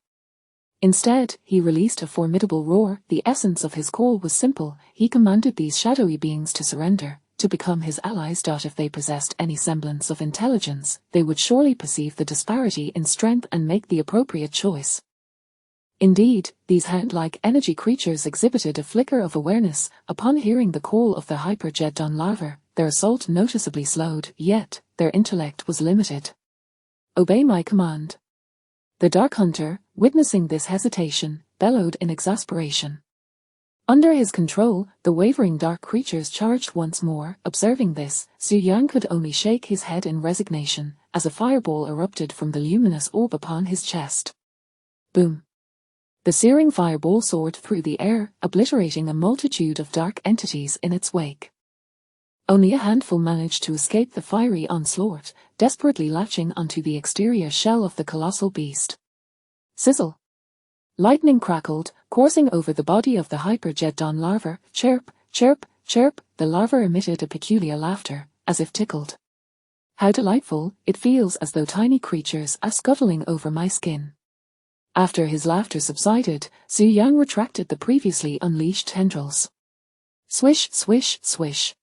Instead, he released a formidable roar. The essence of his call was simple. He commanded these shadowy beings to surrender, to become his allies. If they possessed any semblance of intelligence, they would surely perceive the disparity in strength and make the appropriate choice. Indeed, these hound-like energy creatures exhibited a flicker of awareness. Upon hearing the call of the Hyper-Jetton larva, their assault noticeably slowed, yet their intellect was limited. Obey my command. The Dark Hunter, witnessing this hesitation, bellowed in exasperation. Under his control, the wavering dark creatures charged once more. Observing this, Su Yang could only shake his head in resignation, as a fireball erupted from the luminous orb upon his chest. Boom! The searing fireball soared through the air, obliterating a multitude of dark entities in its wake. Only a handful managed to escape the fiery onslaught, desperately latching onto the exterior shell of the colossal beast. Sizzle! Lightning crackled, coursing over the body of the Hyper-Jetton larva. Chirp, chirp, chirp, the larva emitted a peculiar laughter, as if tickled. How delightful, it feels as though tiny creatures are scuttling over my skin. After his laughter subsided, Su Yang retracted the previously unleashed tendrils. Swish, swish, swish.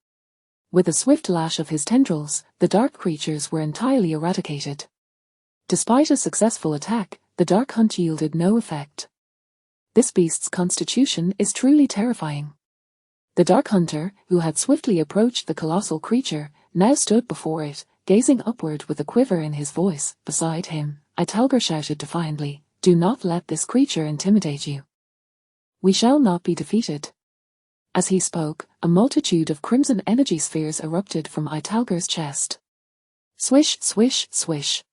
With a swift lash of his tendrils, the dark creatures were entirely eradicated. Despite a successful attack, the Dark Hunt yielded no effect. This beast's constitution is truly terrifying. The Dark Hunter, who had swiftly approached the colossal creature, now stood before it, gazing upward with a quiver in his voice. Beside him, Italgar shouted defiantly, "Do not let this creature intimidate you. We shall not be defeated." As he spoke, a multitude of crimson energy spheres erupted from Italgar's chest. Swish, swish, swish.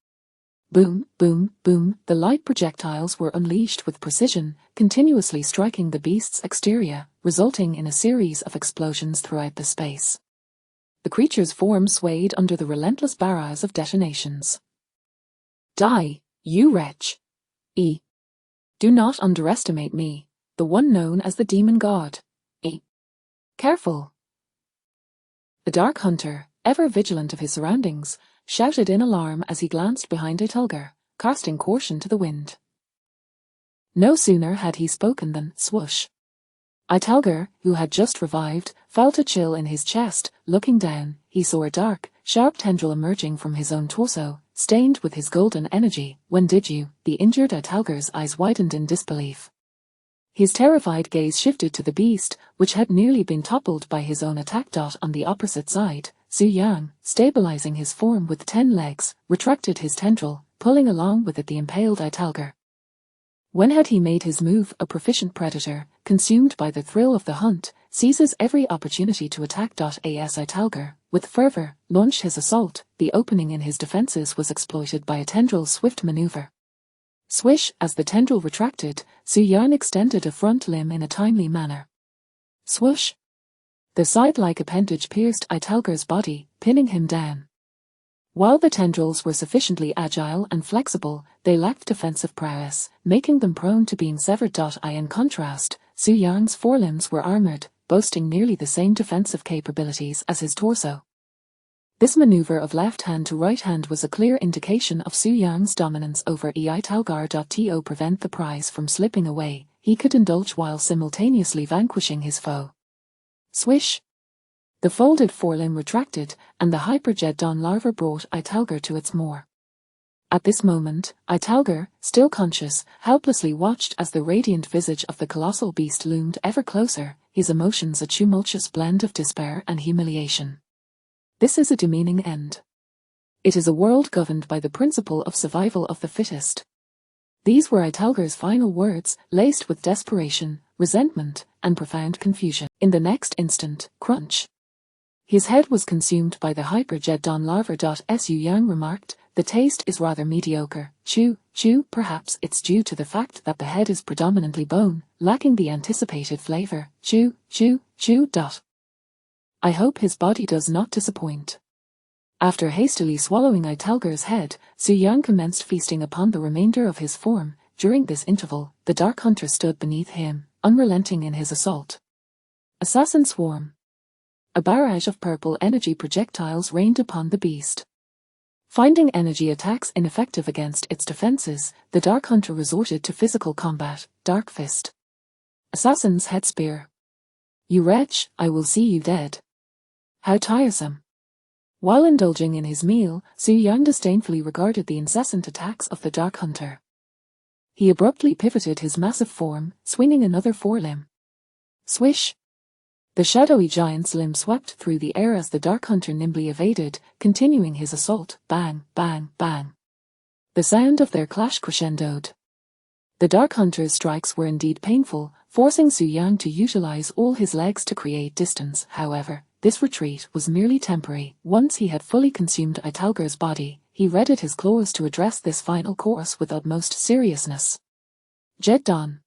Boom, boom, boom, the light projectiles were unleashed with precision, continuously striking the beast's exterior, resulting in a series of explosions throughout the space. The creature's form swayed under the relentless barrage of detonations. Die, you wretch! Do not underestimate me, the one known as the Demon God. Careful! The Dark Hunter, ever vigilant of his surroundings, shouted in alarm as he glanced behind Italgar, casting caution to the wind. No sooner had he spoken than, swoosh! Italgar, who had just revived, felt a chill in his chest. Looking down, he saw a dark, sharp tendril emerging from his own torso, stained with his golden energy. When did you? The injured Italgar's eyes widened in disbelief. His terrified gaze shifted to the beast, which had nearly been toppled by his own attack. On the opposite side, Su Yang, stabilizing his form with 10 legs, retracted his tendril, pulling along with it the impaled Italgar. When had he made his move? A proficient predator, consumed by the thrill of the hunt, seizes every opportunity to attack. As Italgar, with fervor, launched his assault, the opening in his defenses was exploited by a tendril's swift maneuver. Swish! As the tendril retracted, Su Yang extended a front limb in a timely manner. Swoosh! The scythe-like appendage pierced Italgar's body, pinning him down. While the tendrils were sufficiently agile and flexible, they lacked defensive prowess, making them prone to being severed. In contrast, Su Yang's forelimbs were armored, boasting nearly the same defensive capabilities as his torso. This maneuver of left hand to right hand was a clear indication of Su Yang's dominance over Eitalgar. To prevent the prize from slipping away, he could indulge while simultaneously vanquishing his foe. Swish! The folded forelimb retracted, and the Hyper-Jetton larva brought Eitalgar to its moor. At this moment, Eitalgar, still conscious, helplessly watched as the radiant visage of the colossal beast loomed ever closer, his emotions a tumultuous blend of despair and humiliation. This is a demeaning end. It is a world governed by the principle of survival of the fittest. These were Eitalgar's final words, laced with desperation, resentment, and profound confusion. In the next instant, crunch. His head was consumed by the Hyper-Jetton larva. Su Yang remarked, "The taste is rather mediocre. Chew, perhaps it's due to the fact that the head is predominantly bone, lacking the anticipated flavor. Chew. I hope his body does not disappoint." After hastily swallowing Eitalgar's head, Su Yang commenced feasting upon the remainder of his form. During this interval, the Dark Hunter stood beneath him, unrelenting in his assault. Assassin swarm. A barrage of purple energy projectiles rained upon the beast. Finding energy attacks ineffective against its defenses, the Dark Hunter resorted to physical combat. Dark Fist. Assassin's Head Spear. "You wretch, I will see you dead." How tiresome. While indulging in his meal, Su Yang disdainfully regarded the incessant attacks of the Dark Hunter. He abruptly pivoted his massive form, swinging another forelimb. Swish! The shadowy giant's limb swept through the air as the Dark Hunter nimbly evaded, continuing his assault. Bang, bang, bang. The sound of their clash crescendoed. The Dark Hunter's strikes were indeed painful, forcing Su Yang to utilize all his legs to create distance. However, this retreat was merely temporary. Once he had fully consumed Eitalgar's body, he readied his claws to address this final course with utmost seriousness. Jetton.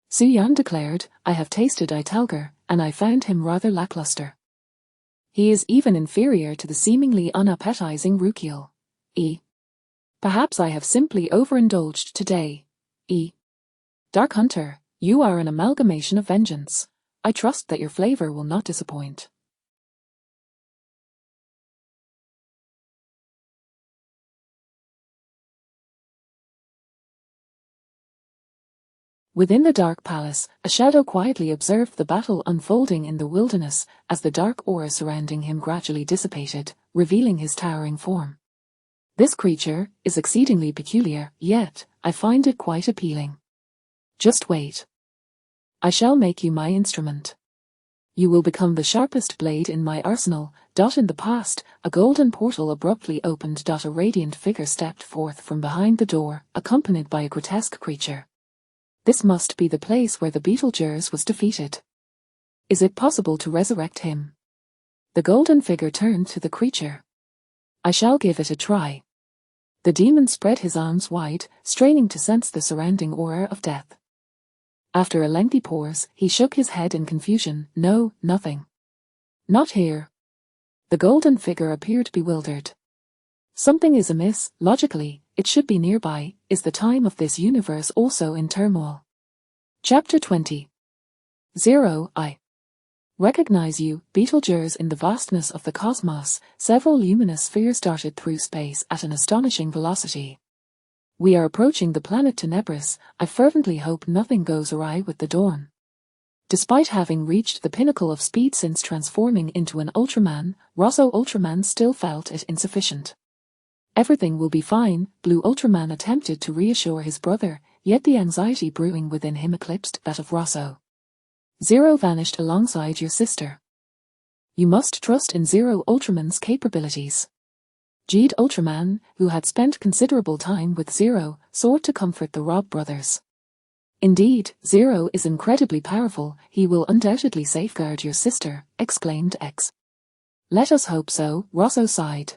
Su Yang declared, "I have tasted Eitalgar, and I found him rather lackluster. He is even inferior to the seemingly unappetizing Rukiel. Perhaps I have simply overindulged today. Dark Hunter, you are an amalgamation of vengeance. I trust that your flavor will not disappoint." Within the Dark Palace, a shadow quietly observed the battle unfolding in the wilderness as the dark aura surrounding him gradually dissipated, revealing his towering form. This creature is exceedingly peculiar, yet I find it quite appealing. Just wait. I shall make you my instrument. You will become the sharpest blade in my arsenal. In the past, a golden portal abruptly opened. A radiant figure stepped forth from behind the door, accompanied by a grotesque creature. This must be the place where the Beetlejuice was defeated. Is it possible to resurrect him? The golden figure turned to the creature. I shall give it a try. The demon spread his arms wide, straining to sense the surrounding aura of death. After a lengthy pause, he shook his head in confusion. No, nothing. Not here. The golden figure appeared bewildered. Something is amiss. Logically, it should be nearby. Is the time of this universe also in turmoil? Chapter 20. 0. I recognize you, Beetlejuice. In the vastness of the cosmos, several luminous spheres darted through space at an astonishing velocity. We are approaching the planet Tenebris. I fervently hope nothing goes awry with the dawn. Despite having reached the pinnacle of speed since transforming into an Ultraman, Rosso Ultraman still felt it insufficient. Everything will be fine, Blue Ultraman attempted to reassure his brother, yet the anxiety brewing within him eclipsed that of Rosso. Zero vanished alongside your sister. You must trust in Zero Ultraman's capabilities. Jeed Ultraman, who had spent considerable time with Zero, sought to comfort the Robb brothers. Indeed, Zero is incredibly powerful. He will undoubtedly safeguard your sister, exclaimed X. Let us hope so, Rosso sighed.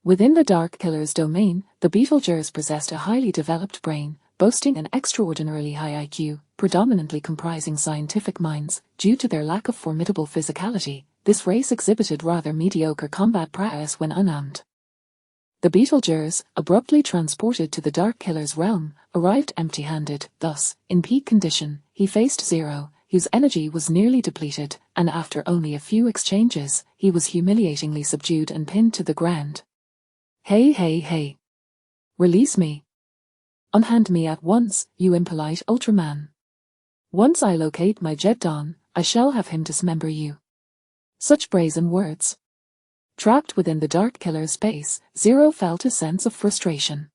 Within the Dark Killer's domain, the Beetlejuice possessed a highly developed brain, boasting an extraordinarily high IQ, predominantly comprising scientific minds. Due to their lack of formidable physicality, this race exhibited rather mediocre combat prowess when unarmed. The Beetlejuice, abruptly transported to the Dark Killer's realm, arrived empty-handed. Thus, in peak condition, he faced Zero. whose energy was nearly depleted, and after only a few exchanges, he was humiliatingly subdued and pinned to the ground. Hey, hey, hey. Release me. Unhand me at once, you impolite Ultraman. Once I locate my Jetton, I shall have him dismember you. Such brazen words. Trapped within the Dark Killer's space, Zero felt a sense of frustration.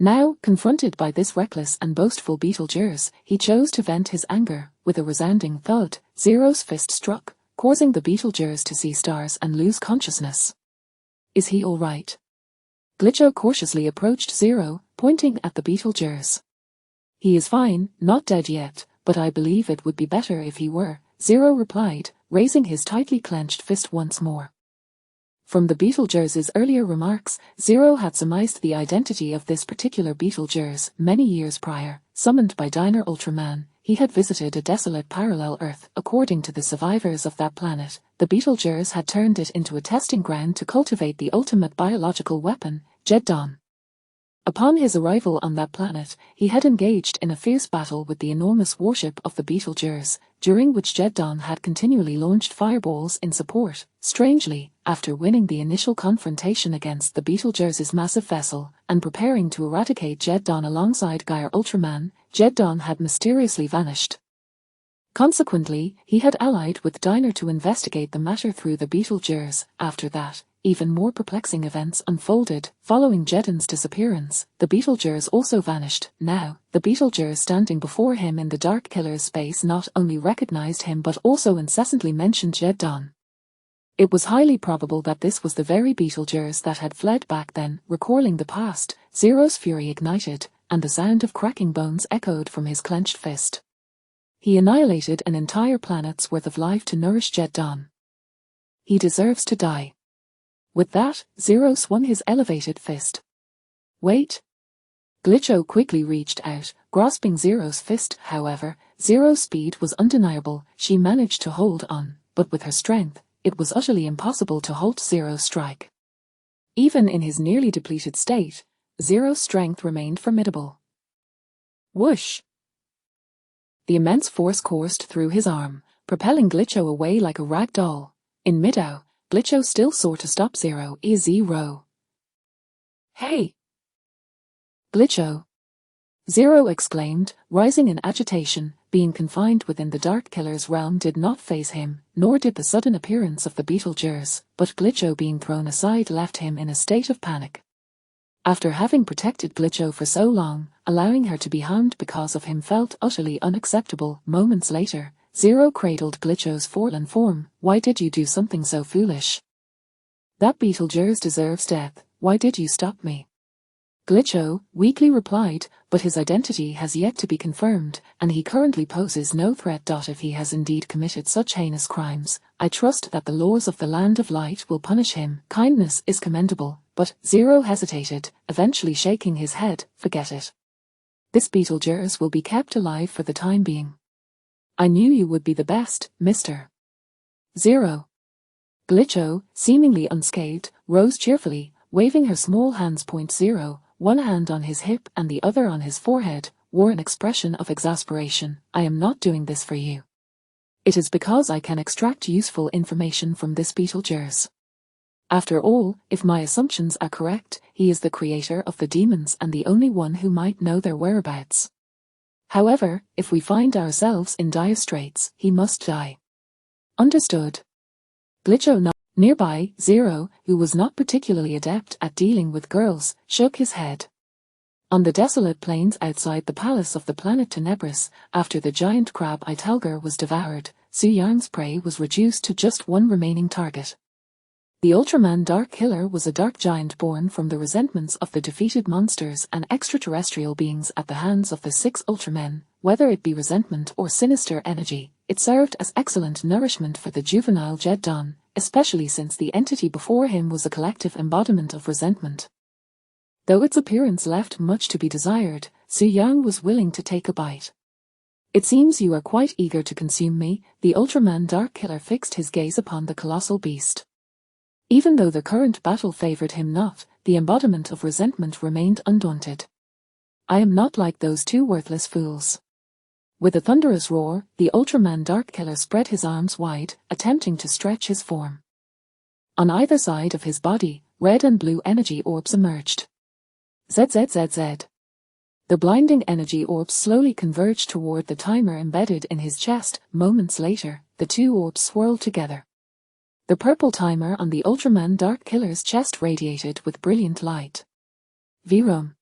Now, confronted by this reckless and boastful Beetlejuice, he chose to vent his anger. With a resounding thud, Zero's fist struck, causing the Beetlejuice to see stars and lose consciousness. Is he all right? Glitcho cautiously approached Zero, pointing at the Beetlejuice. He is fine, not dead yet, but I believe it would be better if he were, Zero replied, raising his tightly clenched fist once more. From the Beetlejuice's earlier remarks, Zero had surmised the identity of this particular Beetlejuice. Many years prior, summoned by Diner Ultraman, he had visited a desolate parallel Earth. According to the survivors of that planet, the Beetlejuice had turned it into a testing ground to cultivate the ultimate biological weapon, Jetton. Upon his arrival on that planet, he had engaged in a fierce battle with the enormous warship of the Beetlejuice, during which Jetton had continually launched fireballs in support. Strangely, after winning the initial confrontation against the Beetlejuice's massive vessel, and preparing to eradicate Jetton alongside Gyre Ultraman, Jetton had mysteriously vanished. Consequently, he had allied with Diner to investigate the matter through the Beetlejuice. After that, even more perplexing events unfolded. Following Jetton's disappearance, the Beetlejuice also vanished. Now, the Beetlejuice standing before him in the Dark Killer's space not only recognized him but also incessantly mentioned Jetton. It was highly probable that this was the very Beetlejuice that had fled back then. Recalling the past, Zero's fury ignited, and the sound of cracking bones echoed from his clenched fist. He annihilated an entire planet's worth of life to nourish Jetton. He deserves to die. With that, Zero swung his elevated fist. Wait. Glitcho quickly reached out, grasping Zero's fist. However, Zero's speed was undeniable. She managed to hold on, but with her strength, it was utterly impossible to halt Zero's strike. Even in his nearly depleted state, Zero's strength remained formidable. Whoosh! The immense force coursed through his arm, propelling Glitcho away like a rag doll. In mid-air, Glitcho still sought to stop Zero. Zero. Hey! Glitcho! Zero exclaimed, rising in agitation. Being confined within the Dark Killer's realm did not faze him, nor did the sudden appearance of the Beetlejuice, but Glitcho being thrown aside left him in a state of panic. After having protected Glitcho for so long, allowing her to be harmed because of him felt utterly unacceptable. Moments later, Zero cradled Glitcho's fallen form. Why did you do something so foolish? That Beetlejuice deserves death. Why did you stop me? Glitcho weakly replied, but his identity has yet to be confirmed, and he currently poses no threat. If he has indeed committed such heinous crimes, I trust that the laws of the Land of Light will punish him. Kindness is commendable, but Zero hesitated, eventually shaking his head. Forget it. This Beetlejuice will be kept alive for the time being. I knew you would be the best, Mr. Zero. Glitcho, seemingly unscathed, rose cheerfully, waving her small hands. Zero, one hand on his hip and the other on his forehead, wore an expression of exasperation. I am not doing this for you. It is because I can extract useful information from this Beetlejuice. After all, if my assumptions are correct, he is the creator of the demons and the only one who might know their whereabouts. However, if we find ourselves in dire straits, he must die. Understood. Glitcho nodded. Nearby, Zero, who was not particularly adept at dealing with girls, shook his head. On the desolate plains outside the palace of the planet Tenebris, after the giant crab Italgar was devoured, Su Yang's prey was reduced to just one remaining target. The Ultraman Dark Killer was a dark giant born from the resentments of the defeated monsters and extraterrestrial beings at the hands of the 6 Ultramen. Whether it be resentment or sinister energy, it served as excellent nourishment for the juvenile Jetton, especially since the entity before him was a collective embodiment of resentment. Though its appearance left much to be desired, Su Yang was willing to take a bite. "It seems you are quite eager to consume me." The Ultraman Dark Killer fixed his gaze upon the colossal beast. Even though the current battle favored him not, the embodiment of resentment remained undaunted. "I am not like those two worthless fools." With a thunderous roar, the Ultraman Dark Killer spread his arms wide, attempting to stretch his form. On either side of his body, red and blue energy orbs emerged. ZZZZ. The blinding energy orbs slowly converged toward the timer embedded in his chest. Moments later, the two orbs swirled together. The purple timer on the Ultraman Dark Killer's chest radiated with brilliant light. Virum.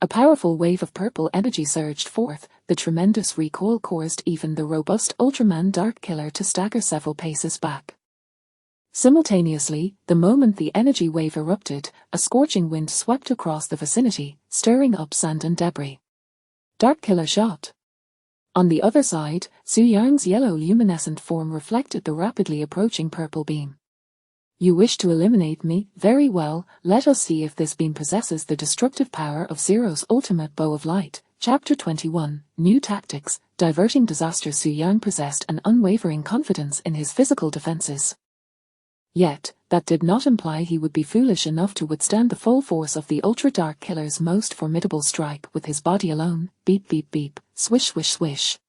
A powerful wave of purple energy surged forth. The tremendous recoil caused even the robust Ultraman Dark Killer to stagger several paces back. Simultaneously, the moment the energy wave erupted, a scorching wind swept across the vicinity, stirring up sand and debris. Dark Killer shot. On the other side, Su Yang's yellow luminescent form reflected the rapidly approaching purple beam. "You wish to eliminate me? Very well, let us see if this beam possesses the destructive power of Zero's ultimate bow of light." Chapter 21, New Tactics. Diverting disaster. Su Yang possessed an unwavering confidence in his physical defenses. Yet, that did not imply he would be foolish enough to withstand the full force of the Ultra Dark Killer's most formidable strike with his body alone. Beep beep beep, swish swish swish.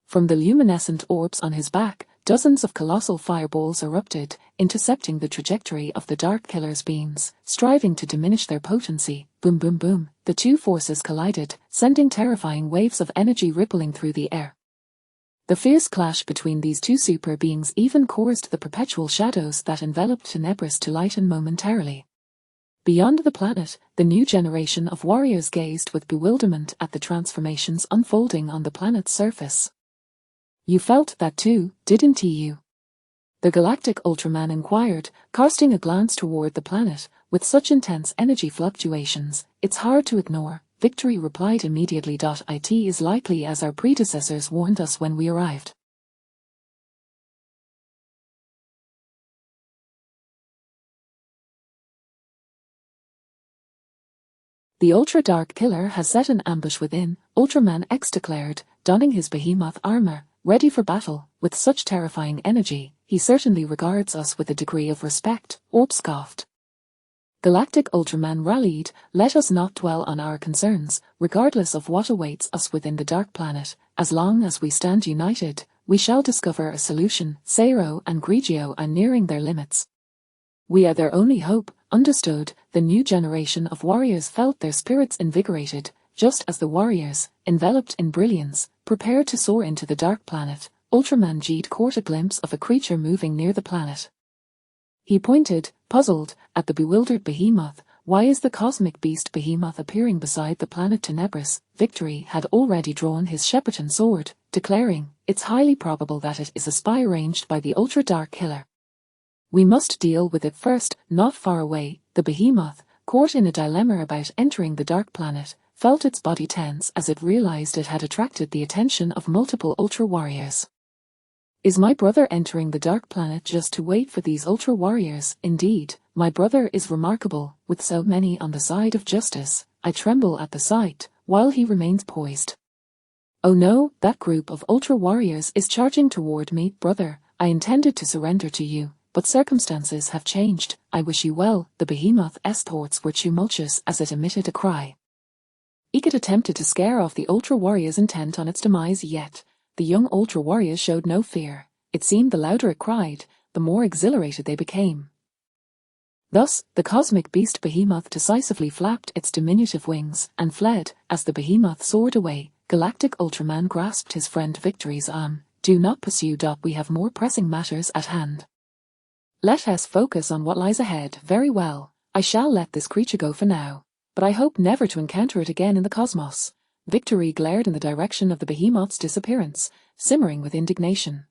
From the luminescent orbs on his back, dozens of colossal fireballs erupted, intercepting the trajectory of the Dark Killer's beams, striving to diminish their potency. Boom boom boom, the two forces collided, sending terrifying waves of energy rippling through the air. The fierce clash between these two super beings even caused the perpetual shadows that enveloped Tenebris to lighten momentarily. Beyond the planet, the new generation of warriors gazed with bewilderment at the transformations unfolding on the planet's surface. "You felt that too, didn't you?" The Galactic Ultraman inquired, casting a glance toward the planet. "With such intense energy fluctuations, it's hard to ignore." Victory replied immediately. "It is likely as our predecessors warned us when we arrived." "The Ultra Dark Killer has set an ambush within," Ultraman X declared, donning his behemoth armor, ready for battle. "With such terrifying energy, he certainly regards us with a degree of respect," Orb scoffed. Galactic Ultraman rallied, "Let us not dwell on our concerns, regardless of what awaits us within the Dark Planet. As long as we stand united, we shall discover a solution. Zero and Grigio are nearing their limits. We are their only hope." Understood. The new generation of warriors felt their spirits invigorated, just as the warriors, enveloped in brilliance, prepared to soar into the Dark Planet. Ultraman Jeet caught a glimpse of a creature moving near the planet. He pointed, puzzled, at the bewildered behemoth. "Why is the cosmic beast behemoth appearing beside the planet Tenebris?" Victory had already drawn his Shepparton sword, declaring, "It's highly probable that it is a spy arranged by the Ultra Dark Killer. We must deal with it first." Not far away, the behemoth, caught in a dilemma about entering the Dark Planet, felt its body tense as it realized it had attracted the attention of multiple Ultra Warriors. "Is my brother entering the Dark Planet just to wait for these Ultra Warriors? Indeed, my brother is remarkable, with so many on the side of justice. I tremble at the sight." While he remains poised. "Oh no, that group of Ultra Warriors is charging toward me." "Brother, I intended to surrender to you, but circumstances have changed. I wish you well." The behemoth's thoughts were tumultuous as it emitted a cry. It attempted to scare off the Ultra Warriors intent on its demise, yet the young Ultra Warriors showed no fear. It seemed the louder it cried, the more exhilarated they became. Thus, the cosmic beast behemoth decisively flapped its diminutive wings and fled. As the behemoth soared away, Galactic Ultraman grasped his friend Victory's arm. "Do not pursue. We have more pressing matters at hand. Let us focus on what lies ahead." "Very well, I shall let this creature go for now, but I hope never to encounter it again in the cosmos." Victory glared in the direction of the behemoth's disappearance, simmering with indignation.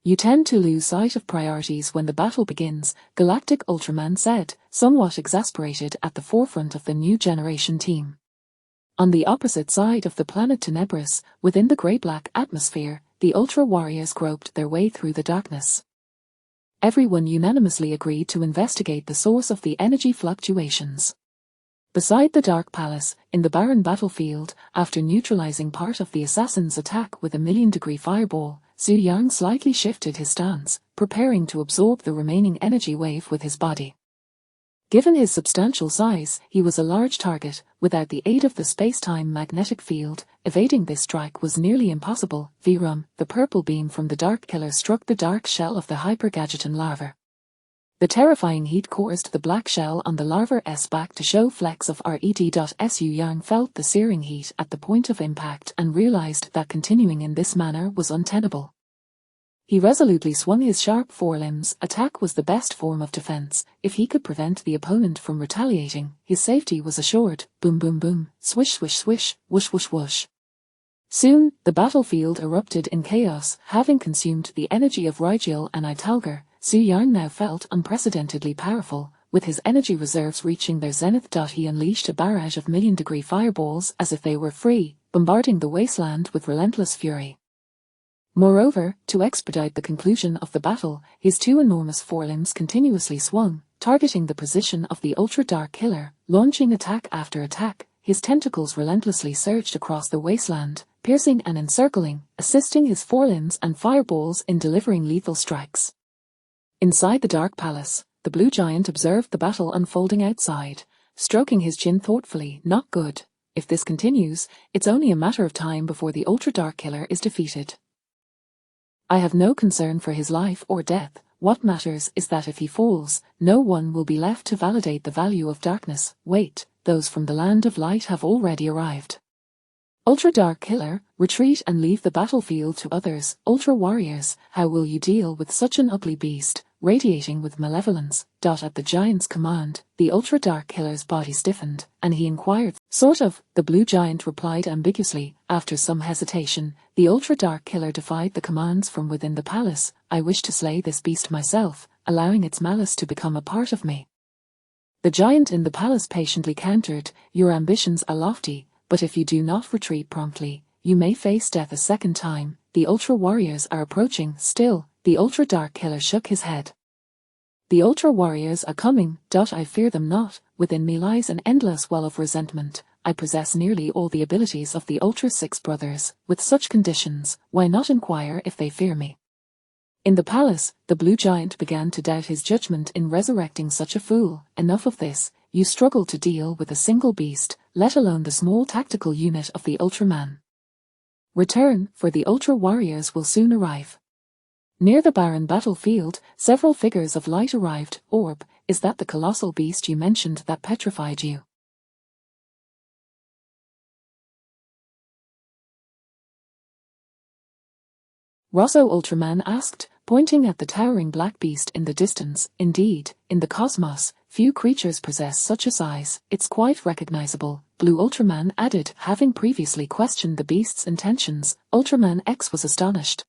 "You tend to lose sight of priorities when the battle begins," Galactic Ultraman said, somewhat exasperated at the forefront of the new generation team. On the opposite side of the planet Tenebris, within the grey-black atmosphere, the Ultra Warriors groped their way through the darkness. Everyone unanimously agreed to investigate the source of the energy fluctuations. Beside the Dark Palace, in the barren battlefield, after neutralizing part of the assassin's attack with a million-degree fireball, Xu Yang slightly shifted his stance, preparing to absorb the remaining energy wave with his body. Given his substantial size, he was a large target. Without the aid of the space-time magnetic field, evading this strike was nearly impossible. Vrum, the purple beam from the Dark Killer struck the dark shell of the Hyper-Gadgeton larva. The terrifying heat coursed the black shell on the larva's back to show flecks of red. Xu Yang felt the searing heat at the point of impact and realized that continuing in this manner was untenable. He resolutely swung his sharp forelimbs. Attack was the best form of defense. If he could prevent the opponent from retaliating, his safety was assured. Boom boom boom, swish swish swish, whoosh whoosh whoosh. Soon, the battlefield erupted in chaos. Having consumed the energy of Rigel and Italgar, Xu Yang now felt unprecedentedly powerful. With his energy reserves reaching their zenith. He unleashed a barrage of million-degree fireballs as if they were free, bombarding the wasteland with relentless fury. Moreover, to expedite the conclusion of the battle, his two enormous forelimbs continuously swung, targeting the position of the ultra-dark killer. Launching attack after attack, his tentacles relentlessly surged across the wasteland, piercing and encircling, assisting his forelimbs and fireballs in delivering lethal strikes. Inside the Dark Palace, the blue giant observed the battle unfolding outside, stroking his chin thoughtfully. Not good. If this continues, it's only a matter of time before the ultra-dark killer is defeated. I have no concern for his life or death. What matters is that if he falls, no one will be left to validate the value of darkness. Wait, those from the land of light have already arrived. Ultra-dark killer, retreat and leave the battlefield to others. Ultra-warriors, how will you deal with such an ugly beast, radiating with malevolence? At the giant's command, the ultra-dark killer's body stiffened, and he inquired. Sort of, the blue giant replied ambiguously. After some hesitation, the ultra-dark killer defied the commands from within the palace. I wish to slay this beast myself, allowing its malice to become a part of me. The giant in the palace patiently countered. Your ambitions are lofty, but if you do not retreat promptly, you may face death a second time. The ultra-warriors are approaching. Still, the ultra-dark killer shook his head. The ultra-warriors are coming. I fear them not. Within me lies an endless well of resentment. I possess nearly all the abilities of the Ultra-Six brothers. With such conditions, why not inquire if they fear me? In the palace, the blue giant began to doubt his judgment in resurrecting such a fool. Enough of this. You struggle to deal with a single beast, let alone the small tactical unit of the Ultraman. Return, for the ultra-warriors will soon arrive. Near the barren battlefield, several figures of light arrived. Orb, is that the colossal beast you mentioned that petrified you? Rosso Ultraman asked, pointing at the towering black beast in the distance. Indeed, in the cosmos, few creatures possess such a size. It's quite recognizable, Blue Ultraman added, having previously questioned the beast's intentions. Ultraman X was astonished.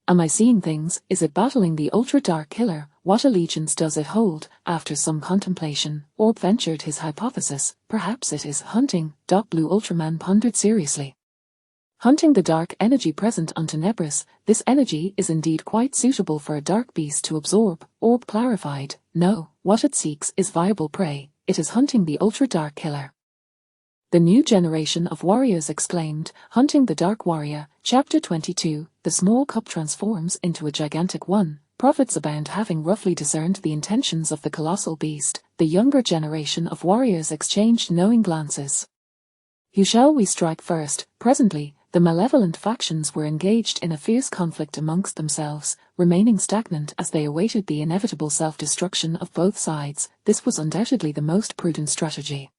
Am I seeing things? Is it battling the ultra-dark killer? What allegiance does it hold? After some contemplation, Orb ventured his hypothesis. Perhaps it is hunting. Blue Ultraman pondered seriously. Hunting the dark energy present on Tenebris, this energy is indeed quite suitable for a dark beast to absorb. Orb clarified. No, what it seeks is viable prey. It is hunting the ultra-dark killer. The new generation of warriors exclaimed, Hunting the Dark Warrior. Chapter 22, the small cup transforms into a gigantic one. Prophets abound. Having roughly discerned the intentions of the colossal beast, the younger generation of warriors exchanged knowing glances. Who shall we strike first? Presently, the malevolent factions were engaged in a fierce conflict amongst themselves, remaining stagnant as they awaited the inevitable self-destruction of both sides. This was undoubtedly the most prudent strategy.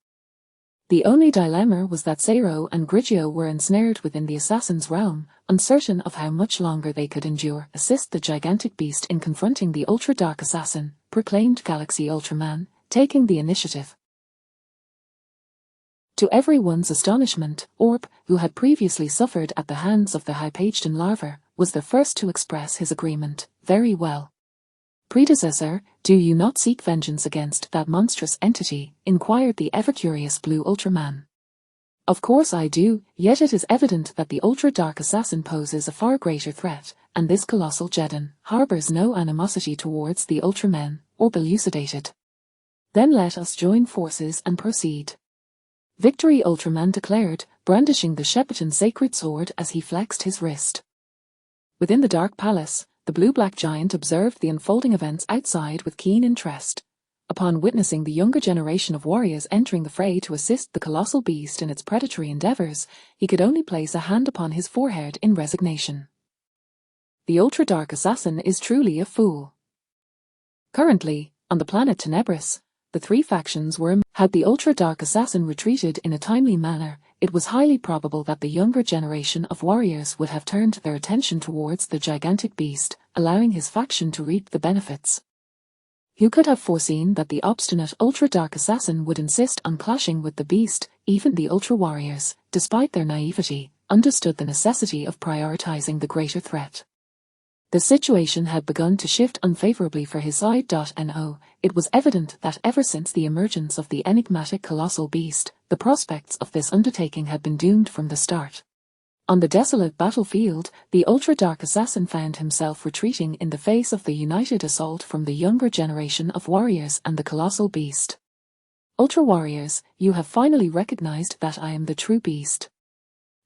The only dilemma was that Zero and Grigio were ensnared within the assassin's realm, uncertain of how much longer they could endure. Assist the gigantic beast in confronting the ultra-dark assassin, proclaimed Galaxy Ultraman, taking the initiative. To everyone's astonishment, Orb, who had previously suffered at the hands of the Hypageton larva, was the first to express his agreement. Very well. Predecessor, do you not seek vengeance against that monstrous entity? Inquired the ever-curious Blue Ultraman. Of course I do, yet it is evident that the ultra-dark assassin poses a far greater threat, and this colossal Jetton harbors no animosity towards the Ultramen, or elucidated. Then let us join forces and proceed. Victory, Ultraman declared, brandishing the Jetton sacred sword as he flexed his wrist. Within the Dark Palace, the blue-black giant observed the unfolding events outside with keen interest. Upon witnessing the younger generation of warriors entering the fray to assist the colossal beast in its predatory endeavors, he could only place a hand upon his forehead in resignation. The ultra-dark assassin is truly a fool. Currently, on the planet Tenebris, the three factions were. Had the ultra-dark assassin retreated in a timely manner, it was highly probable that the younger generation of warriors would have turned their attention towards the gigantic beast, allowing his faction to reap the benefits. Who could have foreseen that the obstinate ultra-dark assassin would insist on clashing with the beast? Even the ultra-warriors, despite their naivety, understood the necessity of prioritizing the greater threat. The situation had begun to shift unfavorably for his side. No, it was evident that ever since the emergence of the enigmatic colossal beast, the prospects of this undertaking had been doomed from the start. On the desolate battlefield, the ultra-dark assassin found himself retreating in the face of the united assault from the younger generation of warriors and the colossal beast. Ultra-warriors, you have finally recognized that I am the true beast.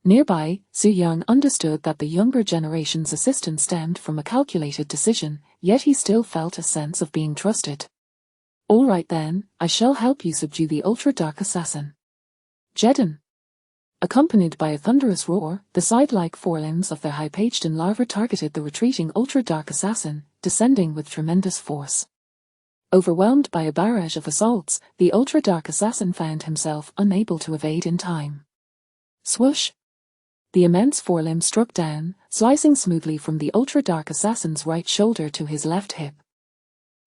Nearby, Su Yang understood that the younger generation's assistance stemmed from a calculated decision, yet he still felt a sense of being trusted. All right then, I shall help you subdue the ultra-dark assassin. Jetton. Accompanied by a thunderous roar, the scythe-like forelimbs of the Hypageddon larva targeted the retreating ultra-dark assassin, descending with tremendous force. Overwhelmed by a barrage of assaults, the ultra-dark assassin found himself unable to evade in time. Swoosh! The immense forelimb struck down, slicing smoothly from the ultra-dark assassin's right shoulder to his left hip.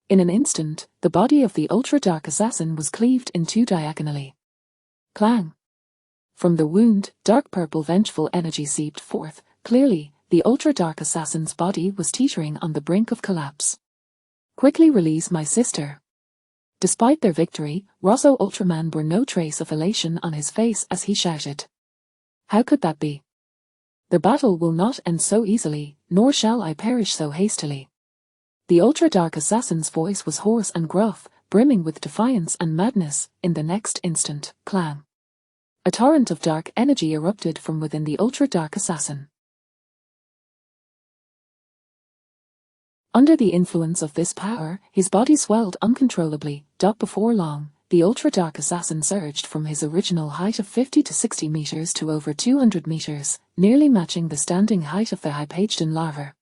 In an instant, the body of the ultra-dark assassin was cleaved in two diagonally. Clang! From the wound, dark purple vengeful energy seeped forth. Clearly, the ultra-dark assassin's body was teetering on the brink of collapse. Quickly release my sister. Despite their victory, Rosso Ultraman bore no trace of elation on his face as he shouted. How could that be? The battle will not end so easily, nor shall I perish so hastily. The ultra-dark assassin's voice was hoarse and gruff, brimming with defiance and madness. In the next instant, clang! A torrent of dark energy erupted from within the ultra-dark assassin. Under the influence of this power, his body swelled uncontrollably. Before long, the ultra-dark assassin surged from his original height of 50 to 60 meters to over 200 meters, nearly matching the standing height of the Hypageddon larva.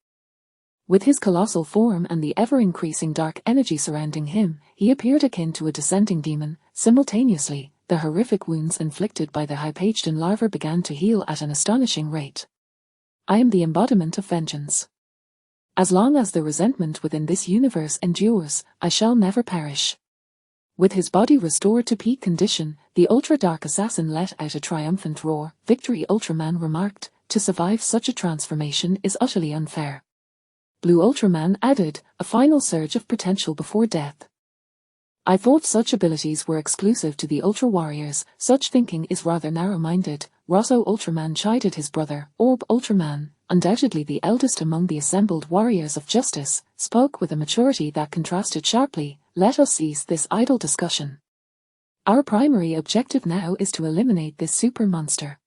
With his colossal form and the ever-increasing dark energy surrounding him, he appeared akin to a descending demon. Simultaneously, the horrific wounds inflicted by the Hypageddon larva began to heal at an astonishing rate. I am the embodiment of vengeance. As long as the resentment within this universe endures, I shall never perish. With his body restored to peak condition, the ultra-dark assassin let out a triumphant roar. Victory, Ultraman remarked, to survive such a transformation is utterly unfair. Blue Ultraman added, a final surge of potential before death. I thought such abilities were exclusive to the Ultra-Warriors. Such thinking is rather narrow-minded. Rosso Ultraman chided his brother. Orb Ultraman, undoubtedly the eldest among the assembled warriors of justice, spoke with a maturity that contrasted sharply. Let us cease this idle discussion. Our primary objective now is to eliminate this super monster.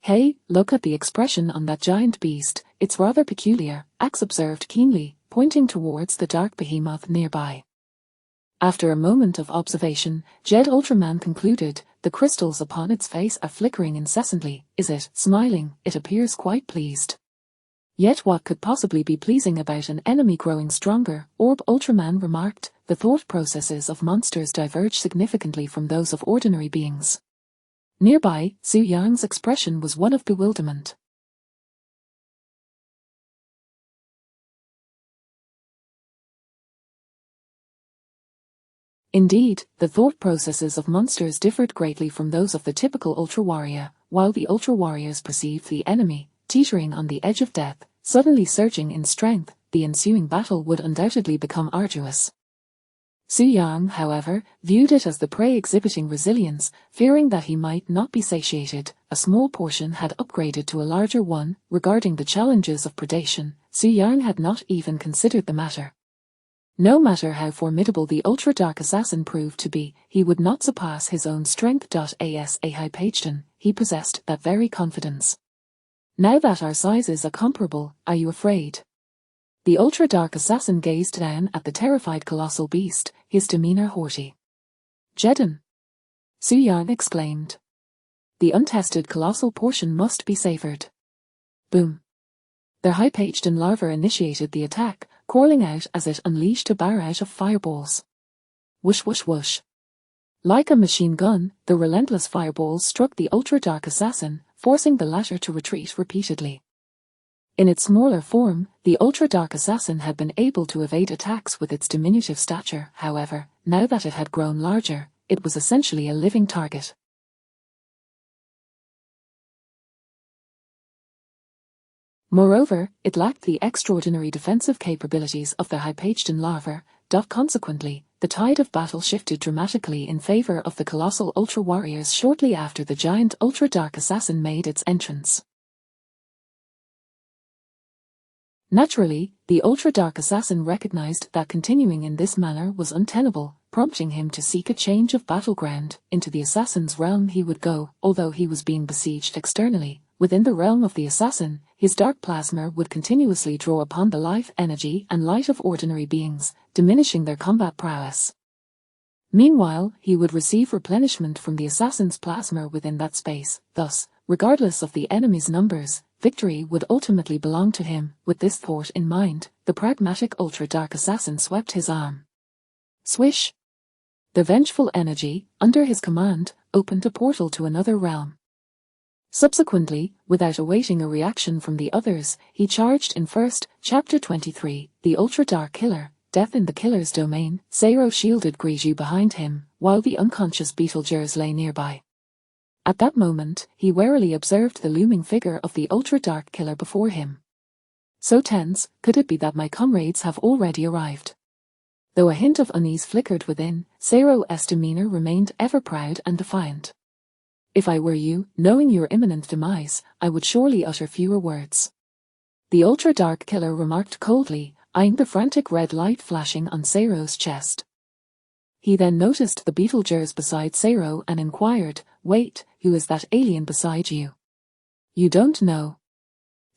Hey, look at the expression on that giant beast, it's rather peculiar, Axe observed keenly, pointing towards the dark behemoth nearby. After a moment of observation, Jed Ultraman concluded, the crystals upon its face are flickering incessantly. Is it? Smiling, it appears quite pleased. Yet what could possibly be pleasing about an enemy growing stronger? Orb Ultraman remarked, the thought processes of monsters diverge significantly from those of ordinary beings. Nearby, Su Yang's expression was one of bewilderment. Indeed, the thought processes of monsters differed greatly from those of the typical Ultra-Warrior. While the Ultra-Warriors perceived the enemy, teetering on the edge of death, suddenly surging in strength, the ensuing battle would undoubtedly become arduous. Su Yang, however, viewed it as the prey exhibiting resilience, fearing that he might not be satiated. A small portion had upgraded to a larger one. Regarding the challenges of predation, Su Yang had not even considered the matter. No matter how formidable the ultra-dark assassin proved to be, he would not surpass his own strength. As a Hypageddon, he possessed that very confidence. Now that our sizes are comparable, are you afraid? The ultra-dark assassin gazed down at the terrified colossal beast, his demeanor haughty. Jetton! Su Yang exclaimed. The untested colossal portion must be savored. Boom! Their Hypageddon larva initiated the attack, calling out as it unleashed a barrage of fireballs. Whoosh whoosh whoosh. Like a machine gun, the relentless fireballs struck the ultra-dark assassin, forcing the latter to retreat repeatedly. In its smaller form, the ultra-dark assassin had been able to evade attacks with its diminutive stature. However, now that it had grown larger, it was essentially a living target. Moreover, it lacked the extraordinary defensive capabilities of the Hypageddon larva. Consequently, the tide of battle shifted dramatically in favor of the colossal ultra-warriors shortly after the giant ultra-dark assassin made its entrance. Naturally, the ultra-dark assassin recognized that continuing in this manner was untenable, prompting him to seek a change of battleground. Into the assassin's realm he would go. Although he was being besieged externally, within the realm of the assassin, his dark plasma would continuously draw upon the life energy and light of ordinary beings, diminishing their combat prowess. Meanwhile, he would receive replenishment from the assassin's plasma within that space. Thus, regardless of the enemy's numbers, victory would ultimately belong to him. With this thought in mind, the pragmatic ultra-dark assassin swept his arm. Swish! The vengeful energy, under his command, opened a portal to another realm. Subsequently, without awaiting a reaction from the others, he charged in first. Chapter 23, The Ultra-Dark Killer, Death in the Killer's Domain. Zero shielded Griju behind him, while the unconscious Beetlejuice lay nearby. At that moment, he warily observed the looming figure of the ultra-dark killer before him. So tense, could it be that my comrades have already arrived? Though a hint of unease flickered within, Zero's demeanor remained ever proud and defiant. If I were you, knowing your imminent demise, I would surely utter fewer words. The ultra-dark killer remarked coldly, eyeing the frantic red light flashing on Zero's chest. He then noticed the Beetlejuice beside Zero and inquired, "Wait, who is that alien beside you?" "You don't know."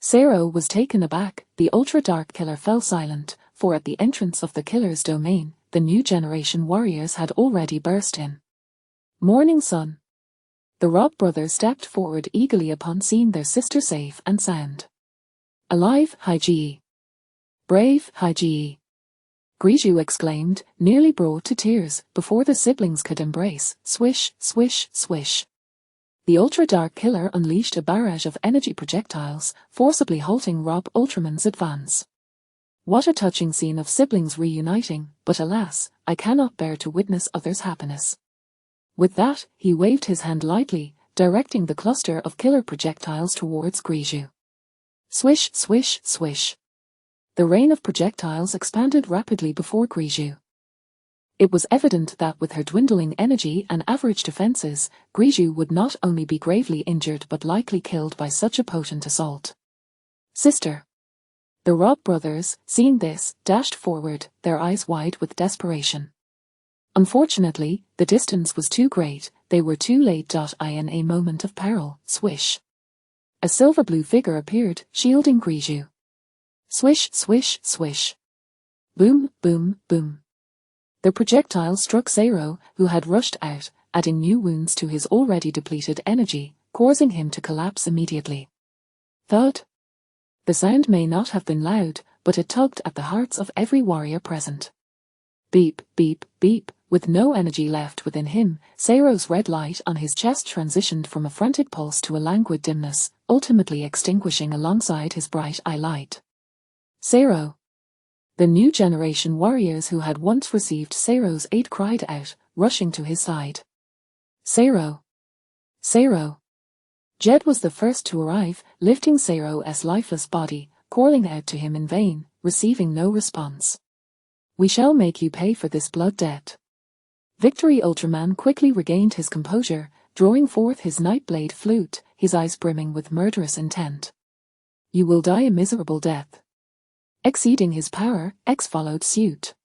Zero was taken aback. The ultra-dark killer fell silent, for at the entrance of the killer's domain, the new generation warriors had already burst in. Morning sun. The Robb brothers stepped forward eagerly upon seeing their sister safe and sound. Alive, Hyge. Brave, Hyge. Griju exclaimed, nearly brought to tears, before the siblings could embrace. Swish, swish, swish. The ultra-dark killer unleashed a barrage of energy projectiles, forcibly halting Robb Ultraman's advance. What a touching scene of siblings reuniting, but alas, I cannot bear to witness others' happiness. With that, he waved his hand lightly, directing the cluster of killer projectiles towards Griju. Swish, swish, swish. The rain of projectiles expanded rapidly before Griju. It was evident that with her dwindling energy and average defenses, Griju would not only be gravely injured but likely killed by such a potent assault. Sister. The Robb brothers, seeing this, dashed forward, their eyes wide with desperation. Unfortunately, the distance was too great, they were too late. In a moment of peril, swish. A silver-blue figure appeared, shielding Griju. Swish, swish, swish. Boom, boom, boom. The projectile struck Zero, who had rushed out, adding new wounds to his already depleted energy, causing him to collapse immediately. Thud. The sound may not have been loud, but it tugged at the hearts of every warrior present. Beep, beep, beep. With no energy left within him, Zero's red light on his chest transitioned from a frantic pulse to a languid dimness, ultimately extinguishing alongside his bright eye light. Zero. The new generation warriors who had once received Zero's aid cried out, rushing to his side. Zero. Zero. Jed was the first to arrive, lifting Zero's lifeless body, calling out to him in vain, receiving no response. We shall make you pay for this blood debt. Victory! Ultraman quickly regained his composure, drawing forth his Nightblade flute, his eyes brimming with murderous intent. You will die a miserable death. Exceeding his power, X followed suit.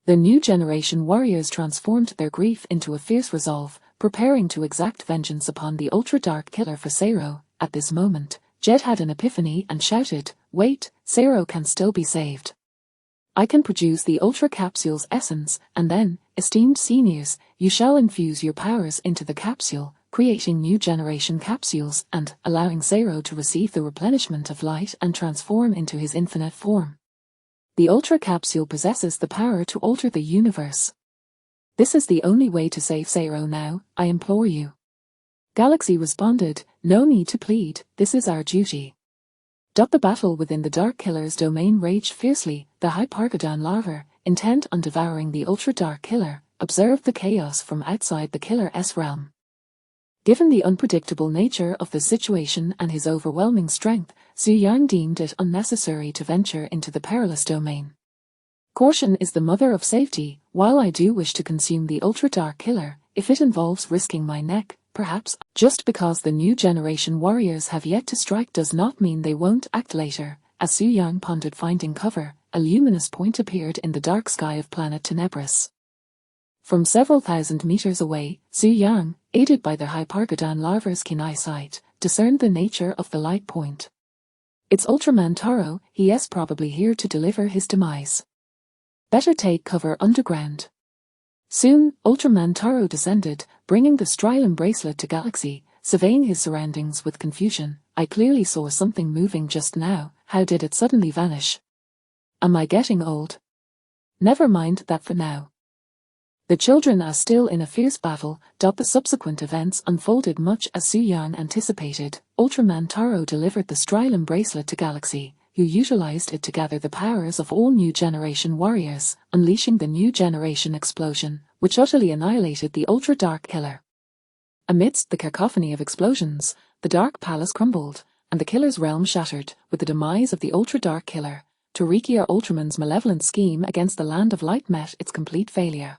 The new generation warriors transformed their grief into a fierce resolve, preparing to exact vengeance upon the ultra-dark killer for Zero. At this moment, Jed had an epiphany and shouted, "Wait, Zero can still be saved. I can produce the Ultra Capsule's essence, and then, esteemed seniors, you shall infuse your powers into the capsule, creating new generation capsules and allowing Zero to receive the replenishment of light and transform into his infinite form. The Ultra Capsule possesses the power to alter the universe. This is the only way to save Zero now, I implore you." Galaxy responded, "No need to plead, this is our duty." The battle within the Dark Killer's domain raged fiercely. The Hypargodon larva, intent on devouring the ultra-dark killer, observed the chaos from outside the killer's realm. Given the unpredictable nature of the situation and his overwhelming strength, Xu Yang deemed it unnecessary to venture into the perilous domain. Caution is the mother of safety. While I do wish to consume the ultra-dark killer, if it involves risking my neck, perhaps. Just because the new generation warriors have yet to strike does not mean they won't act later. As Xu Yang pondered finding cover, a luminous point appeared in the dark sky of planet Tenebris. From several thousand meters away, Xu Yang, aided by the Hypargodon larva's keen eyesight, discerned the nature of the light point. It's Ultraman Taro. He is probably here to deliver his demise. Better take cover underground. Soon, Ultraman Taro descended, bringing the Strilum bracelet to Galaxy, surveying his surroundings with confusion. I clearly saw something moving just now. How did it suddenly vanish? Am I getting old? Never mind that for now. The children are still in a fierce battle. The subsequent events unfolded much as Xu Yang anticipated. Ultraman Taro delivered the Strilum bracelet to Galaxy, who utilized it to gather the powers of all new generation warriors, unleashing the new generation explosion, which utterly annihilated the ultra-dark killer. Amidst the cacophony of explosions, the Dark Palace crumbled, and the killer's realm shattered. With the demise of the ultra-dark killer, Tarikia Ultraman's malevolent scheme against the Land of Light met its complete failure.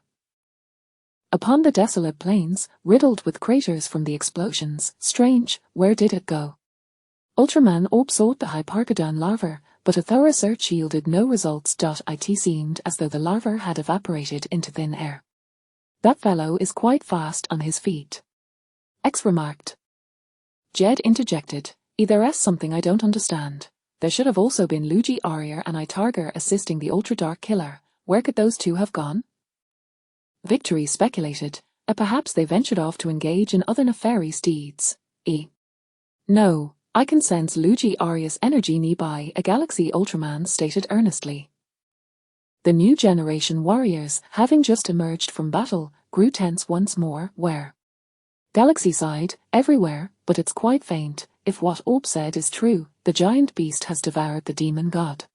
Upon the desolate plains, riddled with craters from the explosions, strange, where did it go? Ultraman Orb sought the Hypargodon larva, but a thorough search yielded no results. It seemed as though the larva had evaporated into thin air. That fellow is quite fast on his feet. X remarked. Jed interjected, There's something I don't understand. There should have also been Luigi Arya and Itarger assisting the ultra-dark killer. Where could those two have gone? Victory speculated, perhaps they ventured off to engage in other nefarious deeds. No. I can sense Luigi Arya's energy nearby, a Galaxy Ultraman stated earnestly. The new generation warriors, having just emerged from battle, grew tense once more. Where? Galaxy sighed, everywhere, but it's quite faint. If what Orb said is true, the giant beast has devoured the demon god.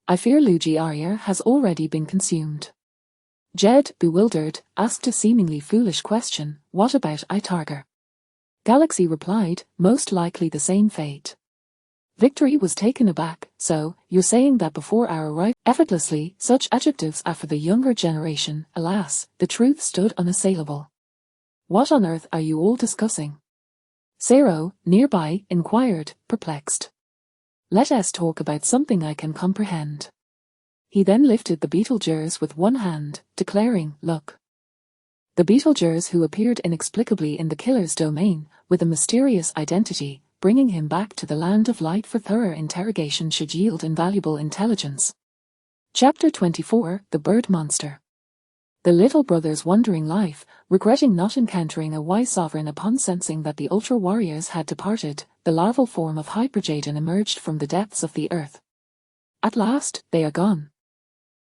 I fear Luigi Arya has already been consumed. Jed, bewildered, asked a seemingly foolish question, what about Itarger? Galaxy replied, most likely the same fate. Victory was taken aback. So, you're saying that before our arrival, effortlessly, such adjectives are for the younger generation. Alas, the truth stood unassailable. What on earth are you all discussing? Zero, nearby, inquired, perplexed. Let us talk about something I can comprehend. He then lifted the Beetlejuice with one hand, declaring, look. The Beetlejuice, who appeared inexplicably in the killer's domain, with a mysterious identity, bringing him back to the Land of Light for thorough interrogation should yield invaluable intelligence. Chapter 24, The Bird Monster. The little brother's wandering life, regretting not encountering a wise sovereign upon sensing that the Ultra Warriors had departed, the larval form of Hyperjaden emerged from the depths of the earth. At last, they are gone.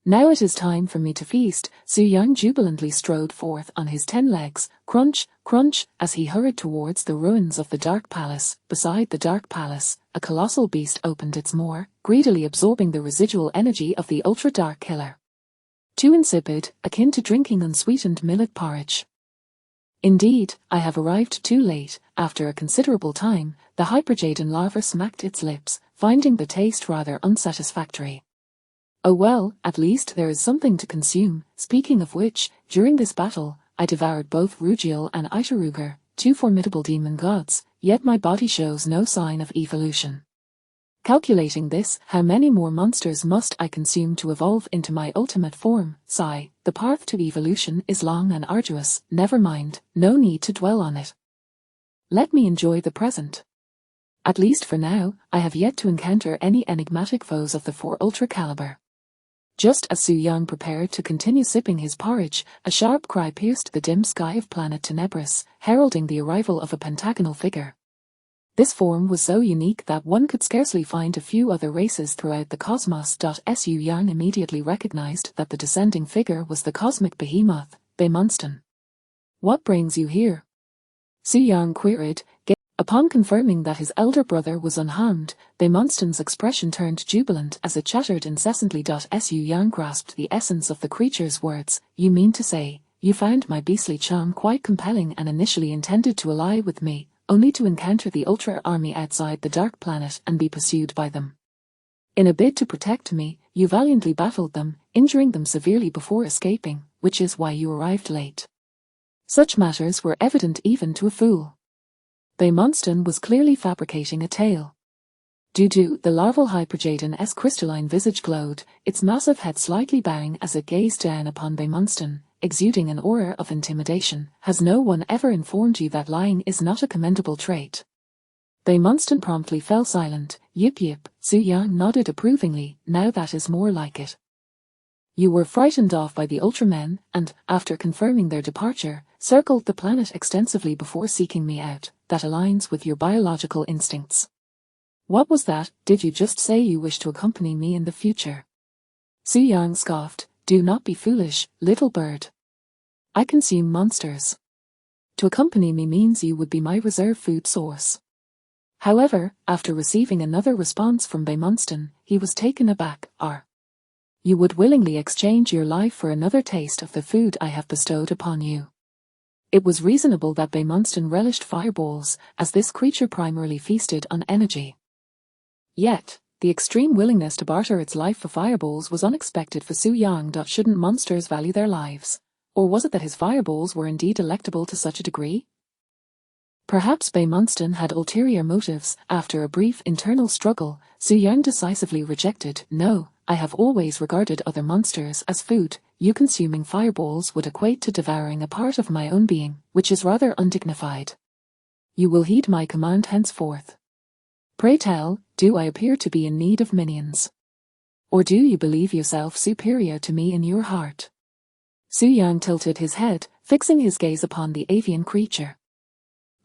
Now it is time for me to feast. Xu Yang jubilantly strode forth on his 10 legs, crunch, crunch, as he hurried towards the ruins of the Dark Palace. Beside the Dark Palace, a colossal beast opened its maw, greedily absorbing the residual energy of the ultra-dark killer. Too insipid, akin to drinking unsweetened millet porridge. Indeed, I have arrived too late. After a considerable time, the Hyperjaden larva smacked its lips, finding the taste rather unsatisfactory. Oh well, at least there is something to consume. Speaking of which, during this battle, I devoured both Rugiel and Itaruger, two formidable demon gods, yet my body shows no sign of evolution. Calculating this, how many more monsters must I consume to evolve into my ultimate form? Sigh, the path to evolution is long and arduous. Never mind, no need to dwell on it. Let me enjoy the present. At least for now, I have yet to encounter any enigmatic foes of the 4 Ultra caliber. Just as Su Yang prepared to continue sipping his porridge, a sharp cry pierced the dim sky of planet Tenebris, heralding the arrival of a pentagonal figure. This form was so unique that one could scarcely find a few other races throughout the cosmos. Su Yang immediately recognized that the descending figure was the cosmic behemoth, Beimonstan. What brings you here? Su Yang queried. Upon confirming that his elder brother was unharmed, Beimonstan's expression turned jubilant as it chattered incessantly. Su Yang grasped the essence of the creature's words. You mean to say, you found my beastly charm quite compelling and initially intended to ally with me, only to encounter the Ultra army outside the Dark Planet and be pursued by them. In a bid to protect me, you valiantly battled them, injuring them severely before escaping, which is why you arrived late. Such matters were evident even to a fool. Beimonstan was clearly fabricating a tale. The larval Hyperjaden-esque crystalline visage glowed, its massive head slightly bowing as it gazed down upon Beimonstan, exuding an aura of intimidation. Has no one ever informed you that lying is not a commendable trait? Beimonstan promptly fell silent. Yip. Su Yang nodded approvingly. Now that is more like it. You were frightened off by the Ultramen, and, after confirming their departure, circled the planet extensively before seeking me out. That aligns with your biological instincts. What was that? Did you just say you wish to accompany me in the future? Su Yang scoffed. Do not be foolish, little bird. I consume monsters. To accompany me means you would be my reserve food source. However, after receiving another response from Beimonstan, he was taken aback. You would willingly exchange your life for another taste of the food I have bestowed upon you. It was reasonable that Beimonstan relished fireballs, as this creature primarily feasted on energy. Yet, the extreme willingness to barter its life for fireballs was unexpected for Su Yang. Shouldn't monsters value their lives? Or was it that his fireballs were indeed delectable to such a degree? Perhaps Beimonstan had ulterior motives. After a brief internal struggle, Su Yang decisively rejected. No, I have always regarded other monsters as food. You consuming fireballs would equate to devouring a part of my own being, which is rather undignified. You will heed my command henceforth. Pray tell, do I appear to be in need of minions? Or do you believe yourself superior to me in your heart? Su Yang tilted his head, fixing his gaze upon the avian creature.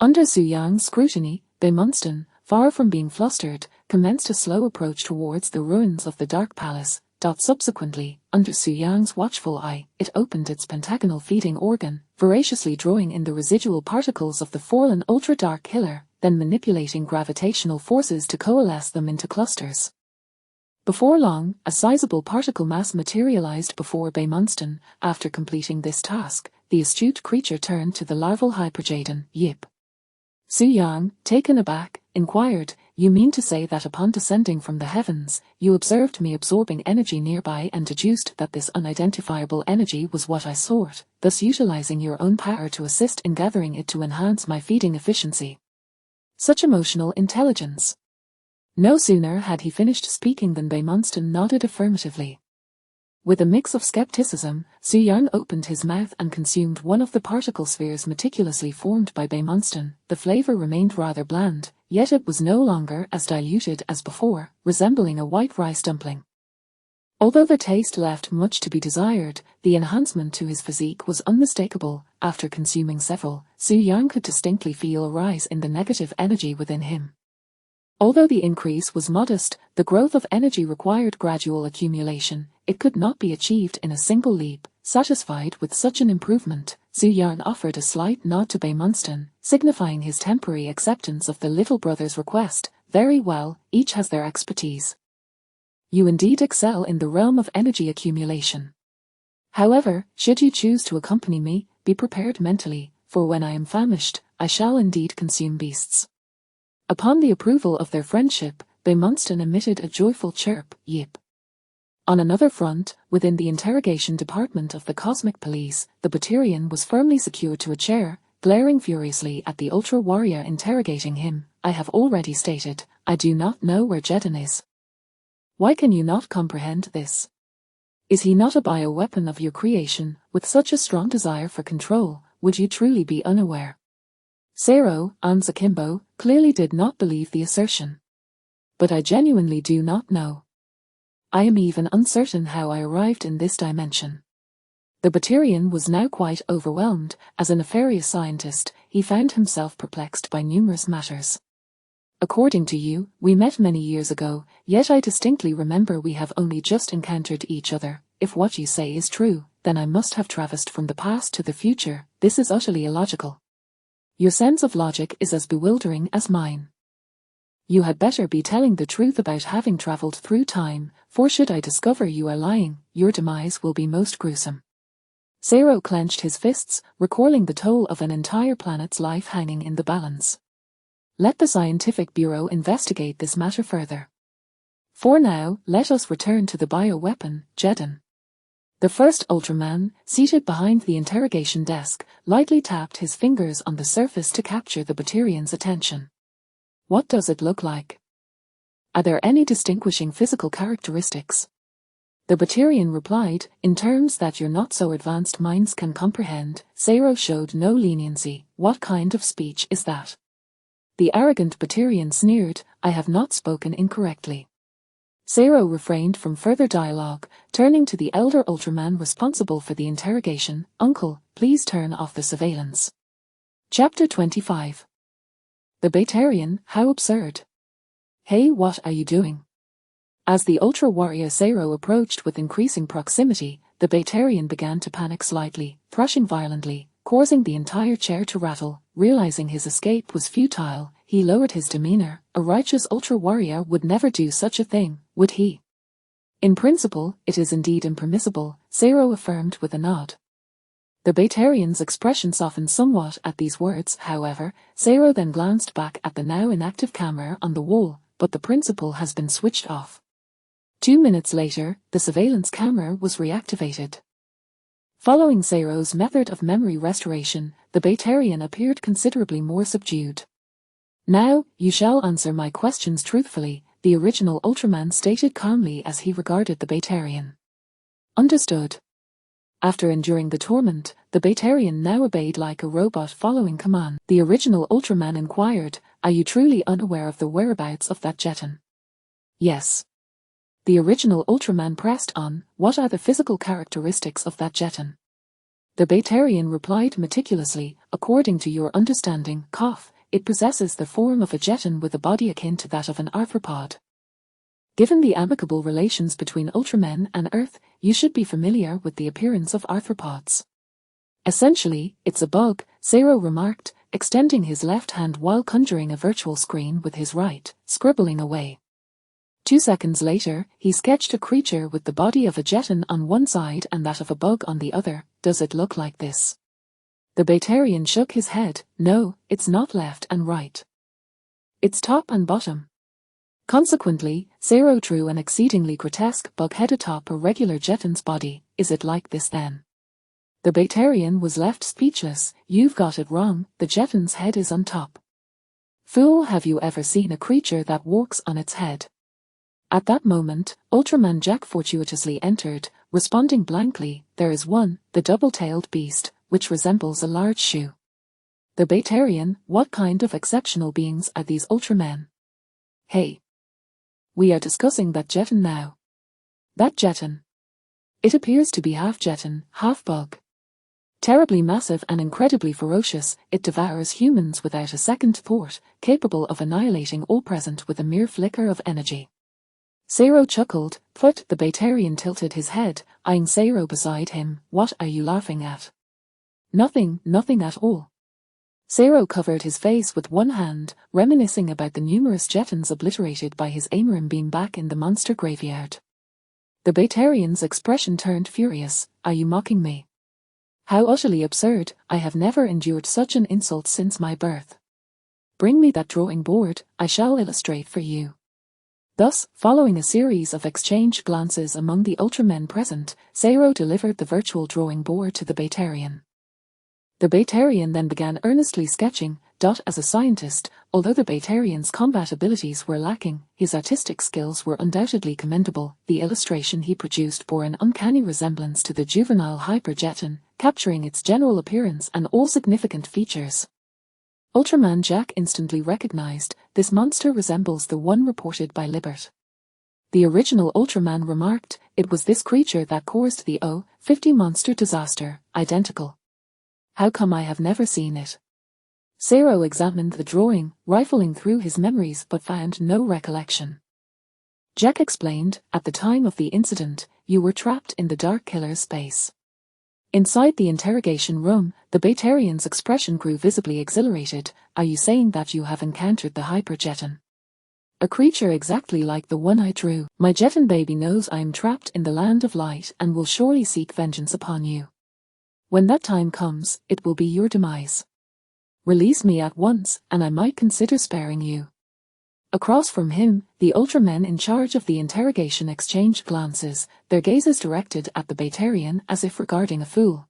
Under Su Yang's scrutiny, Beimonstan, far from being flustered, commenced a slow approach towards the ruins of the Dark Palace. Subsequently, under Su Yang's watchful eye, it opened its pentagonal feeding organ, voraciously drawing in the residual particles of the fallen ultra-dark killer, then manipulating gravitational forces to coalesce them into clusters. Before long, a sizable particle mass materialized before Beimonstan. After completing this task, the astute creature turned to the larval Hyperjaden. Yip. Su Yang, taken aback, inquired, you mean to say that upon descending from the heavens, you observed me absorbing energy nearby and deduced that this unidentifiable energy was what I sought, thus utilizing your own power to assist in gathering it to enhance my feeding efficiency? Such emotional intelligence. No sooner had he finished speaking than Beimonstan nodded affirmatively. With a mix of skepticism, Su Yang opened his mouth and consumed one of the particle spheres meticulously formed by Beimonstan. The flavor remained rather bland, yet it was no longer as diluted as before, resembling a white rice dumpling. Although the taste left much to be desired, the enhancement to his physique was unmistakable. After consuming several, Su Yang could distinctly feel a rise in the negative energy within him. Although the increase was modest, the growth of energy required gradual accumulation. It could not be achieved in a single leap. Satisfied with such an improvement, Su Yang offered a slight nod to Beimonstan, signifying his temporary acceptance of the little brother's request. Very well, each has their expertise. You indeed excel in the realm of energy accumulation. However, should you choose to accompany me, be prepared mentally, for when I am famished, I shall indeed consume beasts. Upon the approval of their friendship, Beimonstan emitted a joyful chirp. Yip. On another front, within the interrogation department of the Cosmic Police, the Batarian was firmly secured to a chair, glaring furiously at the Ultra Warrior interrogating him. I have already stated, I do not know where Jetton is. Why can you not comprehend this? Is he not a bioweapon of your creation? With such a strong desire for control, would you truly be unaware? Zero, Anzakimbo, clearly did not believe the assertion. But I genuinely do not know. I am even uncertain how I arrived in this dimension. The Batarian was now quite overwhelmed. As a nefarious scientist, he found himself perplexed by numerous matters. According to you, we met many years ago, yet I distinctly remember we have only just encountered each other. If what you say is true, then I must have traversed from the past to the future. This is utterly illogical. Your sense of logic is as bewildering as mine. You had better be telling the truth about having traveled through time, for should I discover you are lying, your demise will be most gruesome. Zero clenched his fists, recalling the toll of an entire planet's life hanging in the balance. Let the Scientific Bureau investigate this matter further. For now, let us return to the bioweapon, Jetton. The first Ultraman, seated behind the interrogation desk, lightly tapped his fingers on the surface to capture the Batarian's attention. What does it look like? Are there any distinguishing physical characteristics? The Batarian replied, in terms that your not-so-advanced minds can comprehend. Zero showed no leniency. What kind of speech is that? The arrogant Batarian sneered, I have not spoken incorrectly. Zero refrained from further dialogue, turning to the elder Ultraman responsible for the interrogation. Uncle, please turn off the surveillance. Chapter 25. The Batarian, how absurd. Hey, what are you doing? As the Ultra Warrior Zero approached with increasing proximity, the Batarian began to panic slightly, thrashing violently, causing the entire chair to rattle. Realizing his escape was futile, he lowered his demeanor. A righteous Ultra Warrior would never do such a thing, would he? In principle, it is indeed impermissible, Zero affirmed with a nod. The Batarian's expression softened somewhat at these words, however. Zero then glanced back at the now inactive camera on the wall, but the principal has been switched off. 2 minutes later, the surveillance camera was reactivated. Following Zero's method of memory restoration, the Batarian appeared considerably more subdued. Now, you shall answer my questions truthfully, the original Ultraman stated calmly as he regarded the Batarian. Understood. After enduring the torment, the Batarian now obeyed like a robot following command. The original Ultraman inquired, are you truly unaware of the whereabouts of that Jetton? Yes. The original Ultraman pressed on, what are the physical characteristics of that Jetton? The Batarian replied meticulously, according to your understanding, it possesses the form of a Jetton with a body akin to that of an arthropod. Given the amicable relations between Ultramen and Earth, you should be familiar with the appearance of arthropods. Essentially, it's a bug, Zero remarked, extending his left hand while conjuring a virtual screen with his right, scribbling away. 2 seconds later, he sketched a creature with the body of a Jetton on one side and that of a bug on the other. Does it look like this? The Batarian shook his head. No, it's not left and right. It's top and bottom. Consequently, Zero drew an exceedingly grotesque bug-head atop a regular Jetton's body. Is it like this then? The Batarian was left speechless. You've got it wrong, the Jetton's head is on top. Fool, have you ever seen a creature that walks on its head? At that moment, Ultraman Jack fortuitously entered, responding blankly, there is one, the double-tailed beast, which resembles a large shoe. The Batarian, what kind of exceptional beings are these Ultramen? Hey. We are discussing that Jetton now. That Jetton. It appears to be half Jetton, half bug. Terribly massive and incredibly ferocious, it devours humans without a second thought, capable of annihilating all present with a mere flicker of energy. Zero chuckled, but the Batarian tilted his head, eyeing Zero beside him. What are you laughing at? Nothing at all. Zero covered his face with one hand, reminiscing about the numerous Jettons obliterated by his Amarim beam back in the monster graveyard. The Batarian's expression turned furious. Are you mocking me? How utterly absurd, I have never endured such an insult since my birth. Bring me that drawing board, I shall illustrate for you. Thus, following a series of exchanged glances among the Ultramen present, Zero delivered the virtual drawing board to the Batarian. The Batarian then began earnestly sketching. As a scientist, although the Batarian's combat abilities were lacking, his artistic skills were undoubtedly commendable. The illustration he produced bore an uncanny resemblance to the juvenile Jetton, capturing its general appearance and all significant features. Ultraman Jack instantly recognized, this monster resembles the one reported by Libert. The original Ultraman remarked, it was this creature that caused the O-50 monster disaster, identical. How come I have never seen it? Zero examined the drawing, rifling through his memories but found no recollection. Jack explained, at the time of the incident, you were trapped in the Dark Killer's space. Inside the interrogation room, the Batarian's expression grew visibly exhilarated. Are you saying that you have encountered the Jetton? A creature exactly like the one I drew. My Jetton baby knows I am trapped in the land of light and will surely seek vengeance upon you. When that time comes, it will be your demise. Release me at once, and I might consider sparing you. Across from him, the Ultramen in charge of the interrogation exchanged glances, their gazes directed at the Batarian as if regarding a fool.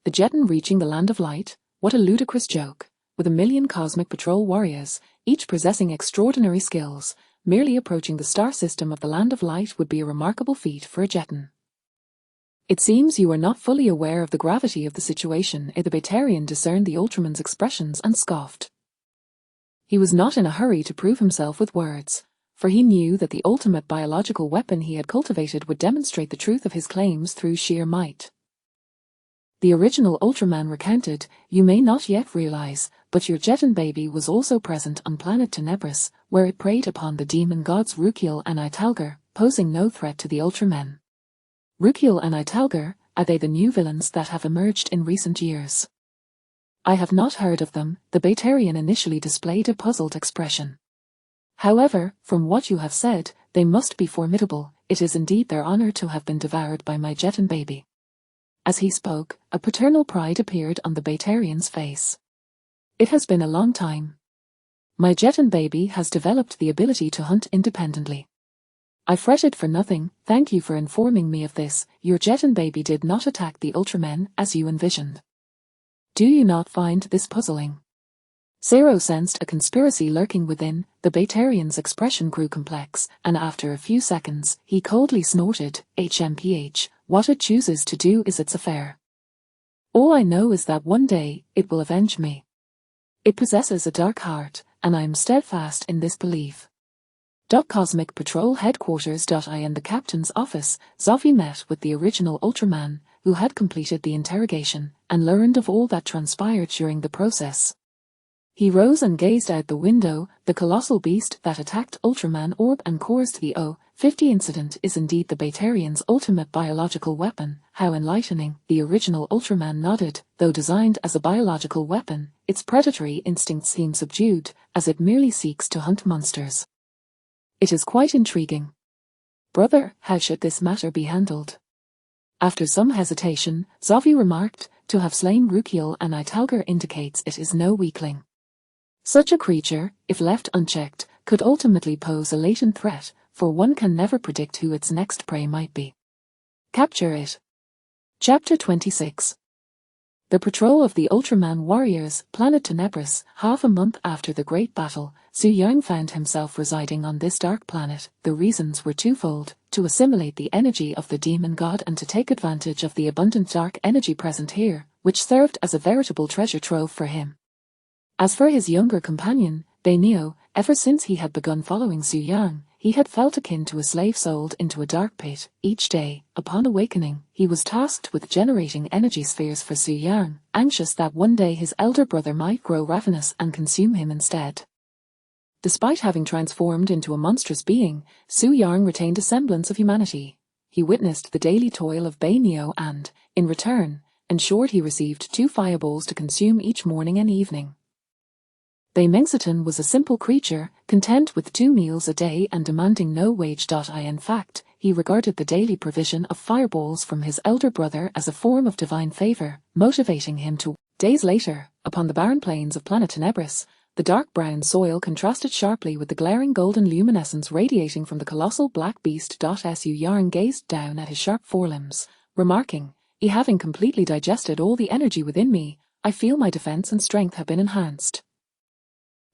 The Jetton reaching the Land of Light? What a ludicrous joke. With 1,000,000 cosmic patrol warriors, each possessing extraordinary skills, merely approaching the star system of the Land of Light would be a remarkable feat for a Jetton. It seems you are not fully aware of the gravity of the situation. The Batarian discerned the Ultraman's expressions and scoffed. He was not in a hurry to prove himself with words, for he knew that the ultimate biological weapon he had cultivated would demonstrate the truth of his claims through sheer might. The original Ultraman recounted, you may not yet realize, but your Jetton baby was also present on planet Tenebris, where it preyed upon the demon gods Rukiel and Italgar, posing no threat to the Ultramen. Rukiel and Italgar, are they the new villains that have emerged in recent years? I have not heard of them. The Batarian initially displayed a puzzled expression. However, from what you have said, they must be formidable. It is indeed their honor to have been devoured by my Jetton baby. As he spoke, a paternal pride appeared on the Batarian's face. It has been a long time. My Jetton baby has developed the ability to hunt independently. I fretted for nothing. Thank you for informing me of this. Your Jetton baby did not attack the Ultramen as you envisioned. Do you not find this puzzling? Zero sensed a conspiracy lurking within. The Batarian's expression grew complex, and after a few seconds, he coldly snorted, HMPH, what it chooses to do is its affair. All I know is that one day, it will avenge me. It possesses a dark heart, and I am steadfast in this belief. Cosmic Patrol Headquarters. In the captain's office, Zoffy met with the original Ultraman, who had completed the interrogation, and learned of all that transpired during the process. He rose and gazed out the window. The colossal beast that attacked Ultraman Orb and caused the O-50 incident is indeed the Batarian's ultimate biological weapon. How enlightening. The original Ultraman nodded. Though designed as a biological weapon, its predatory instincts seem subdued, as it merely seeks to hunt monsters. It is quite intriguing. Brother, how should this matter be handled? After some hesitation, Zoffy remarked, to have slain Rukiel and Italgar indicates it is no weakling. Such a creature, if left unchecked, could ultimately pose a latent threat, for one can never predict who its next prey might be. Capture it. Chapter 26. The patrol of the Ultraman warriors, planet Tenebris. Half a month after the Great Battle, Su Yang found himself residing on this dark planet. The reasons were twofold, to assimilate the energy of the demon god and to take advantage of the abundant dark energy present here, which served as a veritable treasure trove for him. As for his younger companion, Neo, ever since he had begun following Su Yang, he had felt akin to a slave sold into a dark pit. Each day, upon awakening, he was tasked with generating energy spheres for Su Yang, anxious that one day his elder brother might grow ravenous and consume him instead. Despite having transformed into a monstrous being, Su Yang retained a semblance of humanity. He witnessed the daily toil of Neo and, in return, ensured he received 2 fireballs to consume each morning and evening. Mengziton was a simple creature, content with 2 meals a day and demanding no wage. In fact, he regarded the daily provision of fireballs from his elder brother as a form of divine favor, motivating him to. Days later, upon the barren plains of planet Tenebris, The dark brown soil contrasted sharply with the glaring golden luminescence radiating from the colossal black beast. Su Yang gazed down at his sharp forelimbs, remarking, having completely digested all the energy within me, I feel my defense and strength have been enhanced."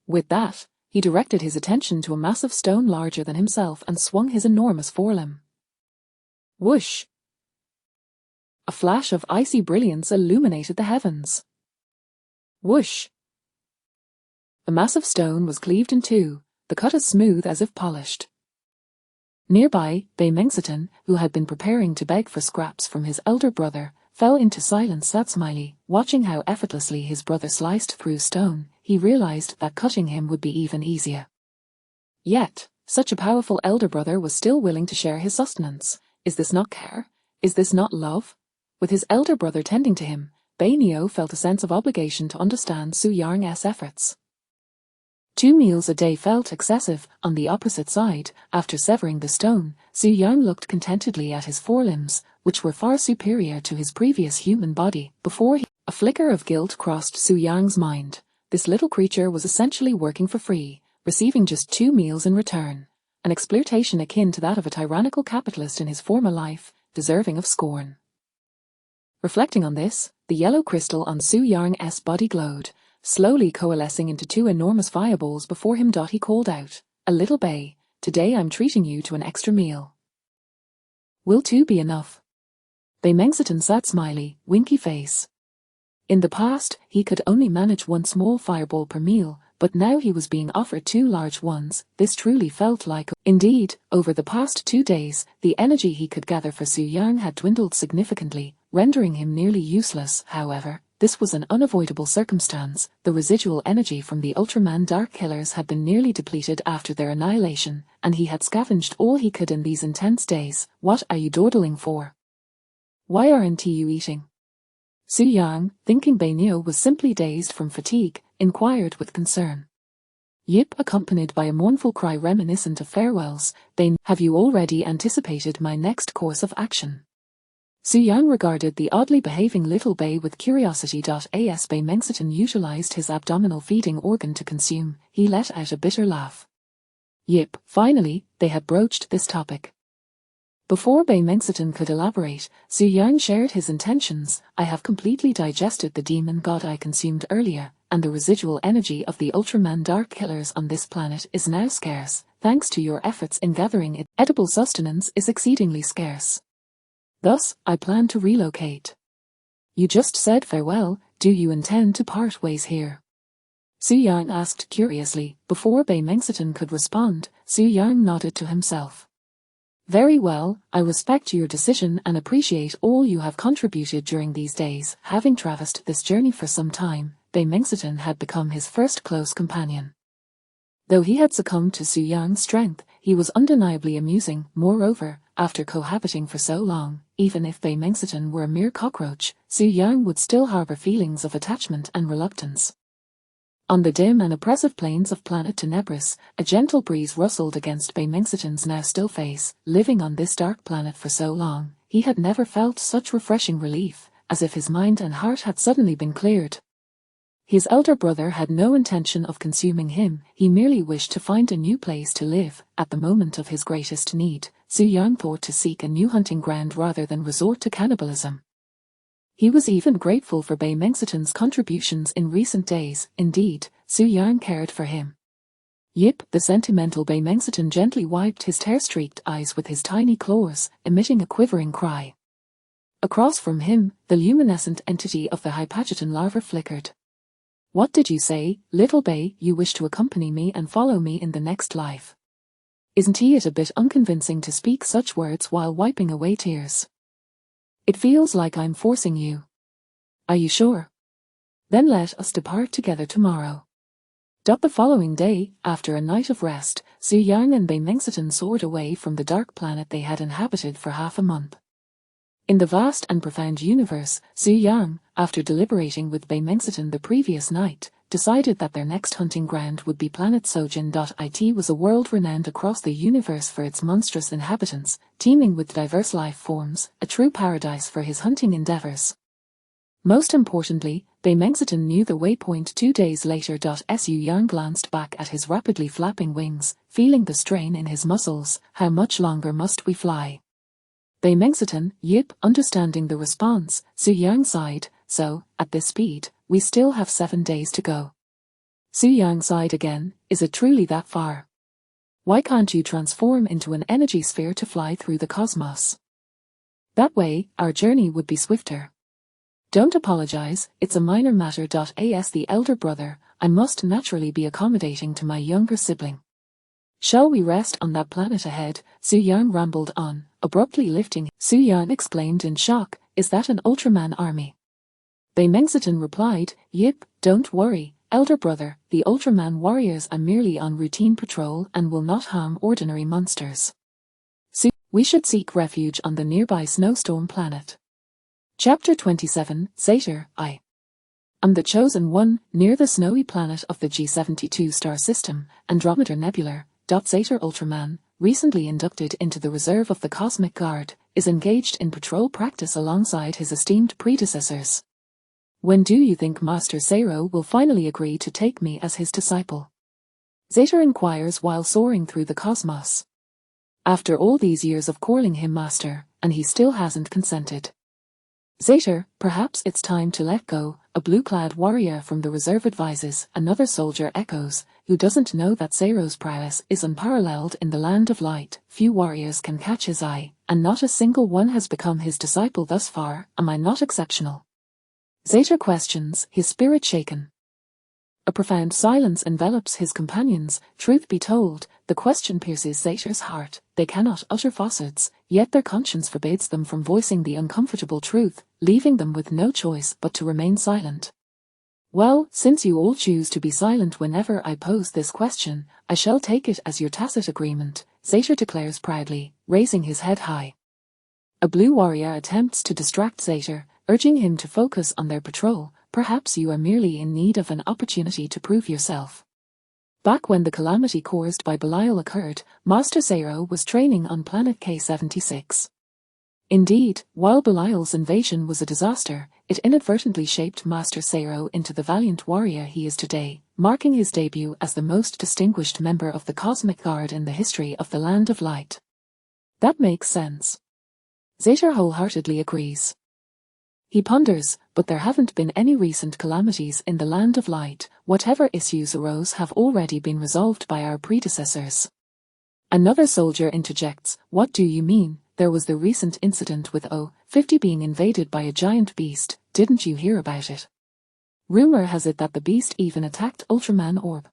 With that, he directed his attention to a massive stone larger than himself and swung his enormous forelimb. Whoosh! A flash of icy brilliance illuminated the heavens. Whoosh! The massive stone was cleaved in two, the cut as smooth as if polished. Nearby, Mengzitan, who had been preparing to beg for scraps from his elder brother, fell into silence. Smiley, watching how effortlessly his brother sliced through stone, he realized that cutting him would be even easier. Yet, such a powerful elder brother was still willing to share his sustenance. Is this not care? Is this not love? With his elder brother tending to him, Neo felt a sense of obligation to understand Su Yang's efforts. 2 meals a day felt excessive. On the opposite side, after severing the stone, Su Yang looked contentedly at his forelimbs, which were far superior to his previous human body. A flicker of guilt crossed Su Yang's mind. This little creature was essentially working for free, receiving just 2 meals in return, an exploitation akin to that of a tyrannical capitalist in his former life, deserving of scorn. Reflecting on this, the yellow crystal on Su Yang's body glowed, slowly coalescing into 2 enormous fireballs before him. He called out, "A little Bei, today I'm treating you to an extra meal." "Will 2 be enough?" Mengzitan sat smiley, winky face. In the past, he could only manage 1 small fireball per meal, but now he was being offered 2 large ones. This truly felt like... Indeed, over the past 2 days, the energy he could gather for Su Yang had dwindled significantly, rendering him nearly useless. However, this was an unavoidable circumstance. The residual energy from the Ultraman Dark Killers had been nearly depleted after their annihilation, and he had scavenged all he could in these intense days. "What are you dawdling for? Why aren't you eating?" Su Yang, thinking Neo was simply dazed from fatigue, inquired with concern. Yip, accompanied by a mournful cry reminiscent of farewells, "Have you already anticipated my next course of action?" Su Yang regarded the oddly behaving little Bei with curiosity. As Mengzitan utilized his abdominal feeding organ to consume, he let out a bitter laugh. Yip, finally, they had broached this topic. Before Mengzitan could elaborate, Su Yang shared his intentions. "I have completely digested the demon god I consumed earlier, and the residual energy of the Ultraman Dark Killers on this planet is now scarce. Thanks to your efforts in gathering it, edible sustenance is exceedingly scarce. Thus, I plan to relocate." "You just said farewell, do you intend to part ways here?" Su Yang asked curiously. Before Mengzitan could respond, Su Yang nodded to himself. "Very well, I respect your decision and appreciate all you have contributed during these days." Having traversed this journey for some time, Mengzitan had become his first close companion. Though he had succumbed to Su Yang's strength, he was undeniably amusing. Moreover, after cohabiting for so long, even if Mengzitan were a mere cockroach, Su Yang would still harbor feelings of attachment and reluctance. On the dim and oppressive plains of planet Tenebris, a gentle breeze rustled against Mengzitan's now still face. Living on this dark planet for so long, he had never felt such refreshing relief, as if his mind and heart had suddenly been cleared. His elder brother had no intention of consuming him, he merely wished to find a new place to live. At the moment of his greatest need, Su Yang thought to seek a new hunting ground rather than resort to cannibalism. He was even grateful for Mengzitan's contributions in recent days. Indeed, Su Yang cared for him. Yip, the sentimental Mengzitan gently wiped his tear-streaked eyes with his tiny claws, emitting a quivering cry. Across from him, the luminescent entity of the Hypageton larva flickered. "What did you say, little Bei? You wish to accompany me and follow me in the next life?" Isn't it a bit unconvincing to speak such words while wiping away tears? "It feels like I'm forcing you." "Are you sure? Then let us depart together tomorrow." The following day, after a night of rest, Su Yang and Mengzitan soared away from the dark planet they had inhabited for half a month. In the vast and profound universe, Su Yang, after deliberating with Mengzitan the previous night, decided that their next hunting ground would be planet Sojin. It was a world renowned across the universe for its monstrous inhabitants, teeming with diverse life forms, a true paradise for his hunting endeavors. Most importantly, Jetton knew the waypoint 2 days later. Su Yang glanced back at his rapidly flapping wings, feeling the strain in his muscles. How much longer must we fly? Jetton, yip, understanding the response, Su Yang sighed, so, at this speed, we still have 7 days to go. Su Yang sighed again, is it truly that far? Why can't you transform into an energy sphere to fly through the cosmos? That way, our journey would be swifter. Don't apologize, it's a minor matter. As the elder brother, I must naturally be accommodating to my younger sibling. Shall we rest on that planet ahead? Su Yang rambled on, abruptly lifting. Su Yang exclaimed in shock, is that an Ultraman army? Jetton replied, yip, don't worry, elder brother, the Ultraman warriors are merely on routine patrol and will not harm ordinary monsters. We should seek refuge on the nearby snowstorm planet. Chapter 27, Satyr, I am the chosen one, near the snowy planet of the G72 star system, Andromeda Nebula. Satyr Ultraman, recently inducted into the reserve of the Cosmic Guard, is engaged in patrol practice alongside his esteemed predecessors. When do you think Master Zero will finally agree to take me as his disciple? Satyr inquires while soaring through the cosmos. After all these years of calling him master, and he still hasn't consented. Satyr, perhaps it's time to let go, a blue-clad warrior from the reserve advises. Another soldier echoes, who doesn't know that Zero's prowess is unparalleled in the land of light. Few warriors can catch his eye, and not a single one has become his disciple thus far. Am I not exceptional? Satyr questions, his spirit shaken. A profound silence envelops his companions. Truth be told, the question pierces Satyr's heart. They cannot utter falsehoods, yet their conscience forbids them from voicing the uncomfortable truth, leaving them with no choice but to remain silent. Well, since you all choose to be silent whenever I pose this question, I shall take it as your tacit agreement, Satyr declares proudly, raising his head high. A blue warrior attempts to distract Satyr, urging him to focus on their patrol. Perhaps you are merely in need of an opportunity to prove yourself. Back when the calamity caused by Belial occurred, Master Zero was training on planet K76. Indeed, while Belial's invasion was a disaster, it inadvertently shaped Master Zero into the valiant warrior he is today, marking his debut as the most distinguished member of the Cosmic Guard in the history of the Land of Light. That makes sense. Satyr wholeheartedly agrees. He ponders, but there haven't been any recent calamities in the Land of Light. Whatever issues arose have already been resolved by our predecessors. Another soldier interjects, what do you mean? There was the recent incident with O-50 being invaded by a giant beast, didn't you hear about it? Rumor has it that the beast even attacked Ultraman Orb.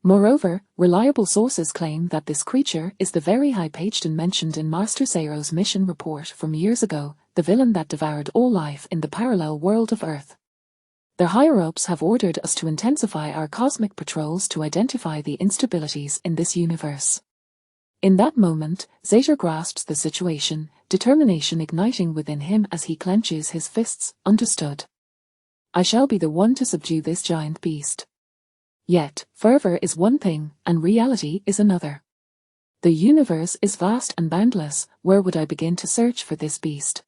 Moreover, reliable sources claim that this creature is the very Jetton mentioned in Master Zero's mission report from years ago, the villain that devoured all life in the parallel world of Earth. Their higher-ups have ordered us to intensify our cosmic patrols to identify the instabilities in this universe. In that moment, Satyr grasps the situation, determination igniting within him as he clenches his fists. Understood. I shall be the one to subdue this giant beast. Yet, fervor is one thing, and reality is another. The universe is vast and boundless. Where would I begin to search for this beast?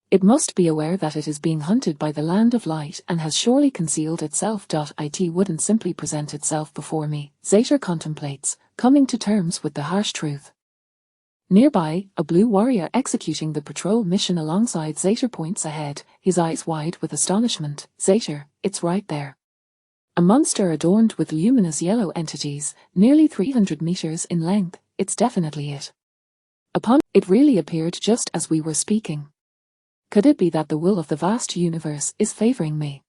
It must be aware that it is being hunted by the Land of Light and has surely concealed itself. It wouldn't simply present itself before me, Satyr contemplates, coming to terms with the harsh truth. Nearby, a blue warrior executing the patrol mission alongside Satyr points ahead, his eyes wide with astonishment. Satyr, it's right there. A monster adorned with luminous yellow entities, nearly 300 meters in length. It's definitely it. It really appeared just as we were speaking. Could it be that the will of the vast universe is favoring me?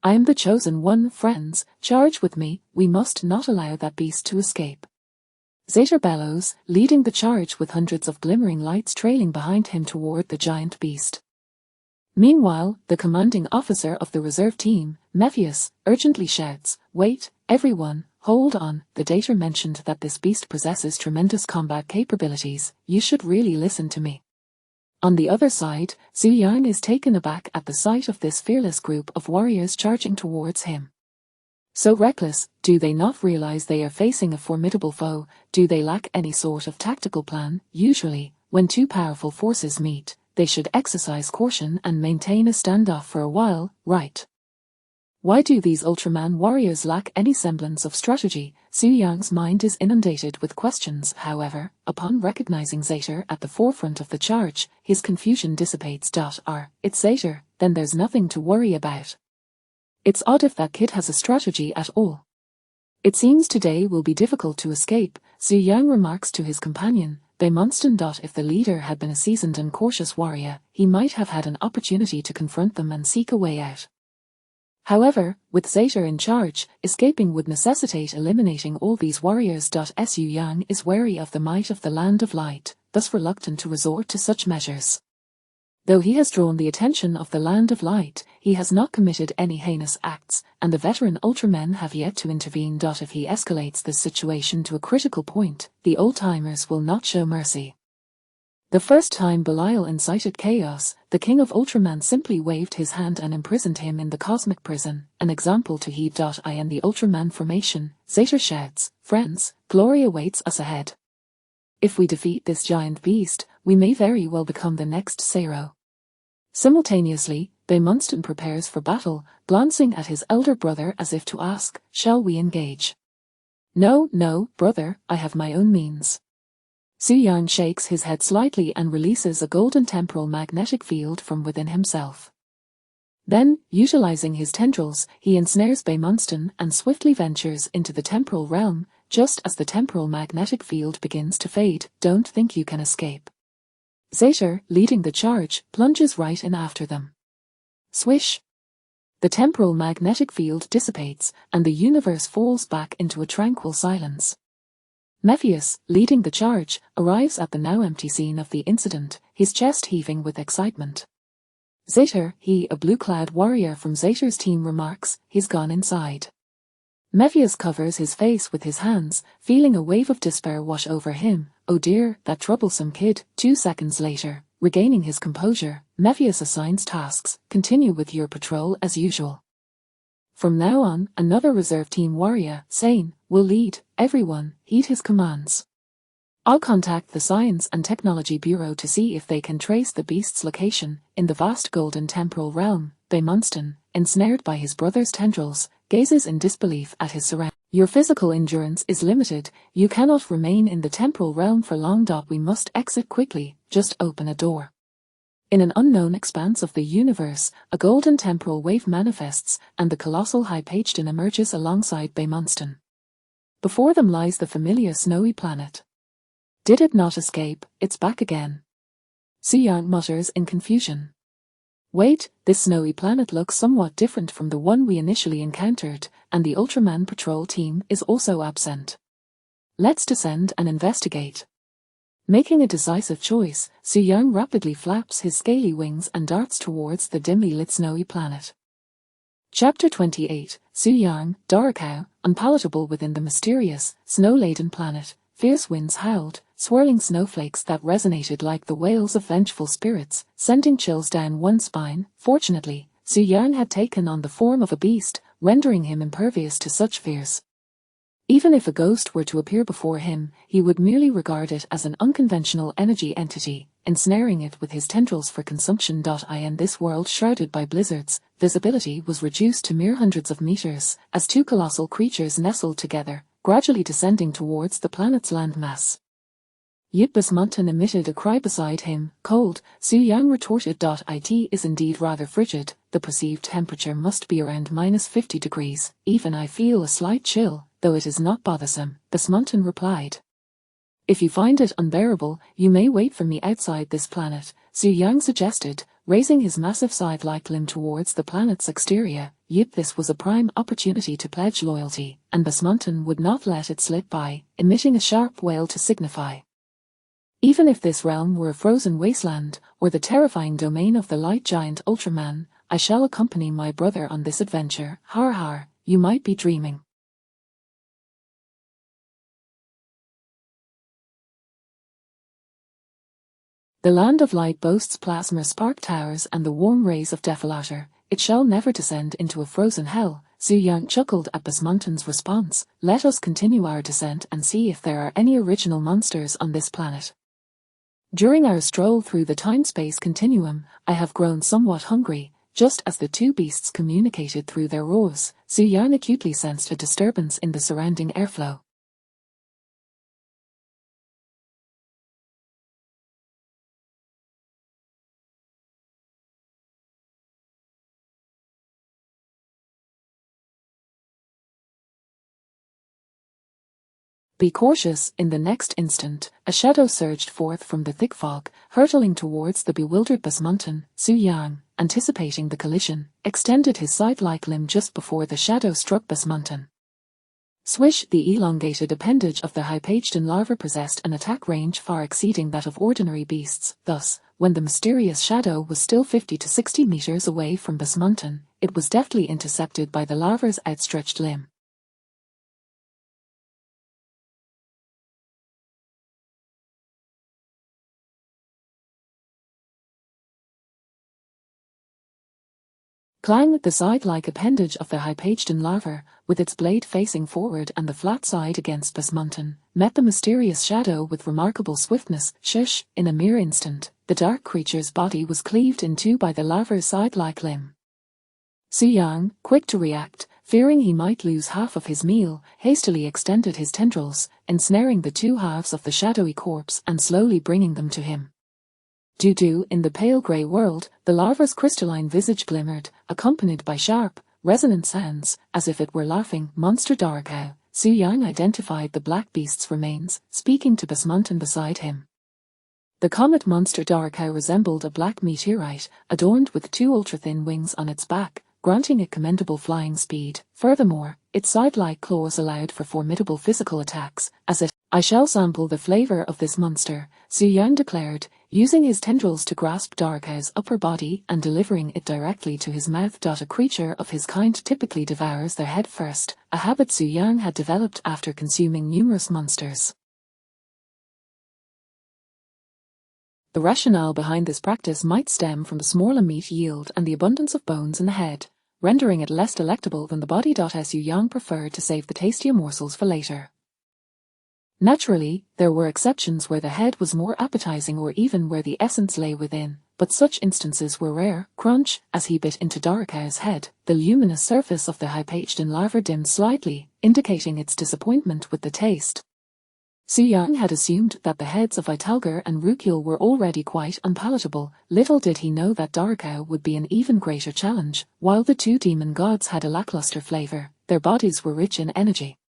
I am the chosen one, friends, charge with me, we must not allow that beast to escape. Satyr bellows, leading the charge with hundreds of glimmering lights trailing behind him toward the giant beast. Meanwhile, the commanding officer of the reserve team, Mephius, urgently shouts, wait, everyone, hold on, the data mentioned that this beast possesses tremendous combat capabilities, you should really listen to me. On the other side, Su Yang is taken aback at the sight of this fearless group of warriors charging towards him. So reckless, do they not realize they are facing a formidable foe? Do they lack any sort of tactical plan? Usually, when two powerful forces meet, they should exercise caution and maintain a standoff for a while, right? Why do these Ultraman warriors lack any semblance of strategy? Su Yang's mind is inundated with questions. However, upon recognizing Zeta at the forefront of the charge, his confusion dissipates. It's Zeta, then there's nothing to worry about. It's odd if that kid has a strategy at all. It seems today will be difficult to escape, Su Yang remarks to his companion, Beimonston. If the leader had been a seasoned and cautious warrior, he might have had an opportunity to confront them and seek a way out. However, with Zeta in charge, escaping would necessitate eliminating all these warriors. Su Yang is wary of the might of the Land of Light, thus reluctant to resort to such measures. Though he has drawn the attention of the Land of Light, he has not committed any heinous acts, and the veteran Ultramen have yet to intervene. If he escalates this situation to a critical point, the old-timers will not show mercy. The first time Belial incited chaos, the king of Ultraman simply waved his hand and imprisoned him in the cosmic prison, an example to heed. In the Ultraman formation, Zeta shouts, "Friends, glory awaits us ahead. If we defeat this giant beast, we may very well become the next Zero." Simultaneously, Beimonston prepares for battle, glancing at his elder brother as if to ask, "Shall we engage?" No, brother, I have my own means." Su Yang shakes his head slightly and releases a golden temporal magnetic field from within himself. Then, utilizing his tendrils, he ensnares Beimonston and swiftly ventures into the temporal realm. Just as the temporal magnetic field begins to fade, don't think you can escape. Zeta, leading the charge, plunges right in after them. Swish! The temporal magnetic field dissipates, and the universe falls back into a tranquil silence. Mephius, leading the charge, arrives at the now empty scene of the incident, his chest heaving with excitement. Zeta, a blue-clad warrior from Zeta's team, remarks, "He's gone inside." Mephius covers his face with his hands, feeling a wave of despair wash over him. "Oh dear, that troublesome kid." 2 seconds later, regaining his composure, Mephius assigns tasks. "Continue with your patrol as usual. From now on, another reserve team warrior, Sane, will lead. Everyone, heed his commands. I'll contact the Science and Technology Bureau to see if they can trace the beast's location." In the vast golden temporal realm, Beimonston, ensnared by his brother's tendrils, gazes in disbelief at his surroundings. "Your physical endurance is limited. You cannot remain in the temporal realm for long. We must exit quickly. Just open a door." In an unknown expanse of the universe, a golden temporal wave manifests, and the colossal Hypageddon emerges alongside Beimonston. Before them lies the familiar snowy planet. Did it not escape? It's back again. Su Yang mutters in confusion. Wait, this snowy planet looks somewhat different from the one we initially encountered, and the Ultraman patrol team is also absent. Let's descend and investigate. Making a decisive choice, Su Yang rapidly flaps his scaly wings and darts towards the dimly lit snowy planet. Chapter 28, Su Yang, Dorikau, unpalatable within the mysterious, snow-laden planet. Fierce winds howled, swirling snowflakes that resonated like the wails of vengeful spirits, sending chills down one's spine. Fortunately, Su Yang had taken on the form of a beast, rendering him impervious to such fears. Even if a ghost were to appear before him, he would merely regard it as an unconventional energy entity, ensnaring it with his tendrils for consumption. In this world shrouded by blizzards, visibility was reduced to mere hundreds of meters, as two colossal creatures nestled together, gradually descending towards the planet's landmass. Beimonston emitted a cry beside him. "Cold," Su Yang retorted. "It is indeed rather frigid. The perceived temperature must be around -50 degrees. Even I feel a slight chill, though it is not bothersome," Beimonston replied. "If you find it unbearable, you may wait for me outside this planet," Su Yang suggested, raising his massive scythe-like limb towards the planet's exterior. This was a prime opportunity to pledge loyalty, and Beimonston would not let it slip by, emitting a sharp wail to signify. Even if this realm were a frozen wasteland, or the terrifying domain of the light giant Ultraman, I shall accompany my brother on this adventure. Har har, you might be dreaming. The Land of Light boasts plasma spark towers and the warm rays of Defalater. It shall never descend into a frozen hell. Su Yang chuckled at Beimonston's response. Let us continue our descent and see if there are any original monsters on this planet. During our stroll through the time-space continuum, I have grown somewhat hungry. Just as the two beasts communicated through their roars, Su Yang acutely sensed a disturbance in the surrounding airflow. Be cautious. In the next instant, a shadow surged forth from the thick fog, hurtling towards the bewildered Basmuntan. Su Yang, anticipating the collision, extended his scythe-like limb just before the shadow struck Basmuntan. Swish! The elongated appendage of the Hypageddon larva possessed an attack range far exceeding that of ordinary beasts. Thus, when the mysterious shadow was still 50 to 60 meters away from Basmuntan, it was deftly intercepted by the larva's outstretched limb. Clang! The scythe-like appendage of the Hypageddon larva, with its blade facing forward and the flat side against Basmuntan, met the mysterious shadow with remarkable swiftness. Shush! In a mere instant, the dark creature's body was cleaved in two by the larva's scythe-like limb. Su Yang, quick to react, fearing he might lose half of his meal, hastily extended his tendrils, ensnaring the two halves of the shadowy corpse and slowly bringing them to him. Doo-doo! In the pale grey world, the larva's crystalline visage glimmered, accompanied by sharp, resonant sounds, as if it were laughing. Monster Doricao. Su Yang identified the black beast's remains, speaking to Basmuntan beside him. The comet monster Doricao resembled a black meteorite, adorned with two ultra-thin wings on its back, granting it commendable flying speed. Furthermore, its scythe-like claws allowed for formidable physical attacks, I shall sample the flavor of this monster, Su Yang declared, using his tendrils to grasp Doricao's upper body and delivering it directly to his mouth. A creature of his kind typically devours their head first, a habit Su Yang had developed after consuming numerous monsters. The rationale behind this practice might stem from the smaller meat yield and the abundance of bones in the head, rendering it less delectable than the body. Su Yang preferred to save the tastier morsels for later. Naturally, there were exceptions where the head was more appetizing or even where the essence lay within, but such instances were rare. Crunch! As he bit into Doricao's head, the luminous surface of the Hypageddon larva dimmed slightly, indicating its disappointment with the taste. Su Yang had assumed that the heads of Italgar and Rukiel were already quite unpalatable. Little did he know that Doricao would be an even greater challenge. While the two demon gods had a lackluster flavor, their bodies were rich in energy.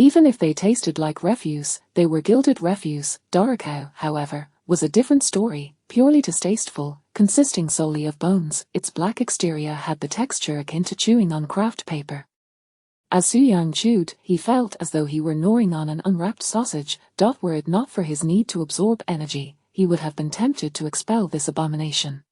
Even if they tasted like refuse, they were gilded refuse. Doricao, however, was a different story, purely distasteful, consisting solely of bones. Its black exterior had the texture akin to chewing on craft paper. As Su Yang chewed, he felt as though he were gnawing on an unwrapped sausage. Were it not for his need to absorb energy, he would have been tempted to expel this abomination.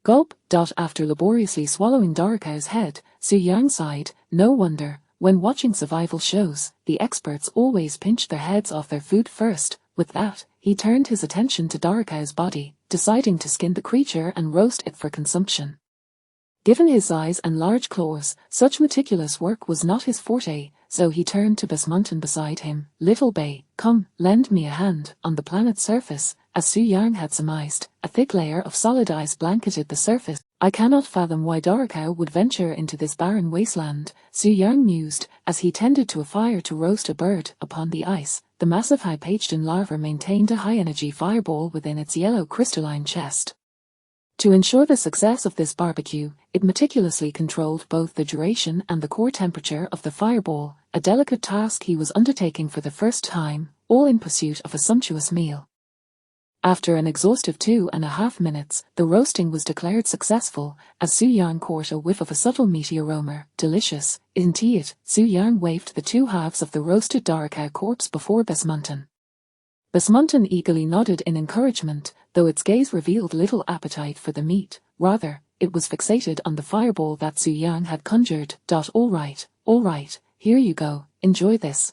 Gulp! After laboriously swallowing Doricao's head, Su Yang sighed. No wonder. When watching survival shows, the experts always pinch their heads off their food first. With that, he turned his attention to Doricao's body, deciding to skin the creature and roast it for consumption. Given his size and large claws, such meticulous work was not his forte, so he turned to Basmuntan beside him. Little Bay, come, lend me a hand. On the planet's surface, as Su Yang had surmised, a thick layer of solid ice blanketed the surface. I cannot fathom why Doricao would venture into this barren wasteland, Su Yang mused, as he tended to a fire to roast a bird. Upon the ice, the massive Hypageddon larva maintained a high-energy fireball within its yellow crystalline chest. To ensure the success of this barbecue, it meticulously controlled both the duration and the core temperature of the fireball, a delicate task he was undertaking for the first time, all in pursuit of a sumptuous meal. After an exhaustive 2.5 minutes, the roasting was declared successful, as Su Yang caught a whiff of a subtle meaty aroma. Delicious, isn't it? Su Yang waved the two halves of the roasted Doricao corpse before Basmuntan. Basmuntan eagerly nodded in encouragement, though its gaze revealed little appetite for the meat. Rather, it was fixated on the fireball that Su Yang had conjured. All right, here you go, enjoy this.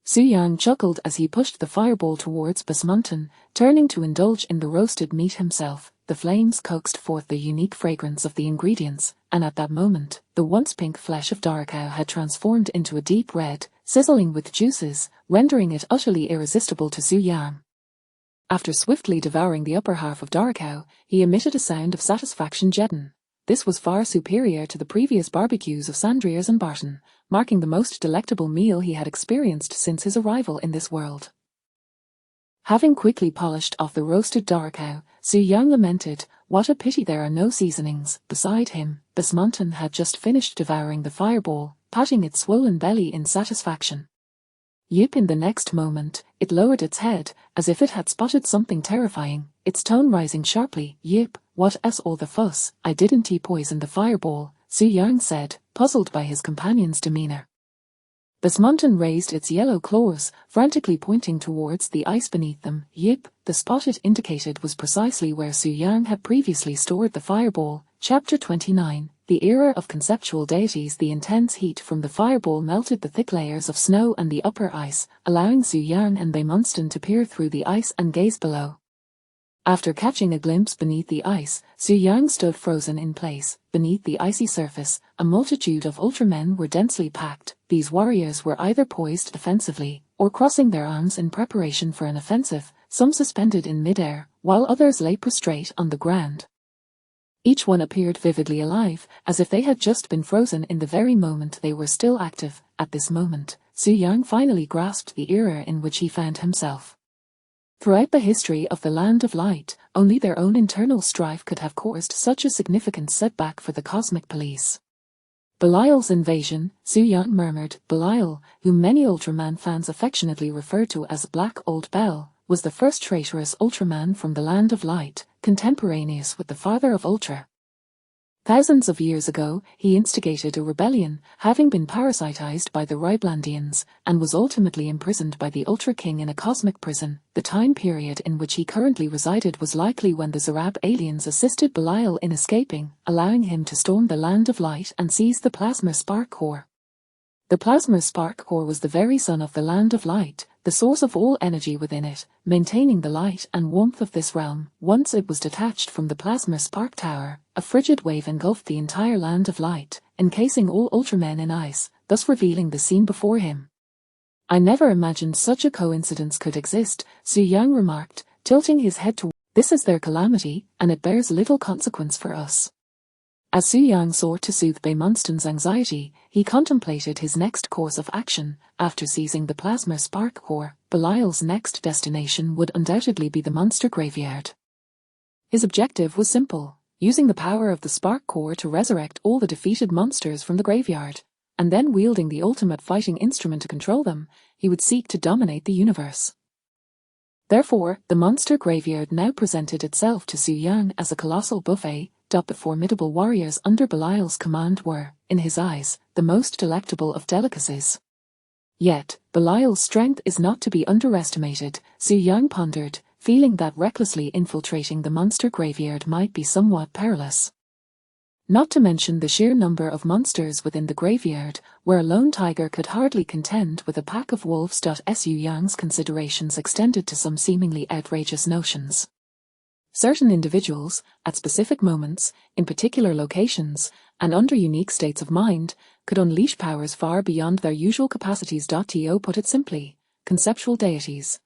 Su Yang chuckled as he pushed the fireball towards Basmuntan, turning to indulge in the roasted meat himself. The flames coaxed forth the unique fragrance of the ingredients, and at that moment, the once pink flesh of Doricao had transformed into a deep red, sizzling with juices, rendering it utterly irresistible to Su Yang. After swiftly devouring the upper half of Doricau, he emitted a sound of satisfaction. Jetton. This was far superior to the previous barbecues of Sandriers and Barton, marking the most delectable meal he had experienced since his arrival in this world. Having quickly polished off the roasted Doricau, Su Yang lamented, "What a pity there are no seasonings." Beside him, Bismonton had just finished devouring the fireball, patting its swollen belly in satisfaction. Yip! In the next moment, it lowered its head, as if it had spotted something terrifying, its tone rising sharply. "Yip, what's all the fuss? I didn't poison the fireball," Su Yang said, puzzled by his companion's demeanor. Bismonton raised its yellow claws, frantically pointing towards the ice beneath them. Yip! The spot it indicated was precisely where Su Yang had previously stored the fireball. Chapter 29. The Era of Conceptual Deities. The intense heat from the fireball melted the thick layers of snow and the upper ice, allowing Su Yang and Bismonton to peer through the ice and gaze below. After catching a glimpse beneath the ice, Su Yang stood frozen in place. Beneath the icy surface, a multitude of Ultramen were densely packed. These warriors were either poised defensively, or crossing their arms in preparation for an offensive, some suspended in midair, while others lay prostrate on the ground. Each one appeared vividly alive, as if they had just been frozen in the very moment they were still active. At this moment, Su Yang finally grasped the era in which he found himself. Throughout the history of the Land of Light, only their own internal strife could have caused such a significant setback for the cosmic police. "Belial's invasion," Su Yang murmured. Belial, whom many Ultraman fans affectionately refer to as Black Old Bell, was the first traitorous Ultraman from the Land of Light, contemporaneous with the father of Ultra. Thousands of years ago, he instigated a rebellion, having been parasitized by the Ryblandians, and was ultimately imprisoned by the Ultra King in a cosmic prison. The time period in which he currently resided was likely when the Zarab aliens assisted Belial in escaping, allowing him to storm the Land of Light and seize the Plasma Spark Core. The Plasma Spark Core was the very sun of the Land of Light, the source of all energy within it, maintaining the light and warmth of this realm. Once it was detached from the Plasma Spark Tower, a frigid wave engulfed the entire Land of Light, encasing all Ultramen in ice, thus revealing the scene before him. "I never imagined such a coincidence could exist," Su Yang remarked, tilting his head toward. "This is their calamity, and it bears little consequence for us." As Su Yang sought to soothe Bismonton's anxiety, he contemplated his next course of action. After seizing the Plasma Spark Core, Belial's next destination would undoubtedly be the monster graveyard. His objective was simple: using the power of the Spark Core to resurrect all the defeated monsters from the graveyard, and then wielding the ultimate fighting instrument to control them, he would seek to dominate the universe. Therefore, the monster graveyard now presented itself to Su Yang as a colossal buffet. The formidable warriors under Belial's command were, in his eyes, the most delectable of delicacies. Yet, Belial's strength is not to be underestimated, Su Yang pondered, feeling that recklessly infiltrating the monster graveyard might be somewhat perilous. Not to mention the sheer number of monsters within the graveyard, where a lone tiger could hardly contend with a pack of wolves. Su Yang's considerations extended to some seemingly outrageous notions. Certain individuals, at specific moments, in particular locations, and under unique states of mind, could unleash powers far beyond their usual capacities. To put it simply, conceptual deities.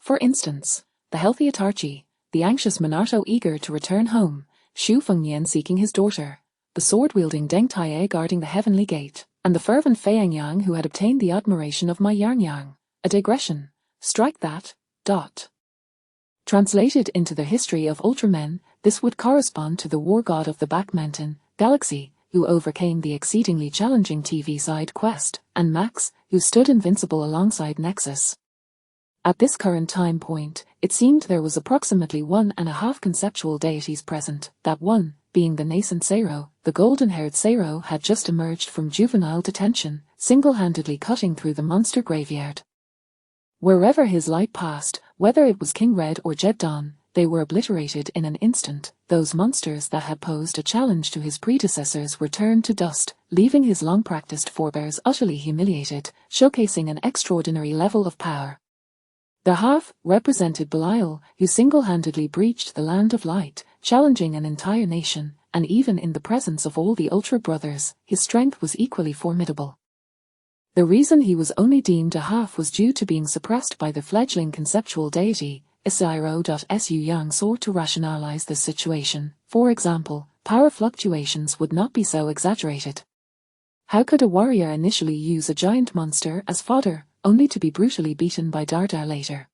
For instance, the healthy Atarchi, the anxious Minato eager to return home, Shu Fengnian seeking his daughter, the sword-wielding Deng Taiye guarding the heavenly gate, and the fervent Feiyangyang who had obtained the admiration of my Yang. A digression. Strike that. Translated into the history of Ultramen, this would correspond to the war god of the Back Mountain Galaxy, who overcame the exceedingly challenging TV side quest, and Max, who stood invincible alongside Nexus. At this current time point, it seemed there was approximately 1.5 conceptual deities present, that one, being the nascent Seiro. The golden-haired Seiro had just emerged from juvenile detention, single-handedly cutting through the monster graveyard. Wherever his light passed, whether it was King Red or Jetton, they were obliterated in an instant. Those monsters that had posed a challenge to his predecessors were turned to dust, leaving his long-practiced forebears utterly humiliated, showcasing an extraordinary level of power. The half represented Belial, who single-handedly breached the Land of Light, challenging an entire nation, and even in the presence of all the Ultra Brothers, his strength was equally formidable. The reason he was only deemed a half was due to being suppressed by the fledgling conceptual deity, Su Yang sought to rationalize this situation. For example, power fluctuations would not be so exaggerated. How could a warrior initially use a giant monster as fodder, only to be brutally beaten by Darda later?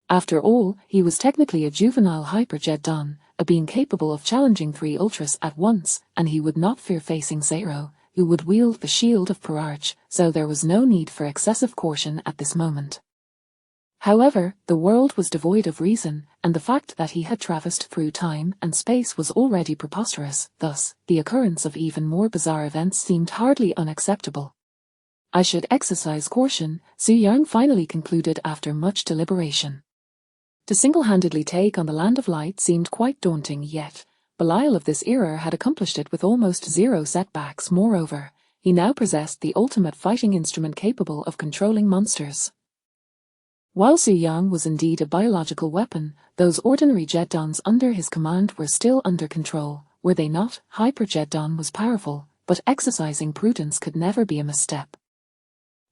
After all, he was technically a juvenile Jetton, a being capable of challenging 3 Ultras at once, and he would not fear facing Zero, who would wield the shield of Pararch, so there was no need for excessive caution at this moment. However, the world was devoid of reason, and the fact that he had traversed through time and space was already preposterous. Thus, the occurrence of even more bizarre events seemed hardly unacceptable. I should exercise caution, Su Yang finally concluded after much deliberation. To single-handedly take on the Land of Light seemed quite daunting, yet Belial of this era had accomplished it with almost zero setbacks. Moreover, he now possessed the ultimate fighting instrument capable of controlling monsters. While Su Yang was indeed a biological weapon, those ordinary Jettons under his command were still under control, were they not? Hyper Jetton was powerful, but exercising prudence could never be a misstep.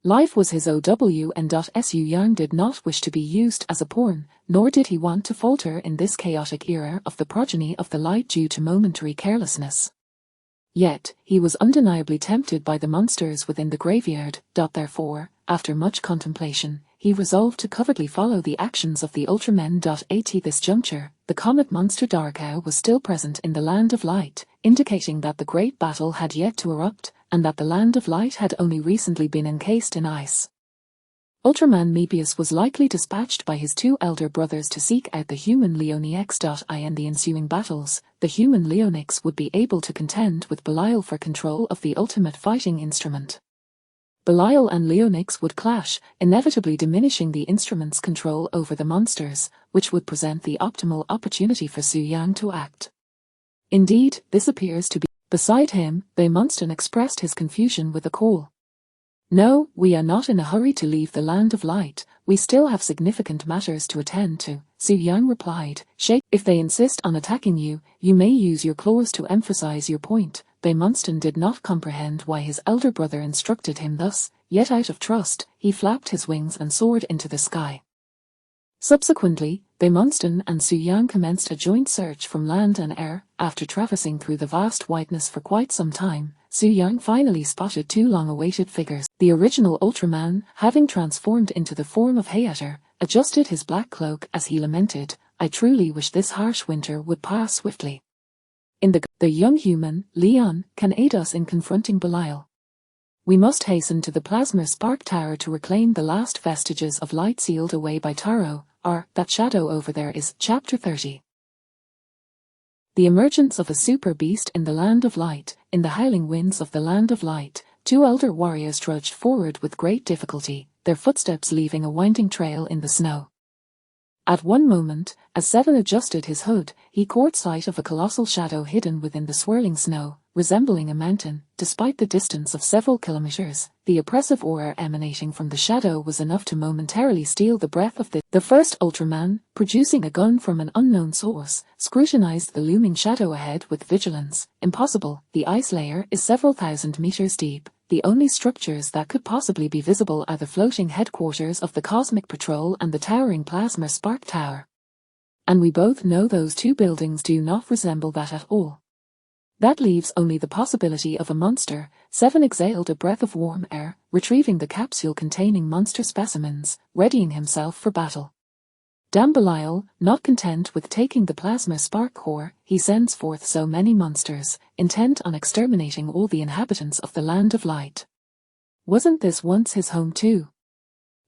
Life was his OW and Su Yang did not wish to be used as a pawn, nor did he want to falter in this chaotic era of the progeny of the light due to momentary carelessness. Yet, he was undeniably tempted by the monsters within the graveyard. Therefore, after much contemplation, he resolved to covertly follow the actions of the Ultramen. At this juncture, the comet monster Darkow was still present in the Land of Light, indicating that the great battle had yet to erupt, and that the Land of Light had only recently been encased in ice. Ultraman Mebius was likely dispatched by his 2 elder brothers to seek out the human Leonix. In the ensuing battles, the human Leonix would be able to contend with Belial for control of the ultimate fighting instrument. Belial and Leonix would clash, inevitably diminishing the instrument's control over the monsters, which would present the optimal opportunity for Su Yang to act. Indeed, this appears to be. Beside him, Beimonston expressed his confusion with a call. "No, we are not in a hurry to leave the Land of Light, we still have significant matters to attend to," Su Yang replied. "If they insist on attacking you, you may use your claws to emphasize your point." Beimonston did not comprehend why his elder brother instructed him thus, yet out of trust, he flapped his wings and soared into the sky. Subsequently, Beimonston and Su Yang commenced a joint search from land and air. After traversing through the vast whiteness for quite some time, Su Yang finally spotted 2 long-awaited figures. The original Ultraman, having transformed into the form of Hayater, adjusted his black cloak as he lamented, "I truly wish this harsh winter would pass swiftly." In the young human, Leon, can aid us in confronting Belial. We must hasten to the Plasma Spark Tower to reclaim the last vestiges of light sealed away by Taro, or that shadow over there is Chapter 30. The emergence of a super beast in the Land of Light. In the howling winds of the Land of Light, 2 elder warriors trudged forward with great difficulty, their footsteps leaving a winding trail in the snow. At one moment, as Seven adjusted his hood, he caught sight of a colossal shadow hidden within the swirling snow, resembling a mountain. Despite the distance of several kilometers, the oppressive aura emanating from the shadow was enough to momentarily steal the breath of the first Ultraman, producing a gun from an unknown source, scrutinized the looming shadow ahead with vigilance. Impossible, the ice layer is several thousand meters deep. The only structures that could possibly be visible are the floating headquarters of the Cosmic Patrol and the towering Plasma Spark Tower. And we both know those 2 buildings do not resemble that at all. That leaves only the possibility of a monster. Seven exhaled a breath of warm air, retrieving the capsule containing monster specimens, readying himself for battle. Damn Belial, not content with taking the Plasma Spark Core, he sends forth so many monsters, intent on exterminating all the inhabitants of the Land of Light. Wasn't this once his home too?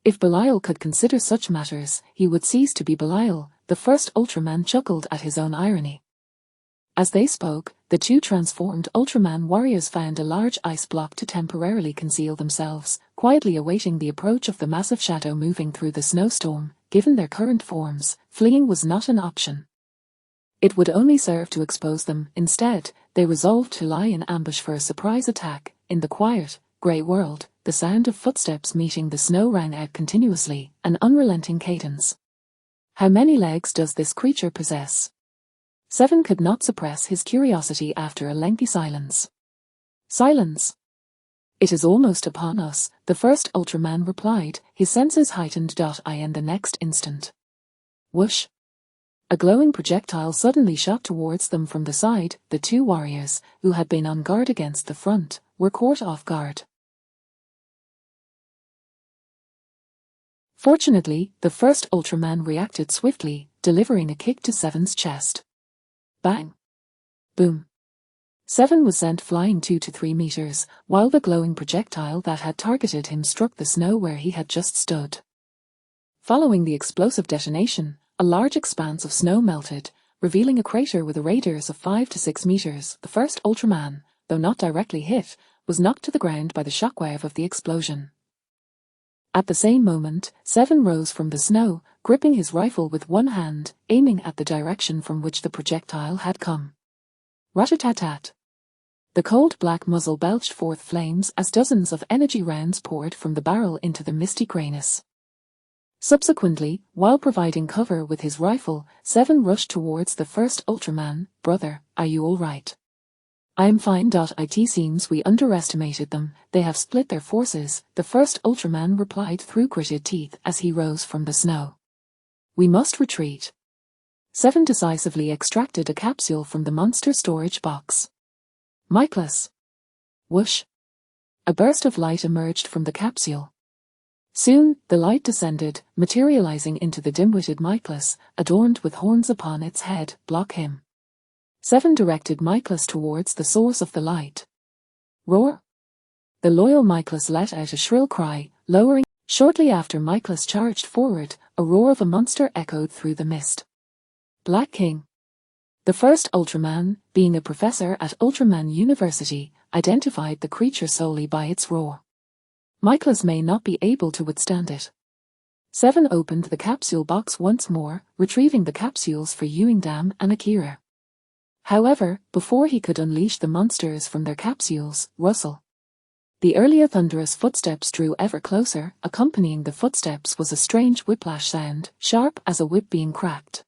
If Belial could consider such matters, he would cease to be Belial. The first Ultraman chuckled at his own irony. As they spoke, the 2 transformed Ultraman warriors found a large ice block to temporarily conceal themselves, quietly awaiting the approach of the massive shadow moving through the snowstorm. Given their current forms, fleeing was not an option. It would only serve to expose them. Instead, they resolved to lie in ambush for a surprise attack. In the quiet, grey world, the sound of footsteps meeting the snow rang out continuously, an unrelenting cadence. How many legs does this creature possess? Seven could not suppress his curiosity after a lengthy silence. Silence. "It is almost upon us," the first Ultraman replied, his senses heightened. In the next instant, Whoosh! A glowing projectile suddenly shot towards them from the side. The two warriors, who had been on guard against the front, were caught off guard. Fortunately, the first Ultraman reacted swiftly, delivering a kick to Seven's chest. Bang! Boom! Seven was sent flying 2 to 3 meters, while the glowing projectile that had targeted him struck the snow where he had just stood. Following the explosive detonation, a large expanse of snow melted, revealing a crater with a radius of 5 to 6 meters. The first Ultraman, though not directly hit, was knocked to the ground by the shockwave of the explosion. At the same moment, Seven rose from the snow, gripping his rifle with one hand, aiming at the direction from which the projectile had come. Rat-a-tat-tat. The cold black muzzle belched forth flames as dozens of energy rounds poured from the barrel into the misty grayness. Subsequently, while providing cover with his rifle, Seven rushed towards the first Ultraman. "Brother, are you all right?" "I am fine. It seems we underestimated them. They have split their forces," the first Ultraman replied through gritted teeth as he rose from the snow. "We must retreat." Seven decisively extracted a capsule from the monster storage box. "Michaelis!" Whoosh! A burst of light emerged from the capsule. Soon, the light descended, materializing into the dim-witted Michaelis, adorned with horns upon its head. "Block him." Seven directed Michaelis towards the source of the light. Roar! The loyal Michaelis let out a shrill cry, lowering. Shortly after Michaelis charged forward, a roar of a monster echoed through the mist. Black King. The first Ultraman, being a professor at Ultraman University, identified the creature solely by its roar. Michaelis may not be able to withstand it. Seven opened the capsule box once more, retrieving the capsules for Uingdam and Akira. However, before he could unleash the monsters from their capsules, rustle. The earlier thunderous footsteps drew ever closer. Accompanying the footsteps was a strange whiplash sound, sharp as a whip being cracked.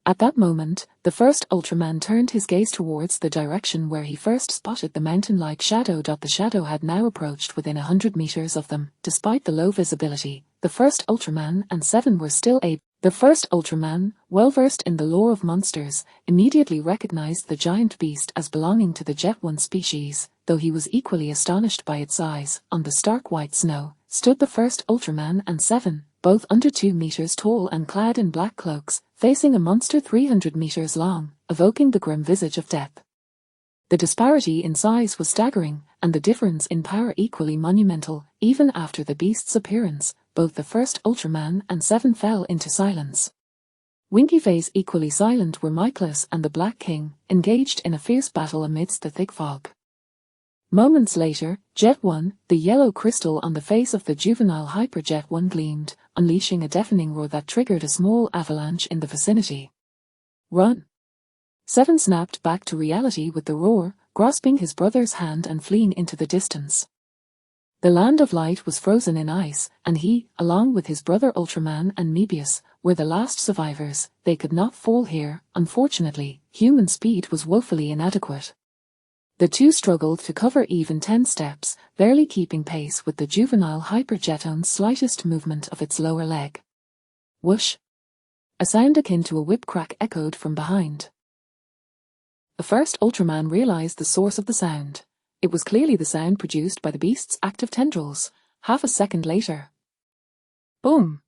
At that moment, the first Ultraman turned his gaze towards the direction where he first spotted the mountain-like shadow. The shadow had now approached within 100 meters of them. Despite the low visibility, the first Ultraman and Seven were still able. The first Ultraman, well-versed in the lore of monsters, immediately recognized the giant beast as belonging to the Jetton species, though he was equally astonished by its size. On the stark white snow, stood the first Ultraman and Seven, both under 2 meters tall and clad in black cloaks, facing a monster 300 meters long, evoking the grim visage of death. The disparity in size was staggering, and the difference in power equally monumental. Even after the beast's appearance, both the first Ultraman and Seven fell into silence. Winky face equally silent were Michaelis and the Black King, engaged in a fierce battle amidst the thick fog. Moments later, Jetton, the yellow crystal on the face of the juvenile Hyper-Jetton gleamed, unleashing a deafening roar that triggered a small avalanche in the vicinity. "Run!" Seven snapped back to reality with the roar, grasping his brother's hand and fleeing into the distance. The land of light was frozen in ice, and he, along with his brother Ultraman and Mebius, were the last survivors. They could not fall here. Unfortunately, human speed was woefully inadequate. The two struggled to cover even 10 steps, barely keeping pace with the juvenile Hyper-Jetton's slightest movement of its lower leg. Whoosh! A sound akin to a whip crack echoed from behind. The first Ultraman realized the source of the sound. It was clearly the sound produced by the beast's active tendrils. Half a second later. Boom!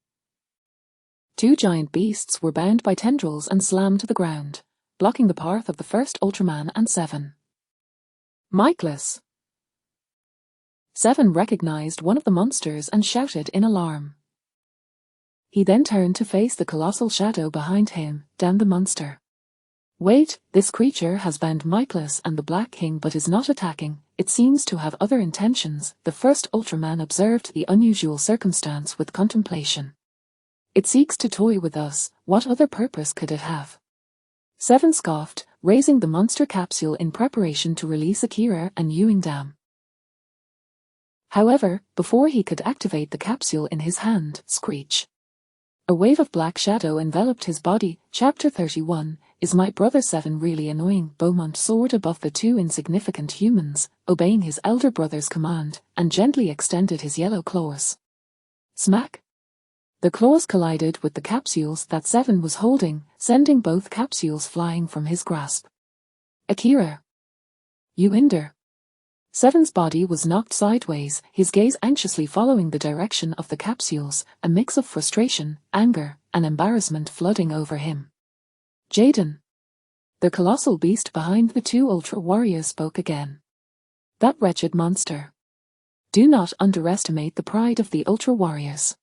2 giant beasts were bound by tendrils and slammed to the ground, blocking the path of the first Ultraman and Seven. Michaelis! Seven recognized one of the monsters and shouted in alarm. He then turned to face the colossal shadow behind him. "Damn the monster. Wait, this creature has bound Michaelis and the Black King but is not attacking. It seems to have other intentions." The first Ultraman observed the unusual circumstance with contemplation. "It seeks to toy with us. What other purpose could it have?" Seven scoffed, raising the monster capsule in preparation to release Akira and Uingdam. However, before he could activate the capsule in his hand, screech! A wave of black shadow enveloped his body. Chapter 31. Is my brother Seven really annoying? Beaumont soared above the 2 insignificant humans, obeying his elder brother's command, and gently extended his yellow claws. Smack! The claws collided with the capsules that Seven was holding, sending both capsules flying from his grasp. Akira. You hinder. Seven's body was knocked sideways, his gaze anxiously following the direction of the capsules, a mix of frustration, anger, and embarrassment flooding over him. Jetton. The colossal beast behind the two Ultra Warriors spoke again. That wretched monster. Do not underestimate the pride of the Ultra Warriors.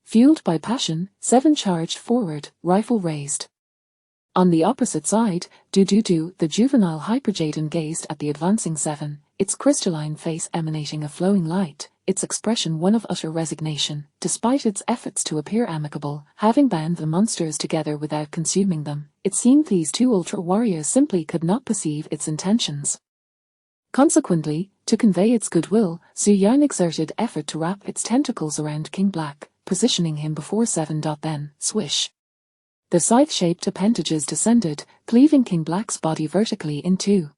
Fueled by passion, Seven charged forward, rifle raised. On the opposite side, the juvenile Hyperjetton gazed at the advancing Seven, its crystalline face emanating a flowing light, its expression one of utter resignation, despite its efforts to appear amicable. Having bound the monsters together without consuming them, it seemed these two Ultra Warriors simply could not perceive its intentions. Consequently, to convey its goodwill, Su Yang exerted effort to wrap its tentacles around King Black, positioning him before Seven. Then, swish. The scythe-shaped appendages descended, cleaving King Black's body vertically in two.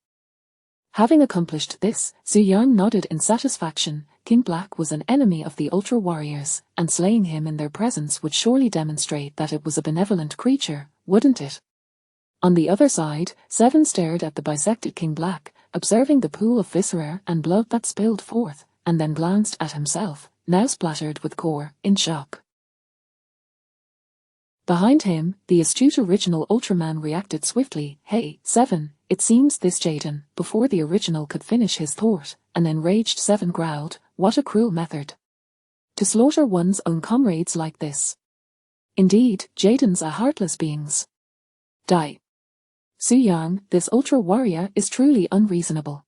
Having accomplished this, Su Yang nodded in satisfaction. King Black was an enemy of the Ultra Warriors, and slaying him in their presence would surely demonstrate that it was a benevolent creature, wouldn't it? On the other side, Seven stared at the bisected King Black, observing the pool of viscera and blood that spilled forth, and then glanced at himself, now splattered with gore, in shock. Behind him, the astute original Ultraman reacted swiftly. Hey, Seven, it seems this Jetton. Before the original could finish his thought, an enraged Seven growled, what a cruel method. To slaughter one's own comrades like this. Indeed, Jettons are heartless beings. Die. Su Yang, this Ultra Warrior is truly unreasonable.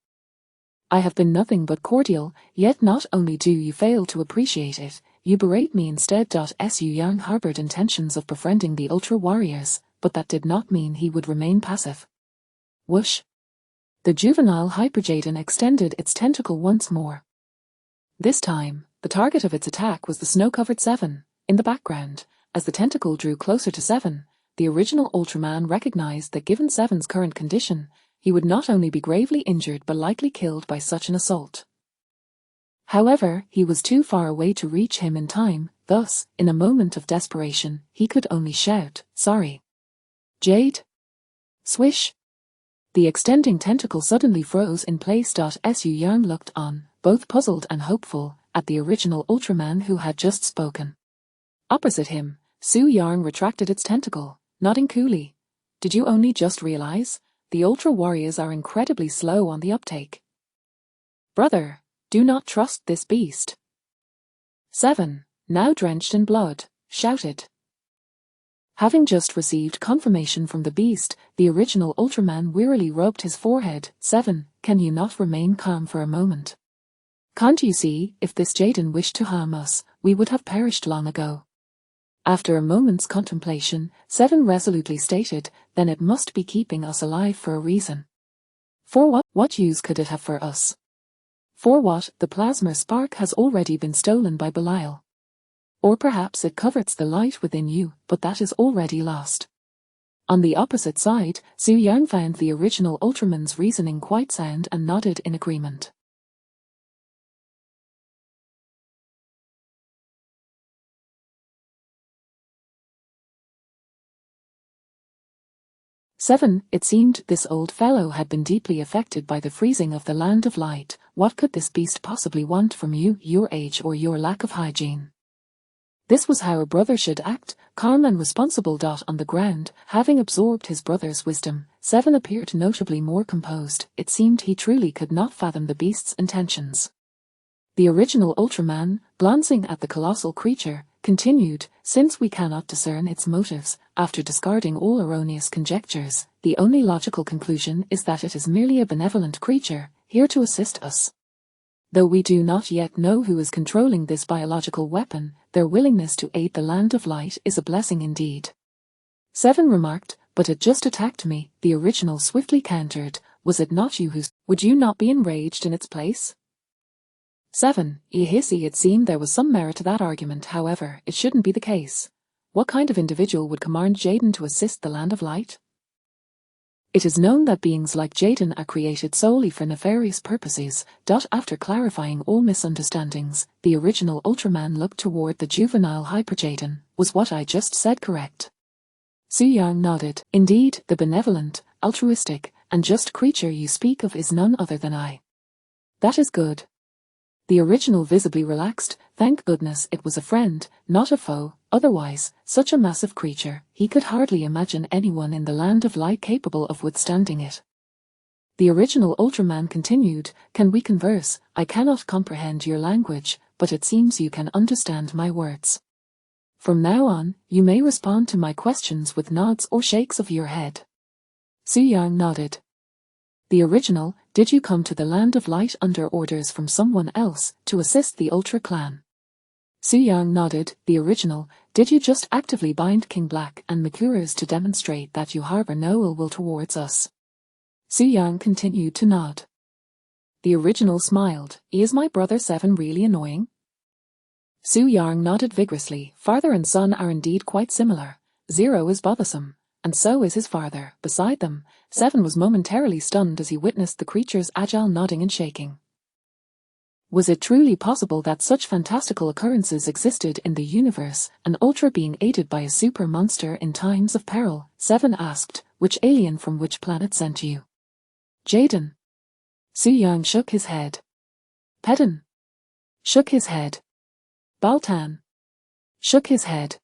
I have been nothing but cordial, yet not only do you fail to appreciate it, you berate me instead. Su Yang harbored intentions of befriending the Ultra Warriors, but that did not mean he would remain passive. Whoosh. The juvenile Hyperjetton extended its tentacle once more. This time, the target of its attack was the snow-covered Seven. In the background, as the tentacle drew closer to Seven, the original Ultraman recognized that given Seven's current condition, he would not only be gravely injured but likely killed by such an assault. However, he was too far away to reach him in time, thus, in a moment of desperation, he could only shout, sorry. Jade? Swish. The extending tentacle suddenly froze in place. Su Yang looked on, both puzzled and hopeful, at the original Ultraman who had just spoken. Opposite him, Su Yang retracted its tentacle, nodding coolly. Did you only just realize? The Ultra Warriors are incredibly slow on the uptake. Brother, do not trust this beast. Seven, now drenched in blood, shouted. Having just received confirmation from the beast, the original Ultraman wearily rubbed his forehead. Seven, can you not remain calm for a moment? Can't you see, if this Jetton wished to harm us, we would have perished long ago. After a moment's contemplation, Seven resolutely stated, then it must be keeping us alive for a reason. For what? What use could it have for us? For what? The plasma spark has already been stolen by Belial. Or perhaps it covets the light within you, but that is already lost. On the opposite side, Su Yang found the original Ultraman's reasoning quite sound and nodded in agreement. Seven, it seemed this old fellow had been deeply affected by the freezing of the land of light. What could this beast possibly want from you, your age or your lack of hygiene? This was how a brother should act, calm and responsible. On the ground, having absorbed his brother's wisdom, Seven appeared notably more composed. It seemed he truly could not fathom the beast's intentions. The original Ultraman, glancing at the colossal creature, continued, since we cannot discern its motives, after discarding all erroneous conjectures, the only logical conclusion is that it is merely a benevolent creature, here to assist us. Though we do not yet know who is controlling this biological weapon, their willingness to aid the land of light is a blessing indeed. Seven remarked, but it just attacked me. The original swiftly countered, was it not you would you not be enraged in its place? Seven, hissy. It seemed there was some merit to that argument, however, it shouldn't be the case. What kind of individual would command Jetton to assist the land of light? It is known that beings like Jetton are created solely for nefarious purposes. After clarifying all misunderstandings, the original Ultraman looked toward the juvenile Hyper-Jetton. Was what I just said correct? Su-yang nodded. Indeed, the benevolent, altruistic, and just creature you speak of is none other than I. That is good. The original visibly relaxed. Thank goodness it was a friend, not a foe. Otherwise, such a massive creature, he could hardly imagine anyone in the land of light capable of withstanding it. The original Ultraman continued, Can we converse? I cannot comprehend your language, but it seems you can understand my words. From now on, you may respond to my questions with nods or shakes of your head. Su-yang nodded. The original, did you come to the land of light under orders from someone else, to assist the Ultra clan? Su-yang nodded. The original, did you just actively bind King Black and Mikuras to demonstrate that you harbor no ill will towards us? Su-yang continued to nod. The original smiled. Is my brother Seven really annoying? Su-yang nodded vigorously. Father and son are indeed quite similar. Zero is bothersome, and so is his father. Beside them, Seven was momentarily stunned as he witnessed the creature's agile nodding and shaking. Was it truly possible that such fantastical occurrences existed in the universe, an Ultra being aided by a super monster in times of peril? Seven asked. Which alien from which planet sent you? Jetton. Su-yang shook his head. Pedon. Shook his head. Baltan. Shook his head.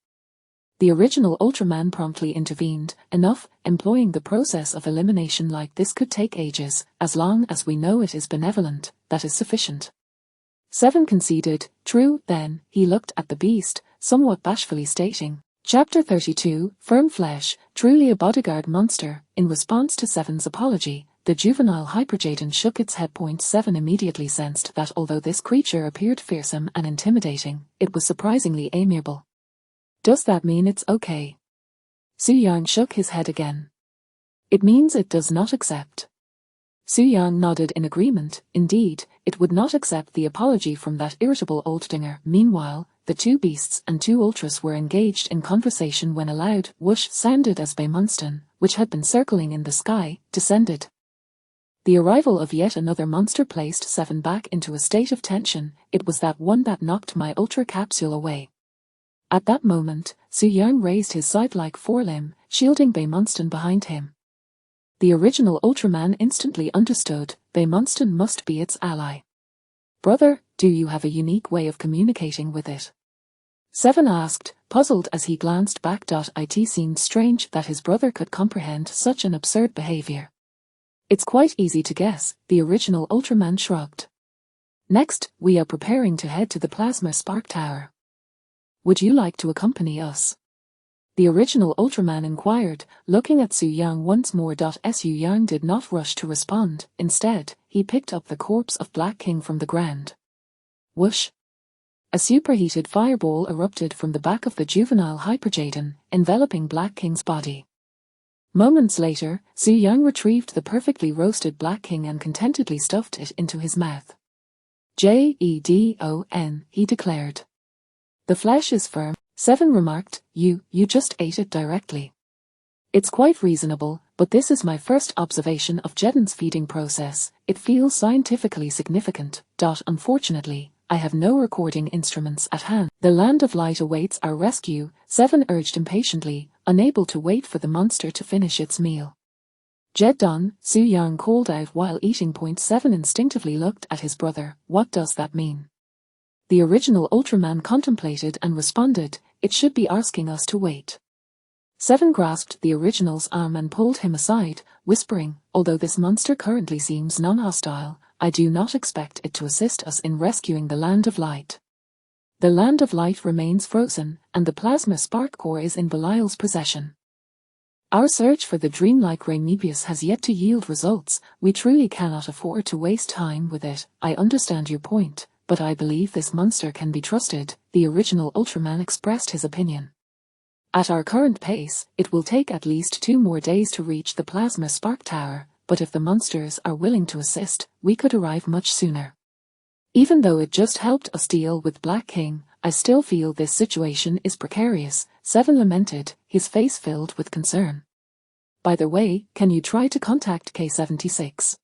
The original Ultraman promptly intervened. Enough, employing the process of elimination like this could take ages. As long as we know it is benevolent, that is sufficient. Seven conceded. True, then, he looked at the beast, somewhat bashfully stating. Chapter 32, Firm Flesh, truly a bodyguard monster. In response to Seven's apology, the juvenile Hyper-Jetton shook its head. Seven immediately sensed that although this creature appeared fearsome and intimidating, it was surprisingly amiable. Does that mean it's okay? Su-yang shook his head again. It means it does not accept. Su-yang nodded in agreement. Indeed, it would not accept the apology from that irritable old dinger. Meanwhile, the two beasts and two Ultras were engaged in conversation when a loud whoosh sounded as Baymunstone, which had been circling in the sky, descended. The arrival of yet another monster placed Seven back into a state of tension. It was that one that knocked my Ultra capsule away. At that moment, Su-yang raised his scythe-like forelimb, shielding Baymunstone behind him. The original Ultraman instantly understood. Baymunstone must be its ally. Brother, do you have a unique way of communicating with it? Seven asked, puzzled as he glanced back. It seemed strange that his brother could comprehend such an absurd behavior. It's quite easy to guess, the original Ultraman shrugged. Next, we are preparing to head to the Plasma Spark Tower. Would you like to accompany us? The original Ultraman inquired, looking at Su-yang once more. Su-yang did not rush to respond. Instead, he picked up the corpse of Black King from the ground. Whoosh! A superheated fireball erupted from the back of the juvenile Hyper-Jetton, enveloping Black King's body. Moments later, Su-yang retrieved the perfectly roasted Black King and contentedly stuffed it into his mouth. Jedon, he declared. The flesh is firm. Seven remarked. You just ate it directly. It's quite reasonable, but this is my first observation of Jetton's feeding process. It feels scientifically significant. Unfortunately, I have no recording instruments at hand. The land of light awaits our rescue, Seven urged impatiently, unable to wait for the monster to finish its meal. Jetton, Su-yang called out while eating. Seven instinctively looked at his brother. What does that mean? The original Ultraman contemplated and responded, it should be asking us to wait. Seven grasped the original's arm and pulled him aside, whispering, although this monster currently seems non-hostile, I do not expect it to assist us in rescuing the Land of Light. The Land of Light remains frozen, and the plasma spark core is in Belial's possession. Our search for the dreamlike ray Mebius has yet to yield results. We truly cannot afford to waste time with it. I understand your point, but I believe this monster can be trusted, the original Ultraman expressed his opinion. At our current pace, it will take at least 2 more days to reach the Plasma Spark Tower, but if the monsters are willing to assist, we could arrive much sooner. Even though it just helped us deal with Black King, I still feel this situation is precarious, Seven lamented, his face filled with concern. By the way, can you try to contact K-76?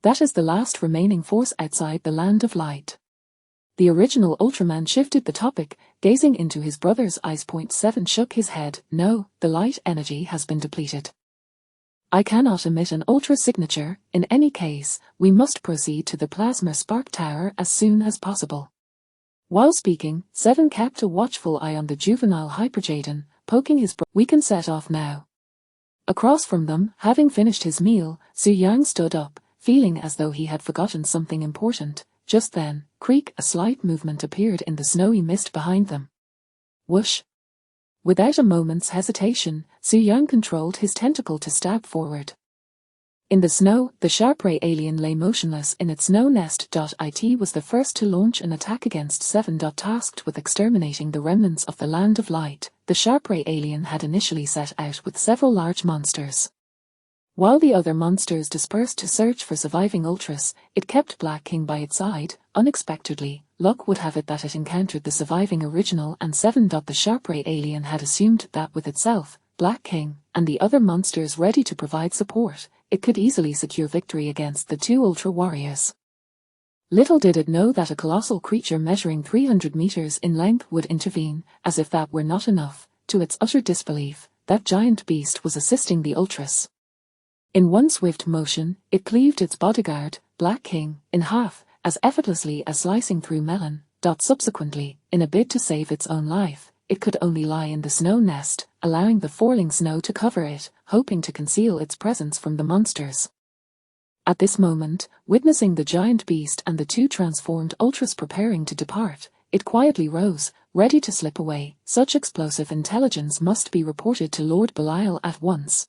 That is the last remaining force outside the Land of Light. The original Ultraman shifted the topic, gazing into his brother's eyes. Point 7 shook his head. No, the light energy has been depleted. I cannot emit an Ultra signature. In any case, we must proceed to the Plasma Spark Tower as soon as possible. While speaking, 7 kept a watchful eye on the juvenile Hyper-Jetton, poking his We can set off now. Across from them, having finished his meal, Su-yang stood up, feeling as though he had forgotten something important. Just then, creak, a slight movement appeared in the snowy mist behind them. Whoosh! Without a moment's hesitation, Su-yang controlled his tentacle to stab forward. In the snow, the sharp-ray alien lay motionless in its snow nest. It was the first to launch an attack against 7. Tasked with exterminating the remnants of the Land of Light, the sharp-ray alien had initially set out with several large monsters. While the other monsters dispersed to search for surviving Ultras, it kept Black King by its side. Unexpectedly, luck would have it that it encountered the surviving original and 7. The sharp-ray alien had assumed that with itself, Black King, and the other monsters ready to provide support, it could easily secure victory against the 2 Ultra warriors. Little did it know that a colossal creature measuring 300 meters in length would intervene. As if that were not enough, to its utter disbelief, that giant beast was assisting the Ultras. In one swift motion, it cleaved its bodyguard, Black King, in half, as effortlessly as slicing through melon. Subsequently, in a bid to save its own life, it could only lie in the snow nest, allowing the falling snow to cover it, hoping to conceal its presence from the monsters. At this moment, witnessing the giant beast and the 2 transformed Ultras preparing to depart, it quietly rose, ready to slip away. Such explosive intelligence must be reported to Lord Belial at once.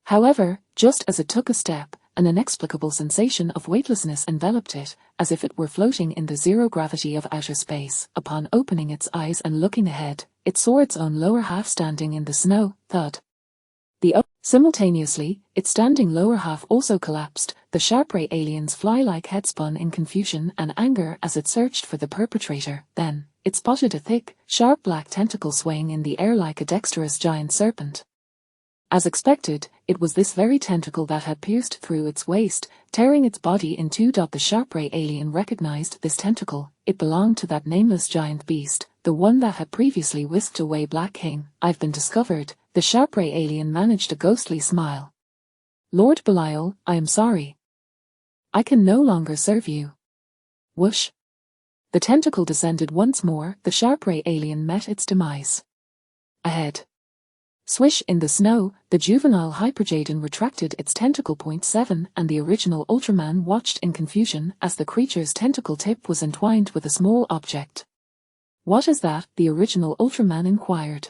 However, just as it took a step, an inexplicable sensation of weightlessness enveloped it, as if it were floating in the zero gravity of outer space. Upon opening its eyes and looking ahead, it saw its own lower half standing in the snow. Thud. Simultaneously, its standing lower half also collapsed. The sharp-ray alien's fly-like head spun in confusion and anger as it searched for the perpetrator. Then, it spotted a thick, sharp black tentacle swaying in the air like a dexterous giant serpent. As expected, it was this very tentacle that had pierced through its waist, tearing its body in 2. The sharp-ray alien recognized this tentacle. It belonged to that nameless giant beast, the one that had previously whisked away Black King. I've been discovered. The sharp-ray alien managed a ghostly smile. Lord Belial, I am sorry. I can no longer serve you. Whoosh. The tentacle descended once more. The sharp-ray alien met its demise. Ahead. Swish in the snow, the juvenile Hyper-Jetton retracted its tentacle. Point 7 and the original Ultraman watched in confusion as the creature's tentacle tip was entwined with a small object. What is that? The original Ultraman inquired.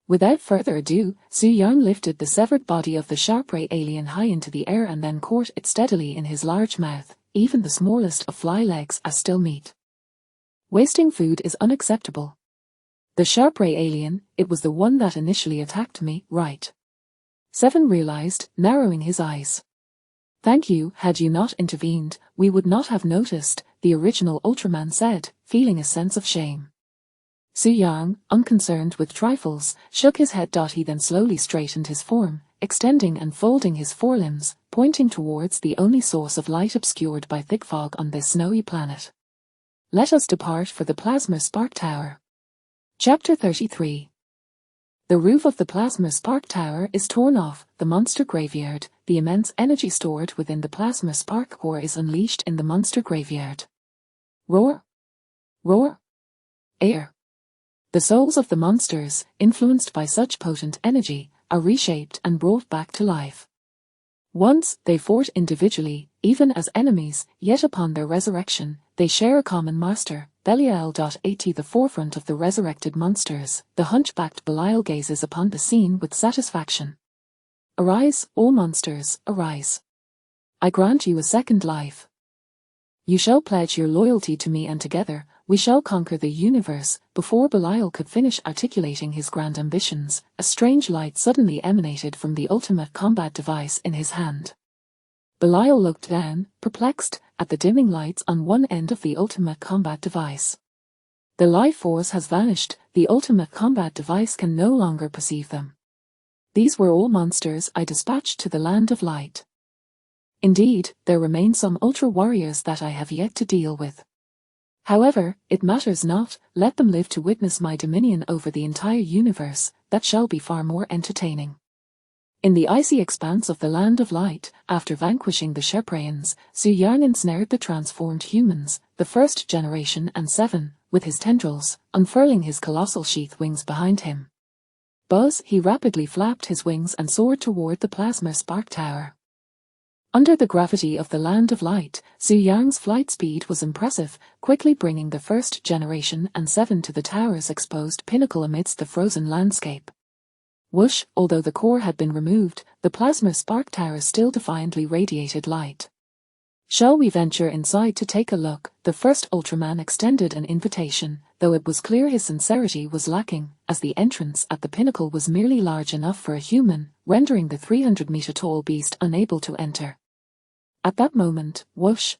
Without further ado, Su-yang lifted the severed body of the sharp-ray alien high into the air and then caught it steadily in his large mouth, even the smallest of fly legs as still meat. Wasting food is unacceptable. The sharp-ray alien, it was the one that initially attacked me, right? 7 realized, narrowing his eyes. Thank you, had you not intervened, we would not have noticed, the original Ultraman said, feeling a sense of shame. Su-yang, unconcerned with trifles, shook his head. He then slowly straightened his form, extending and folding his forelimbs, pointing towards the only source of light obscured by thick fog on this snowy planet. Let us depart for the Plasma Spark Tower. Chapter 33. The roof of the Plasma Spark Tower is torn off, the monster graveyard. The immense energy stored within the Plasma Spark core is unleashed in the monster graveyard. Roar! Roar! Air! The souls of the monsters, influenced by such potent energy, are reshaped and brought back to life. Once, they fought individually, even as enemies, yet upon their resurrection, they share a common master, Belial. At the forefront of the resurrected monsters, the hunchbacked Belial gazes upon the scene with satisfaction. Arise, all monsters, arise. I grant you a second life. You shall pledge your loyalty to me and together, we shall conquer the universe. Before Belial could finish articulating his grand ambitions, a strange light suddenly emanated from the ultimate combat device in his hand. Belial looked down, perplexed, at the dimming lights on one end of the ultimate combat device. The life force has vanished, the ultimate combat device can no longer perceive them. These were all monsters I dispatched to the Land of Light. Indeed, there remain some Ultra Warriors that I have yet to deal with. However, it matters not, let them live to witness my dominion over the entire universe, that shall be far more entertaining. In the icy expanse of the Land of Light, after vanquishing the Sheprayans, Su Yang ensnared the transformed humans, the first generation and 7, with his tendrils, unfurling his colossal sheath wings behind him. Buzz, he rapidly flapped his wings and soared toward the plasma spark tower. Under the gravity of the Land of Light, Su Yang's flight speed was impressive, quickly bringing the first generation and 7 to the tower's exposed pinnacle amidst the frozen landscape. Whoosh, although the core had been removed, the plasma spark tower still defiantly radiated light. Shall we venture inside to take a look? The first Ultraman extended an invitation, though it was clear his sincerity was lacking, as the entrance at the pinnacle was merely large enough for a human, rendering the 300-meter-tall beast unable to enter. At that moment, whoosh!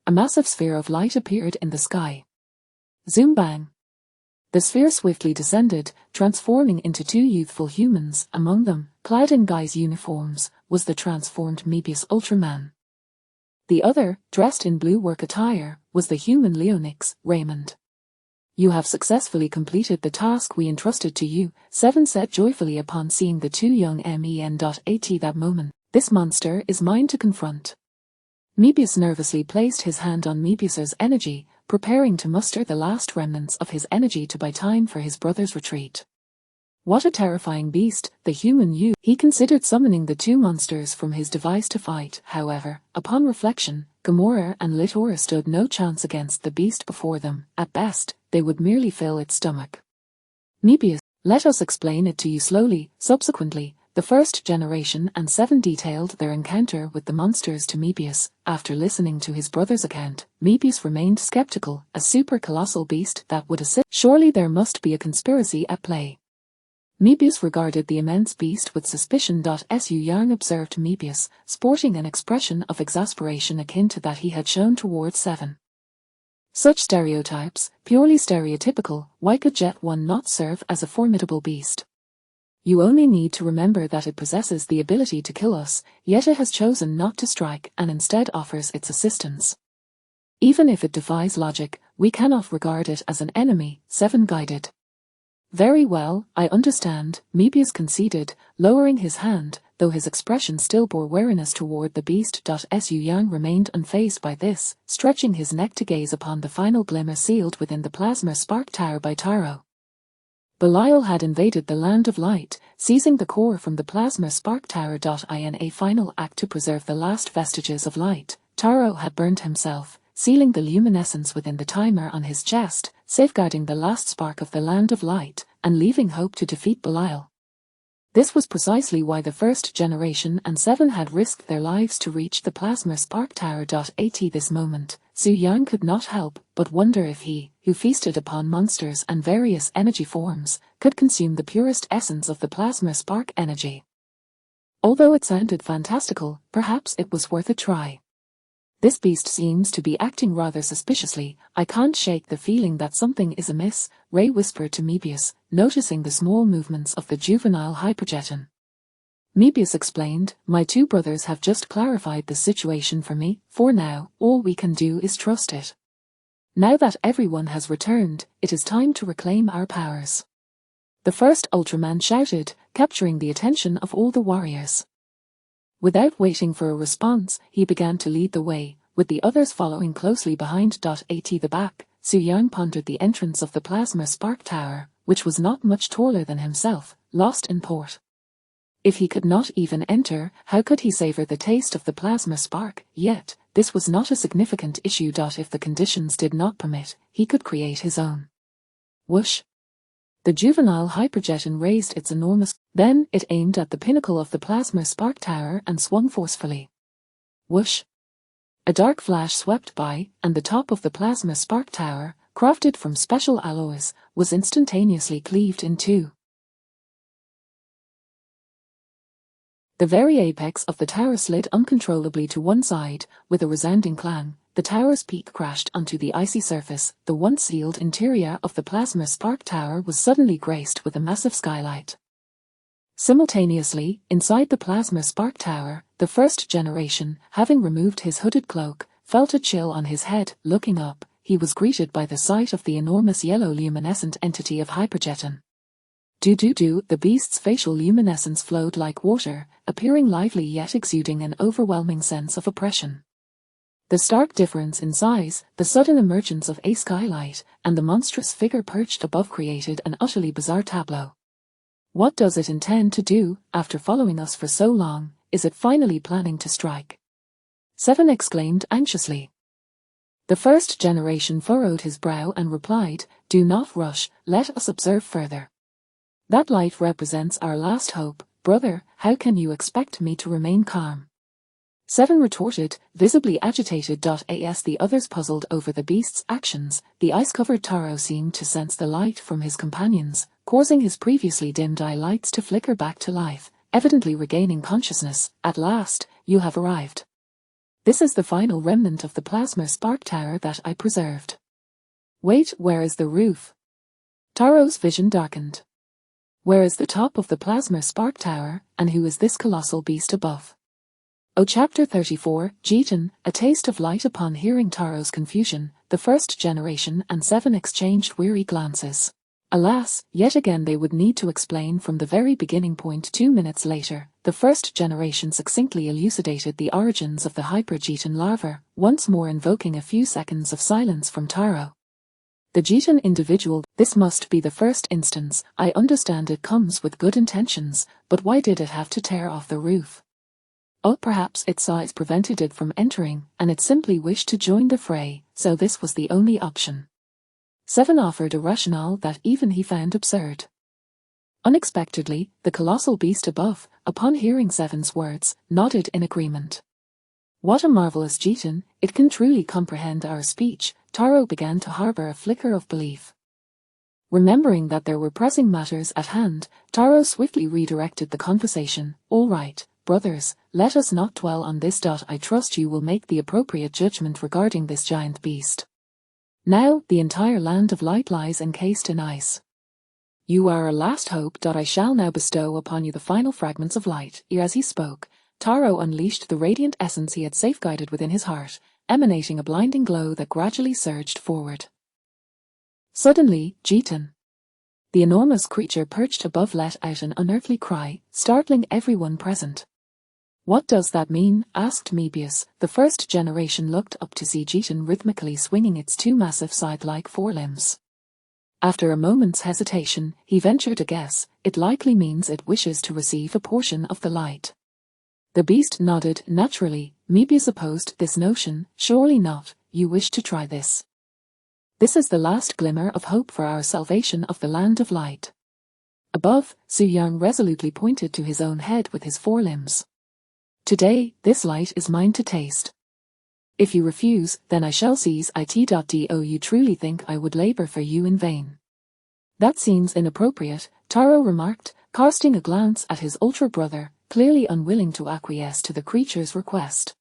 A massive sphere of light appeared in the sky. Zoom bang! The sphere swiftly descended, transforming into 2 youthful humans. Among them, clad in guise uniforms, was the transformed Mebius Ultraman. The other, dressed in blue work attire, was the human Leonix, Raymond. You have successfully completed the task we entrusted to you, 7 said joyfully upon seeing the 2 young men. At that moment, this monster is mine to confront. Mebius nervously placed his hand on Mebius's energy, preparing to muster the last remnants of his energy to buy time for his brother's retreat. What a terrifying beast, the human youth. He considered summoning the 2 monsters from his device to fight. However, upon reflection, Gamora and Litora stood no chance against the beast before them. At best, they would merely fill its stomach. Mebius, let us explain it to you slowly. Subsequently, the first generation and 7 detailed their encounter with the monsters to Mebius. After listening to his brother's account, Mebius remained skeptical. A super-colossal beast that would assist. Surely there must be a conspiracy at play. Mebius regarded the immense beast with suspicion. Su Yang observed Mebius, sporting an expression of exasperation akin to that he had shown towards 7. Such stereotypes, purely stereotypical, why could Jetton not serve as a formidable beast? You only need to remember that it possesses the ability to kill us, yet it has chosen not to strike and instead offers its assistance. Even if it defies logic, we cannot regard it as an enemy, 7 guided. Very well, I understand, Mebius conceded, lowering his hand, though his expression still bore wariness toward the beast. Su Yang remained unfazed by this, stretching his neck to gaze upon the final glimmer sealed within the plasma spark tower by Taro. Belial had invaded the Land of Light, seizing the core from the plasma spark tower. In a final act to preserve the last vestiges of light, Taro had burned himself, sealing the luminescence within the timer on his chest, safeguarding the last spark of the Land of Light, and leaving hope to defeat Belial. This was precisely why the first generation and 7 had risked their lives to reach the plasma spark tower. At this moment, Su Yang could not help but wonder if he, who feasted upon monsters and various energy forms, could consume the purest essence of the plasma spark energy. Although it sounded fantastical, perhaps it was worth a try. This beast seems to be acting rather suspiciously. I can't shake the feeling that something is amiss, Ray whispered to Mebius, noticing the small movements of the juvenile Hyperjetton. Mebius explained, my 2 brothers have just clarified the situation for me. For now, all we can do is trust it. Now that everyone has returned, it is time to reclaim our powers. The first Ultraman shouted, capturing the attention of all the warriors. Without waiting for a response, he began to lead the way, with the others following closely behind. At the back, Su Yang pondered the entrance of the plasma spark tower, which was not much taller than himself, lost in thought. If he could not even enter, how could he savor the taste of the plasma spark? Yet, this was not a significant issue. If the conditions did not permit, he could create his own. Whoosh! The juvenile Hyperjetton raised its enormous, then it aimed at the pinnacle of the plasma spark tower and swung forcefully. Whoosh! A dark flash swept by, and the top of the plasma spark tower, crafted from special alloys, was instantaneously cleaved in 2. The very apex of the tower slid uncontrollably to one side, with a resounding clang. The tower's peak crashed onto the icy surface. The once sealed interior of the plasma spark tower was suddenly graced with a massive skylight. Simultaneously, inside the plasma spark tower, the first generation, having removed his hooded cloak, felt a chill on his head. Looking up, he was greeted by the sight of the enormous yellow luminescent entity of Jetton. The beast's facial luminescence flowed like water, appearing lively yet exuding an overwhelming sense of oppression. The stark difference in size, the sudden emergence of a skylight, and the monstrous figure perched above created an utterly bizarre tableau. What does it intend to do, after following us for so long? Is it finally planning to strike? Seven exclaimed anxiously. The first generation furrowed his brow and replied, "Do not rush, let us observe further. That light represents our last hope, brother, how can you expect me to remain calm?" Seven retorted, visibly agitated. As the others puzzled over the beast's actions, the ice-covered Taro seemed to sense the light from his companions, causing his previously dimmed eye lights to flicker back to life, evidently regaining consciousness. "At last, you have arrived. This is the final remnant of the plasma spark tower that I preserved. Wait, where is the roof?" Taro's vision darkened. Where is the top of the plasma spark tower, and who is this colossal beast above? Chapter 34, Jetton, a taste of light. Upon hearing Taro's confusion, the first generation and Seven exchanged weary glances. Alas, yet again they would need to explain from the very beginning. 2 minutes later, the first generation succinctly elucidated the origins of the Jetton larva, once more invoking a few seconds of silence from Taro. "The Jetton individual, this must be the first instance. I understand it comes with good intentions, but why did it have to tear off the roof? Perhaps its size prevented it from entering, and it simply wished to join the fray, so this was the only option." Seven offered a rationale that even he found absurd. Unexpectedly, the colossal beast above, upon hearing Seven's words, nodded in agreement. "What a marvelous Jetton, it can truly comprehend our speech." Taro began to harbor a flicker of belief. Remembering that there were pressing matters at hand, Taro swiftly redirected the conversation. "All right, brothers, let us not dwell on this. I trust you will make the appropriate judgment regarding this giant beast. Now, the entire land of light lies encased in ice. You are our last hope. I shall now bestow upon you the final fragments of light." As he spoke, Taro unleashed the radiant essence he had safeguarded within his heart, emanating a blinding glow that gradually surged forward. Suddenly, Jetton, the enormous creature perched above, let out an unearthly cry, startling everyone present. "What does that mean?" asked Mebius. The first generation looked up to see Jetton rhythmically swinging its two massive scythe-like forelimbs. After a moment's hesitation, he ventured a guess. "It likely means it wishes to receive a portion of the light." The beast nodded. "Naturally," Mebius opposed this notion. "Surely not, you wish to try this. This is the last glimmer of hope for our salvation of the land of light." Above, Su-yang resolutely pointed to his own head with his forelimbs. "Today, this light is mine to taste. If you refuse, then I shall seize it. Do you truly think I would labor for you in vain?" "That seems inappropriate," Taro remarked, casting a glance at his ultra brother, clearly unwilling to acquiesce to the creature's request.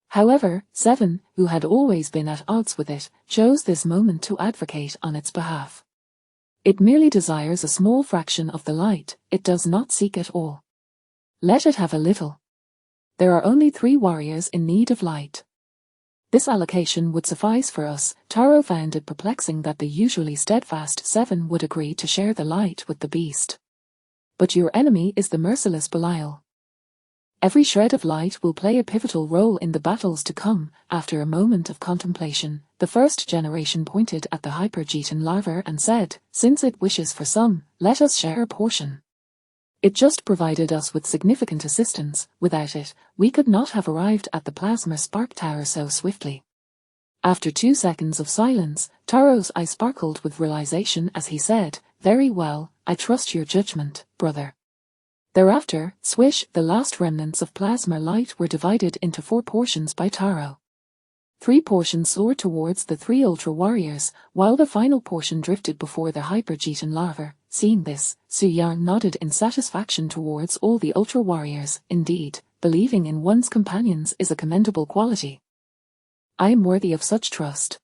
However, Seven, who had always been at odds with it, chose this moment to advocate on its behalf. "It merely desires a small fraction of the light, it does not seek it all. Let it have a little. There are only 3 warriors in need of light. This allocation would suffice for us." Taro found it perplexing that the usually steadfast Seven would agree to share the light with the beast. "But your enemy is the merciless Belial. Every shred of light will play a pivotal role in the battles to come." After a moment of contemplation, the first generation pointed at the Jetton larva and said, "Since it wishes for some, let us share a portion. It just provided us with significant assistance. Without it, we could not have arrived at the plasma spark tower so swiftly." After 2 seconds of silence, Taro's eye sparkled with realization as he said, "Very well, I trust your judgment, brother." Thereafter, swish, the last remnants of plasma light were divided into 4 portions by Taro. 3 portions soared towards the 3 ultra warriors, while the final portion drifted before the Jetton larva. Seeing this, Su-yang nodded in satisfaction towards all the ultra warriors. Indeed, believing in one's companions is a commendable quality. I am worthy of such trust.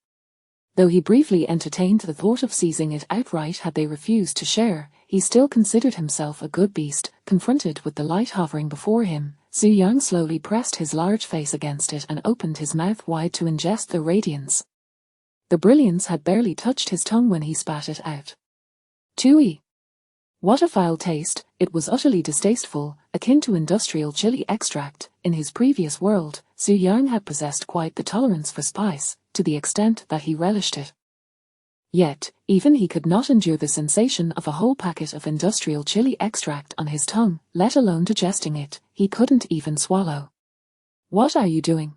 Though he briefly entertained the thought of seizing it outright had they refused to share, he still considered himself a good beast. Confronted with the light hovering before him, Su Yang slowly pressed his large face against it and opened his mouth wide to ingest the radiance. The brilliance had barely touched his tongue when he spat it out. Chewy. What a foul taste! It was utterly distasteful, akin to industrial chili extract. In his previous world, Su Yang had possessed quite the tolerance for spice, to the extent that he relished it. Yet, even he could not endure the sensation of a whole packet of industrial chili extract on his tongue, let alone digesting it. He couldn't even swallow. What are you doing?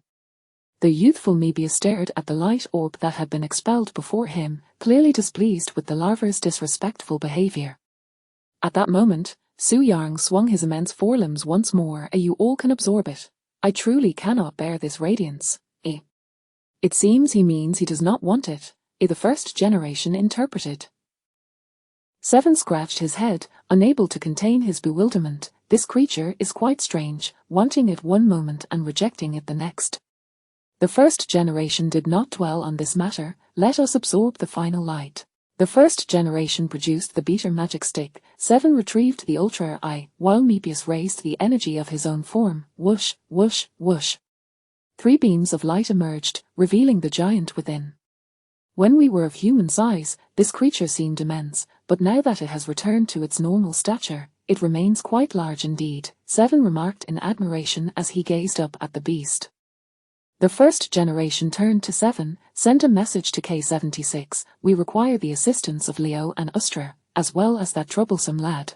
The youthful Mebius stared at the light orb that had been expelled before him, clearly displeased with the larva's disrespectful behavior. At that moment, Su Yang swung his immense forelimbs once more. You all can absorb it. I truly cannot bear this radiance. It seems he means he does not want it. The first generation interpreted. Seven scratched his head, unable to contain his bewilderment. This creature is quite strange, wanting it one moment and rejecting it the next. The first generation did not dwell on this matter. Let us absorb the final light. The first generation produced the beater magic stick. Seven retrieved the Ultra Eye, while Mebius raised the energy of his own form. Whoosh, whoosh, whoosh. 3 beams of light emerged, revealing the giant within. When we were of human size, this creature seemed immense, but now that it has returned to its normal stature, it remains quite large indeed, Seven remarked in admiration as he gazed up at the beast. The first generation turned to Seven. Send a message to K-76, we require the assistance of Leo and Ustra, as well as that troublesome lad.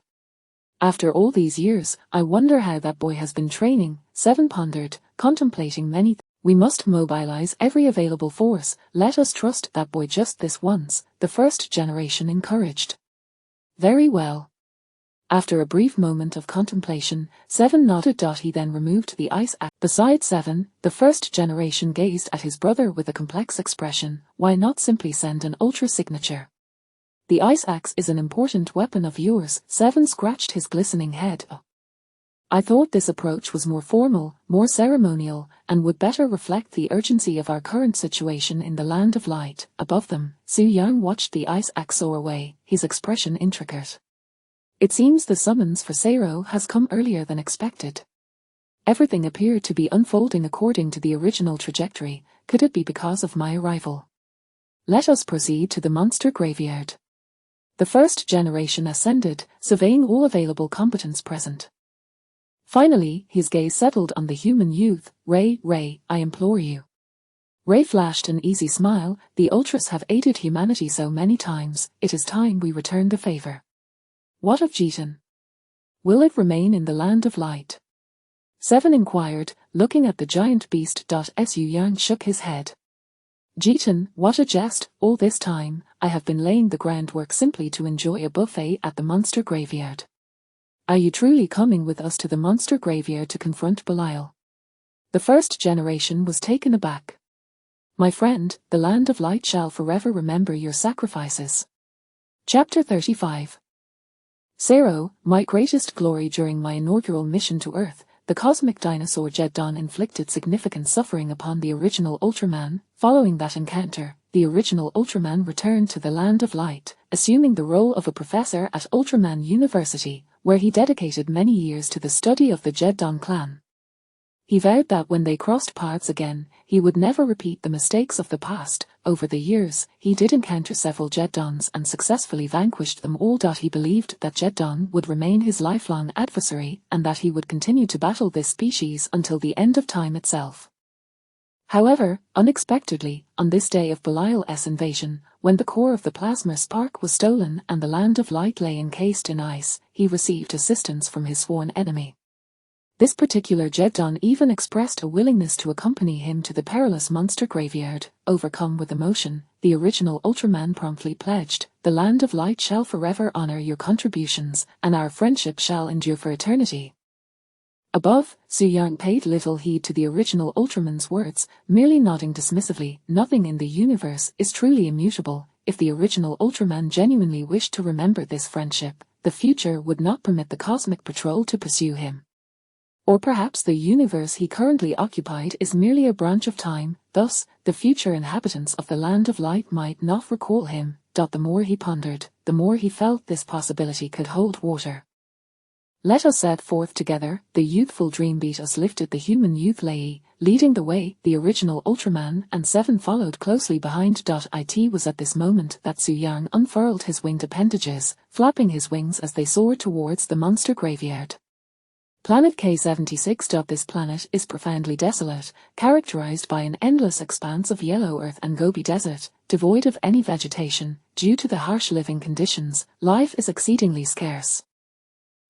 After all these years, I wonder how that boy has been training, Seven pondered, contemplating many things. We must mobilize every available force. Let us trust that boy just this once, the first generation encouraged. Very well. After a brief moment of contemplation, Seven nodded. He then removed the ice axe. Beside Seven, the first generation gazed at his brother with a complex expression. Why not simply send an ultra signature? The ice axe is an important weapon of yours. Seven scratched his glistening head. I thought this approach was more formal, more ceremonial, and would better reflect the urgency of our current situation in the land of light. Above them, Su Yang watched the ice axe soar away, his expression intricate. It seems the summons for Seiro has come earlier than expected. Everything appeared to be unfolding according to the original trajectory. Could it be because of my arrival? Let us proceed to the monster graveyard. The first generation ascended, surveying all available combatants present. Finally, his gaze settled on the human youth. Ray, I implore you. Ray flashed an easy smile. The Ultras have aided humanity so many times, it is time we return the favor. What of Jetton? Will it remain in the land of light? Seven inquired, looking at the giant beast. Su Yang shook his head. Jetton, what a jest! All this time, I have been laying the groundwork simply to enjoy a buffet at the monster graveyard. Are you truly coming with us to the monster graveyard to confront Belial? The first generation was taken aback. My friend, the land of light shall forever remember your sacrifices. Chapter 35. Seiro, my greatest glory during my inaugural mission to Earth, the cosmic dinosaur Jetton inflicted significant suffering upon the original Ultraman. Following that encounter, the original Ultraman returned to the land of light, assuming the role of a professor at Ultraman University, where he dedicated many years to the study of the Jetton clan. He vowed that when they crossed paths again, he would never repeat the mistakes of the past. Over the years, he did encounter several Jettons and successfully vanquished them all. He believed that Jetton would remain his lifelong adversary and that he would continue to battle this species until the end of time itself. However, unexpectedly, on this day of Belial's invasion, when the core of the plasma spark was stolen and the land of light lay encased in ice, he received assistance from his sworn enemy. This particular Jetton even expressed a willingness to accompany him to the perilous monster graveyard. Overcome with emotion, the original Ultraman promptly pledged, the land of light shall forever honor your contributions, and our friendship shall endure for eternity. Above, Su Yang paid little heed to the original Ultraman's words, merely nodding dismissively. Nothing in the universe is truly immutable. If the original Ultraman genuinely wished to remember this friendship, the future would not permit the Cosmic Patrol to pursue him. Or perhaps the universe he currently occupied is merely a branch of time, thus, the future inhabitants of the Land of Light might not recall him. The more he pondered, the more he felt this possibility could hold water. Let us set forth together, the youthful dream beat us lifted the human youth lay, leading the way, the original Ultraman and Seven followed closely behind. It was at this moment that Suyang unfurled his winged appendages, flapping his wings as they soared towards the monster graveyard. Planet K76. This planet is profoundly desolate, characterized by an endless expanse of yellow earth and Gobi Desert, devoid of any vegetation. Due to the harsh living conditions, life is exceedingly scarce.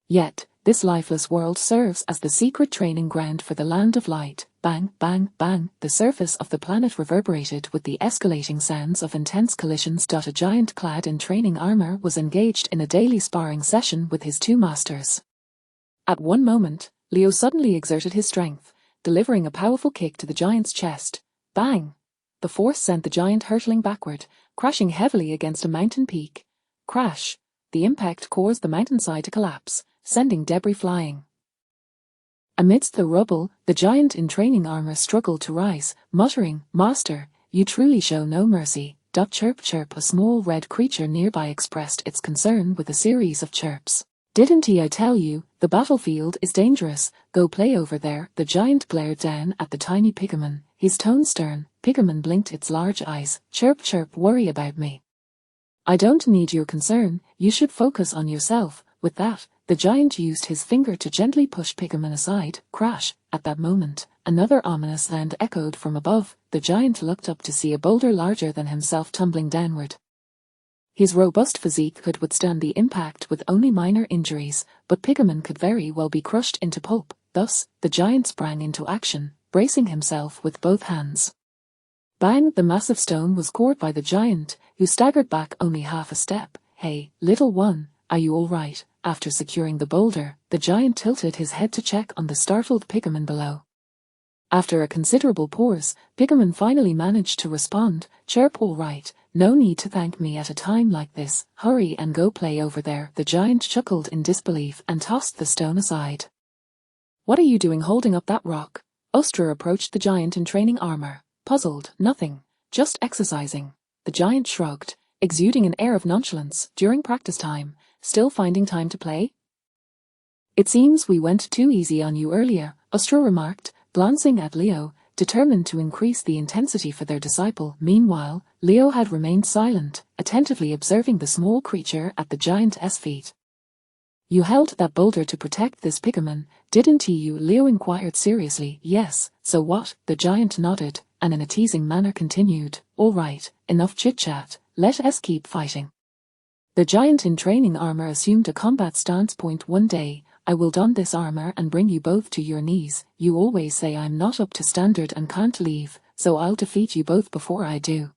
Yet, this lifeless world serves as the secret training ground for the Land of Light. Bang, bang, bang, the surface of the planet reverberated with the escalating sounds of intense collisions. A giant clad in training armor was engaged in a daily sparring session with his two masters. At one moment, Leo suddenly exerted his strength, delivering a powerful kick to the giant's chest. Bang! The force sent the giant hurtling backward, crashing heavily against a mountain peak. Crash! The impact caused the mountainside to collapse, sending debris flying. Amidst the rubble, the giant in training armor struggled to rise, muttering, "Master, you truly show no mercy." Chirp chirp, a small red creature nearby expressed its concern with a series of chirps. "Didn't I tell you, the battlefield is dangerous, go play over there." The giant glared down at the tiny Pigman, his tone stern. Pigman blinked its large eyes. "Chirp chirp, worry about me. I don't need your concern, you should focus on yourself." With that, the giant used his finger to gently push Pigman aside. Crash! At that moment, another ominous sound echoed from above. The giant looked up to see a boulder larger than himself tumbling downward. His robust physique could withstand the impact with only minor injuries, but Pigman could very well be crushed into pulp. Thus, the giant sprang into action, bracing himself with both hands. Bang! The massive stone was caught by the giant, who staggered back only half a step. "Hey, little one, are you all right?" After securing the boulder, the giant tilted his head to check on the startled Pigman below. After a considerable pause, Pigman finally managed to respond. "Chirp, all right. No need to thank me at a time like this. Hurry and go play over there." The giant chuckled in disbelief and tossed the stone aside. "What are you doing holding up that rock?" Ustra approached the giant in training armor, puzzled. "Nothing. Just exercising." The giant shrugged, exuding an air of nonchalance. "During practice time, still finding time to play?" "It seems we went too easy on you earlier," Ustra remarked, glancing at Leo, determined to increase the intensity for their disciple. Meanwhile, Leo had remained silent, attentively observing the small creature at the giant's feet. "You held that boulder to protect this Pigman, didn't you?" Leo inquired seriously. "Yes, so what?" The giant nodded, and in a teasing manner continued, "All right, enough chit-chat, let us keep fighting." The giant in training armor assumed a combat stance. One day, I will don this armor and bring you both to your knees. You always say I'm not up to standard and can't leave, so I'll defeat you both before I do.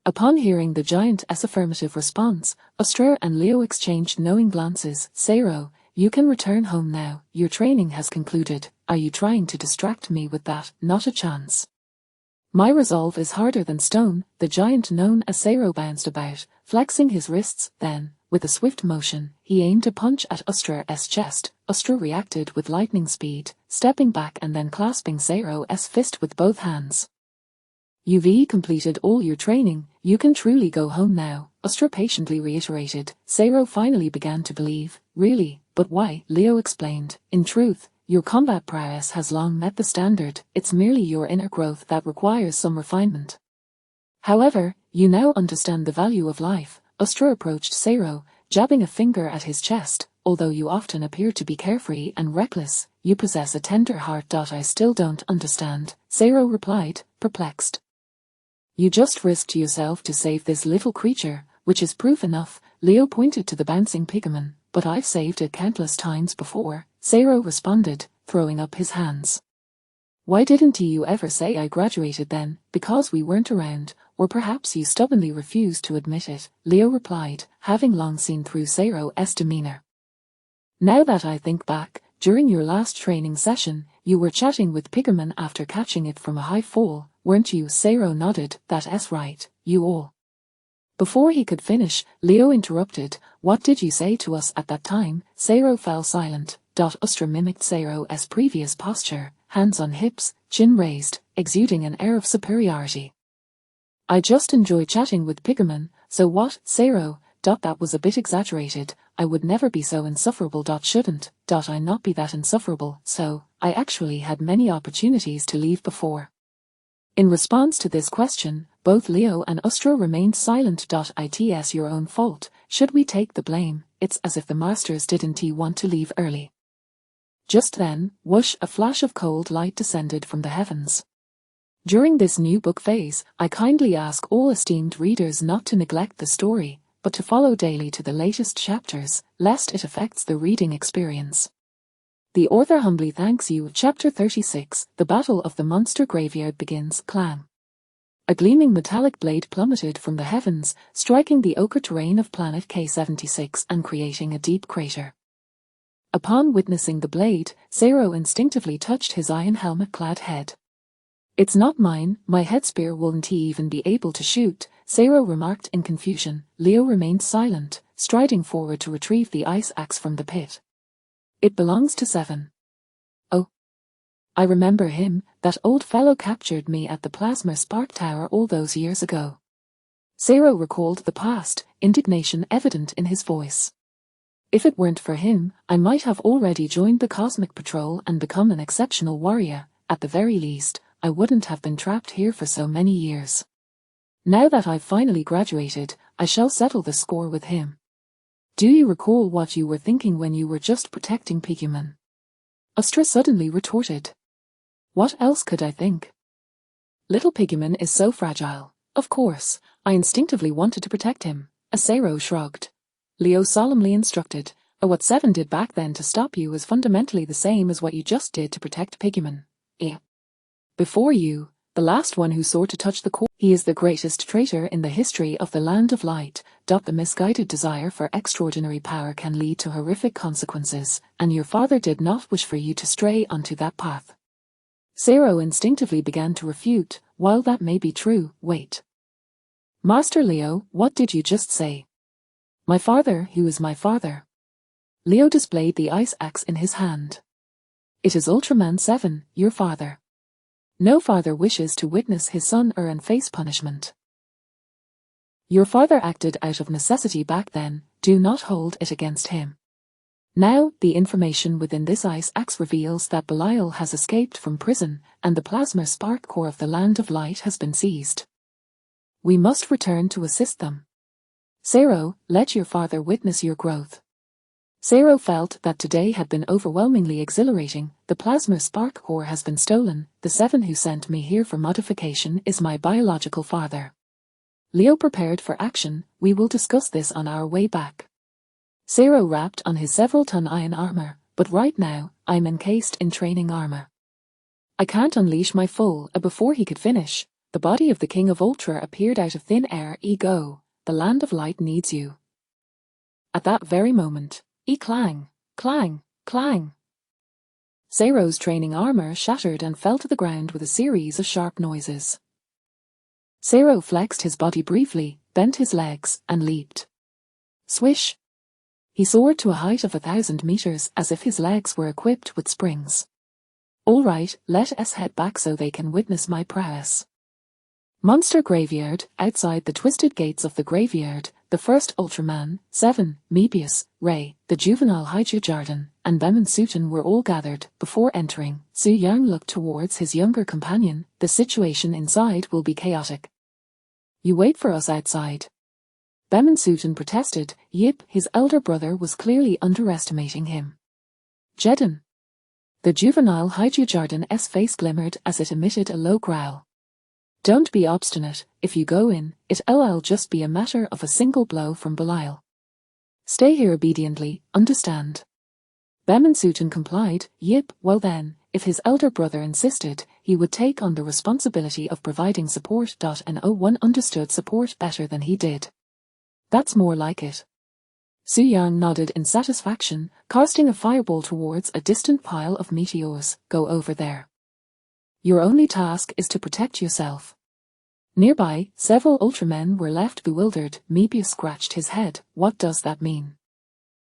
Upon hearing the giant's affirmative response, Ustra and Leo exchanged knowing glances. "Seiro, you can return home now. Your training has concluded. Are you trying to distract me with that?" "Not a chance. My resolve is harder than stone." The giant known as Seiro bounced about, flexing his wrists. Then, with a swift motion, he aimed a punch at Ustra's chest. Ustra reacted with lightning speed, stepping back and then clasping Seiro's fist with both hands. "You've completed all your training, you can truly go home now," Ustra patiently reiterated. Seiro finally began to believe. "Really? But why?" Leo explained. "In truth, your combat prowess has long met the standard, it's merely your inner growth that requires some refinement. However, you now understand the value of life." Ustra approached Seiro, jabbing a finger at his chest. "Although you often appear to be carefree and reckless, you possess a tender heart." "I still don't understand," Seiro replied, perplexed. "You just risked yourself to save this little creature, which is proof enough." Leo pointed to the bouncing Pigman. "But I've saved it countless times before," Seiro responded, throwing up his hands. "Why didn't you ever say I graduated then?" "Because we weren't around, or perhaps you stubbornly refused to admit it," Leo replied, having long seen through Seiro's demeanor. "Now that I think back, during your last training session, you were chatting with Pigman after catching it from a high fall, weren't you?" Seiro nodded. "That's right, you all." Before he could finish, Leo interrupted. "What did you say to us at that time?" Seiro fell silent, Ustra mimicked Seiro's previous posture, hands on hips, chin raised, exuding an air of superiority. I just enjoy chatting with Piggerman, so what, Seiro? That was a bit exaggerated. I would never be so insufferable. Shouldn't I not be that insufferable? So, I actually had many opportunities to leave before. In response to this question, both Leo and Ustra remained silent. It's your own fault. Should we take the blame? It's as if the masters didn't want to leave early. Just then, whoosh, a flash of cold light descended from the heavens. During this new book phase, I kindly ask all esteemed readers not to neglect the story, but to follow daily to the latest chapters, lest it affects the reading experience. The author humbly thanks you. Chapter 36, The Battle of the Monster Graveyard begins. Clang. A gleaming metallic blade plummeted from the heavens, striking the ochre terrain of planet K-76 and creating a deep crater. Upon witnessing the blade, Seiro instinctively touched his iron helmet-clad head. It's not mine, my headspear won't he even be able to shoot, Seiro remarked in confusion. Leo remained silent, striding forward to retrieve the ice axe from the pit. It belongs to Seven. Oh. I remember him, that old fellow captured me at the Plasma Spark Tower all those years ago. Seiro recalled the past, indignation evident in his voice. If it weren't for him, I might have already joined the Cosmic Patrol and become an exceptional warrior. At the very least, I wouldn't have been trapped here for so many years. Now that I've finally graduated, I shall settle the score with him. Do you recall what you were thinking when you were just protecting Piggyman? Ustra suddenly retorted. What else could I think? Little Piggyman is so fragile. Of course, I instinctively wanted to protect him. Seiro shrugged. Leo solemnly instructed, what Seven did back then to stop you is fundamentally the same as what you just did to protect Piggyman. Before you, the last one who sought to touch the core. He is the greatest traitor in the history of the Land of Light. The misguided desire for extraordinary power can lead to horrific consequences, and your father did not wish for you to stray onto that path. Seiro instinctively began to refute. While that may be true, wait. Master Leo, what did you just say? My father, who is my father? Leo displayed the ice axe in his hand. It is Ultraman 7, your father. No father wishes to witness his son earn face punishment. Your father acted out of necessity back then, do not hold it against him. Now, the information within this ice axe reveals that Belial has escaped from prison, and the plasma spark core of the Land of Light has been seized. We must return to assist them. Seiro, let your father witness your growth. Seiro felt that today had been overwhelmingly exhilarating. The plasma spark core has been stolen. The Seven who sent me here for modification is my biological father. Leo prepared for action. We will discuss this on our way back. Seiro wrapped on his several-ton iron armor, but right now, I'm encased in training armor. I can't unleash my full. Before he could finish, the body of the King of Ultra appeared out of thin air. Go, the Land of Light needs you. At that very moment, clang, clang, clang. Seiro's training armor shattered and fell to the ground with a series of sharp noises. Seiro flexed his body briefly, bent his legs, and leaped. Swish! He soared to a height of 1,000 meters as if his legs were equipped with springs. All right, let us head back so they can witness my prowess. Monster Graveyard. Outside the twisted gates of the graveyard, the first Ultraman, 7, Mebius, Ray, the juvenile Hydra and Bemin Sutin were all gathered. Before entering, Su Yang looked towards his younger companion. The situation inside will be chaotic. You wait for us outside. Bemin Sutin protested. Yip, his elder brother was clearly underestimating him. Jetton. The juvenile Hydra face glimmered as it emitted a low growl. Don't be obstinate. If you go in, it'll just be a matter of a single blow from Belial. Stay here obediently, understand? Bemin Sutin complied. Yip, well then, if his elder brother insisted, he would take on the responsibility of providing support. And no one understood support better than he did. That's more like it. Su Yang nodded in satisfaction, casting a fireball towards a distant pile of meteors. Go over there. Your only task is to protect yourself. Nearby, several Ultramen were left bewildered. Mebius scratched his head. What does that mean?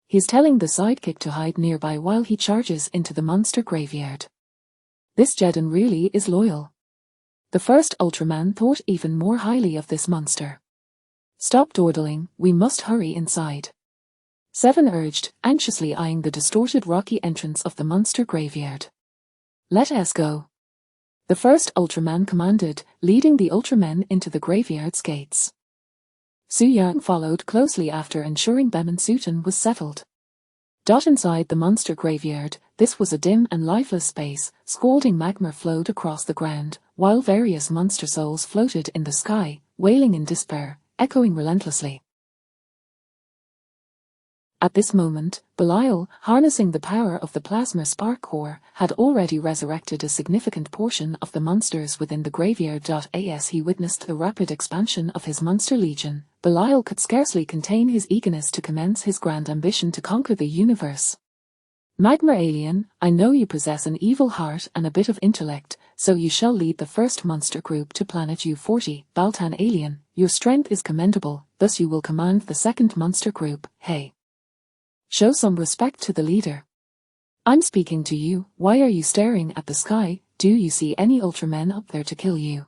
He's telling the sidekick to hide nearby while he charges into the monster graveyard. This Jetton really is loyal. The first Ultraman thought even more highly of this monster. Stop dawdling, we must hurry inside. 7 urged, anxiously eyeing the distorted rocky entrance of the monster graveyard. Let us go. The first Ultraman commanded, leading the Ultramen into the graveyard's gates. Su Yang followed closely after, ensuring Bemensuiten was settled. Inside the monster graveyard, this was a dim and lifeless space. Scalding magma flowed across the ground, while various monster souls floated in the sky, wailing in despair, echoing relentlessly. At this moment, Belial, harnessing the power of the plasma spark core, had already resurrected a significant portion of the monsters within the graveyard. As he witnessed the rapid expansion of his monster legion, Belial could scarcely contain his eagerness to commence his grand ambition to conquer the universe. Magma alien, I know you possess an evil heart and a bit of intellect, so you shall lead the first monster group to planet U40. Baltan alien, your strength is commendable, thus you will command the second monster group. Hey! Show some respect to the leader. I'm speaking to you, why are you staring at the sky? Do you see any Ultramen up there to kill you?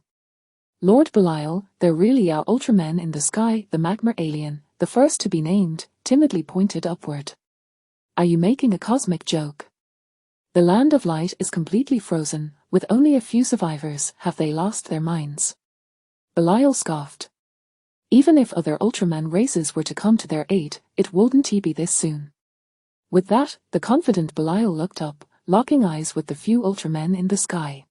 Lord Belial, there really are Ultramen in the sky. The magma alien, the first to be named, timidly pointed upward. Are you making a cosmic joke? The land of light is completely frozen, with only a few survivors. Have they lost their minds? Belial scoffed. Even if other Ultraman races were to come to their aid, it wouldn't be this soon. With that, the confident Belial looked up, locking eyes with the few Ultramen in the sky.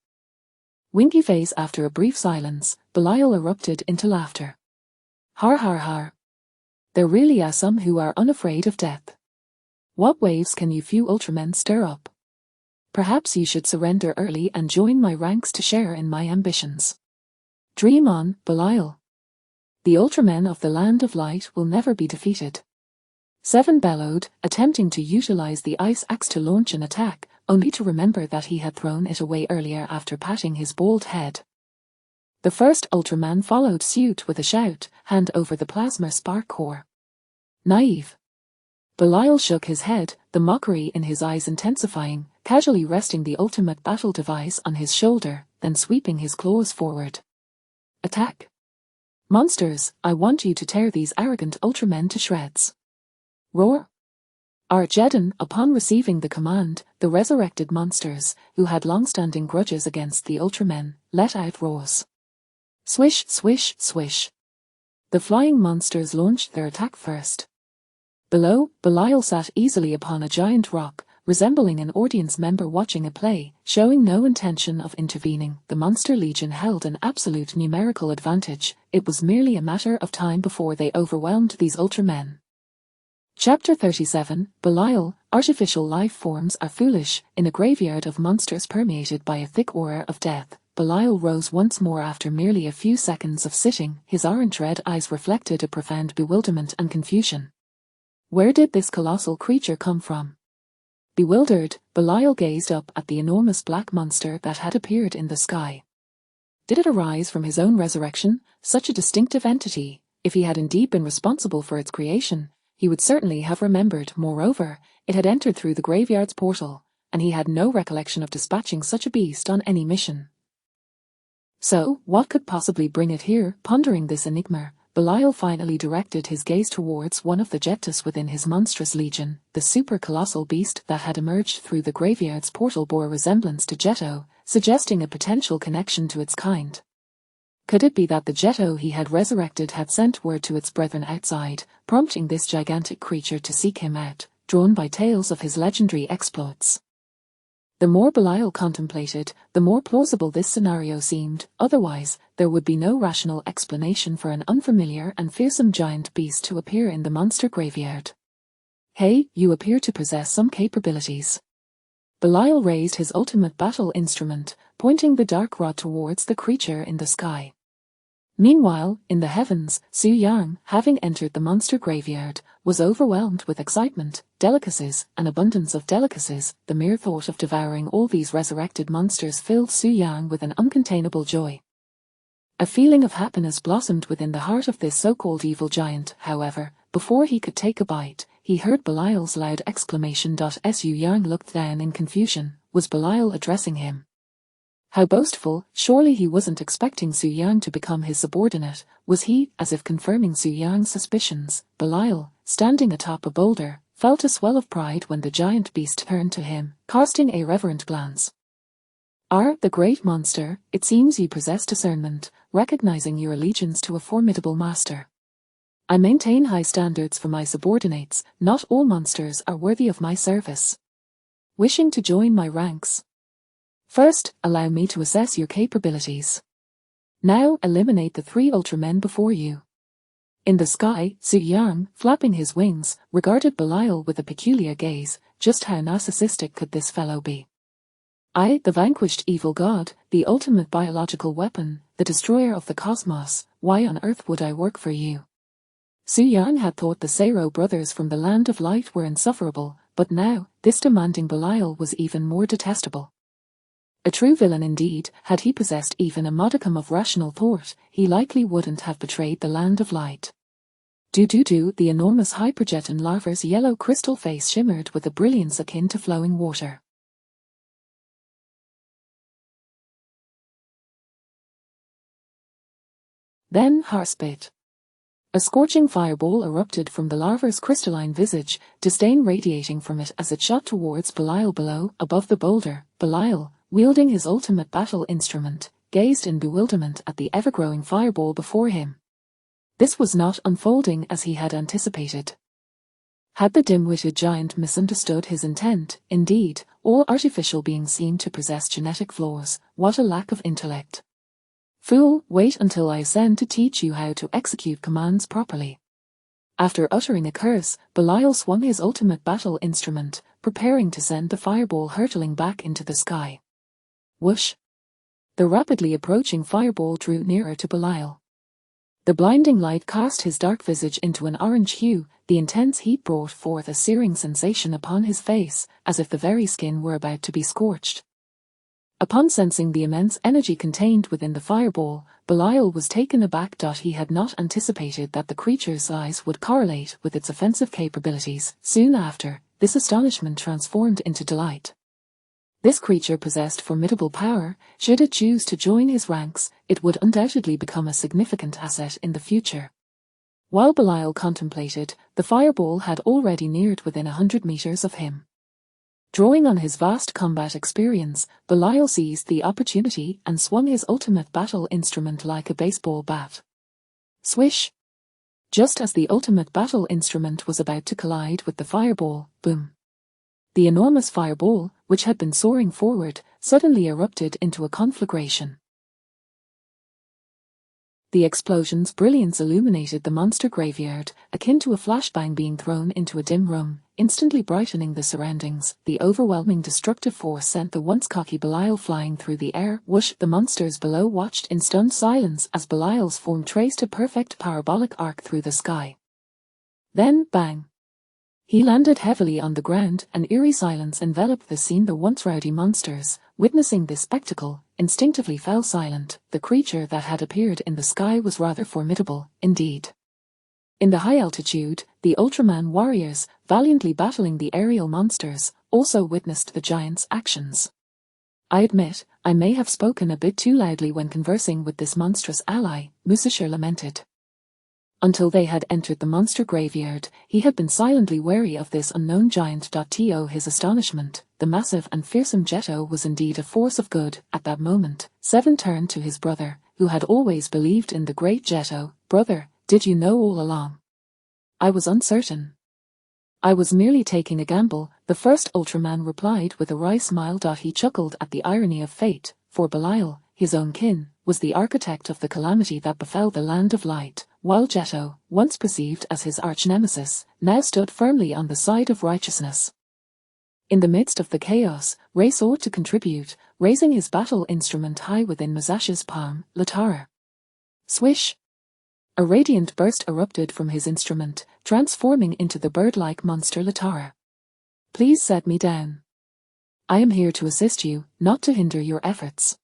Winky face. After a brief silence, Belial erupted into laughter. Har har har. There really are some who are unafraid of death. What waves can you few Ultramen stir up? Perhaps you should surrender early and join my ranks to share in my ambitions. Dream on, Belial. The Ultramen of the Land of Light will never be defeated. 7 bellowed, attempting to utilize the ice axe to launch an attack, only to remember that he had thrown it away earlier after patting his bald head. The first Ultraman followed suit with a shout, hand over the plasma spark core. Naive. Belial shook his head, the mockery in his eyes intensifying, casually resting the ultimate battle device on his shoulder, then sweeping his claws forward. Attack. Monsters, I want you to tear these arrogant Ultramen to shreds. Roar. Jetton, upon receiving the command, the resurrected monsters, who had long-standing grudges against the Ultramen, let out roars. Swish, swish, swish. The flying monsters launched their attack first. Below, Belial sat easily upon a giant rock, resembling an audience member watching a play, showing no intention of intervening. The Monster Legion held an absolute numerical advantage. It was merely a matter of time before they overwhelmed these Ultramen. Chapter 37, Belial, artificial life forms are foolish. In a graveyard of monsters permeated by a thick aura of death, Belial rose once more after merely a few seconds of sitting. His orange-red eyes reflected a profound bewilderment and confusion. Where did this colossal creature come from? Bewildered, Belial gazed up at the enormous black monster that had appeared in the sky. Did it arise from his own resurrection, such a distinctive entity? If he had indeed been responsible for its creation, he would certainly have remembered. Moreover, it had entered through the graveyard's portal, and he had no recollection of dispatching such a beast on any mission. So, what could possibly bring it here? Pondering this enigma, Belial finally directed his gaze towards one of the Jettas within his monstrous legion. The super-colossal beast that had emerged through the graveyard's portal bore resemblance to Jetto, suggesting a potential connection to its kind. Could it be that the Jetto he had resurrected had sent word to its brethren outside, prompting this gigantic creature to seek him out, drawn by tales of his legendary exploits? The more Belial contemplated, the more plausible this scenario seemed. Otherwise, there would be no rational explanation for an unfamiliar and fearsome giant beast to appear in the monster graveyard. Hey, you appear to possess some capabilities. Belial raised his ultimate battle instrument, pointing the dark rod towards the creature in the sky. Meanwhile, in the heavens, Su Yang, having entered the monster graveyard, was overwhelmed with excitement, delicacies, an abundance of delicacies. The mere thought of devouring all these resurrected monsters filled Su Yang with an uncontainable joy. A feeling of happiness blossomed within the heart of this so-called evil giant. However, before he could take a bite, he heard Belial's loud exclamation. Su Yang looked down in confusion. Was Belial addressing him? How boastful! Surely he wasn't expecting Su Yang to become his subordinate, was he? As if confirming Su Yang's suspicions, Belial, standing atop a boulder, felt a swell of pride when the giant beast turned to him, casting a reverent glance. The great monster, it seems you possess discernment, recognizing your allegiance to a formidable master. I maintain high standards for my subordinates. Not all monsters are worthy of my service. Wishing to join my ranks? First, allow me to assess your capabilities. Now, eliminate the 3 Ultramen before you. In the sky, Su Yang, flapping his wings, regarded Belial with a peculiar gaze. Just how narcissistic could this fellow be? I, the vanquished evil god, the ultimate biological weapon, the destroyer of the cosmos, why on earth would I work for you? Su Yang had thought the Sero brothers from the land of light were insufferable, but now, this demanding Belial was even more detestable. A true villain indeed. Had he possessed even a modicum of rational thought, he likely wouldn't have betrayed the land of light. The enormous Hyperjeton larva's yellow crystal face shimmered with a brilliance akin to flowing water. Then Harspit. A scorching fireball erupted from the larva's crystalline visage, disdain radiating from it as it shot towards Belial below. Above the boulder, Belial, wielding his ultimate battle instrument, gazed in bewilderment at the ever-growing fireball before him. This was not unfolding as he had anticipated. Had the dim-witted giant misunderstood his intent? Indeed, all artificial beings seemed to possess genetic flaws. What a lack of intellect! Fool, wait until I ascend to teach you how to execute commands properly. After uttering a curse, Belial swung his ultimate battle instrument, preparing to send the fireball hurtling back into the sky. Whoosh! The rapidly approaching fireball drew nearer to Belial. The blinding light cast his dark visage into an orange hue. The intense heat brought forth a searing sensation upon his face, as if the very skin were about to be scorched. Upon sensing the immense energy contained within the fireball, Belial was taken aback. He had not anticipated that the creature's size would correlate with its offensive capabilities. Soon after, this astonishment transformed into delight. This creature possessed formidable power. Should it choose to join his ranks, it would undoubtedly become a significant asset in the future. While Belial contemplated, the fireball had already neared within 100 meters of him. Drawing on his vast combat experience, Belial seized the opportunity and swung his ultimate battle instrument like a baseball bat. Swish! Just as the ultimate battle instrument was about to collide with the fireball, boom! The enormous fireball, which had been soaring forward, suddenly erupted into a conflagration. The explosion's brilliance illuminated the monster graveyard, akin to a flashbang being thrown into a dim room, instantly brightening the surroundings. The overwhelming destructive force sent the once cocky Belial flying through the air. Whoosh! The monsters below watched in stunned silence as Belial's form traced a perfect parabolic arc through the sky. Then, bang! He landed heavily on the ground. An eerie silence enveloped the scene. The once rowdy monsters, witnessing this spectacle, instinctively fell silent. The creature that had appeared in the sky was rather formidable, indeed. In the high altitude, the Ultraman warriors, valiantly battling the aerial monsters, also witnessed the giant's actions. I admit, I may have spoken a bit too loudly when conversing with this monstrous ally, Musashir lamented. Until they had entered the monster graveyard, he had been silently wary of this unknown giant. To his astonishment, the massive and fearsome Jetton was indeed a force of good. At that moment, Seven turned to his brother, who had always believed in the great Jetton. Brother, did you know all along? I was uncertain. I was merely taking a gamble, the first Ultraman replied with a wry smile. He chuckled at the irony of fate, for Belial, his own kin, was the architect of the calamity that befell the land of light, while Jetton, once perceived as his arch-nemesis, now stood firmly on the side of righteousness. In the midst of the chaos, Ray sought to contribute, raising his battle instrument high within Musash's palm. Latara. Swish! A radiant burst erupted from his instrument, transforming into the bird-like monster Latara. Please set me down. I am here to assist you, not to hinder your efforts.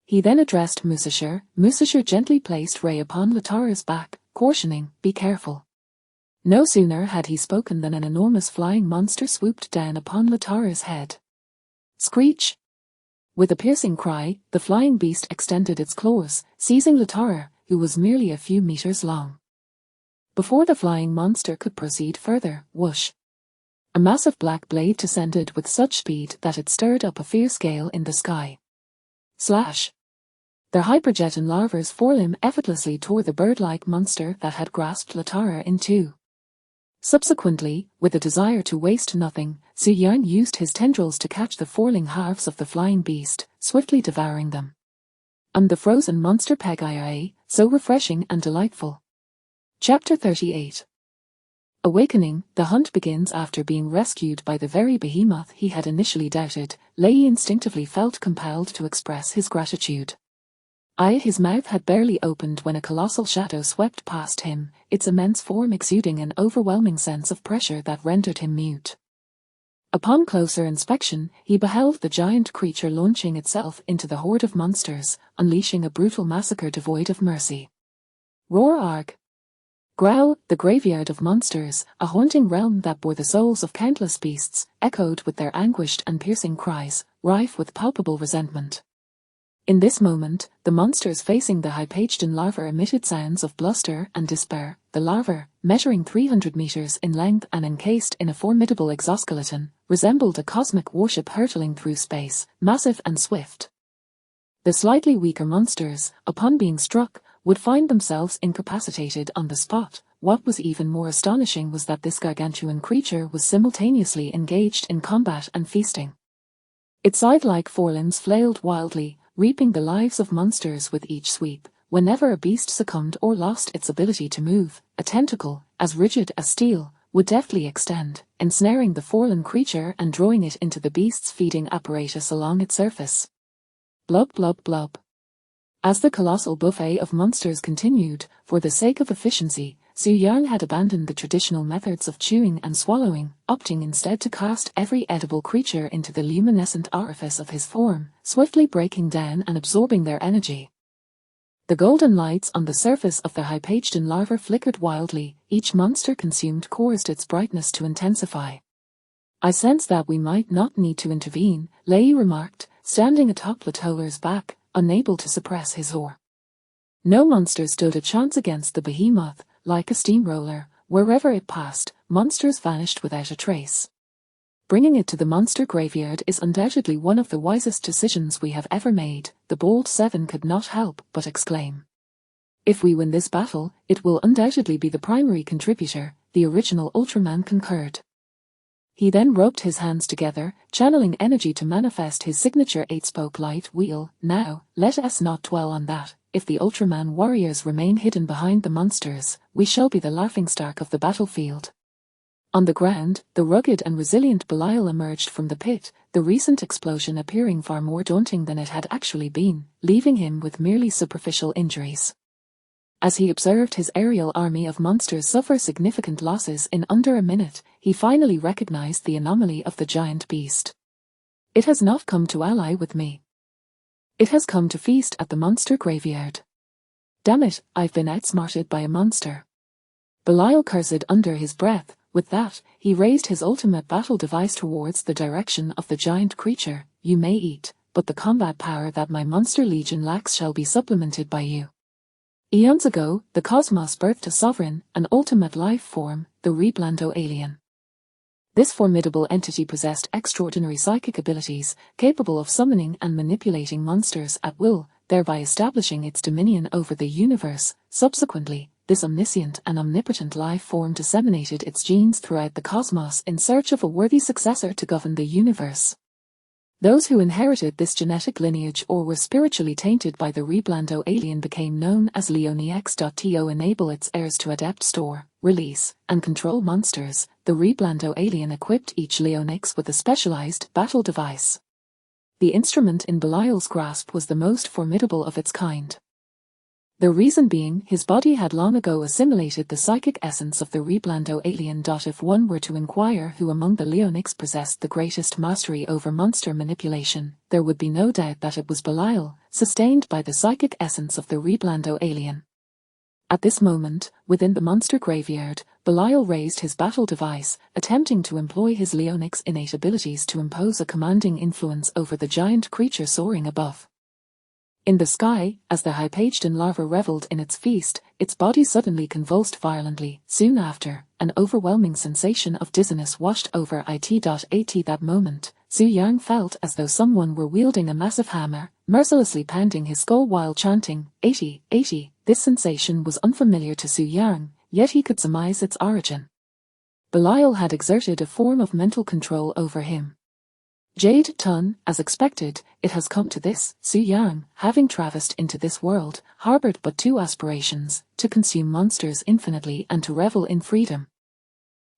He then addressed Musashir. Musashir gently placed Ray upon Latara's back, cautioning, be careful. No sooner had he spoken than an enormous flying monster swooped down upon Latara's head. Screech! With a piercing cry, the flying beast extended its claws, seizing Latara, who was merely a few meters long. Before the flying monster could proceed further, whoosh! A massive black blade descended with such speed that it stirred up a fierce gale in the sky. Slash! Their Jetton larva's forelimb effortlessly tore the bird-like monster that had grasped Latara in two. Subsequently, with a desire to waste nothing, Su Yang used his tendrils to catch the foreling halves of the flying beast, swiftly devouring them. And the frozen monster Pegaya, so refreshing and delightful. Chapter 38. Awakening, the hunt begins. After being rescued by the very behemoth he had initially doubted, Lei instinctively felt compelled to express his gratitude. His mouth had barely opened when a colossal shadow swept past him, its immense form exuding an overwhelming sense of pressure that rendered him mute. Upon closer inspection, he beheld the giant creature launching itself into the horde of monsters, unleashing a brutal massacre devoid of mercy. Roar arg! Growl, the graveyard of monsters, a haunting realm that bore the souls of countless beasts, echoed with their anguished and piercing cries, rife with palpable resentment. In this moment, the monsters facing the Jetton larva emitted sounds of bluster and despair. The larva, measuring 300 meters in length and encased in a formidable exoskeleton, resembled a cosmic warship hurtling through space, massive and swift. The slightly weaker monsters, upon being struck, would find themselves incapacitated on the spot. What was even more astonishing was that this gargantuan creature was simultaneously engaged in combat and feasting. Its scythe-like forelimbs flailed wildly, reaping the lives of monsters with each sweep. Whenever a beast succumbed or lost its ability to move, a tentacle, as rigid as steel, would deftly extend, ensnaring the forlorn creature and drawing it into the beast's feeding apparatus along its surface. Blub blub blub. As the colossal buffet of monsters continued, for the sake of efficiency, Su Yang had abandoned the traditional methods of chewing and swallowing, opting instead to cast every edible creature into the luminescent orifice of his form, swiftly breaking down and absorbing their energy. The golden lights on the surface of the Jetton larva flickered wildly. Each monster consumed caused its brightness to intensify. I sense that we might not need to intervene, Lei remarked, standing atop Latola's back, unable to suppress his horror. No monster stood a chance against the behemoth. Like a steamroller, wherever it passed, monsters vanished without a trace. Bringing it to the monster graveyard is undoubtedly one of the wisest decisions we have ever made, the bold Seven could not help but exclaim. If we win this battle, it will undoubtedly be the primary contributor, the original Ultraman concurred. He then rubbed his hands together, channeling energy to manifest his signature 8-spoke light wheel. Now, let us not dwell on that. If the Ultraman warriors remain hidden behind the monsters, we shall be the laughingstock of the battlefield. On the ground, the rugged and resilient Belial emerged from the pit, the recent explosion appearing far more daunting than it had actually been, leaving him with merely superficial injuries. As he observed his aerial army of monsters suffer significant losses in under a minute, he finally recognized the anomaly of the giant beast. It has not come to ally with me. It has come to feast at the monster graveyard. Damn it, I've been outsmarted by a monster. Belial cursed under his breath. With that, he raised his ultimate battle device towards the direction of the giant creature. You may eat, but the combat power that my monster legion lacks shall be supplemented by you. Eons ago, the cosmos birthed a sovereign, an ultimate life form, the Reblando alien. This formidable entity possessed extraordinary psychic abilities, capable of summoning and manipulating monsters at will, thereby establishing its dominion over the universe. Subsequently, this omniscient and omnipotent life form disseminated its genes throughout the cosmos in search of a worthy successor to govern the universe. Those who inherited this genetic lineage or were spiritually tainted by the Reblando alien became known as Leonix.to enable its heirs to adapt, store, release, and control monsters. The Reblando alien equipped each Leonix with a specialized battle device. The instrument in Belial's grasp was the most formidable of its kind. The reason being, his body had long ago assimilated the psychic essence of the Reblando alien. If one were to inquire who among the Leonix possessed the greatest mastery over monster manipulation, there would be no doubt that it was Belial, sustained by the psychic essence of the Reblando alien. At this moment, within the monster graveyard, Belial raised his battle device, attempting to employ his Leonic's innate abilities to impose a commanding influence over the giant creature soaring above. In the sky, as the Hypageddon larva reveled in its feast, its body suddenly convulsed violently. Soon after, an overwhelming sensation of dizziness washed over it. At that moment, Xu Yang felt as though someone were wielding a massive hammer, mercilessly pounding his skull while chanting, 80, 80. This sensation was unfamiliar to Xu Yang, yet he could surmise its origin. Belial had exerted a form of mental control over him. Jetton, as expected, it has come to this. Xu Yang, having traversed into this world, harbored but two aspirations, to consume monsters infinitely and to revel in freedom.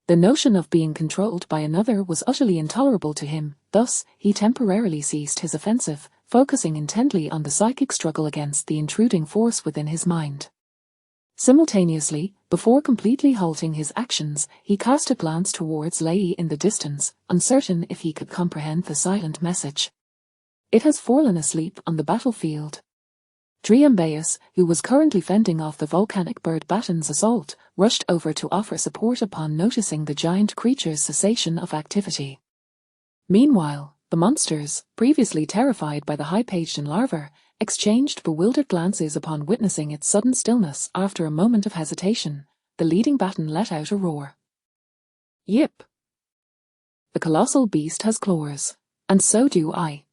The notion of being controlled by another was utterly intolerable to him, thus, he temporarily ceased his offensive, focusing intently on the psychic struggle against the intruding force within his mind. Simultaneously, before completely halting his actions, he cast a glance towards Lei in the distance, uncertain if he could comprehend the silent message. It has fallen asleep on the battlefield. Driambeus, who was currently fending off the volcanic bird Batten's assault, rushed over to offer support upon noticing the giant creature's cessation of activity. Meanwhile, the monsters, previously terrified by the Hypageddon larva, exchanged bewildered glances upon witnessing its sudden stillness. After a moment of hesitation, the leading Batten let out a roar. Yip! The colossal beast has claws, and so do I.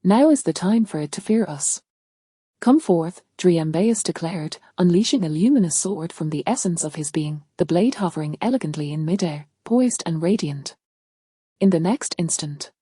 Now is the time for it to fear us. Come forth, Driambeus declared, unleashing a luminous sword from the essence of his being, the blade hovering elegantly in midair, poised and radiant. In the next instant,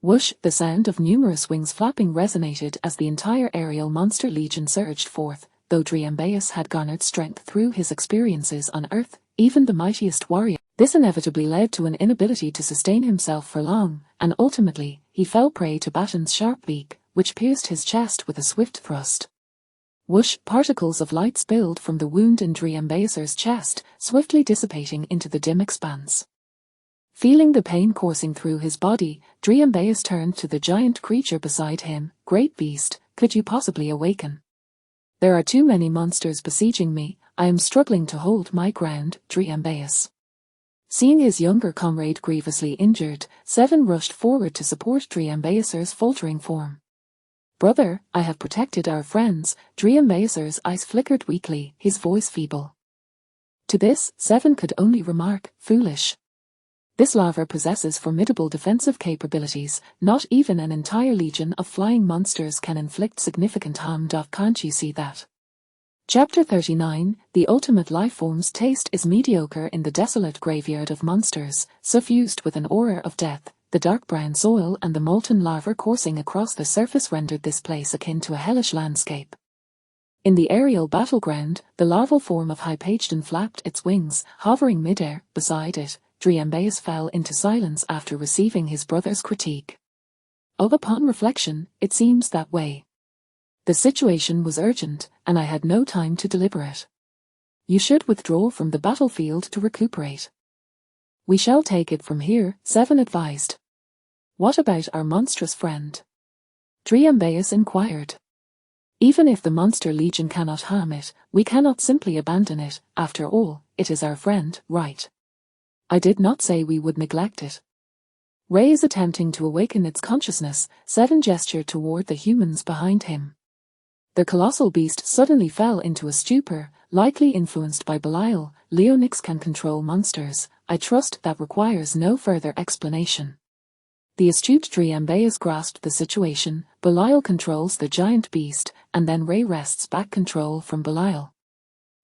whoosh, the sound of numerous wings flapping resonated as the entire aerial monster legion surged forth. Though Driambeus had garnered strength through his experiences on Earth, even the mightiest warrior, this inevitably led to an inability to sustain himself for long, and ultimately, he fell prey to Batten's sharp beak, which pierced his chest with a swift thrust. Whoosh, particles of light spilled from the wound in Driambeus's chest, swiftly dissipating into the dim expanse. Feeling the pain coursing through his body, Driambeus turned to the giant creature beside him. Great beast, could you possibly awaken? There are too many monsters besieging me, I am struggling to hold my ground, Driambeus. Seeing his younger comrade grievously injured, Seven rushed forward to support Driambeus's faltering form. Brother, I have protected our friends. Driambeus's eyes flickered weakly, his voice feeble. To this, Seven could only remark, foolish. This larva possesses formidable defensive capabilities, not even an entire legion of flying monsters can inflict significant harm. Can't you see that? Chapter 39, The ultimate lifeform's taste is mediocre in the desolate graveyard of monsters, suffused with an aura of death. The dark brown soil and the molten lava coursing across the surface rendered this place akin to a hellish landscape. In the aerial battleground, the larval form of Hypageddon flapped its wings, hovering midair. Beside it, Driambeus fell into silence after receiving his brother's critique. Upon reflection, it seems that way. The situation was urgent, and I had no time to deliberate. You should withdraw from the battlefield to recuperate. We shall take it from here, Seven advised. What about our monstrous friend? Driambeus inquired. Even if the monster legion cannot harm it, we cannot simply abandon it. After all, it is our friend, right? I did not say we would neglect it. Ray is attempting to awaken its consciousness. Seven gestured toward the humans behind him. The colossal beast suddenly fell into a stupor, likely influenced by Belial. Leonix can control monsters. I trust that requires no further explanation. The astute Driambeus grasped the situation. Belial controls the giant beast, and then Ray wrests back control from Belial.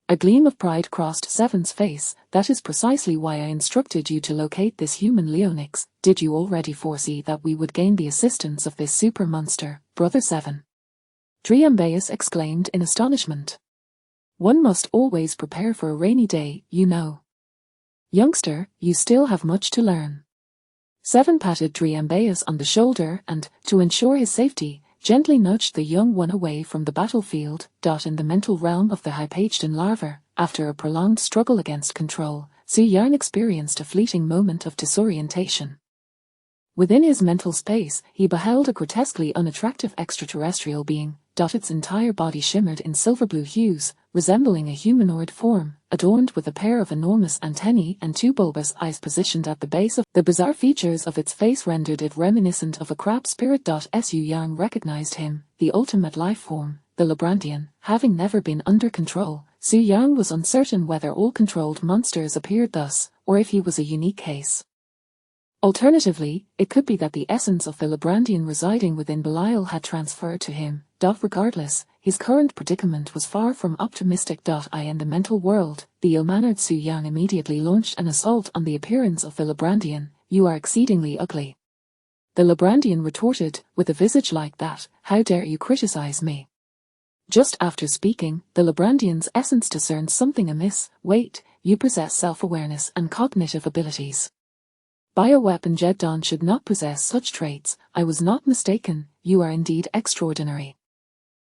A gleam of pride crossed Seven's face. That is precisely why I instructed you to locate this human Leonix. Did you already foresee that we would gain the assistance of this super monster, Brother Seven? Driambeus exclaimed in astonishment. One must always prepare for a rainy day, you know. Youngster, you still have much to learn. Seven patted Driambeus on the shoulder and, to ensure his safety, gently nudged the young one away from the battlefield. In the mental realm of the Hypageddon larva, after a prolonged struggle against control, Xu Yang experienced a fleeting moment of disorientation. Within his mental space, he beheld a grotesquely unattractive extraterrestrial being. Its entire body shimmered in silver blue hues, resembling a humanoid form, adorned with a pair of enormous antennae and two bulbous eyes positioned at the base of the bizarre features of its face rendered it reminiscent of a crab spirit. Su Yang recognized him, the ultimate life form, the Labrandian. Having never been under control, Su Yang was uncertain whether all controlled monsters appeared thus, or if he was a unique case. Alternatively, it could be that the essence of the Labrandian residing within Belial had transferred to him. Regardless, his current predicament was far from optimistic. In the mental world, the ill-mannered Su Yang immediately launched an assault on the appearance of the Labrandian. "You are exceedingly ugly." The Labrandian retorted, "With a visage like that, how dare you criticize me?" Just after speaking, the Labrandian's essence discerned something amiss. "Wait, you possess self-awareness and cognitive abilities. Bioweapon Jetton should not possess such traits. I was not mistaken, you are indeed extraordinary."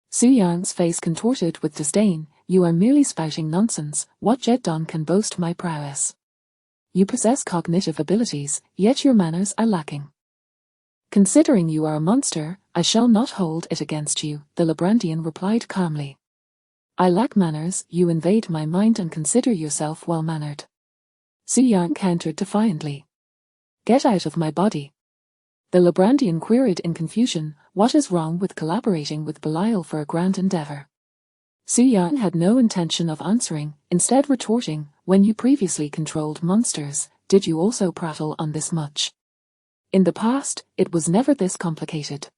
Su Yang's face contorted with disdain. "You are merely spouting nonsense. What Jetton can boast my prowess? You possess cognitive abilities, yet your manners are lacking. Considering you are a monster, I shall not hold it against you," the Labrandian replied calmly. "I lack manners, you invade my mind and consider yourself well-mannered." Su Yang countered defiantly. "Get out of my body." The Labrandian queried in confusion, what is wrong with collaborating with Belial for a grand endeavor? Su Yang had no intention of answering, instead retorting, "When you previously controlled monsters, did you also prattle on this much? In the past, it was never this complicated.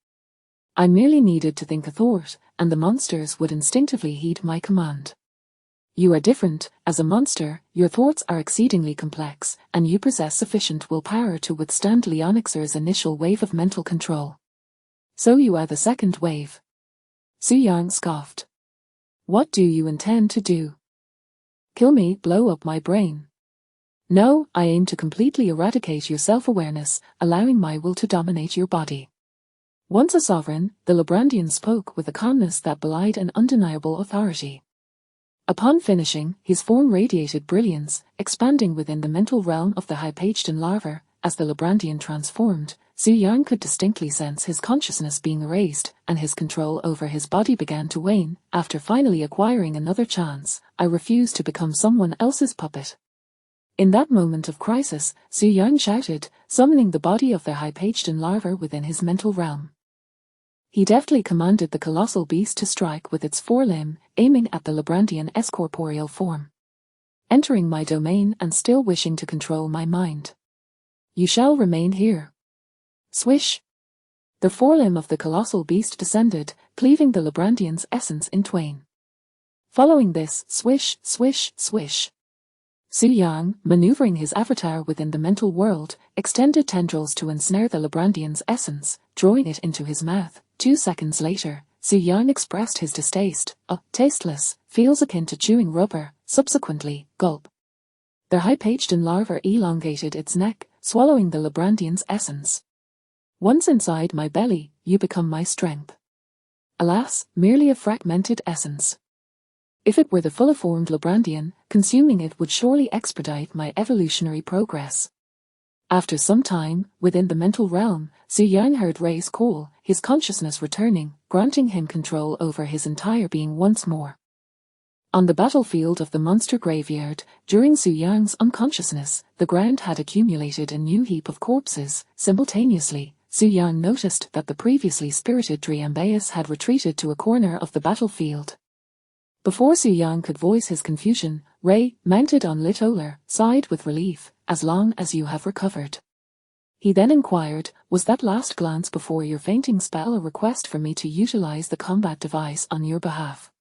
I merely needed to think a thought, and the monsters would instinctively heed my command. You are different. As a monster, your thoughts are exceedingly complex, and you possess sufficient willpower to withstand Leonixer's initial wave of mental control. So you are the second wave." Su Yang scoffed. "What do you intend to do? Kill me, blow up my brain?" "No, I aim to completely eradicate your self-awareness, allowing my will to dominate your body." Once a sovereign, the Labrandian spoke with a calmness that belied an undeniable authority. Upon finishing, his form radiated brilliance, expanding within the mental realm of the Hypageddon larva. As the Labrandian transformed, Su Yang could distinctly sense his consciousness being erased, and his control over his body began to wane. After finally acquiring another chance, "I refuse to become someone else's puppet." In that moment of crisis, Su Yang shouted, summoning the body of the Hypageddon larva within his mental realm. He deftly commanded the colossal beast to strike with its forelimb, aiming at the Labrandian's corporeal form. "Entering my domain and still wishing to control my mind. You shall remain here." Swish! The forelimb of the colossal beast descended, cleaving the Labrandian's essence in twain. Following this, swish, swish, swish. Su Yang, maneuvering his avatar within the mental world, extended tendrils to ensnare the Labrandian's essence, drawing it into his mouth. 2 seconds later, Su Yang expressed his distaste. Tasteless, feels akin to chewing rubber." Subsequently, gulp. The Hypageddon larva elongated its neck, swallowing the Labrandian's essence. "Once inside my belly, you become my strength. Alas, merely a fragmented essence. If it were the fully-formed Labrandian, consuming it would surely expedite my evolutionary progress." After some time, within the mental realm, Su Yang heard Rei's call, his consciousness returning, granting him control over his entire being once more. On the battlefield of the monster graveyard, during Su Yang's unconsciousness, the ground had accumulated a new heap of corpses. Simultaneously, Su Yang noticed that the previously spirited Triambaeus had retreated to a corner of the battlefield. Before Su Yang could voice his confusion, Rei, mounted on Litolar, sighed with relief, "As long as you have recovered." He then inquired, "Was that last glance before your fainting spell a request for me to utilize the combat device on your behalf?"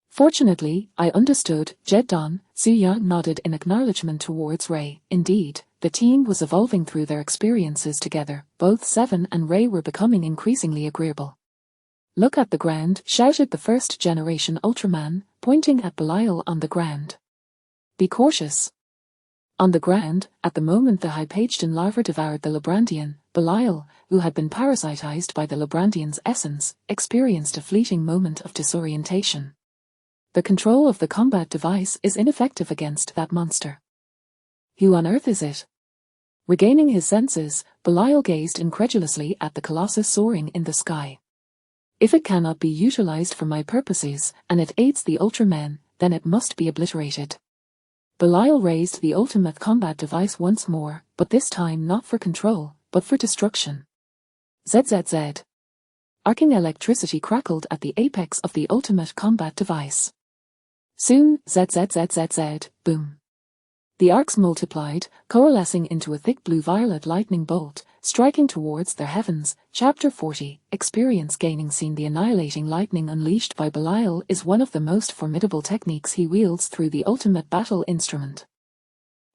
"Fortunately, I understood, Jetton." Su Yang nodded in acknowledgement towards Rei. Indeed, the team was evolving through their experiences together. Both Seven and Rei were becoming increasingly agreeable. "Look at the ground," shouted the first-generation Ultraman, pointing at Belial on the ground. "Be cautious." On the ground, at the moment the Hypageddon larva devoured the Labrandian, Belial, who had been parasitized by the Labrandian's essence, experienced a fleeting moment of disorientation. The control of the combat device is ineffective against that monster. Who on earth is it? Regaining his senses, Belial gazed incredulously at the colossus soaring in the sky. "If it cannot be utilized for my purposes, and it aids the Ultramen, then it must be obliterated. Belial raised the ultimate combat device once more, but this time not for control, but for destruction. ZZZ. Arcing electricity crackled at the apex of the ultimate combat device. Soon, ZZZZZ, boom. The arcs multiplied, coalescing into a thick blue-violet lightning bolt, striking towards their heavens. Chapter 40, Experience Gaining Scene. The annihilating lightning unleashed by Belial is one of the most formidable techniques he wields through the ultimate battle instrument.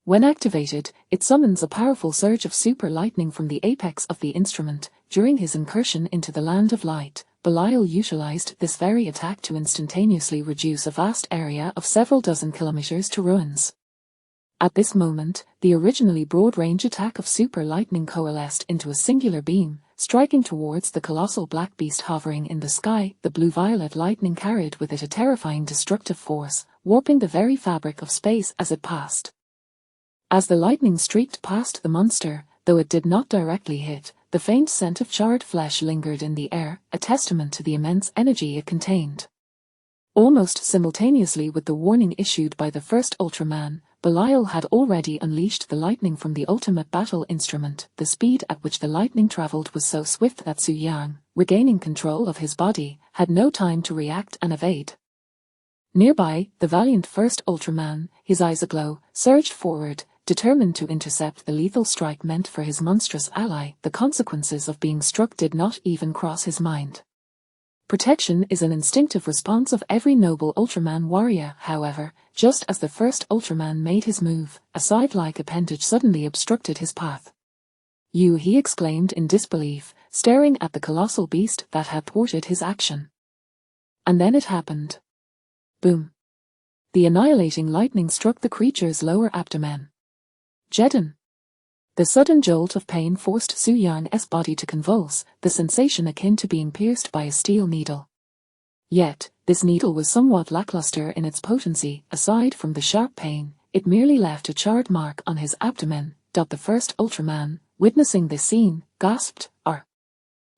When activated, it summons a powerful surge of super lightning from the apex of the instrument. During his incursion into the Land of Light, Belial utilized this very attack to instantaneously reduce a vast area of several dozen kilometers to ruins. At this moment, the originally broad-range attack of super lightning coalesced into a singular beam, striking towards the colossal black beast hovering in the sky. The blue-violet lightning carried with it a terrifying destructive force, warping the very fabric of space as it passed. As the lightning streaked past the monster, though it did not directly hit, the faint scent of charred flesh lingered in the air, a testament to the immense energy it contained. Almost simultaneously with the warning issued by the first Ultraman, Belial had already unleashed the lightning from the ultimate battle instrument. The speed at which the lightning traveled was so swift that Su Yang, regaining control of his body, had no time to react and evade. Nearby, the valiant first Ultraman, his eyes aglow, surged forward, determined to intercept the lethal strike meant for his monstrous ally. The consequences of being struck did not even cross his mind. Protection is an instinctive response of every noble Ultraman warrior. However, just as the first Ultraman made his move, a scythe-like appendage suddenly obstructed his path. "You!" he exclaimed in disbelief, staring at the colossal beast that had thwarted his action. And then it happened. Boom! The annihilating lightning struck the creature's lower abdomen. Jetton. The sudden jolt of pain forced Su Yang's body to convulse, the sensation akin to being pierced by a steel needle. Yet, this needle was somewhat lackluster in its potency. Aside from the sharp pain, it merely left a charred mark on his abdomen. The first Ultraman, witnessing this scene, gasped, "R."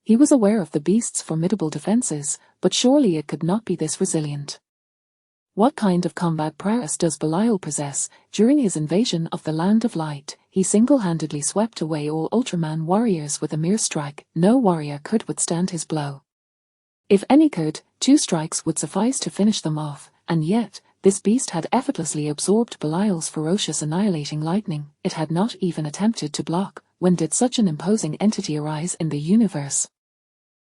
He was aware of the beast's formidable defenses, but surely it could not be this resilient. What kind of combat prowess does Belial possess? During his invasion of the Land of Light, he single-handedly swept away all Ultraman warriors with a mere strike. No warrior could withstand his blow. If any could, 2 strikes would suffice to finish them off, and yet, this beast had effortlessly absorbed Belial's ferocious annihilating lightning. It had not even attempted to block. When did such an imposing entity arise in the universe?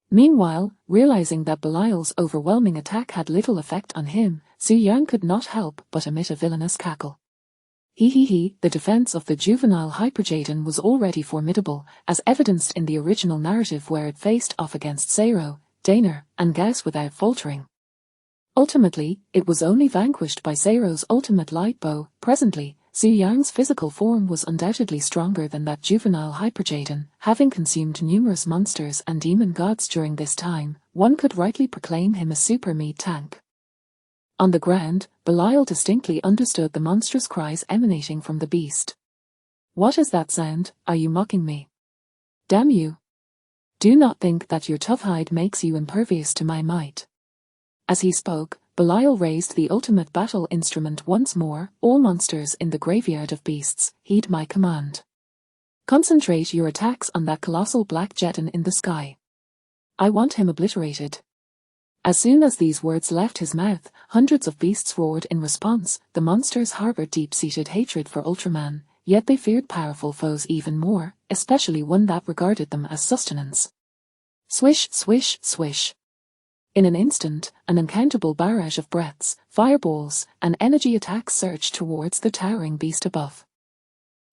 Meanwhile, realizing that Belial's overwhelming attack had little effect on him, Su Yang could not help but emit a villainous cackle. The defense of the juvenile Hyperjetton was already formidable, as evidenced in the original narrative where it faced off against Seiro, Daner, and Gauss without faltering. Ultimately, it was only vanquished by Seiro's ultimate light bow. Presently, Su Yang's physical form was undoubtedly stronger than that juvenile Hyperjetton. Having consumed numerous monsters and demon gods during this time, one could rightly proclaim him a super meat tank. On the ground, Belial distinctly understood the monstrous cries emanating from the beast. "What is that sound? Are you mocking me? Damn you! Do not think that your tough hide makes you impervious to my might." As he spoke, Belial raised the ultimate battle instrument once more. "All monsters in the graveyard of beasts, heed my command. Concentrate your attacks on that colossal black Jetton in the sky. I want him obliterated." As soon as these words left his mouth, hundreds of beasts roared in response. The monsters harbored deep-seated hatred for Ultraman, yet they feared powerful foes even more, especially one that regarded them as sustenance. Swish, swish, swish. In an instant, an uncountable barrage of breaths, fireballs, and energy attacks surged towards the towering beast above.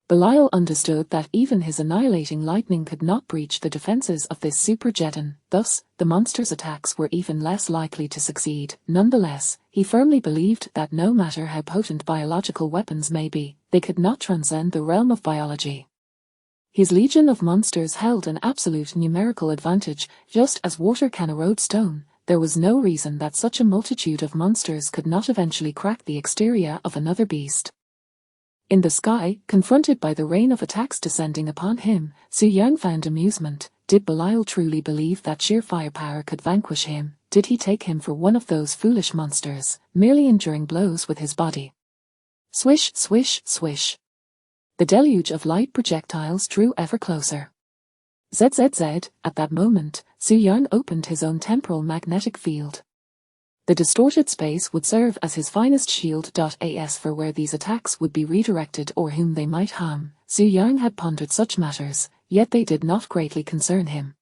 Belial understood that even his annihilating lightning could not breach the defenses of this super Jetton, thus, the monster's attacks were even less likely to succeed. Nonetheless, he firmly believed that no matter how potent biological weapons may be, they could not transcend the realm of biology. His legion of monsters held an absolute numerical advantage. Just as water can erode stone, there was no reason that such a multitude of monsters could not eventually crack the exterior of another beast. In the sky, confronted by the rain of attacks descending upon him, Su Yang found amusement. Did Belial truly believe that sheer firepower could vanquish him? did he take him for one of those foolish monsters, merely enduring blows with his body? Swish, swish, swish. The deluge of light projectiles drew ever closer. ZZZ, at that moment, Su Yang opened his own temporal magnetic field. The distorted space would serve as his finest shield. As for where these attacks would be redirected or whom they might harm, Su Yang had pondered such matters, yet they did not greatly concern him.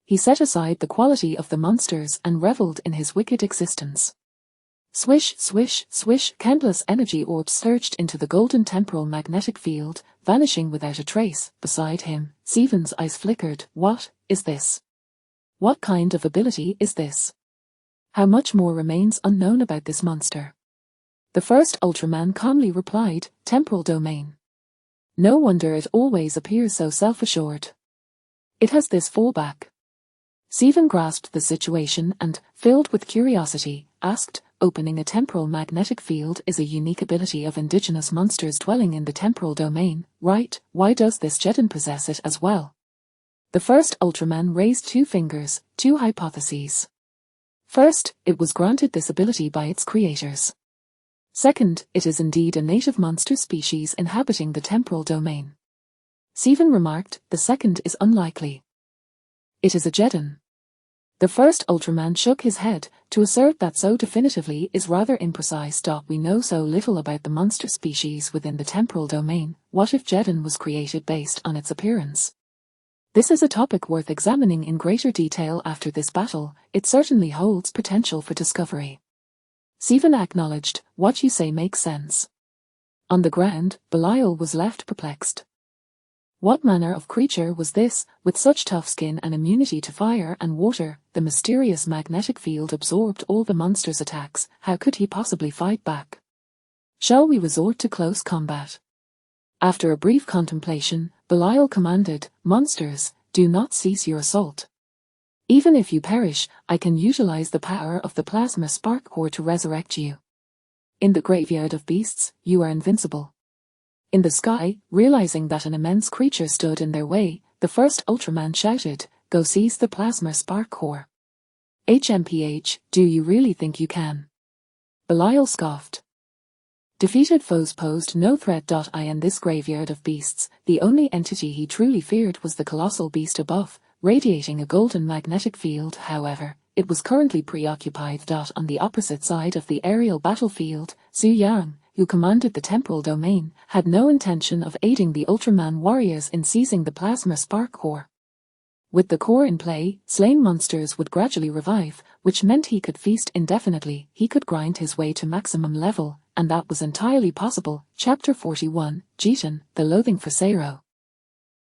He set aside the quality of the monsters and revelled in his wicked existence. Swish, swish, swish, countless energy orbs surged into the golden temporal magnetic field, vanishing without a trace. Beside him, Stephen's eyes flickered. What is this? What kind of ability is this? How much more remains unknown about this monster? The first Ultraman calmly replied, temporal domain. No wonder it always appears so self-assured. It has this fallback. Stephen grasped the situation and, filled with curiosity, asked, opening a temporal magnetic field is a unique ability of indigenous monsters dwelling in the temporal domain, right? Why does this Jetton possess it as well? The first Ultraman raised two fingers, two hypotheses. First, it was granted this ability by its creators. Second, it is indeed a native monster species inhabiting the temporal domain. Stephen remarked, the second is unlikely. It is a Jetton. The first Ultraman shook his head. To assert that so definitively is rather imprecise. We know so little about the monster species within the temporal domain. What if Jetton was created based on its appearance? This is a topic worth examining in greater detail after this battle. It certainly holds potential for discovery. Stephen acknowledged, what you say makes sense. On the ground, Belial was left perplexed. What manner of creature was this, with such tough skin and immunity to fire and water? The mysterious magnetic field absorbed all the monster's attacks. How could he possibly fight back? Shall we resort to close combat? After a brief contemplation, Belial commanded, monsters, do not cease your assault. Even if you perish, I can utilize the power of the plasma spark core to resurrect you. In the graveyard of beasts, you are invincible. In the sky, realizing that an immense creature stood in their way, the first Ultraman shouted, go seize the plasma spark core. HMPH, do you really think you can? Belial scoffed. Defeated foes posed no threat. In this graveyard of beasts, the only entity he truly feared was the colossal beast above, radiating a golden magnetic field. However, it was currently preoccupied. On the opposite side of the aerial battlefield, Su Yang, who commanded the temporal domain, had no intention of aiding the Ultraman warriors in seizing the plasma spark core. With the core in play, slain monsters would gradually revive, which meant he could feast indefinitely. He could grind his way to maximum level, and that was entirely possible. Chapter 41, Jetton, the Loathing for Seiro.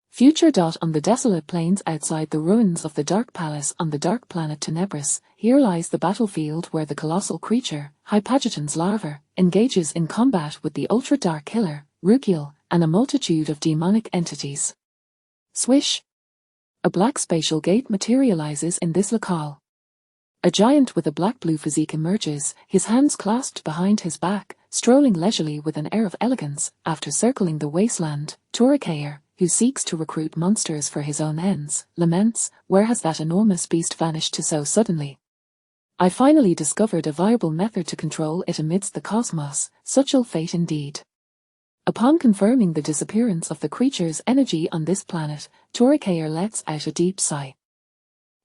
Future. On the desolate plains outside the ruins of the Dark Palace on the dark planet Tenebris, here lies the battlefield where the colossal creature, Hypageton's larva, engages in combat with the ultra-dark killer, Rukiel, and a multitude of demonic entities. Swish! A black spatial gate materializes in this locale. A giant with a black-blue physique emerges, his hands clasped behind his back, strolling leisurely with an air of elegance. After circling the wasteland, Torakayer, who seeks to recruit monsters for his own ends, laments, where has that enormous beast vanished to so suddenly? I finally discovered a viable method to control it amidst the cosmos, such ill fate indeed. Upon confirming the disappearance of the creature's energy on this planet, Torakayer lets out a deep sigh.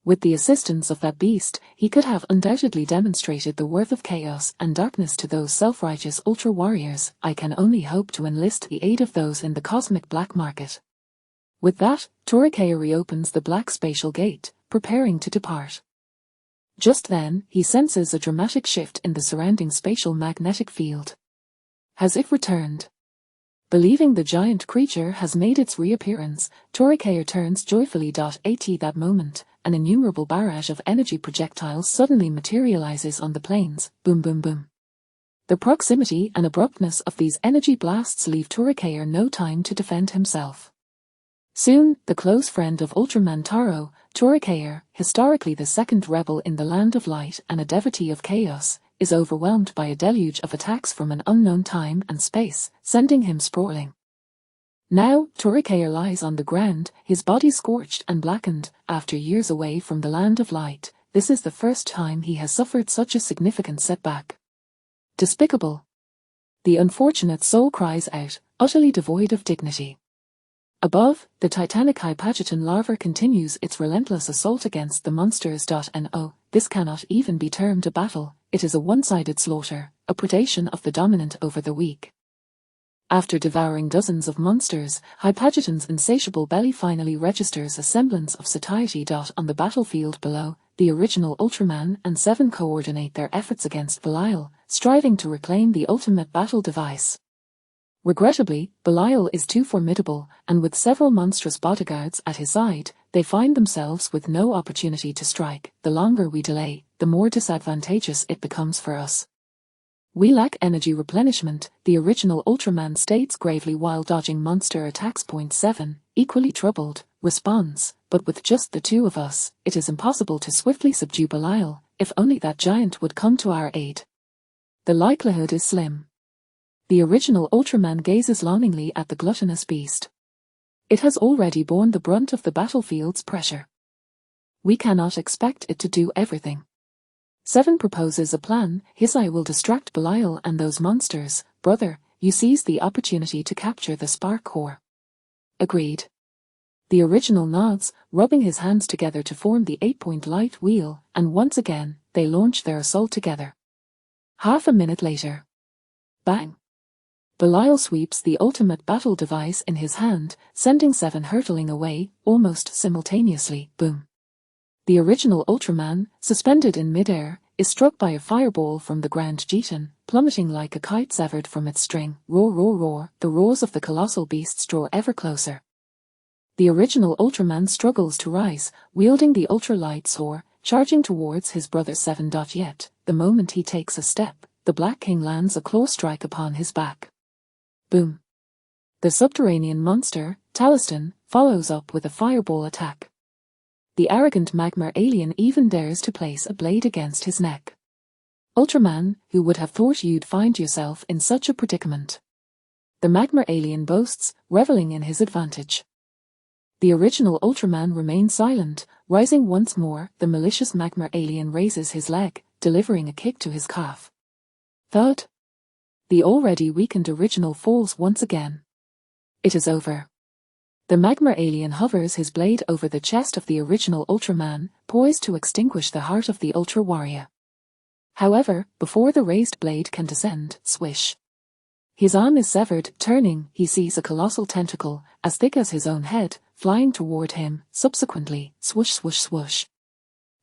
With the assistance of that beast, he could have undoubtedly demonstrated the worth of chaos and darkness to those self-righteous ultra-warriors. I can only hope to enlist the aid of those in the cosmic black market. With that, Torakayer reopens the black spatial gate, preparing to depart. Just then, he senses a dramatic shift in the surrounding spatial magnetic field. Has it returned? Believing the giant creature has made its reappearance, Torakayer turns joyfully. At that moment, an innumerable barrage of energy projectiles suddenly materializes on the plains. Boom boom boom. The proximity and abruptness of these energy blasts leave Torakayer no time to defend himself. Soon, the close friend of Ultraman Taro, Torakayer, historically the second rebel in the Land of Light and a devotee of chaos, is overwhelmed by a deluge of attacks from an unknown time and space, sending him sprawling. Now, Torakayer lies on the ground, his body scorched and blackened. After years away from the Land of Light, this is the first time he has suffered such a significant setback. Despicable. The unfortunate soul cries out, utterly devoid of dignity. Above, the titanic Hypageton larva continues its relentless assault against the monsters. No, this cannot even be termed a battle, it is a one-sided slaughter, a predation of the dominant over the weak. After devouring dozens of monsters, Hypageton's insatiable belly finally registers a semblance of satiety. On the battlefield below, the original Ultraman and Seven coordinate their efforts against Belial, striving to reclaim the ultimate battle device. Regrettably, Belial is too formidable, and with several monstrous bodyguards at his side, they find themselves with no opportunity to strike. The longer we delay, the more disadvantageous it becomes for us. We lack energy replenishment, the original Ultraman states gravely while dodging monster attacks. 7, equally troubled, responds, but with just the two of us, it is impossible to swiftly subdue Belial, if only that giant would come to our aid. The likelihood is slim. The original Ultraman gazes longingly at the gluttonous beast. It has already borne the brunt of the battlefield's pressure. We cannot expect it to do everything. Seven proposes a plan. His eye will distract Belial and those monsters. Brother, you seize the opportunity to capture the spark core. Agreed. The original nods, rubbing his hands together to form the 8-point light wheel, and once again, they launch their assault together. Half a minute later. Bang! Belial sweeps the ultimate battle device in his hand, sending Seven hurtling away, almost simultaneously. Boom! The original Ultraman, suspended in midair, is struck by a fireball from the ground. Jetton, plummeting like a kite severed from its string. Roar, roar, roar! The roars of the colossal beasts draw ever closer. The original Ultraman struggles to rise, wielding the ultralight sword, charging towards his brother Seven. Yet, the moment he takes a step, the Black King lands a claw strike upon his back. Boom! The subterranean monster, Talistan, follows up with a fireball attack. The arrogant magma alien even dares to place a blade against his neck. Ultraman, who would have thought you'd find yourself in such a predicament? The magma alien boasts, reveling in his advantage. The original Ultraman remains silent, rising once more. The malicious magma alien raises his leg, delivering a kick to his calf. Thud! The already weakened original falls once again. It is over. The magma alien hovers his blade over the chest of the original Ultraman, poised to extinguish the heart of the Ultra Warrior. However, before the raised blade can descend, swish! His arm is severed. Turning, he sees a colossal tentacle, as thick as his own head, flying toward him. Subsequently, swoosh swoosh swoosh.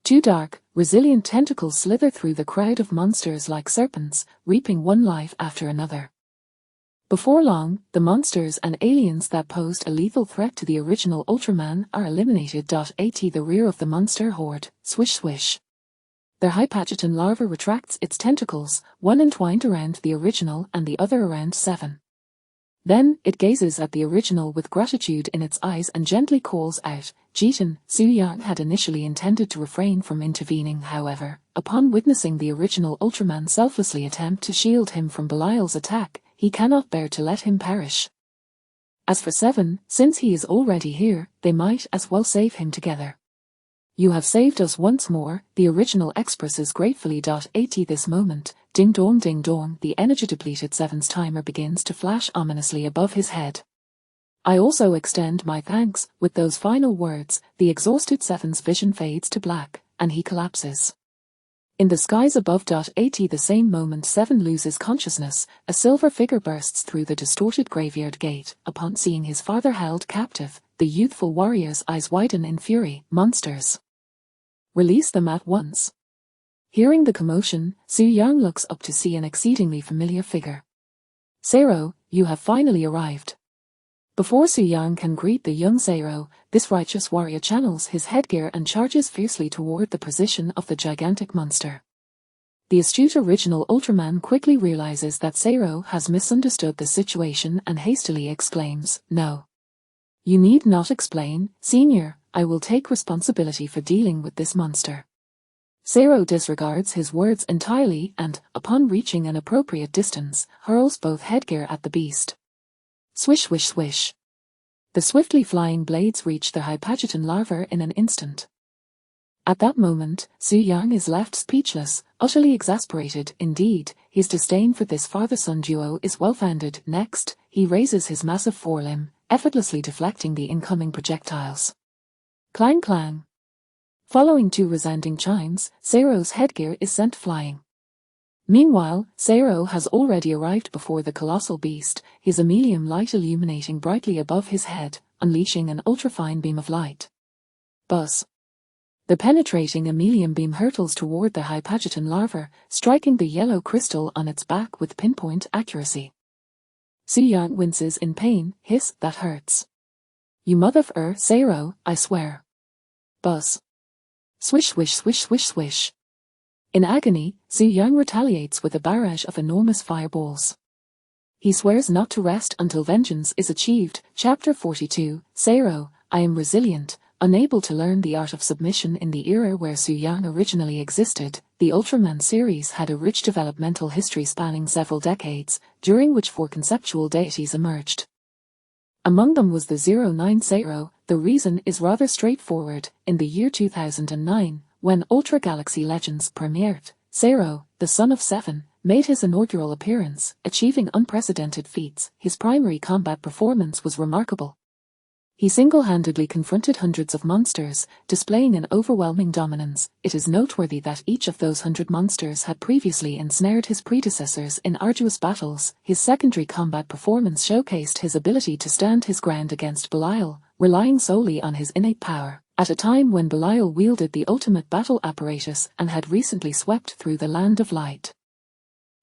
Two dark, resilient tentacles slither through the crowd of monsters like serpents, reaping one life after another. Before long, the monsters and aliens that posed a lethal threat to the original Ultraman are eliminated. At the rear of the monster horde, swish swish. Their Hypageton larva retracts its tentacles, one entwined around the original and the other around Seven. Then, it gazes at the original with gratitude in its eyes and gently calls out, Jetton. Su-yang had initially intended to refrain from intervening. However, upon witnessing the original Ultraman selflessly attempt to shield him from Belial's attack, he cannot bear to let him perish. As for Seven, since he is already here, they might as well save him together. You have saved us once more, the original expresses gratefully. At this moment, ding dong, the energy-depleted Seven's timer begins to flash ominously above his head. I also extend my thanks. With those final words, the exhausted Seven's vision fades to black, and he collapses. In the skies above. The same moment Seven loses consciousness, a silver figure bursts through the distorted graveyard gate. Upon seeing his father held captive, the youthful warrior's eyes widen in fury. Monsters! Release them at once. Hearing the commotion, Su-yang looks up to see an exceedingly familiar figure. Zero, you have finally arrived. Before Su-yang can greet the young Zero, this righteous warrior channels his headgear and charges fiercely toward the position of the gigantic monster. The astute original Ultraman quickly realizes that Zero has misunderstood the situation and hastily exclaims, No. You need not explain, Senior, I will take responsibility for dealing with this monster. Zero disregards his words entirely and, upon reaching an appropriate distance, hurls both headgear at the beast. Swish swish swish. The swiftly flying blades reach the Hypageton larva in an instant. At that moment, Su Yang is left speechless, utterly exasperated. Indeed, his disdain for this father-son duo is well-founded. Next, he raises his massive forelimb, effortlessly deflecting the incoming projectiles. Clang clang. Following two resounding chimes, Seiro's headgear is sent flying. Meanwhile, Seiro has already arrived before the colossal beast, his emelium light illuminating brightly above his head, unleashing an ultrafine beam of light. Buzz. The penetrating emelium beam hurtles toward the Hypageton larva, striking the yellow crystal on its back with pinpoint accuracy. Su Yang winces in pain. Hiss, that hurts. You mother-f***er, Seiro, I swear. Buzz. Swish swish swish swish swish. In agony, Su Yang retaliates with a barrage of enormous fireballs. He swears not to rest until vengeance is achieved. Chapter 42, Seiro, I am resilient. Unable to learn the art of submission in the era where Su Yang originally existed, the Ultraman series had a rich developmental history spanning several decades, during which 4 conceptual deities emerged. Among them was the 09 Seiro. The reason is rather straightforward. In the year 2009, when Ultra Galaxy Legends premiered, Seiro, the son of Seven, made his inaugural appearance, achieving unprecedented feats. His primary combat performance was remarkable. He single-handedly confronted hundreds of monsters, displaying an overwhelming dominance. It is noteworthy that each of those 100 monsters had previously ensnared his predecessors in arduous battles. His secondary combat performance showcased his ability to stand his ground against Belial, relying solely on his innate power, at a time when Belial wielded the ultimate battle apparatus and had recently swept through the land of light.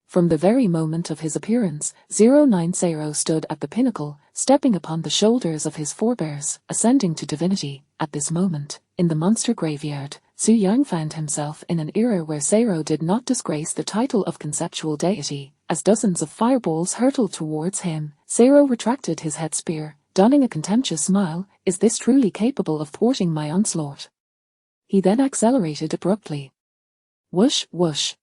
From the very moment of his appearance, 09 Seiro stood at the pinnacle, stepping upon the shoulders of his forebears, ascending to divinity. At this moment, in the monster graveyard, Su Yang found himself in an era where Seiro did not disgrace the title of conceptual deity. As dozens of fireballs hurtled towards him, Seiro retracted his head spear, donning a contemptuous smile. Is this truly capable of thwarting my onslaught? He then accelerated abruptly. Whoosh, whoosh.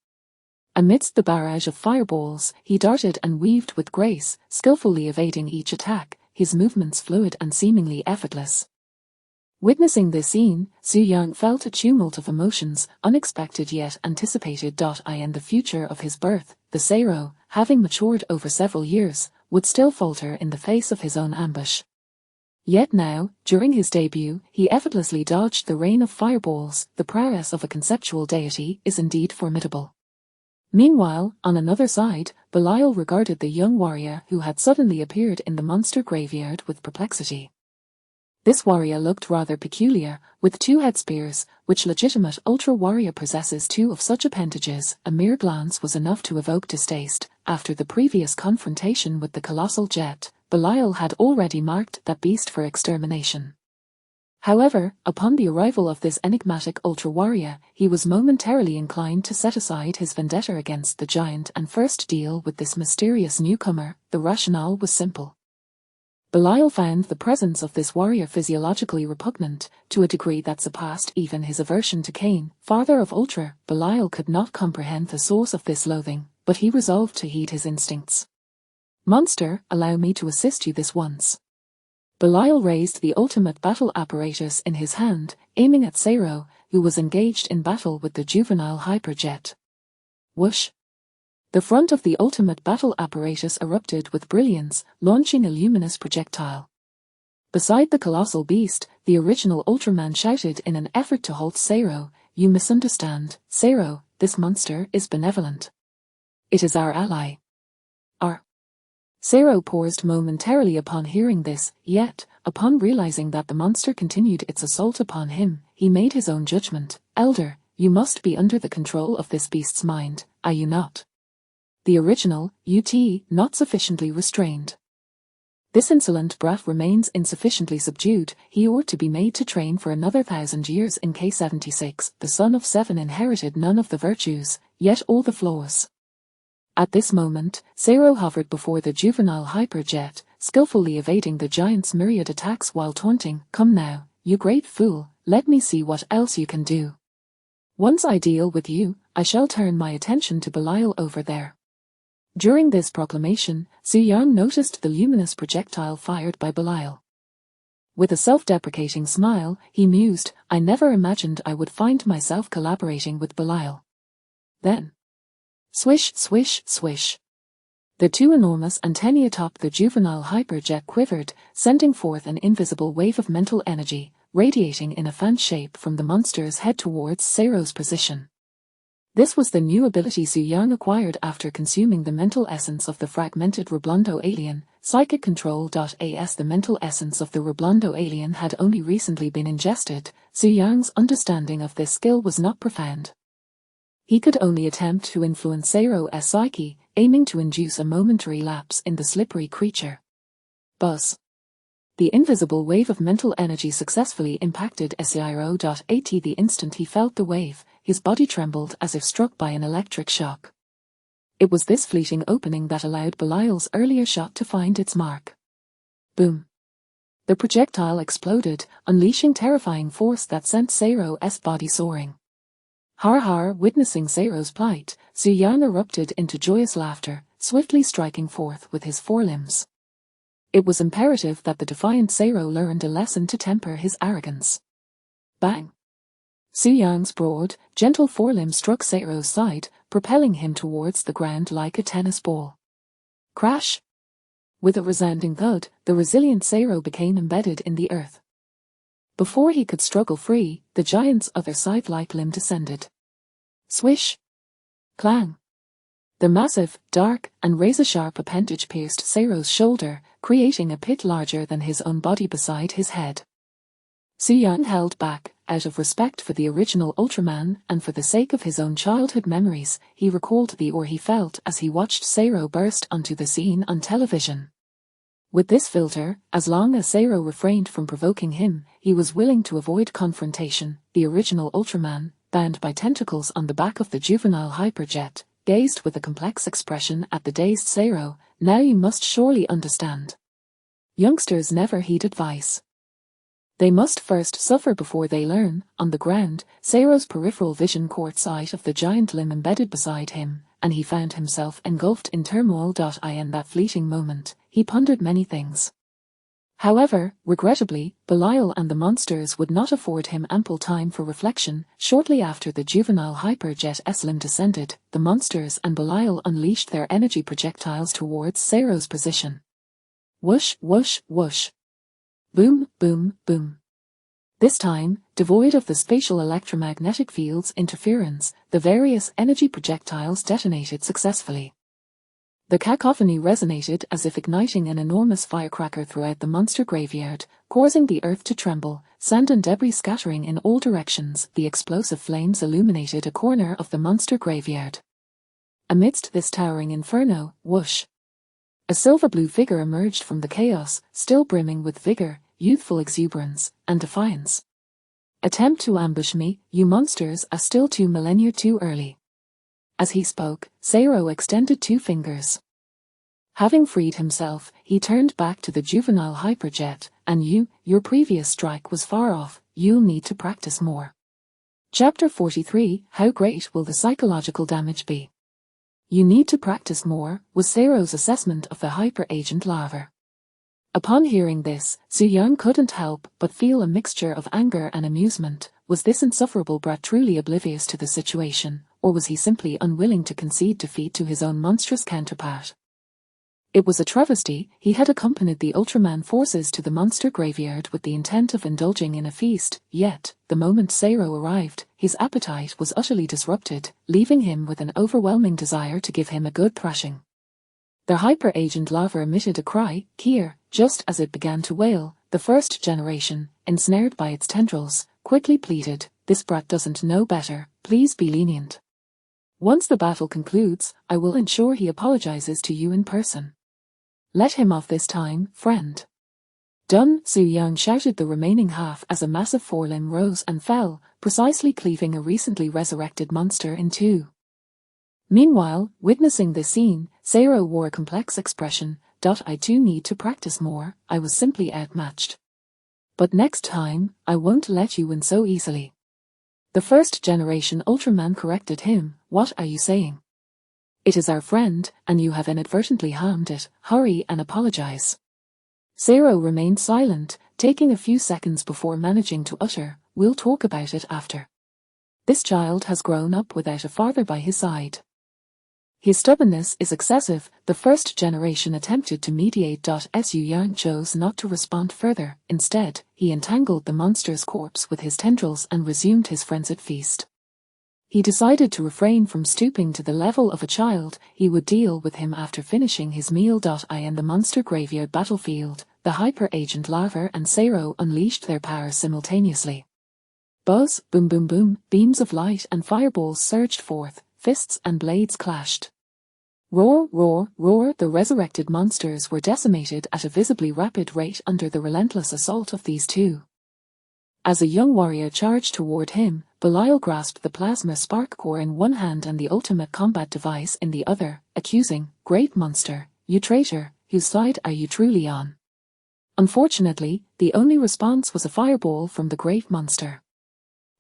Amidst the barrage of fireballs, he darted and weaved with grace, skillfully evading each attack, his movements fluid and seemingly effortless. Witnessing this scene, Su Yang felt a tumult of emotions, unexpected yet anticipated. In the future of his birth, the Seiro, having matured over several years, would still falter in the face of his own ambush. Yet now, during his debut, he effortlessly dodged the rain of fireballs. The prowess of a conceptual deity is indeed formidable. Meanwhile, on another side, Belial regarded the young warrior who had suddenly appeared in the monster graveyard with perplexity. This warrior looked rather peculiar, with 2 head spears. Which legitimate ultra-warrior possesses 2 of such appendages? A mere glance was enough to evoke distaste. After the previous confrontation with the colossal jet, Belial had already marked that beast for extermination. However, upon the arrival of this enigmatic ultra-warrior, he was momentarily inclined to set aside his vendetta against the giant and first deal with this mysterious newcomer. The rationale was simple. Belial found the presence of this warrior physiologically repugnant, to a degree that surpassed even his aversion to Cain, father of Ultra. Belial could not comprehend the source of this loathing, but he resolved to heed his instincts. Monster, allow me to assist you this once. Belial raised the ultimate battle apparatus in his hand, aiming at Seiro, who was engaged in battle with the juvenile hyperjet. Whoosh! The front of the ultimate battle apparatus erupted with brilliance, launching a luminous projectile. Beside the colossal beast, the original Ultraman shouted in an effort to halt Seiro, "You misunderstand, Seiro, this monster is benevolent. It is our ally." Seiro paused momentarily upon hearing this, yet, upon realizing that the monster continued its assault upon him, he made his own judgment. "Elder, you must be under the control of this beast's mind, are you not? The original, not sufficiently restrained. This insolent brat remains insufficiently subdued. He ought to be made to train for another 1,000 years." In K76, the son of Seven inherited none of the virtues, yet all the flaws. At this moment, Seiro hovered before the juvenile hyperjet, skillfully evading the giant's myriad attacks while taunting, "Come now, you great fool, let me see what else you can do. Once I deal with you, I shall turn my attention to Belial over there." During this proclamation, Su Yang noticed the luminous projectile fired by Belial. With a self-deprecating smile, he mused, I never imagined I would find myself collaborating with Belial. Then, swish, swish, swish. The two enormous antennae atop the juvenile hyperjet quivered, sending forth an invisible wave of mental energy, radiating in a fan shape from the monster's head towards Seiro's position. This was the new ability Su Yang acquired after consuming the mental essence of the fragmented Reblondo alien, Psychic Control.as. The mental essence of the Reblondo alien had only recently been ingested. Su Yang's understanding of this skill was not profound. He could only attempt to influence Seiro's psyche, aiming to induce a momentary lapse in the slippery creature. Buzz. The invisible wave of mental energy successfully impacted Seiro.at. The instant he felt the wave, his body trembled as if struck by an electric shock. It was this fleeting opening that allowed Belial's earlier shot to find its mark. Boom. The projectile exploded, unleashing terrifying force that sent Seiro's body soaring. Har har. Witnessing Seiro's plight, Su Yang erupted into joyous laughter, swiftly striking forth with his forelimbs. It was imperative that the defiant Seiro learned a lesson to temper his arrogance. Bang! Su Yang's broad, gentle forelimb struck Seiro's side, propelling him towards the ground like a tennis ball. Crash! With a resounding thud, the resilient Seiro became embedded in the earth. Before he could struggle free, the giant's other scythe-like limb descended. Swish! Clang! The massive, dark, and razor-sharp appendage pierced Seiro's shoulder, creating a pit larger than his own body beside his head. Su Yang held back. Out of respect for the original Ultraman and for the sake of his own childhood memories, he recalled the awe he felt as he watched Seiro burst onto the scene on television. With this filter, as long as Seiro refrained from provoking him, he was willing to avoid confrontation. The original Ultraman, bound by tentacles on the back of the juvenile hyperjet, gazed with a complex expression at the dazed Seiro. Now you must surely understand. Youngsters never heed advice. They must first suffer before they learn. On the ground, Seiro's peripheral vision caught sight of the giant limb embedded beside him, and he found himself engulfed in turmoil. In that fleeting moment, he pondered many things. However, regrettably, Belial and the monsters would not afford him ample time for reflection. Shortly after the juvenile hyperjet's limb descended, the monsters and Belial unleashed their energy projectiles towards Seiro's position. Whoosh, whoosh, whoosh. Boom, boom, boom. This time, devoid of the spatial electromagnetic field's interference, the various energy projectiles detonated successfully. The cacophony resonated as if igniting an enormous firecracker throughout the monster graveyard, causing the earth to tremble, sand and debris scattering in all directions. The explosive flames illuminated a corner of the monster graveyard. Amidst this towering inferno, whoosh! A silver-blue figure emerged from the chaos, still brimming with vigor, youthful exuberance, and defiance. Attempt to ambush me, you monsters, are still 2 millennia too early. As he spoke, Seiro extended 2 fingers. Having freed himself, he turned back to the juvenile hyperjet, and your previous strike was far off, you'll need to practice more. Chapter 43, How great will the psychological damage be? You need to practice more, was Seiro's assessment of the hyper-agent larva. Upon hearing this, Su Yang couldn't help but feel a mixture of anger and amusement. Was this insufferable brat truly oblivious to the situation, or was he simply unwilling to concede defeat to his own monstrous counterpart? It was a travesty. He had accompanied the Ultraman forces to the monster graveyard with the intent of indulging in a feast, yet, the moment Seiro arrived, his appetite was utterly disrupted, leaving him with an overwhelming desire to give him a good thrashing. The hyper-agent larva emitted a cry, Kier, just as it began to wail. The first generation, ensnared by its tendrils, quickly pleaded, this brat doesn't know better, please be lenient. Once the battle concludes, I will ensure he apologizes to you in person. Let him off this time, friend. Done, Su Yang shouted the remaining half as a massive forelimb rose and fell, precisely cleaving a recently resurrected monster in 2. Meanwhile, witnessing this scene, Seiro wore a complex expression. I too need to practice more, I was simply outmatched. But next time, I won't let you win so easily. The first generation Ultraman corrected him, what are you saying? It is our friend, and you have inadvertently harmed it, hurry and apologize. Seiro remained silent, taking a few seconds before managing to utter, "We'll talk about it after." This child has grown up without a father by his side. His stubbornness is excessive. The first generation attempted to mediate. Suyang chose not to respond further. Instead, he entangled the monster's corpse with his tendrils and resumed his frenzied feast. He decided to refrain from stooping to the level of a child. He would deal with him after finishing his meal. In the monster graveyard battlefield, the hyper-agent Larva and Sero unleashed their power simultaneously. Buzz, boom boom boom, beams of light and fireballs surged forth, fists and blades clashed. Roar, roar, roar, the resurrected monsters were decimated at a visibly rapid rate under the relentless assault of these two. As a young warrior charged toward him, Belial grasped the plasma spark core in one hand and the ultimate combat device in the other, accusing, "Great monster, you traitor, whose side are you truly on?" Unfortunately, the only response was a fireball from the great monster.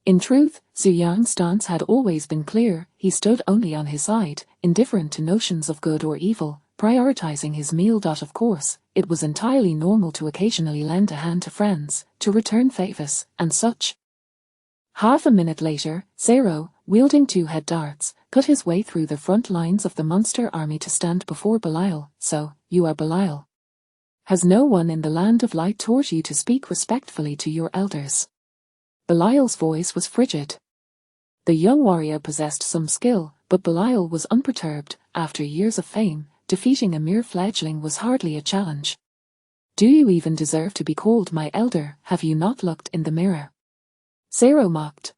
In truth, Suyang's stance had always been clear. He stood only on his side, indifferent to notions of good or evil, prioritizing his meal. Of course, it was entirely normal to occasionally lend a hand to friends, to return favors, and such. Half a minute later, Sero, wielding two head darts, cut his way through the front lines of the monster army to stand before Belial. "So, you are Belial. Has no one in the land of light taught you to speak respectfully to your elders?" Belial's voice was frigid. The young warrior possessed some skill, but Belial was unperturbed. After years of fame, defeating a mere fledgling was hardly a challenge. "Do you even deserve to be called my elder? Have you not looked in the mirror?" Sero mocked.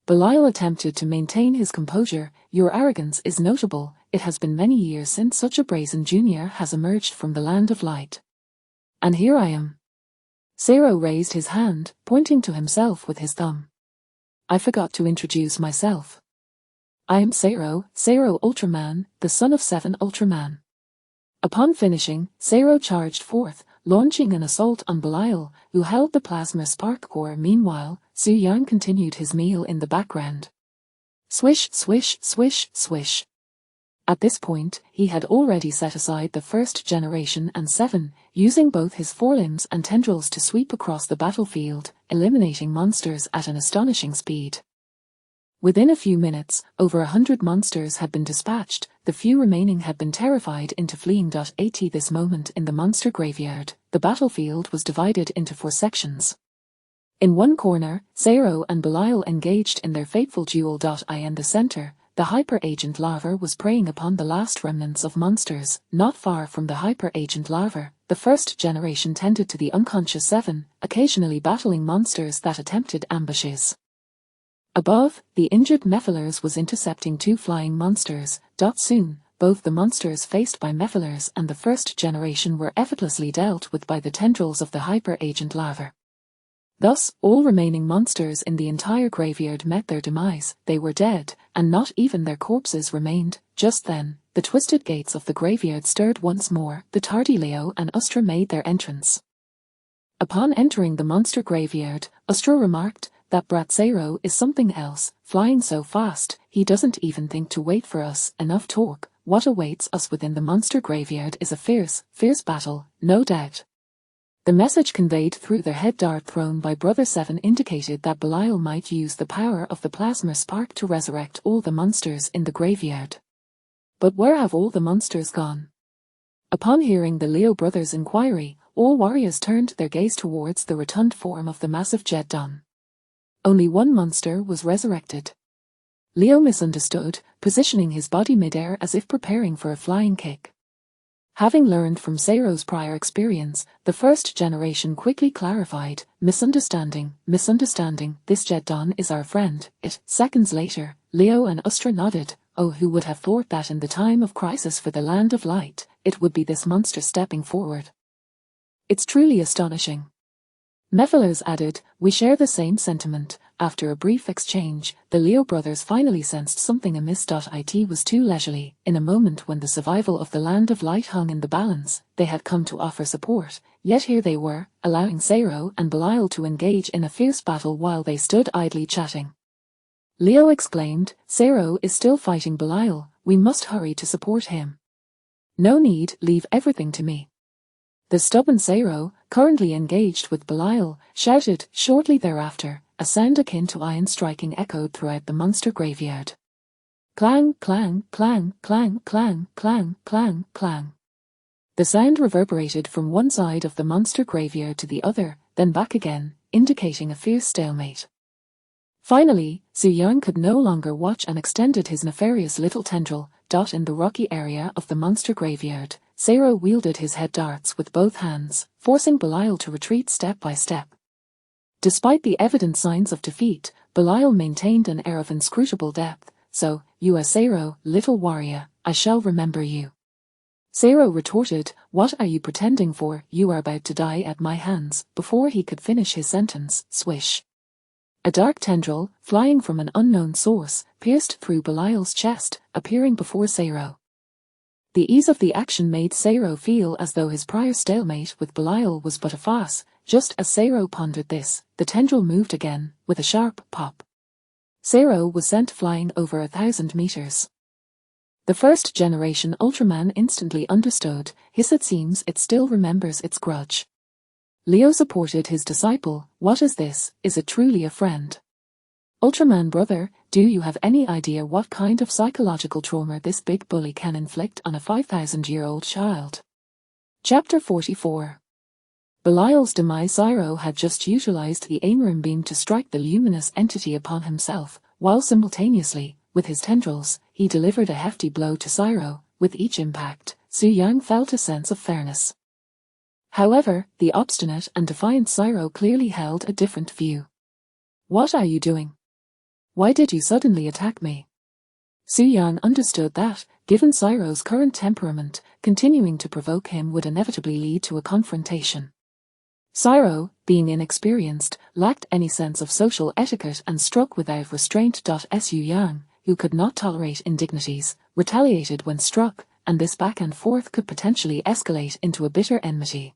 Belial attempted to maintain his composure. "Your arrogance is notable. It has been many years since such a brazen junior has emerged from the land of light. And here I am." Sero raised his hand, pointing to himself with his thumb. "I forgot to introduce myself. I am Sero Ultraman, the son of 7 Ultraman." Upon finishing, Sero charged forth, launching an assault on Belial, who held the plasma spark core. Meanwhile, Suyang continued his meal in the background. Swish, swish, swish, swish. At this point, he had already set aside the first generation and 7, using both his forelimbs and tendrils to sweep across the battlefield, eliminating monsters at an astonishing speed. Within a few minutes, over 100 monsters had been dispatched. The few remaining had been terrified into fleeing. At this moment in the monster graveyard, the battlefield was divided into 4 sections. In one corner, Sero and Belial engaged in their fateful duel. In the center, the hyper-agent Larva was preying upon the last remnants of monsters. Not far from the hyper-agent Larva, the first generation tended to the unconscious 7, occasionally battling monsters that attempted ambushes. Above, the injured Mephilers was intercepting 2 flying monsters. Soon, both the monsters faced by Mephilers and the first generation were effortlessly dealt with by the tendrils of the hyper-agent Larva. Thus, all remaining monsters in the entire graveyard met their demise. They were dead, and not even their corpses remained. Just then, the twisted gates of the graveyard stirred once more. The tardy Leo and Ustra made their entrance. Upon entering the monster graveyard, Ustra remarked, "That brat Sero is something else, flying so fast, he doesn't even think to wait for us." Enough talk. What awaits us within the monster graveyard is a fierce battle, no doubt. The message conveyed through the head dart thrown by Brother 7 indicated that Belial might use the power of the plasma spark to resurrect all the monsters in the graveyard. But where have all the monsters gone? Upon hearing the Leo brothers' inquiry, all warriors turned their gaze towards the rotund form of the massive Jetton. Only one monster was resurrected. Leo misunderstood, positioning his body midair as if preparing for a flying kick. Having learned from Sero's prior experience, the first generation quickly clarified, misunderstanding, this Jetton is our friend." Seconds later, Leo and Ustra nodded. Oh, who would have thought that in the time of crisis for the land of light, it would be this monster stepping forward. It's truly astonishing. Mephilers added, "We share the same sentiment." After a brief exchange, the Leo brothers finally sensed something amiss. It was too leisurely. In a moment when the survival of the land of light hung in the balance, they had come to offer support, yet here they were, allowing Sero and Belial to engage in a fierce battle while they stood idly chatting. Leo exclaimed, "Sero is still fighting Belial, we must hurry to support him." "No need, leave everything to me." The stubborn Sero, currently engaged with Belial, shouted shortly thereafter, a sound akin to iron striking echoed throughout the monster graveyard. Clang, clang, clang, clang, clang, clang, clang, clang. The sound reverberated from one side of the monster graveyard to the other, then back again, indicating a fierce stalemate. Finally, Su Yang could no longer watch and extended his nefarious little tendril. In the rocky area of the monster graveyard, Zero wielded his head darts with both hands, forcing Belial to retreat step by step. Despite the evident signs of defeat, Belial maintained an air of inscrutable depth. So, you are Zero, little warrior, I shall remember you. Zero retorted, what are you pretending for? You are about to die at my hands. Before he could finish his sentence, swish. A dark tendril, flying from an unknown source, pierced through Belial's chest, appearing before Zero. The ease of the action made Zero feel as though his prior stalemate with Belial was but a farce. Just as Zero pondered this, the tendril moved again, with a sharp pop. Zero was sent flying over 1,000 meters. The first-generation Ultraman instantly understood, it seems it still remembers its grudge. Leo supported his disciple, what is this, is it truly a friend? Ultraman brother, do you have any idea what kind of psychological trauma this big bully can inflict on a 5,000-year-old child? Chapter 44. Belial's demise. Zero had just utilized the Aimerim beam to strike the luminous entity upon himself, while simultaneously, with his tendrils, he delivered a hefty blow to Zero. With each impact, Su Yang felt a sense of fairness. However, the obstinate and defiant Zero clearly held a different view. What are you doing? Why did you suddenly attack me? Su Yang understood that, given Zero's current temperament, continuing to provoke him would inevitably lead to a confrontation. Zero, being inexperienced, lacked any sense of social etiquette and struck without restraint. Su Yang, who could not tolerate indignities, retaliated when struck, and this back and forth could potentially escalate into a bitter enmity.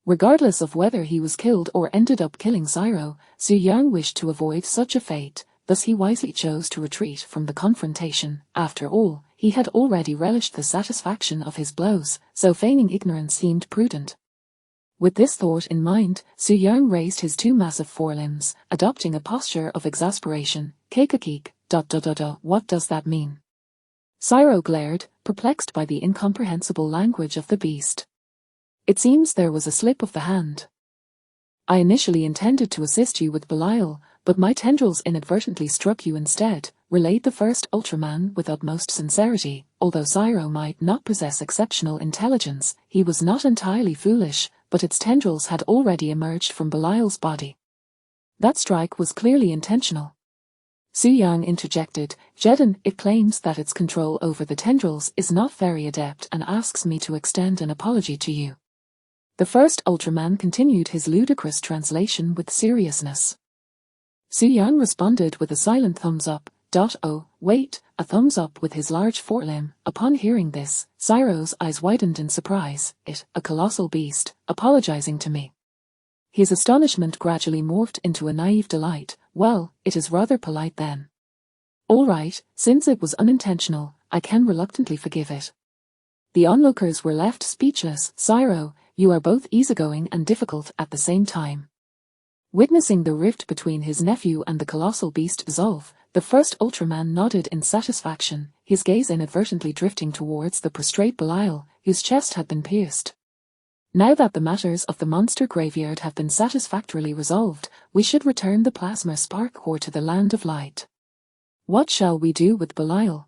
Regardless of whether he was killed or ended up killing Zero, Su Yang wished to avoid such a fate, thus he wisely chose to retreat from the confrontation. After all, he had already relished the satisfaction of his blows, so feigning ignorance seemed prudent. With this thought in mind, Su Yang raised his two massive forelimbs, adopting a posture of exasperation. Keikakik, ... What does that mean? Zero glared, perplexed by the incomprehensible language of the beast. It seems there was a slip of the hand. I initially intended to assist you with Belial, but my tendrils inadvertently struck you instead, relayed the first Ultraman with utmost sincerity. Although Zero might not possess exceptional intelligence, he was not entirely foolish, but its tendrils had already emerged from Belial's body. That strike was clearly intentional. Su Yang interjected, Jetton, it claims that its control over the tendrils is not very adept and asks me to extend an apology to you. The first Ultraman continued his ludicrous translation with seriousness. Su Yang responded with a silent thumbs up. Oh, wait, a thumbs up with his large forelimb. Upon hearing this, Zero's eyes widened in surprise. A colossal beast, apologizing to me. His astonishment gradually morphed into a naive delight. Well, it is rather polite then. All right, since it was unintentional, I can reluctantly forgive it. The onlookers were left speechless. Zero, you are both easygoing and difficult at the same time. Witnessing the rift between his nephew and the colossal beast dissolve, the first Ultraman nodded in satisfaction, his gaze inadvertently drifting towards the prostrate Belial, whose chest had been pierced. Now that the matters of the monster graveyard have been satisfactorily resolved, we should return the plasma spark core to the land of light. What shall we do with Belial?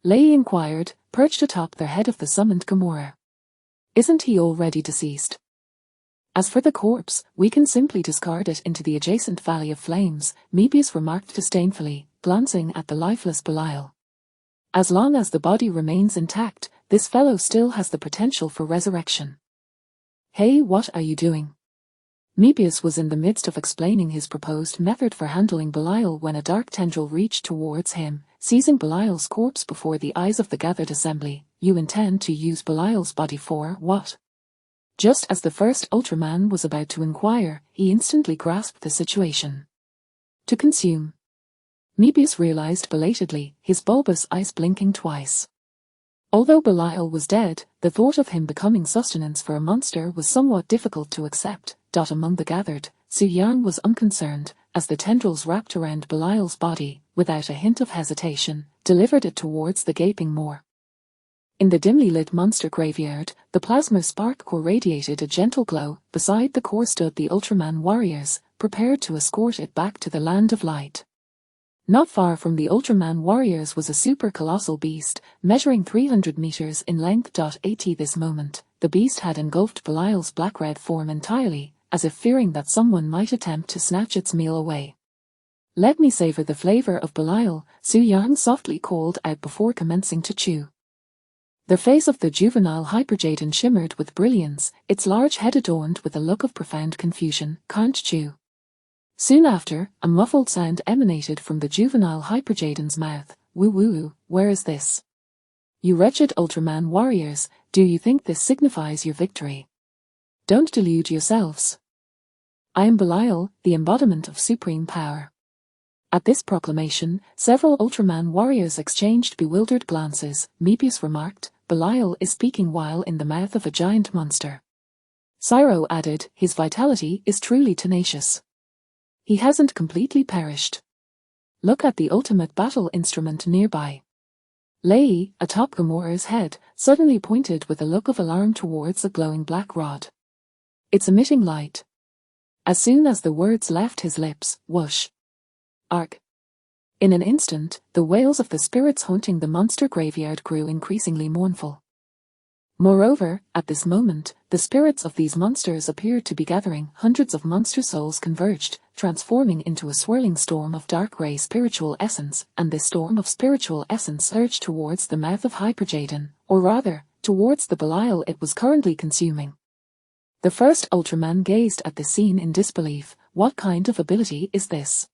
Lei inquired, perched atop the head of the summoned Gamora. Isn't he already deceased? As for the corpse, we can simply discard it into the adjacent Valley of Flames, Mebius remarked disdainfully, glancing at the lifeless Belial. As long as the body remains intact, this fellow still has the potential for resurrection. Hey, what are you doing? Mebius was in the midst of explaining his proposed method for handling Belial when a dark tendril reached towards him, seizing Belial's corpse before the eyes of the gathered assembly. You intend to use Belial's body for what? Just as the first Ultraman was about to inquire, he instantly grasped the situation. To consume. Mebius realized belatedly, his bulbous eyes blinking twice. Although Belial was dead, the thought of him becoming sustenance for a monster was somewhat difficult to accept. Among the gathered, Su Yang was unconcerned, as the tendrils wrapped around Belial's body, without a hint of hesitation, delivered it towards the gaping maw. In the dimly lit monster graveyard, the plasma spark core radiated a gentle glow. Beside the core stood the Ultraman warriors, prepared to escort it back to the land of light. Not far from the Ultraman warriors was a super-colossal beast, measuring 300 meters in length. At this moment, the beast had engulfed Belial's black-red form entirely, as if fearing that someone might attempt to snatch its meal away. "Let me savor the flavor of Belial," Su Yang softly called out before commencing to chew. The face of the juvenile Hyperjaden shimmered with brilliance, its large head adorned with a look of profound confusion. "Can't chew." Soon after, a muffled sound emanated from the juvenile Hyperjaden's mouth. "Woo-woo, where is this? You wretched Ultraman warriors, do you think this signifies your victory? Don't delude yourselves. I am Belial, the embodiment of supreme power." At this proclamation, several Ultraman warriors exchanged bewildered glances. Mebius remarked, "Belial is speaking while in the mouth of a giant monster." Cyro added, "His vitality is truly tenacious. He hasn't completely perished. Look at the ultimate battle instrument nearby." Lei, atop Gamora's head, suddenly pointed with a look of alarm towards a glowing black rod. "It's emitting light." As soon as the words left his lips, whoosh! Arc! In an instant, the wails of the spirits haunting the monster graveyard grew increasingly mournful. Moreover, at this moment, the spirits of these monsters appeared to be gathering. Hundreds of monster souls converged, transforming into a swirling storm of dark grey spiritual essence, and this storm of spiritual essence surged towards the mouth of Hyperjaden, or rather, towards the Belial it was currently consuming. The first Ultraman gazed at the scene in disbelief. What kind of ability is this?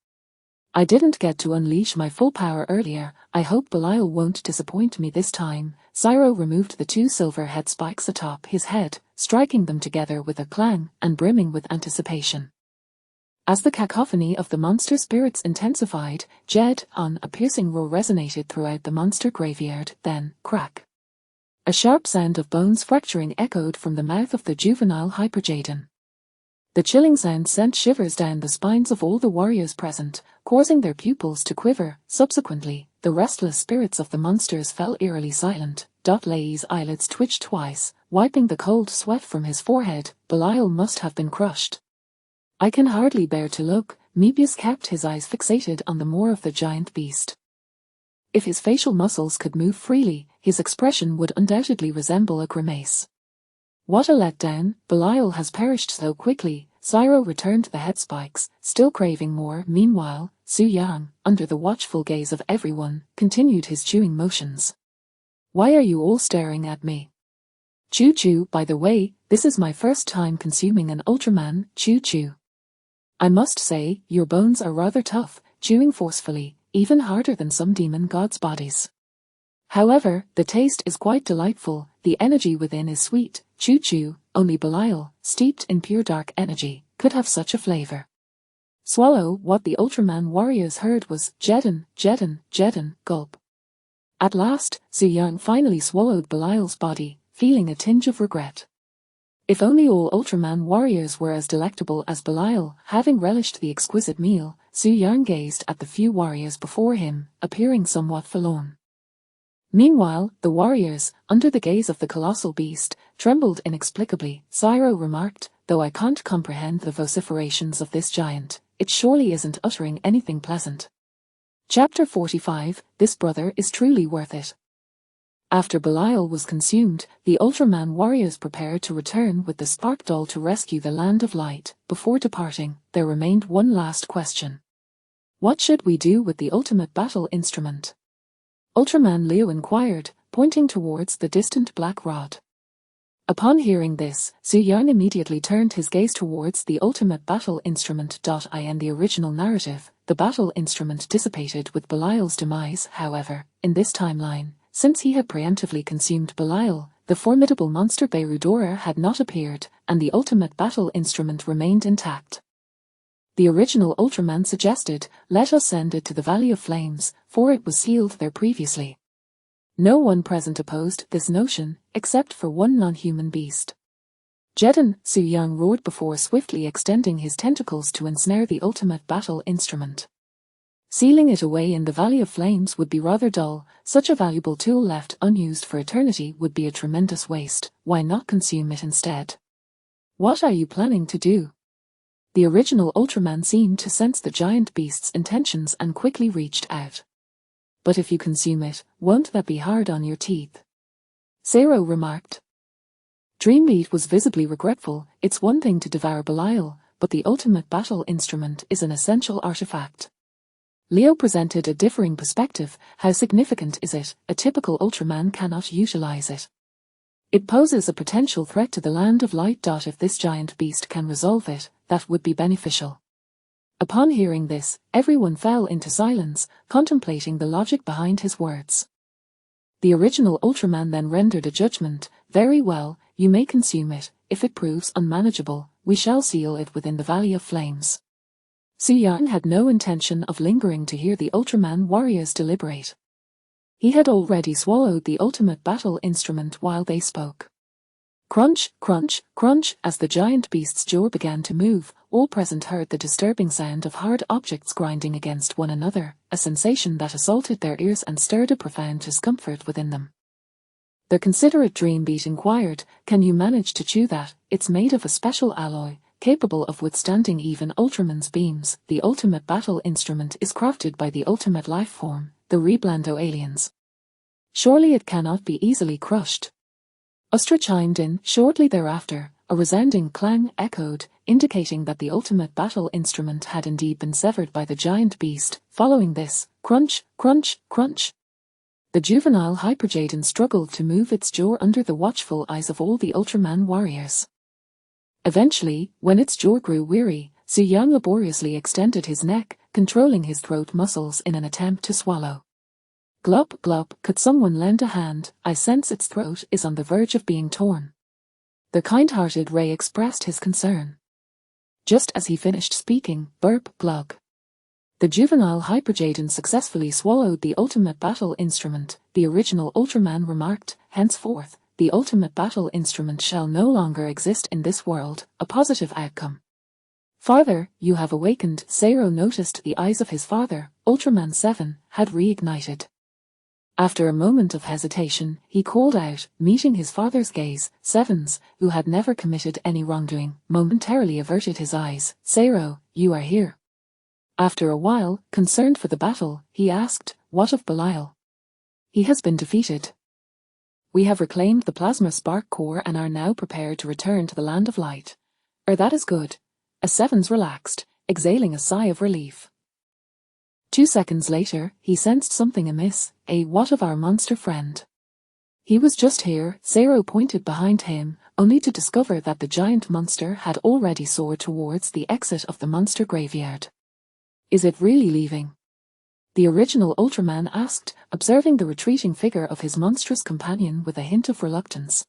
I didn't get to unleash my full power earlier. I hope Belial won't disappoint me this time. Cyro removed the two silver head spikes atop his head, striking them together with a clang and brimming with anticipation. As the cacophony of the monster spirits intensified, Jetton, a piercing roar resonated throughout the monster graveyard. Then, crack! A sharp sound of bones fracturing echoed from the mouth of the juvenile Hyperjaden. The chilling sound sent shivers down the spines of all the warriors present, causing their pupils to quiver. Subsequently, the restless spirits of the monsters fell eerily silent. Lei's eyelids twitched twice, wiping the cold sweat from his forehead. Belial must have been crushed. I can hardly bear to look. Mebius kept his eyes fixated on the maw of the giant beast. If his facial muscles could move freely, his expression would undoubtedly resemble a grimace. What a letdown, Belial has perished so quickly. Cyro returned the head spikes, still craving more. Meanwhile, Su Yang, under the watchful gaze of everyone, continued his chewing motions. Why are you all staring at me? Choo-choo, by the way, this is my first time consuming an Ultraman. Choo-choo. I must say, your bones are rather tough, chewing forcefully, even harder than some demon gods' bodies. However, the taste is quite delightful, the energy within is sweet. Choo-choo, only Belial, steeped in pure dark energy, could have such a flavor. Swallow. What the Ultraman warriors heard was, Jetton, Jetton, Jetton, gulp. At last, Su Yang finally swallowed Belial's body, feeling a tinge of regret. If only all Ultraman warriors were as delectable as Belial. Having relished the exquisite meal, Su Yang gazed at the few warriors before him, appearing somewhat forlorn. Meanwhile, the warriors, under the gaze of the colossal beast, trembled inexplicably. Cyro remarked, though I can't comprehend the vociferations of this giant, it surely isn't uttering anything pleasant. Chapter 45, This brother is truly worth it. After Belial was consumed, the Ultraman warriors prepared to return with the Spark Doll to rescue the Land of Light. Before departing, there remained one last question. What should we do with the ultimate battle instrument? Ultraman Leo inquired, pointing towards the distant black rod. Upon hearing this, Su Yang immediately turned his gaze towards the ultimate battle instrument. In the original narrative, the battle instrument dissipated with Belial's demise. However, in this timeline, since he had preemptively consumed Belial, the formidable monster Beirudora had not appeared, and the ultimate battle instrument remained intact. The original Ultraman suggested, let us send it to the Valley of Flames, for it was sealed there previously. No one present opposed this notion, except for one non-human beast. Jetton, Su-yang roared before swiftly extending his tentacles to ensnare the ultimate battle instrument. Sealing it away in the Valley of Flames would be rather dull. Such a valuable tool left unused for eternity would be a tremendous waste. Why not consume it instead? What are you planning to do? The original Ultraman seemed to sense the giant beast's intentions and quickly reached out. But if you consume it, won't that be hard on your teeth? Zero remarked. Dreambeat was visibly regretful. It's one thing to devour Belial, but the ultimate battle instrument is an essential artifact. Leo presented a differing perspective. How significant is it? A typical Ultraman cannot utilize it. It poses a potential threat to the Land of Light. If this giant beast can resolve it, that would be beneficial. Upon hearing this, everyone fell into silence, contemplating the logic behind his words. The original Ultraman then rendered a judgment. Very well, you may consume it. If it proves unmanageable, we shall seal it within the Valley of Flames. Su-yang had no intention of lingering to hear the Ultraman warriors deliberate. He had already swallowed the ultimate battle instrument while they spoke. Crunch, crunch, crunch. As the giant beast's jaw began to move, all present heard the disturbing sound of hard objects grinding against one another, a sensation that assaulted their ears and stirred a profound discomfort within them. The considerate Dreambeat inquired, "Can you manage to chew that? It's made of a special alloy, capable of withstanding even Ultraman's beams. The ultimate battle instrument is crafted by the ultimate life form, the Reblando aliens. Surely it cannot be easily crushed." Ustra chimed in. Shortly thereafter, a resounding clang echoed, indicating that the ultimate battle instrument had indeed been severed by the giant beast. Following this, crunch, crunch, crunch. The juvenile Hyperjaden struggled to move its jaw under the watchful eyes of all the Ultraman warriors. Eventually, when its jaw grew weary, Su-yang laboriously extended his neck, controlling his throat muscles in an attempt to swallow. Glop, glop. Could someone lend a hand? I sense its throat is on the verge of being torn. The kind-hearted Ray expressed his concern. Just as he finished speaking, burp, glug. The juvenile Hyperjaden successfully swallowed the ultimate battle instrument. The original Ultraman remarked, "Henceforth, the ultimate battle instrument shall no longer exist in this world, a positive outcome." "Father, you have awakened." Zero noticed the eyes of his father, Ultraman 7, had reignited. After a moment of hesitation, he called out, meeting his father's gaze. Sevens, who had never committed any wrongdoing, momentarily averted his eyes. "Zero, you are here." After a while, concerned for the battle, he asked, "What of Belial?" "He has been defeated. We have reclaimed the plasma spark core and are now prepared to return to the Land of Light." That is good." As Sevens relaxed, exhaling a sigh of relief. 2 seconds later, he sensed something amiss. What of our monster friend? He was just here. Zero pointed behind him, only to discover that the giant monster had already soared towards the exit of the monster graveyard. "Is it really leaving?" the original Ultraman asked, observing the retreating figure of his monstrous companion with a hint of reluctance.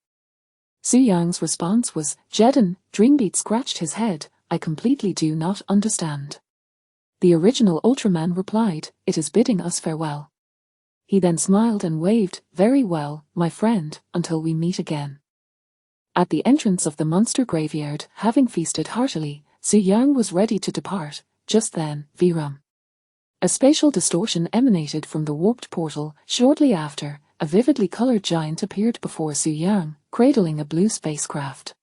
Su-yang's response was, "Jetton." Dreambeat scratched his head. "I completely do not understand." The original Ultraman replied, "It is bidding us farewell." He then smiled and waved, "Very well, my friend, until we meet again." At the entrance of the monster graveyard, having feasted heartily, Su-yang was ready to depart. Just then, Viram. A spatial distortion emanated from the warped portal. Shortly after, a vividly colored giant appeared before Su-yang, cradling a blue spacecraft.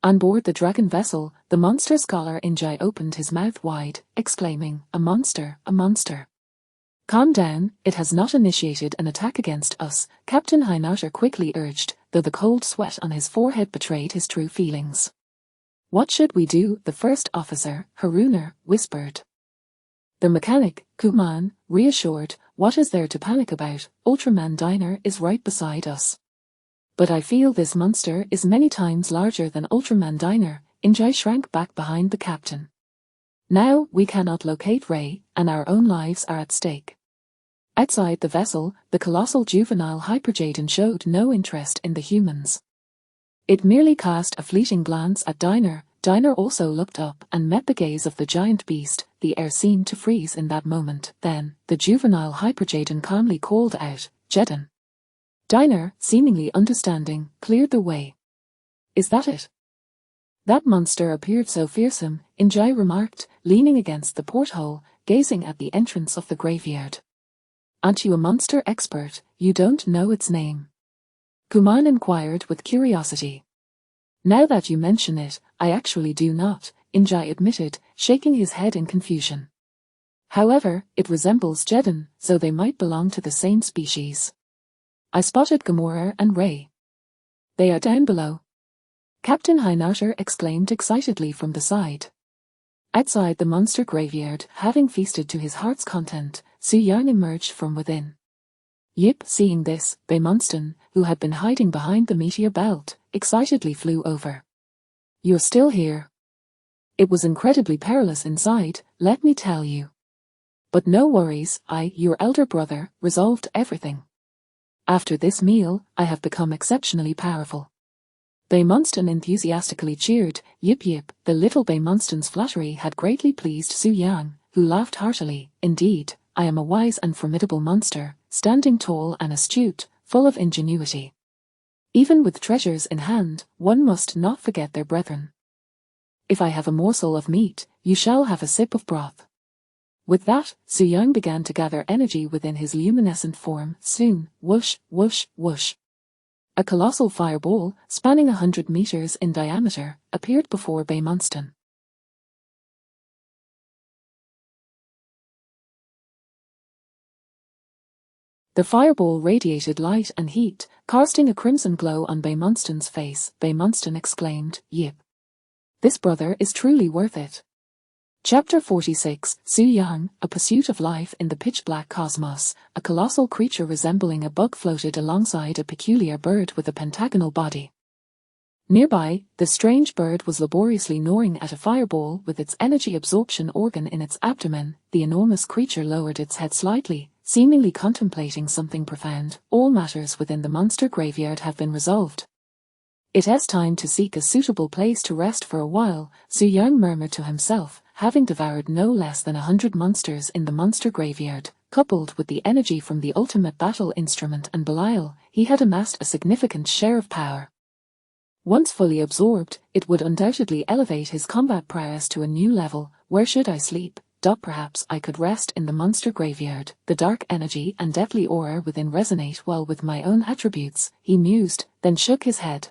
On board the dragon vessel, the monster scholar Injai opened his mouth wide, exclaiming, "A monster, a monster." "Calm down, it has not initiated an attack against us," Captain Hinauter quickly urged, though the cold sweat on his forehead betrayed his true feelings. "What should we do?" the first officer, Haruner, whispered. The mechanic, Kuman, reassured, "What is there to panic about? Ultraman Diner is right beside us." "But I feel this monster is many times larger than Ultraman Diner." Injai shrank back behind the captain. "Now we cannot locate Ray, and our own lives are at stake." Outside the vessel, the colossal juvenile Hyperjaden showed no interest in the humans. It merely cast a fleeting glance at Diner. Diner also looked up and met the gaze of the giant beast. The air seemed to freeze in that moment. Then, the juvenile Hyperjaden calmly called out, "Jetton." Diner, seemingly understanding, cleared the way. Is that it? That monster appeared so fearsome, Injai remarked, leaning against the porthole, gazing at the entrance of the graveyard. Aren't you a monster expert? You don't know its name? Kuman inquired with curiosity. Now that you mention it, I actually do not, Injai admitted, shaking his head in confusion. However, it resembles Jetton, so they might belong to the same species. I spotted Gamora and Ray. They are down below. Captain Hinauter exclaimed excitedly from the side. Outside the monster graveyard, having feasted to his heart's content, Su Yang emerged from within. Yip, seeing this, Baemonston, who had been hiding behind the meteor belt, excitedly flew over. You're still here. It was incredibly perilous inside, let me tell you. But no worries, I, your elder brother, resolved everything. After this meal, I have become exceptionally powerful. Baemonston enthusiastically cheered. Yip yip, the little Baemonston's flattery had greatly pleased Su Yang, who laughed heartily. Indeed, I am a wise and formidable monster, standing tall and astute, full of ingenuity. Even with treasures in hand, one must not forget their brethren. If I have a morsel of meat, you shall have a sip of broth. With that, Su Yang began to gather energy within his luminescent form. Soon, whoosh, whoosh, whoosh. A colossal fireball, spanning 100 meters in diameter, appeared before Baemonston. The fireball radiated light and heat, casting a crimson glow on Baemonston's face. Baemonston exclaimed, Yip. This brother is truly worth it. Chapter 46, Su Yang, A Pursuit of Life in the Pitch-Black Cosmos. A colossal creature resembling a bug floated alongside a peculiar bird with a pentagonal body. Nearby, the strange bird was laboriously gnawing at a fireball with its energy absorption organ in its abdomen. The enormous creature lowered its head slightly, seemingly contemplating something profound. All matters within the monster graveyard have been resolved. It is time to seek a suitable place to rest for a while, Su Yang murmured to himself, having devoured no less than 100 monsters in the monster graveyard. Coupled with the energy from the ultimate battle instrument and Belial, he had amassed a significant share of power. Once fully absorbed, it would undoubtedly elevate his combat prowess to a new level. Where should I sleep? Perhaps I could rest in the monster graveyard. The dark energy and deathly aura within resonate well with my own attributes, he mused, then shook his head.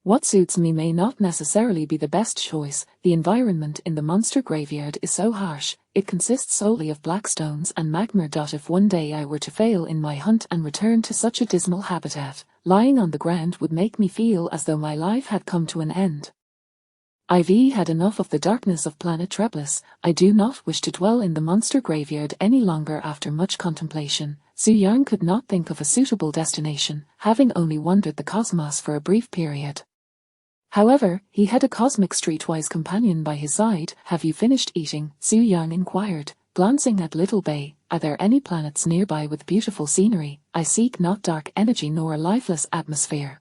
What suits me may not necessarily be the best choice. The environment in the monster graveyard is so harsh, it consists solely of black stones and magma. If one day I were to fail in my hunt and return to such a dismal habitat, lying on the ground would make me feel as though my life had come to an end. I've had enough of the darkness of planet Treblis. I do not wish to dwell in the monster graveyard any longer. After much contemplation, Su Yang could not think of a suitable destination, having only wandered the cosmos for a brief period. However, he had a cosmic streetwise companion by his side. Have you finished eating? Su Yang inquired, glancing at Little Bay. Are there any planets nearby with beautiful scenery? I seek not dark energy nor a lifeless atmosphere.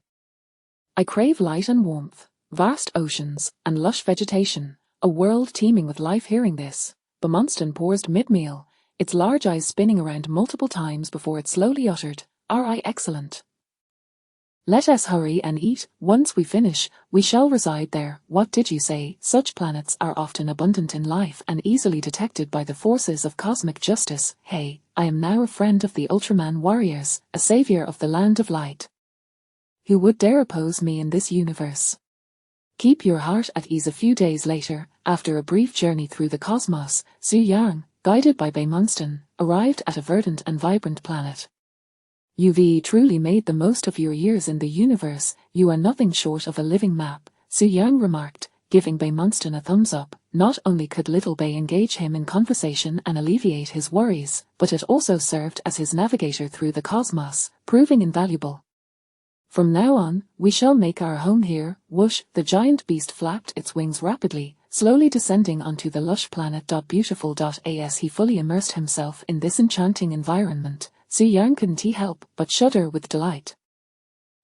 I crave light and warmth, vast oceans, and lush vegetation, a world teeming with life. Hearing this, Baemonston paused mid-meal, its large eyes spinning around multiple times before it slowly uttered, excellent. Let us hurry and eat. Once we finish, we shall reside there. What did you say? Such planets are often abundant in life and easily detected by the forces of cosmic justice. Hey, I am now a friend of the Ultraman warriors, a savior of the land of light. Who would dare oppose me in this universe? Keep your heart at ease. A few days later, after a brief journey through the cosmos, Su Yang, guided by Baemonston, arrived at a verdant and vibrant planet. You've truly made the most of your years in the universe. You are nothing short of a living map, Su Yang remarked, giving Baemonston a thumbs up. Not only could Little Bay engage him in conversation and alleviate his worries, but it also served as his navigator through the cosmos, proving invaluable. From now on, we shall make our home here. Whoosh, the giant beast flapped its wings rapidly, slowly descending onto the lush planet. Beautiful. As he fully immersed himself in this enchanting environment, Su Yang couldn't help but shudder with delight.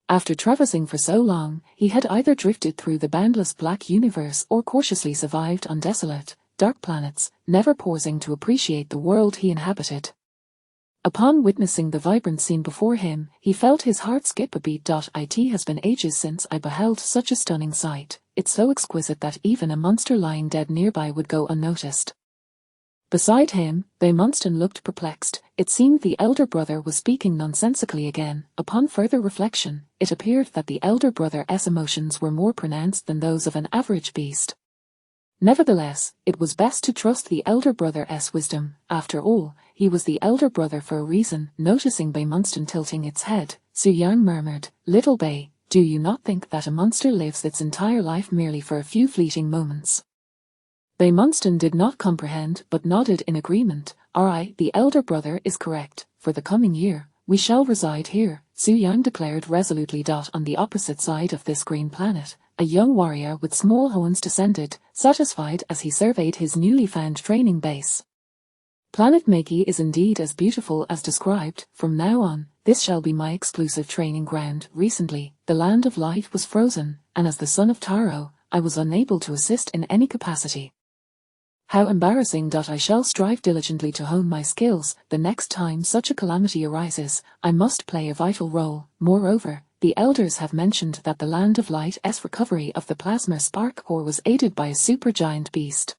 After traversing for so long, he had either drifted through the boundless black universe or cautiously survived on desolate, dark planets, never pausing to appreciate the world he inhabited. Upon witnessing the vibrant scene before him, he felt his heart skip a beat. It has been ages since I beheld such a stunning sight. It's so exquisite that even a monster lying dead nearby would go unnoticed. Beside him, Beimonston looked perplexed. It seemed the elder brother was speaking nonsensically again. Upon further reflection, it appeared that the elder brother's emotions were more pronounced than those of an average beast. Nevertheless, it was best to trust the elder brother's wisdom. After all, he was the elder brother for a reason. Noticing Beimonston tilting its head, Su Yang murmured, "Little Bei, do you not think that a monster lives its entire life merely for a few fleeting moments?" Beimonston did not comprehend but nodded in agreement. The elder brother is correct. For the coming year, we shall reside here, Su Yang declared resolutely. On the opposite side of this green planet, a young warrior with small horns descended, satisfied as he surveyed his newly found training base. Planet Meki is indeed as beautiful as described. From now on, this shall be my exclusive training ground. Recently, the land of light was frozen, and as the son of Taro, I was unable to assist in any capacity. How embarrassing. I shall strive diligently to hone my skills. The next time such a calamity arises, I must play a vital role. Moreover, the elders have mentioned that the Land of Light's recovery of the plasma spark core was aided by a supergiant beast.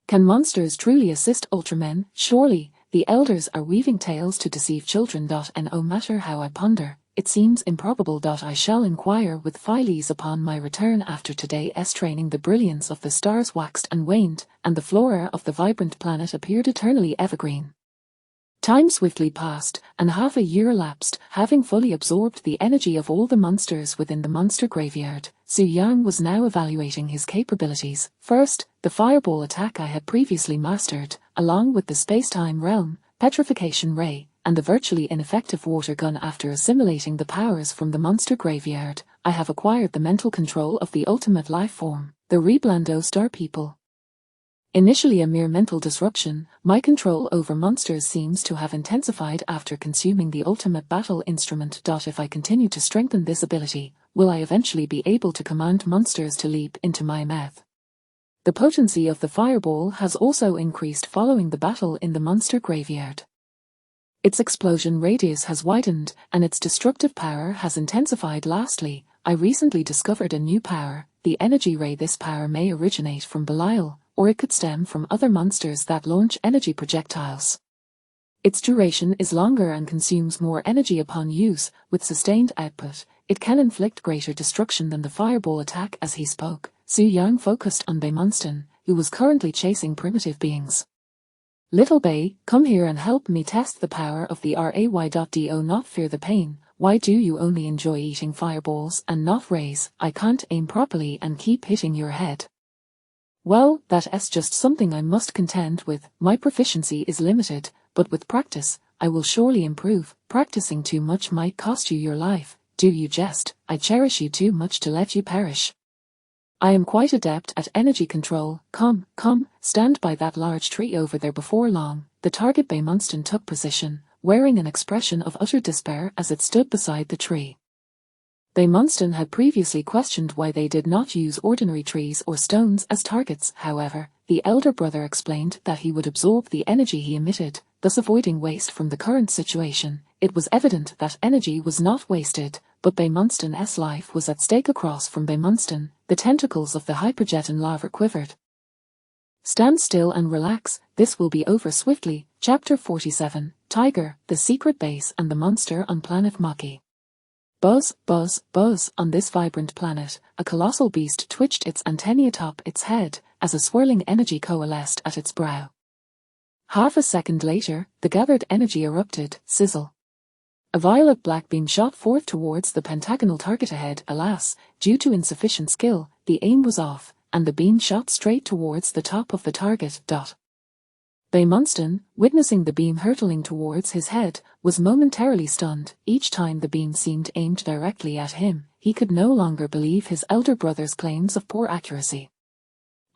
Can monsters truly assist Ultramen? Surely, the elders are weaving tales to deceive children. No matter how I ponder, it seems improbable. I shall inquire with Philes upon my return after today's training. The brilliance of the stars waxed and waned, and the flora of the vibrant planet appeared eternally evergreen. Time swiftly passed, and half a year elapsed. Having fully absorbed the energy of all the monsters within the monster graveyard, Su Yang was now evaluating his capabilities. First, the fireball attack I had previously mastered, along with the space-time realm, petrification ray, and the virtually ineffective water gun. After assimilating the powers from the monster graveyard, I have acquired the mental control of the ultimate life form, the Reblando Star People. Initially a mere mental disruption, my control over monsters seems to have intensified after consuming the ultimate battle instrument. If I continue to strengthen this ability, will I eventually be able to command monsters to leap into my mouth? The potency of the fireball has also increased following the battle in the monster graveyard. Its explosion radius has widened, and its destructive power has intensified. Lastly, I recently discovered a new power, the energy ray. This power may originate from Belial, or it could stem from other monsters that launch energy projectiles. Its duration is longer and consumes more energy upon use. With sustained output, it can inflict greater destruction than the fireball attack. As he spoke, Su Yang focused on Beimonston, who was currently chasing primitive beings. "Little Bei, come here and help me test the power of the ray. Do not fear the pain. Why do you only enjoy eating fireballs and not rays? I can't aim properly and keep hitting your head." "Well, that's just something I must contend with. My proficiency is limited, but with practice, I will surely improve. Practicing too much might cost you your life. Do you jest? I cherish you too much to let you perish. I am quite adept at energy control. Come, stand by that large tree over there." Before long, the target Beimonston took position, wearing an expression of utter despair as it stood beside the tree. Beimonston had previously questioned why they did not use ordinary trees or stones as targets. However, the elder brother explained that he would absorb the energy he emitted, thus avoiding waste from the current situation. It was evident that energy was not wasted, but Beimonston's life was at stake. Across from Beimonston, the tentacles of the Jetton lava quivered. "Stand still and relax, this will be over swiftly." Chapter 47, Tiger, the Secret Base and the Monster on Planet Maki. Buzz, buzz, buzz. On this vibrant planet, a colossal beast twitched its antennae atop its head, as a swirling energy coalesced at its brow. Half a second later, the gathered energy erupted. Sizzle. A violet-black beam shot forth towards the pentagonal target ahead. Alas, due to insufficient skill, the aim was off, and the beam shot straight towards the top of the target. Beimonston, witnessing the beam hurtling towards his head, was momentarily stunned. Each time the beam seemed aimed directly at him, he could no longer believe his elder brother's claims of poor accuracy.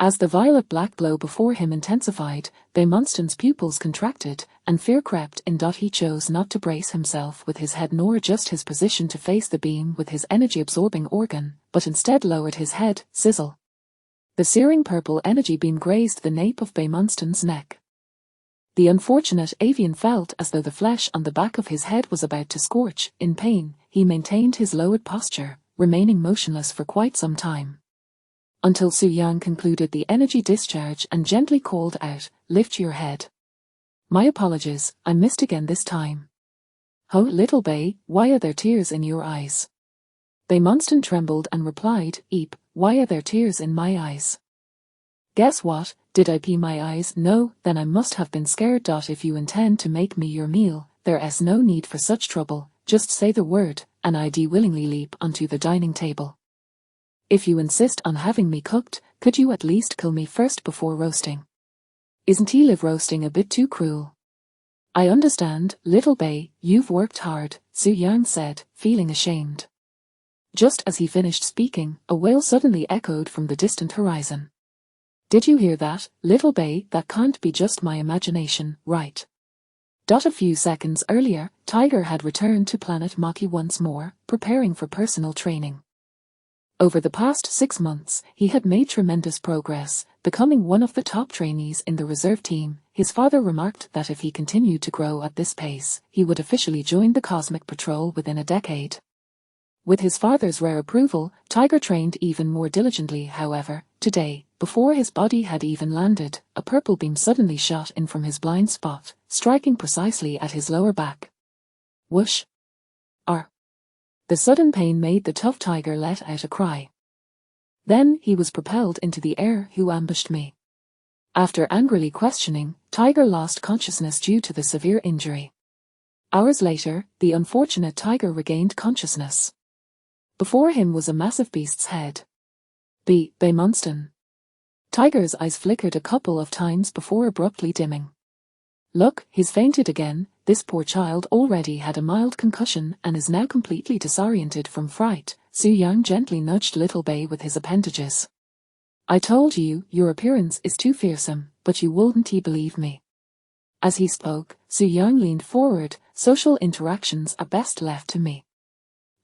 As the violet-black glow before him intensified, Beimonston's pupils contracted, and fear crept in. He chose not to brace himself with his head nor adjust his position to face the beam with his energy-absorbing organ, but instead lowered his head. Sizzle. The searing purple energy beam grazed the nape of Beimonston's neck. The unfortunate avian felt as though the flesh on the back of his head was about to scorch. In pain, he maintained his lowered posture, remaining motionless for quite some time. Until Su Yang concluded the energy discharge and gently called out, "Lift your head." "My apologies, I missed again this time." "Ho, little Bay, why are there tears in your eyes?" Bay Monston trembled and replied, "Eep, why are there tears in my eyes?" "Guess what, did I pee my eyes? No, then I must have been scared. If you intend to make me your meal, there's no need for such trouble, just say the word, and I'd willingly leap onto the dining table. If you insist on having me cooked, could you at least kill me first before roasting? Isn't he live roasting a bit too cruel?" "I understand, little Bay, you've worked hard," Su Yang said, feeling ashamed. Just as he finished speaking, a wail suddenly echoed from the distant horizon. "Did you hear that, little Bay? That can't be just my imagination, right?" A few seconds earlier, Tiger had returned to planet Maki once more, preparing for personal training. Over the past 6 months, he had made tremendous progress, becoming one of the top trainees in the reserve team. His father remarked that if he continued to grow at this pace, he would officially join the Cosmic Patrol within a decade. With his father's rare approval, Tiger trained even more diligently. However, today, before his body had even landed, a purple beam suddenly shot in from his blind spot, striking precisely at his lower back. Whoosh! Arr! The sudden pain made the tough Tiger let out a cry. Then he was propelled into the air. "Who ambushed me?" After angrily questioning, Tiger lost consciousness due to the severe injury. Hours later, the unfortunate Tiger regained consciousness. Before him was a massive beast's head. Bay Monston. Tiger's eyes flickered a couple of times before abruptly dimming. "Look, he's fainted again. This poor child already had a mild concussion and is now completely disoriented from fright." Su Yang gently nudged little Bay with his appendages. "I told you, your appearance is too fearsome, but you wouldn't believe me." As he spoke, Su Yang leaned forward. "Social interactions are best left to me.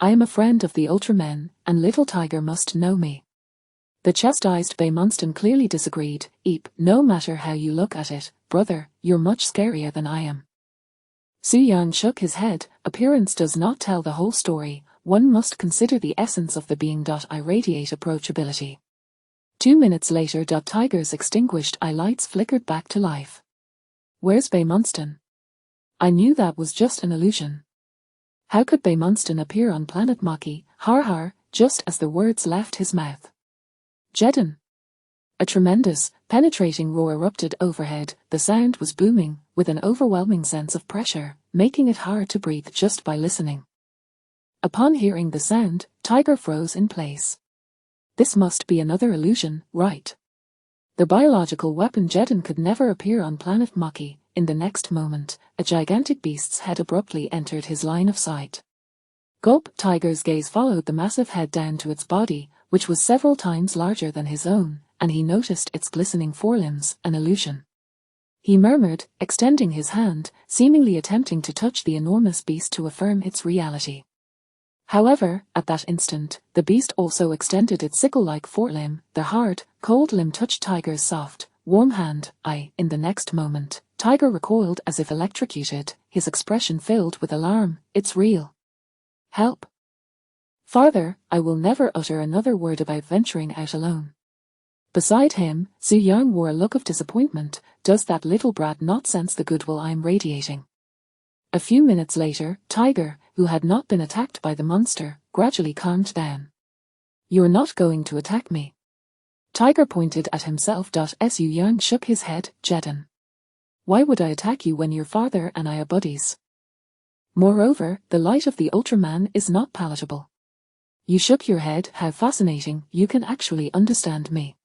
I am a friend of the Ultramen, and little Tiger must know me." The chastised Bay Monston clearly disagreed. "Eep, no matter how you look at it, brother, you're much scarier than I am." Su Yang shook his head. "Appearance does not tell the whole story. One must consider the essence of the being. I radiate approachability." 2 minutes later, Tiger's extinguished eye lights flickered back to life. "Where's Bay Monston? I knew that was just an illusion. How could Bay Monston appear on planet Maki?" Har har, just as the words left his mouth. "Jetton!" A tremendous, penetrating roar erupted overhead. The sound was booming, with an overwhelming sense of pressure, making it hard to breathe just by listening. Upon hearing the sound, Tiger froze in place. This must be another illusion, right? The biological weapon Jetton could never appear on planet Maki. In the next moment, a gigantic beast's head abruptly entered his line of sight. Gulp! Tiger's gaze followed the massive head down to its body, which was several times larger than his own, and he noticed its glistening forelimbs. An illusion. He murmured, extending his hand, seemingly attempting to touch the enormous beast to affirm its reality. However, at that instant, the beast also extended its sickle-like forelimb. The hard, cold limb touched Tiger's soft, warm hand. In the next moment, Tiger recoiled as if electrocuted, his expression filled with alarm. "It's real. Help. Father, I will never utter another word about venturing out alone." Beside him, Su Yang wore a look of disappointment. "Does that little brat not sense the goodwill I'm radiating?" A few minutes later, Tiger, who had not been attacked by the monster, gradually calmed down. "You're not going to attack me." Tiger pointed at himself. Su Yang shook his head. "Jetton. Why would I attack you when your father and I are buddies? Moreover, the light of the Ultraman is not palatable." You shook your head. "How fascinating, you can actually understand me."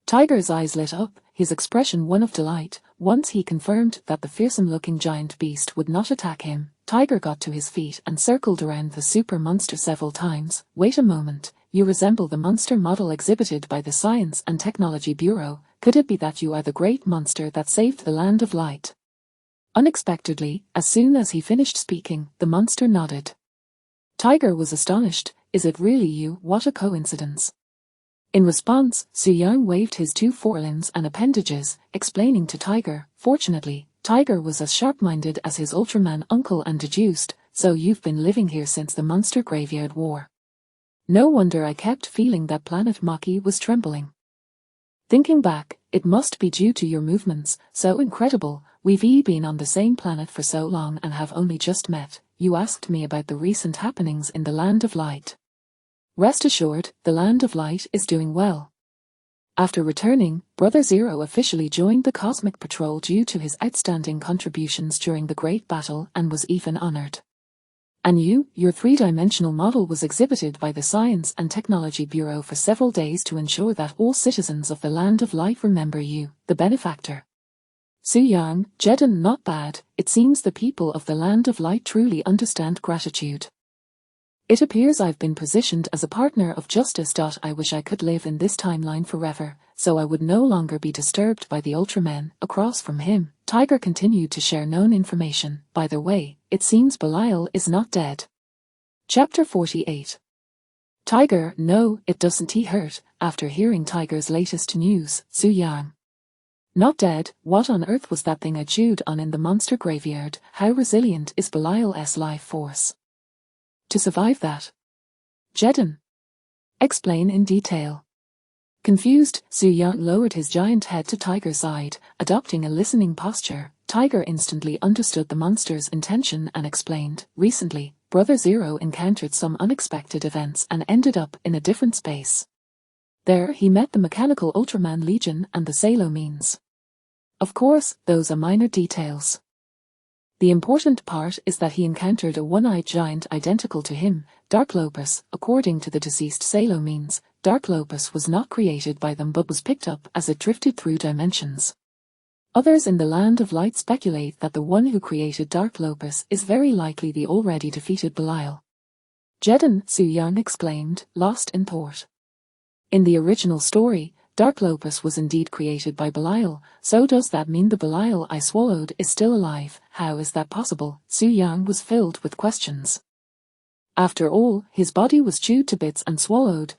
Tiger's eyes lit up, his expression one of delight. Once he confirmed that the fearsome-looking giant beast would not attack him, Tiger got to his feet and circled around the super monster several times. "Wait a moment, you resemble the monster model exhibited by the Science and Technology Bureau. Could it be that you are the great monster that saved the Land of Light?" Unexpectedly, as soon as he finished speaking, the monster nodded. Tiger was astonished. "Is it really you? What a coincidence." In response, Su Yang waved his 2 forelimbs and appendages, explaining to Tiger. Fortunately, Tiger was as sharp-minded as his Ultraman uncle and deduced, "So you've been living here since the monster graveyard war." No wonder I kept feeling that planet Maki was trembling. Thinking back, it must be due to your movements, so incredible. We've been on the same planet for so long and have only just met. You asked me about the recent happenings in the Land of Light. Rest assured, the Land of Light is doing well. After returning, Brother Zero officially joined the Cosmic Patrol due to his outstanding contributions during the Great Battle and was even honored. And your three-dimensional model was exhibited by the Science and Technology Bureau for several days to ensure that all citizens of the Land of Light remember you, the benefactor. Su-yang, Jetton, not bad. It seems the people of the Land of Light truly understand gratitude. It appears I've been positioned as a partner of justice. I wish I could live in this timeline forever, so I would no longer be disturbed by the Ultramen. Across from him, Tiger continued to share known information. By the way, it seems Belial is not dead. Chapter 48. Tiger, no, it doesn't. He hurt. After hearing Tiger's latest news, Su-yang. Not dead? What on earth was that thing I chewed on in the monster graveyard? How resilient is Belial's life force to survive that? Jetton, explain in detail. Confused, Su-yang lowered his giant head to Tiger's side, adopting a listening posture. Tiger instantly understood the monster's intention and explained, recently, Brother Zero encountered some unexpected events and ended up in a different space. There he met the mechanical Ultraman Legion and the Salomines. Of course, those are minor details. The important part is that he encountered a one-eyed giant identical to him, Dark Lopus. According to the deceased Salomines, Dark Lopus was not created by them but was picked up as it drifted through dimensions. Others in the Land of Light speculate that the one who created Dark Lopus is very likely the already defeated Belial. Jetton, Su-yang exclaimed, lost in thought. In the original story, Dark Lopus was indeed created by Belial, so does that mean the Belial I swallowed is still alive? How is that possible? Su-yang was filled with questions. After all, his body was chewed to bits and swallowed.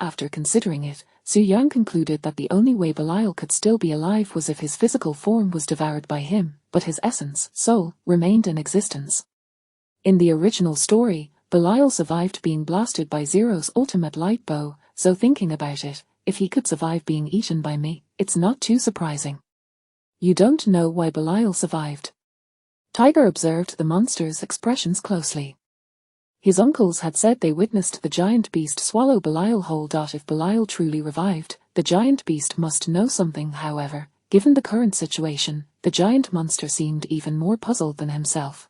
After considering it, Su-yang concluded that the only way Belial could still be alive was if his physical form was devoured by him, but his essence, soul, remained in existence. In the original story, Belial survived being blasted by Zero's ultimate light bow, so thinking about it, if he could survive being eaten by me, it's not too surprising. You don't know why Belial survived. Tiger observed the monster's expressions closely. His uncles had said they witnessed the giant beast swallow Belial whole. If Belial truly revived, the giant beast must know something. However, given the current situation, the giant monster seemed even more puzzled than himself.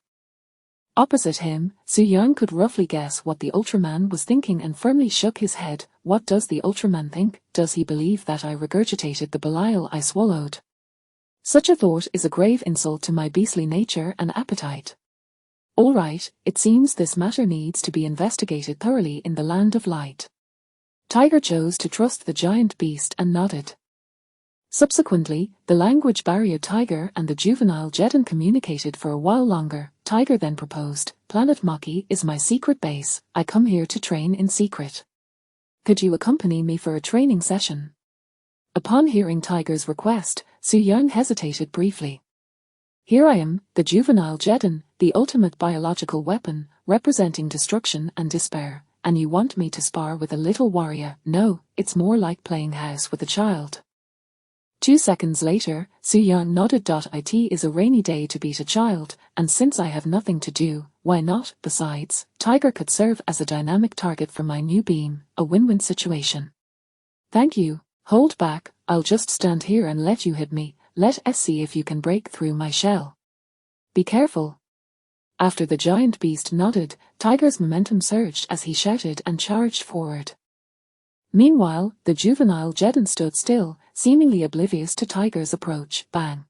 Opposite him, Su-yang could roughly guess what the Ultraman was thinking and firmly shook his head. What does the Ultraman think? Does he believe that I regurgitated the Belial I swallowed? Such a thought is a grave insult to my beastly nature and appetite. All right, it seems this matter needs to be investigated thoroughly in the Land of Light. Tiger chose to trust the giant beast and nodded. Subsequently, the language barrier Tiger and the juvenile Jetton communicated for a while longer. Tiger then proposed, Planet Maki is my secret base. I come here to train in secret. Could you accompany me for a training session? Upon hearing Tiger's request, Su-yang hesitated briefly. Here I am, the juvenile Jetton, the ultimate biological weapon, representing destruction and despair, and you want me to spar with a little warrior? No, it's more like playing house with a child. 2 seconds later, Su-yang nodded. It is a rainy day to beat a child, and since I have nothing to do, why not? Besides, Tiger could serve as a dynamic target for my new beam, a win-win situation. Thank you. Hold back, I'll just stand here and let you hit me. Let us see if you can break through my shell. Be careful. After the giant beast nodded, Tiger's momentum surged as he shouted and charged forward. Meanwhile, the juvenile Jetton stood still, seemingly oblivious to Tiger's approach. Bang!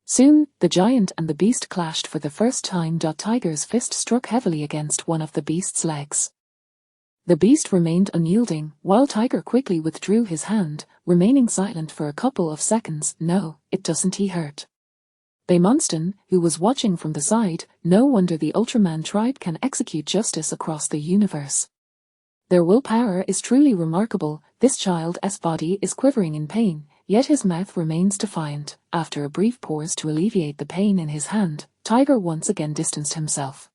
Soon, the giant and the beast clashed for the first time. Tiger's fist struck heavily against one of the beast's legs. The beast remained unyielding, while Tiger quickly withdrew his hand, remaining silent for a couple of seconds. No, it doesn't. He hurt. Baymonston, who was watching from the side, no wonder the Ultraman tribe can execute justice across the universe. Their willpower is truly remarkable. This child's body is quivering in pain, yet his mouth remains defiant. After a brief pause to alleviate the pain in his hand, Tiger once again distanced himself.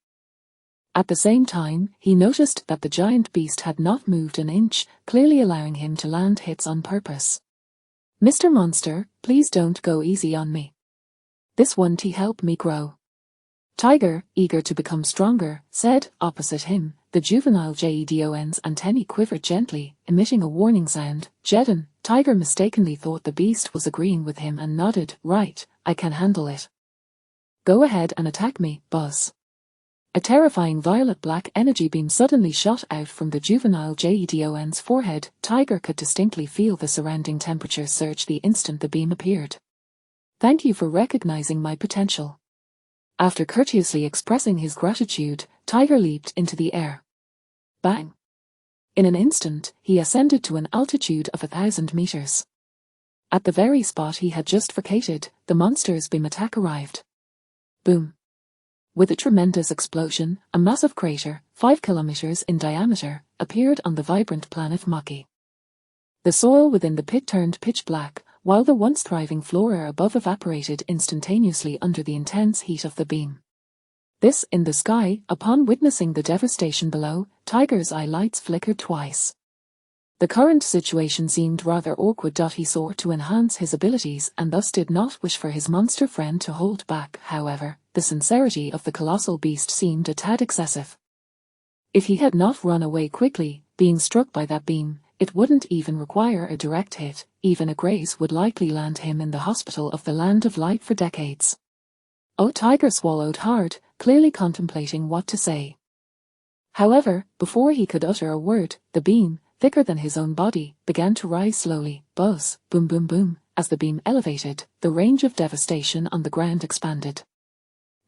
At the same time, he noticed that the giant beast had not moved an inch, clearly allowing him to land hits on purpose. "Mr. Monster, please don't go easy on me. This won't help me grow." Tiger, eager to become stronger, said. Opposite him, the juvenile Jetton's antennae quivered gently, emitting a warning sound. Jetton, Tiger mistakenly thought the beast was agreeing with him and nodded. "Right, I can handle it. Go ahead and attack me, Buzz." A terrifying violet-black energy beam suddenly shot out from the juvenile Jetton's forehead. Tiger could distinctly feel the surrounding temperature surge the instant the beam appeared. "Thank you for recognizing my potential." After courteously expressing his gratitude, Tiger leaped into the air. Bang! In an instant, he ascended to an altitude of 1,000 meters. At the very spot he had just vacated, the monster's beam attack arrived. Boom! With a tremendous explosion, a massive crater, 5 kilometers in diameter, appeared on the vibrant planet Maki. The soil within the pit turned pitch black, while the once thriving flora above evaporated instantaneously under the intense heat of the beam. This in the sky, upon witnessing the devastation below, Tiger's eye lights flickered twice. The current situation seemed rather awkward. He sought to enhance his abilities and thus did not wish for his monster friend to hold back. However, the sincerity of the colossal beast seemed a tad excessive. If he had not run away quickly, being struck by that beam, it wouldn't even require a direct hit. Even a graze would likely land him in the hospital of the Land of Light for decades. Oh, Tiger swallowed hard, clearly contemplating what to say. However, before he could utter a word, the beam, thicker than his own body, began to rise slowly. Buzz, boom boom boom. As the beam elevated, the range of devastation on the ground expanded.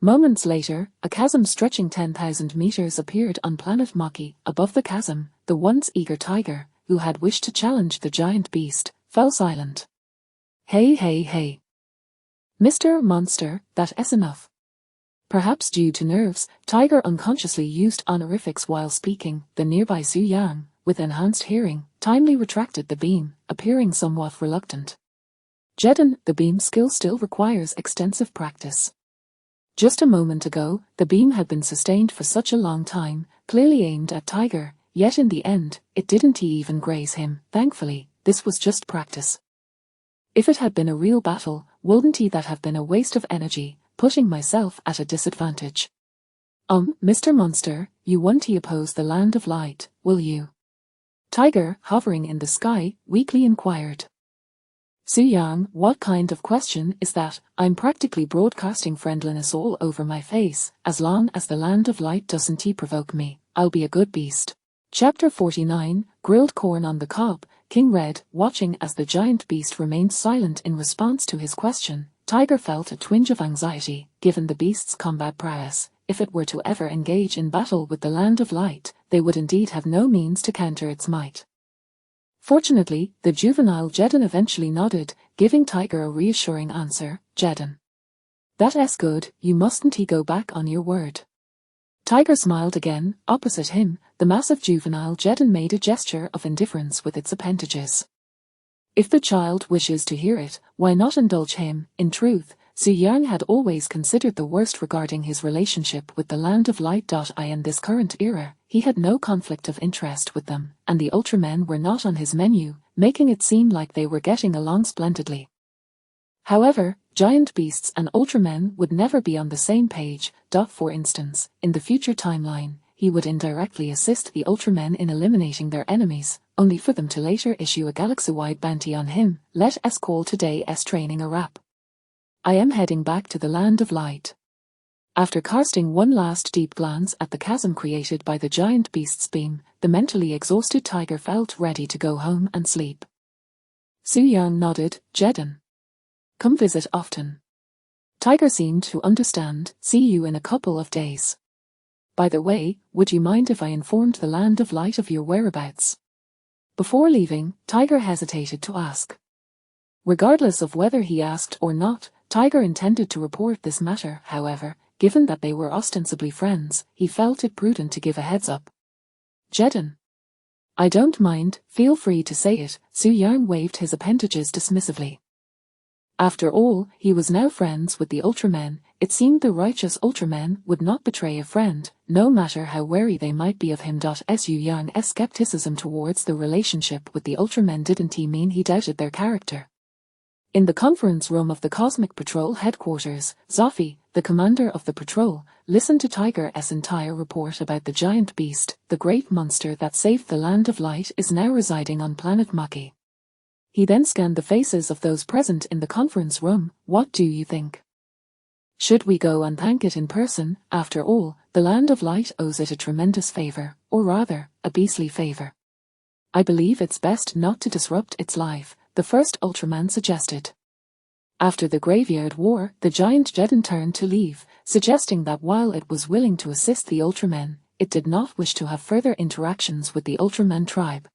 Moments later, a chasm stretching 10,000 meters appeared on planet Maki. Above the chasm, the once eager Tiger, who had wished to challenge the giant beast, fell silent. "Hey hey hey. Mr. Monster, that's enough." Perhaps due to nerves, Tiger unconsciously used honorifics while speaking. The nearby Su Yang, with enhanced hearing, timely retracted the beam, appearing somewhat reluctant. "Jetton, the beam skill still requires extensive practice. Just a moment ago, the beam had been sustained for such a long time, clearly aimed at Tiger, yet in the end, it didn't even graze him. Thankfully, this was just practice. If it had been a real battle, wouldn't that have been a waste of energy, putting myself at a disadvantage? Mr. Monster, you won't oppose the Land of Light, will you?" Tiger, hovering in the sky, weakly inquired. "Su Yang, what kind of question is that? I'm practically broadcasting friendliness all over my face. As long as the Land of Light doesn't provoke me, I'll be a good beast." Chapter 49, Grilled Corn on the Cob. King Red, watching as the giant beast remained silent in response to his question, Tiger felt a twinge of anxiety. Given the beast's combat prowess, if it were to ever engage in battle with the Land of Light, they would indeed have no means to counter its might. Fortunately, the juvenile Jetton eventually nodded, giving Tiger a reassuring answer. "Jetton. That's good, you mustn't go back on your word." Tiger smiled again. Opposite him, the massive juvenile Jetton made a gesture of indifference with its appendages. If the child wishes to hear it, why not indulge him? In truth, Su Yang had always considered the worst regarding his relationship with the Land of Light. In this current era, he had no conflict of interest with them, and the Ultramen were not on his menu, making it seem like they were getting along splendidly. However, giant beasts and Ultramen would never be on the same page. For instance, in the future timeline, he would indirectly assist the Ultramen in eliminating their enemies, only for them to later issue a galaxy-wide bounty on him. Let us call today's training a wrap. I am heading back to the Land of Light. After casting one last deep glance at the chasm created by the giant beast's beam, the mentally exhausted Tiger felt ready to go home and sleep. Su Yang nodded. "Jetton. Come visit often." Tiger seemed to understand. "See you in a couple of days. By the way, would you mind if I informed the Land of Light of your whereabouts?" Before leaving, Tiger hesitated to ask. Regardless of whether he asked or not, Tiger intended to report this matter. However, given that they were ostensibly friends, he felt it prudent to give a heads up. "Jetton. I don't mind, feel free to say it, Su Yang waved his appendages dismissively. After all, he was now friends with the Ultramen. It seemed the righteous Ultramen would not betray a friend, no matter how wary they might be of him. Su Yang's skepticism towards the relationship with the Ultramen didn't mean he doubted their character. In the conference room of the Cosmic Patrol headquarters, Zoffy, the commander of the patrol, listened to Tiger's entire report about the giant beast. The great monster that saved the Land of Light is now residing on planet Maki. He then scanned the faces of those present in the conference room. What do you think? Should we go and thank it in person? After all, the Land of Light owes it a tremendous favor, or rather, a beastly favor. I believe it's best not to disrupt its life, the first Ultraman suggested. After the Graveyard War, the giant Jetton turned to leave, suggesting that while it was willing to assist the Ultramen, it did not wish to have further interactions with the Ultraman tribe.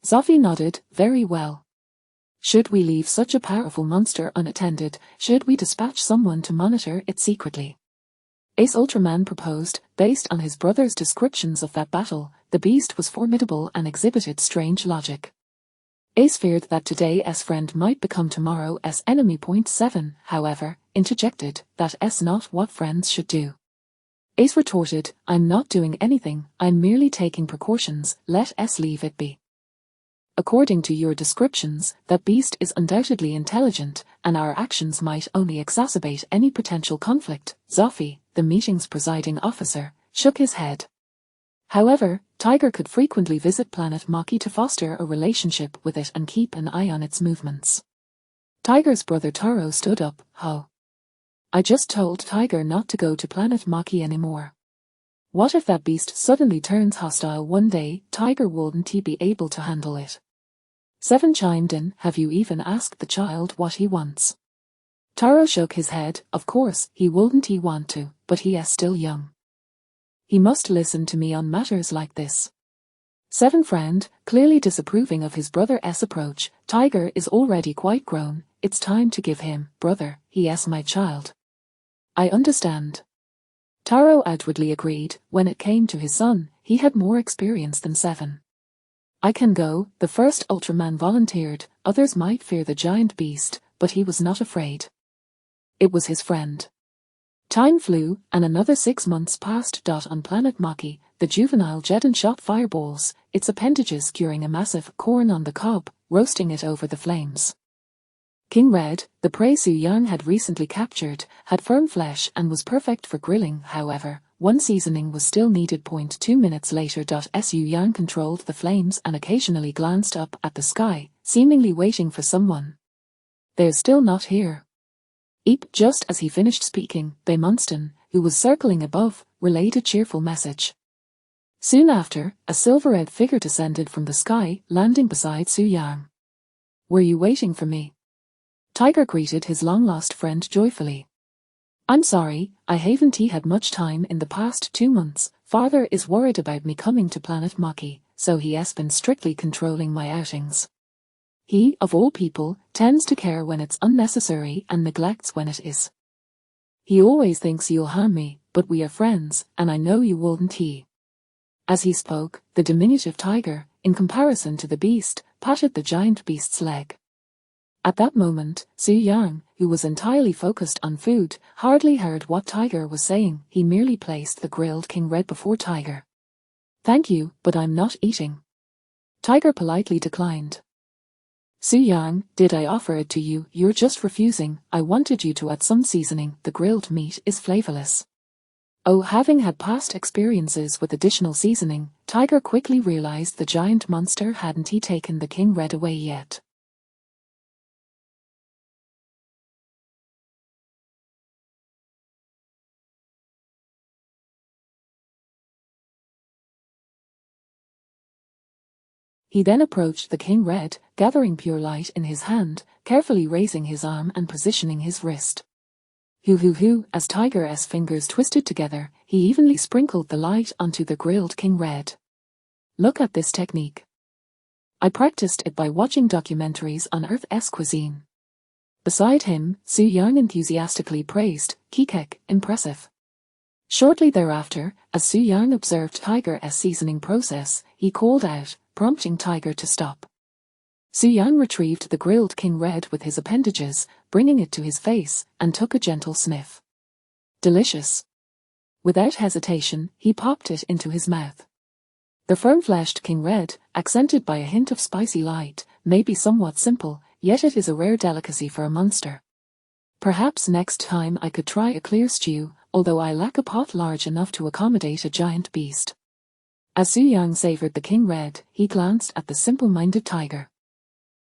Zoffy nodded. Very well. Should we leave such a powerful monster unattended? Should we dispatch someone to monitor it secretly? Ace Ultraman proposed. Based on his brother's descriptions of that battle, the beast was formidable and exhibited strange logic. Ace feared that today's friend might become tomorrow's enemy. 7, however, interjected, that's not what friends should do. Ace retorted, I'm not doing anything, I'm merely taking precautions, let us leave it be. According to your descriptions, that beast is undoubtedly intelligent, and our actions might only exacerbate any potential conflict. Zoffy, the meeting's presiding officer, shook his head. However, Tiger could frequently visit planet Maki to foster a relationship with it and keep an eye on its movements. Tiger's brother Taro stood up. Ho. I just told Tiger not to go to planet Maki anymore. What if that beast suddenly turns hostile one day? Tiger wouldn't he be able to handle it? 7 chimed in. Have you even asked the child what he wants? Taro shook his head. Of course, he wouldn't he want to, but he is still young. He must listen to me on matters like this. 7 frowned, clearly disapproving of his brother's approach. Tiger is already quite grown, it's time to give him, brother, he is my child. I understand. Taro outwardly agreed. When it came to his son, he had more experience than 7. I can go, the first Ultraman volunteered. Others might fear the giant beast, but he was not afraid. It was his friend. Time flew, and another 6 months passed. On planet Maki, the juvenile Jetton shot fireballs, its appendages curing a massive corn on the cob, roasting it over the flames. King Red, the prey Su Yang had recently captured, had firm flesh and was perfect for grilling. However, one seasoning was still needed. 2 minutes later. Su Yang controlled the flames and occasionally glanced up at the sky, seemingly waiting for someone. They're still not here. Eep. Just as he finished speaking, Bei Munston, who was circling above, relayed a cheerful message. Soon after, a silver-red figure descended from the sky, landing beside Su Yang. Were you waiting for me? Tiger greeted his long-lost friend joyfully. I'm sorry, I haven't had much time in the past 2 months. Father is worried about me coming to planet Maki, so he has been strictly controlling my outings. He, of all people, tends to care when it's unnecessary and neglects when it is. He always thinks you'll harm me, but we are friends, and I know you wouldn't. As he spoke, the diminutive tiger, in comparison to the beast, patted the giant beast's leg. At that moment, Su Yang, who was entirely focused on food, hardly heard what Tiger was saying. He merely placed the grilled King Red before Tiger. Thank you, but I'm not eating. Tiger politely declined. Su Yang, did I offer it to you? You're just refusing. I wanted you to add some seasoning. The grilled meat is flavorless. Oh, having had past experiences with additional seasoning, Tiger quickly realized the giant monster hadn't taken the King Red away yet. He then approached the King Red, gathering pure light in his hand, carefully raising his arm and positioning his wrist. Hoo, as Tiger's fingers twisted together, he evenly sprinkled the light onto the grilled King Red. Look at this technique. I practiced it by watching documentaries on Earth's cuisine. Beside him, Su Yang enthusiastically praised, Kikek, impressive. Shortly thereafter, as Su Yang observed Tiger's seasoning process, he called out, prompting Tiger to stop. Su Yang retrieved the grilled king red with his appendages, bringing it to his face, and took a gentle sniff. Delicious. Without hesitation, he popped it into his mouth. The firm-fleshed king red, accented by a hint of spicy light, may be somewhat simple, yet it is a rare delicacy for a monster. Perhaps next time I could try a clear stew, although I lack a pot large enough to accommodate a giant beast. As Su Yang savored the king red, he glanced at the simple-minded Tiger.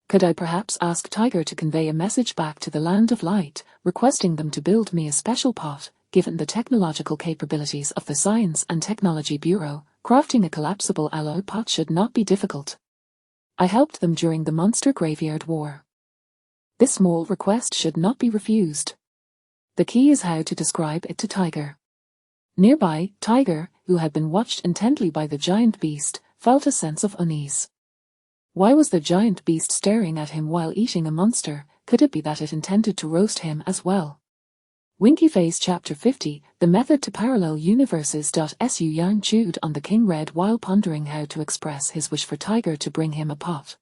Could I perhaps ask Tiger to convey a message back to the Land of Light, requesting them to build me a special pot? Given the technological capabilities of the Science and Technology Bureau, crafting a collapsible alloy pot should not be difficult. I helped them during the Monster Graveyard War. This small request should not be refused. The key is how to describe it to Tiger. Nearby, Tiger, who had been watched intently by the giant beast, felt a sense of unease. Why was the giant beast staring at him while eating a monster? Could it be that it intended to roast him as well? Winky Face Chapter 50, The Method to Parallel Universes. Su Yang chewed on the king red while pondering how to express his wish for Tiger to bring him a pot.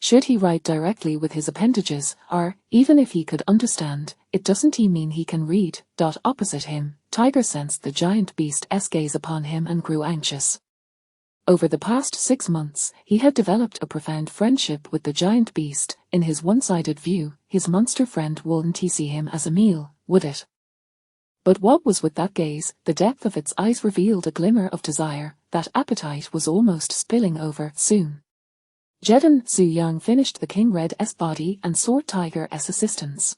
Should he write directly with his appendages, or, even if he could understand, it doesn't mean he can read? Opposite him, Tiger sensed the giant beast's gaze upon him and grew anxious. Over the past 6 months, he had developed a profound friendship with the giant beast. In his one-sided view, his monster friend wouldn't see him as a meal, would it? But what was with that gaze? The depth of its eyes revealed a glimmer of desire. That appetite was almost spilling over. Soon. Jetton. Su Yang finished the king red's body and sought Tiger's assistance.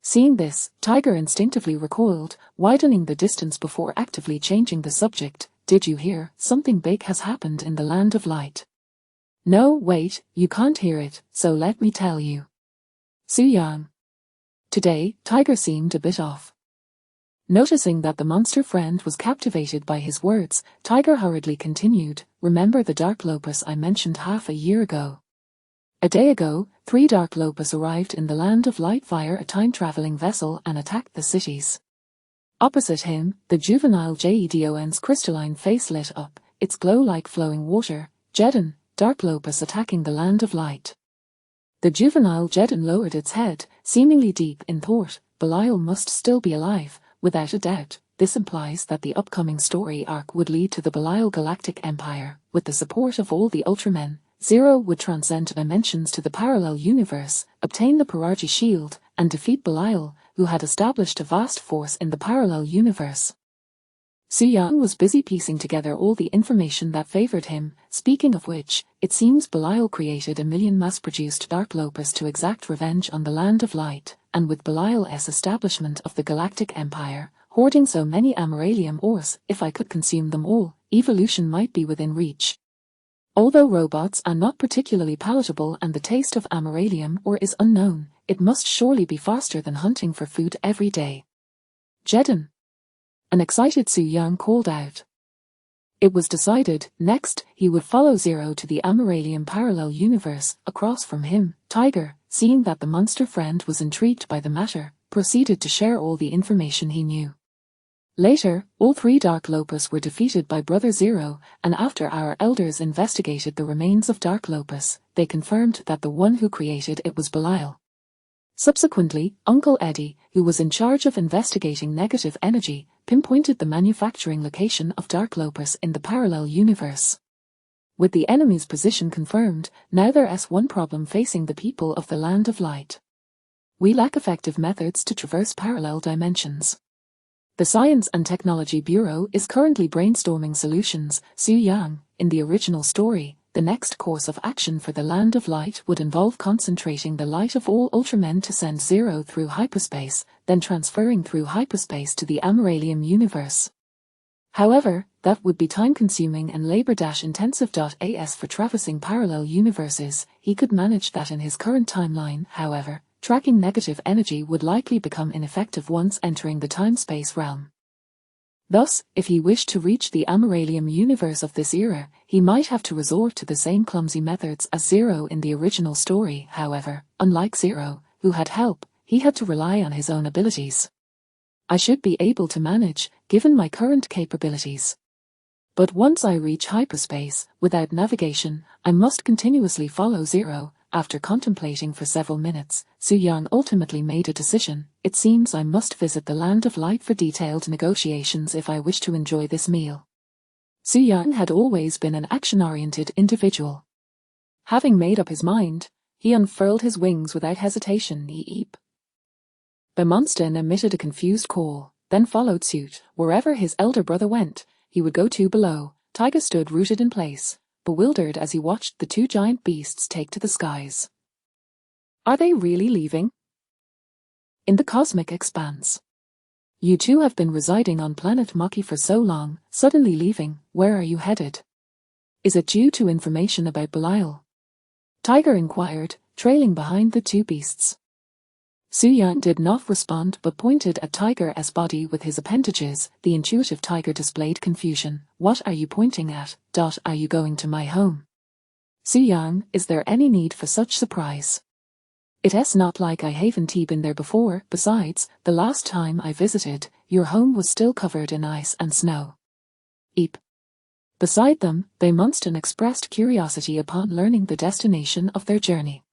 Seeing this, Tiger instinctively recoiled, widening the distance before actively changing the subject. Did you hear? Something big has happened in the Land of Light. No, wait, you can't hear it, so let me tell you. Su Yang. Today, Tiger seemed a bit off. Noticing that the monster friend was captivated by his words, Tiger hurriedly continued, remember the Dark Lopus I mentioned half a year ago? A day ago, 3 Dark Lopus arrived in the Land of Light via a time-traveling vessel and attacked the cities. Opposite him, the juvenile Jetton's crystalline face lit up, its glow like flowing water. Jetton, Dark Lopus attacking the Land of Light. The juvenile Jetton lowered its head, seemingly deep in thought. Belial must still be alive, without a doubt. This implies that the upcoming story arc would lead to the Belial Galactic Empire. With the support of all the Ultramen, Zero would transcend dimensions to the parallel universe, obtain the Paragi Shield, and defeat Belial, who had established a vast force in the parallel universe. Su Yang was busy piecing together all the information that favored him. Speaking of which, it seems Belial created 1 million mass-produced Dark Lopus to exact revenge on the Land of Light, and with Belial's establishment of the Galactic Empire, hoarding so many Amaralium ores, if I could consume them all, evolution might be within reach. Although robots are not particularly palatable and the taste of Amaralium ore is unknown, it must surely be faster than hunting for food every day. Jetton. An excited Su Yang called out. It was decided, next, he would follow Zero to the Amaralium parallel universe. Across from him, Tiger, seeing that the monster friend was intrigued by the matter, proceeded to share all the information he knew. Later, all 3 Dark Lopus were defeated by Brother Zero, and after our elders investigated the remains of Dark Lopus, they confirmed that the one who created it was Belial. Subsequently, Uncle Eddie, who was in charge of investigating negative energy, pinpointed the manufacturing location of Dark Lopus in the parallel universe. With the enemy's position confirmed, now there's one problem facing the people of the Land of Light. We lack effective methods to traverse parallel dimensions. The Science and Technology Bureau is currently brainstorming solutions. Su Yang, in the original story, the next course of action for the Land of Light would involve concentrating the light of all Ultramen to send Zero through hyperspace, then transferring through hyperspace to the Amaralium universe. However, that would be time-consuming and labor-intensive. As for traversing parallel universes, he could manage that in his current timeline. However, tracking negative energy would likely become ineffective once entering the time-space realm. Thus, if he wished to reach the Amaralium universe of this era, he might have to resort to the same clumsy methods as Zero in the original story. However, unlike Zero, who had help, he had to rely on his own abilities. I should be able to manage, given my current capabilities. But once I reach hyperspace, without navigation, I must continuously follow Zero. After contemplating for several minutes, Su Yang ultimately made a decision. It seems I must visit the Land of Light for detailed negotiations if I wish to enjoy this meal. Su Yang had always been an action-oriented individual. Having made up his mind, he unfurled his wings without hesitation. Eep. Bemonston emitted a confused call, then followed suit. Wherever his elder brother went, he would go to below. Tiger stood rooted in place, bewildered as he watched the two giant beasts take to the skies. Are they really leaving? In the cosmic expanse. You two have been residing on planet Maki for so long, suddenly leaving. Where are you headed? Is it due to information about Belial? Tiger inquired, trailing behind the two beasts. Su Yang did not respond but pointed at Tiger's body with his appendages. The intuitive Tiger displayed confusion. What are you pointing at? Are you going to my home? Su Yang, is there any need for such surprise? It's not like I haven't been there before. Besides, the last time I visited, your home was still covered in ice and snow. Eep. Beside them, Bemonston expressed curiosity upon learning the destination of their journey.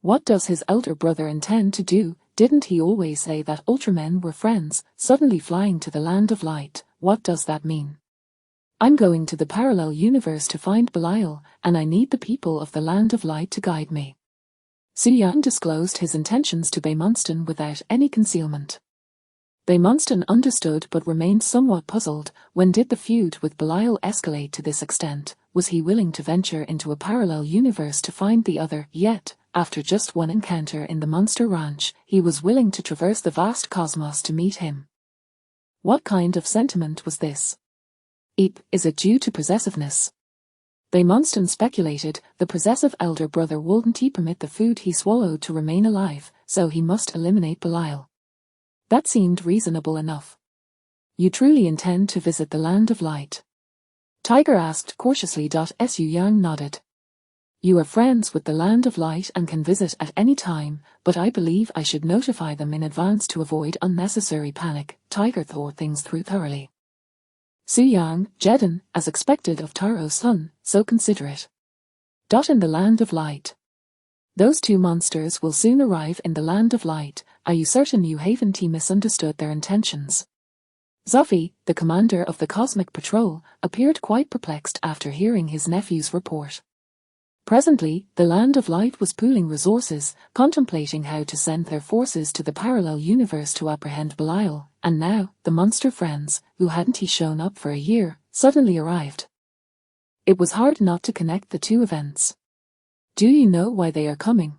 What does his elder brother intend to do? Didn't he always say that Ultramen were friends? Suddenly flying to the Land of Light, what does that mean? I'm going to the parallel universe to find Belial, and I need the people of the Land of Light to guide me. Su Yang disclosed his intentions to Bemonston without any concealment. Bemonston understood but remained somewhat puzzled. When did the feud with Belial escalate to this extent? Was he willing to venture into a parallel universe to find the other? Yet, after just one encounter in the Monster Ranch, he was willing to traverse the vast cosmos to meet him. What kind of sentiment was this? Eep, is it due to possessiveness? Bemonston speculated. The possessive elder brother wouldn't permit the food he swallowed to remain alive, so he must eliminate Belial. That seemed reasonable enough. You truly intend to visit the Land of Light? Tiger asked cautiously. Su Yang nodded. You are friends with the Land of Light and can visit at any time, but I believe I should notify them in advance to avoid unnecessary panic. Tiger thought things through thoroughly. Su Yang, Jetton, as expected of Taro's son, so considerate. In the Land of Light. Those two monsters will soon arrive in the Land of Light. Are you certain you haven't misunderstood their intentions? Zoffi, the commander of the Cosmic Patrol, appeared quite perplexed after hearing his nephew's report. Presently, the Land of Light was pooling resources, contemplating how to send their forces to the parallel universe to apprehend Belial, and now, the monster friends, who hadn't shown up for a year, suddenly arrived. It was hard not to connect the two events. Do you know why they are coming?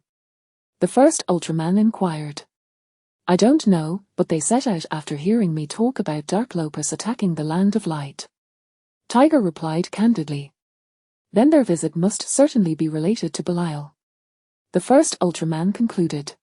The first Ultraman inquired. I don't know, but they set out after hearing me talk about Dark Lopers attacking the Land of Light. Tiger replied candidly. Then their visit must certainly be related to Belial. The first Ultraman concluded.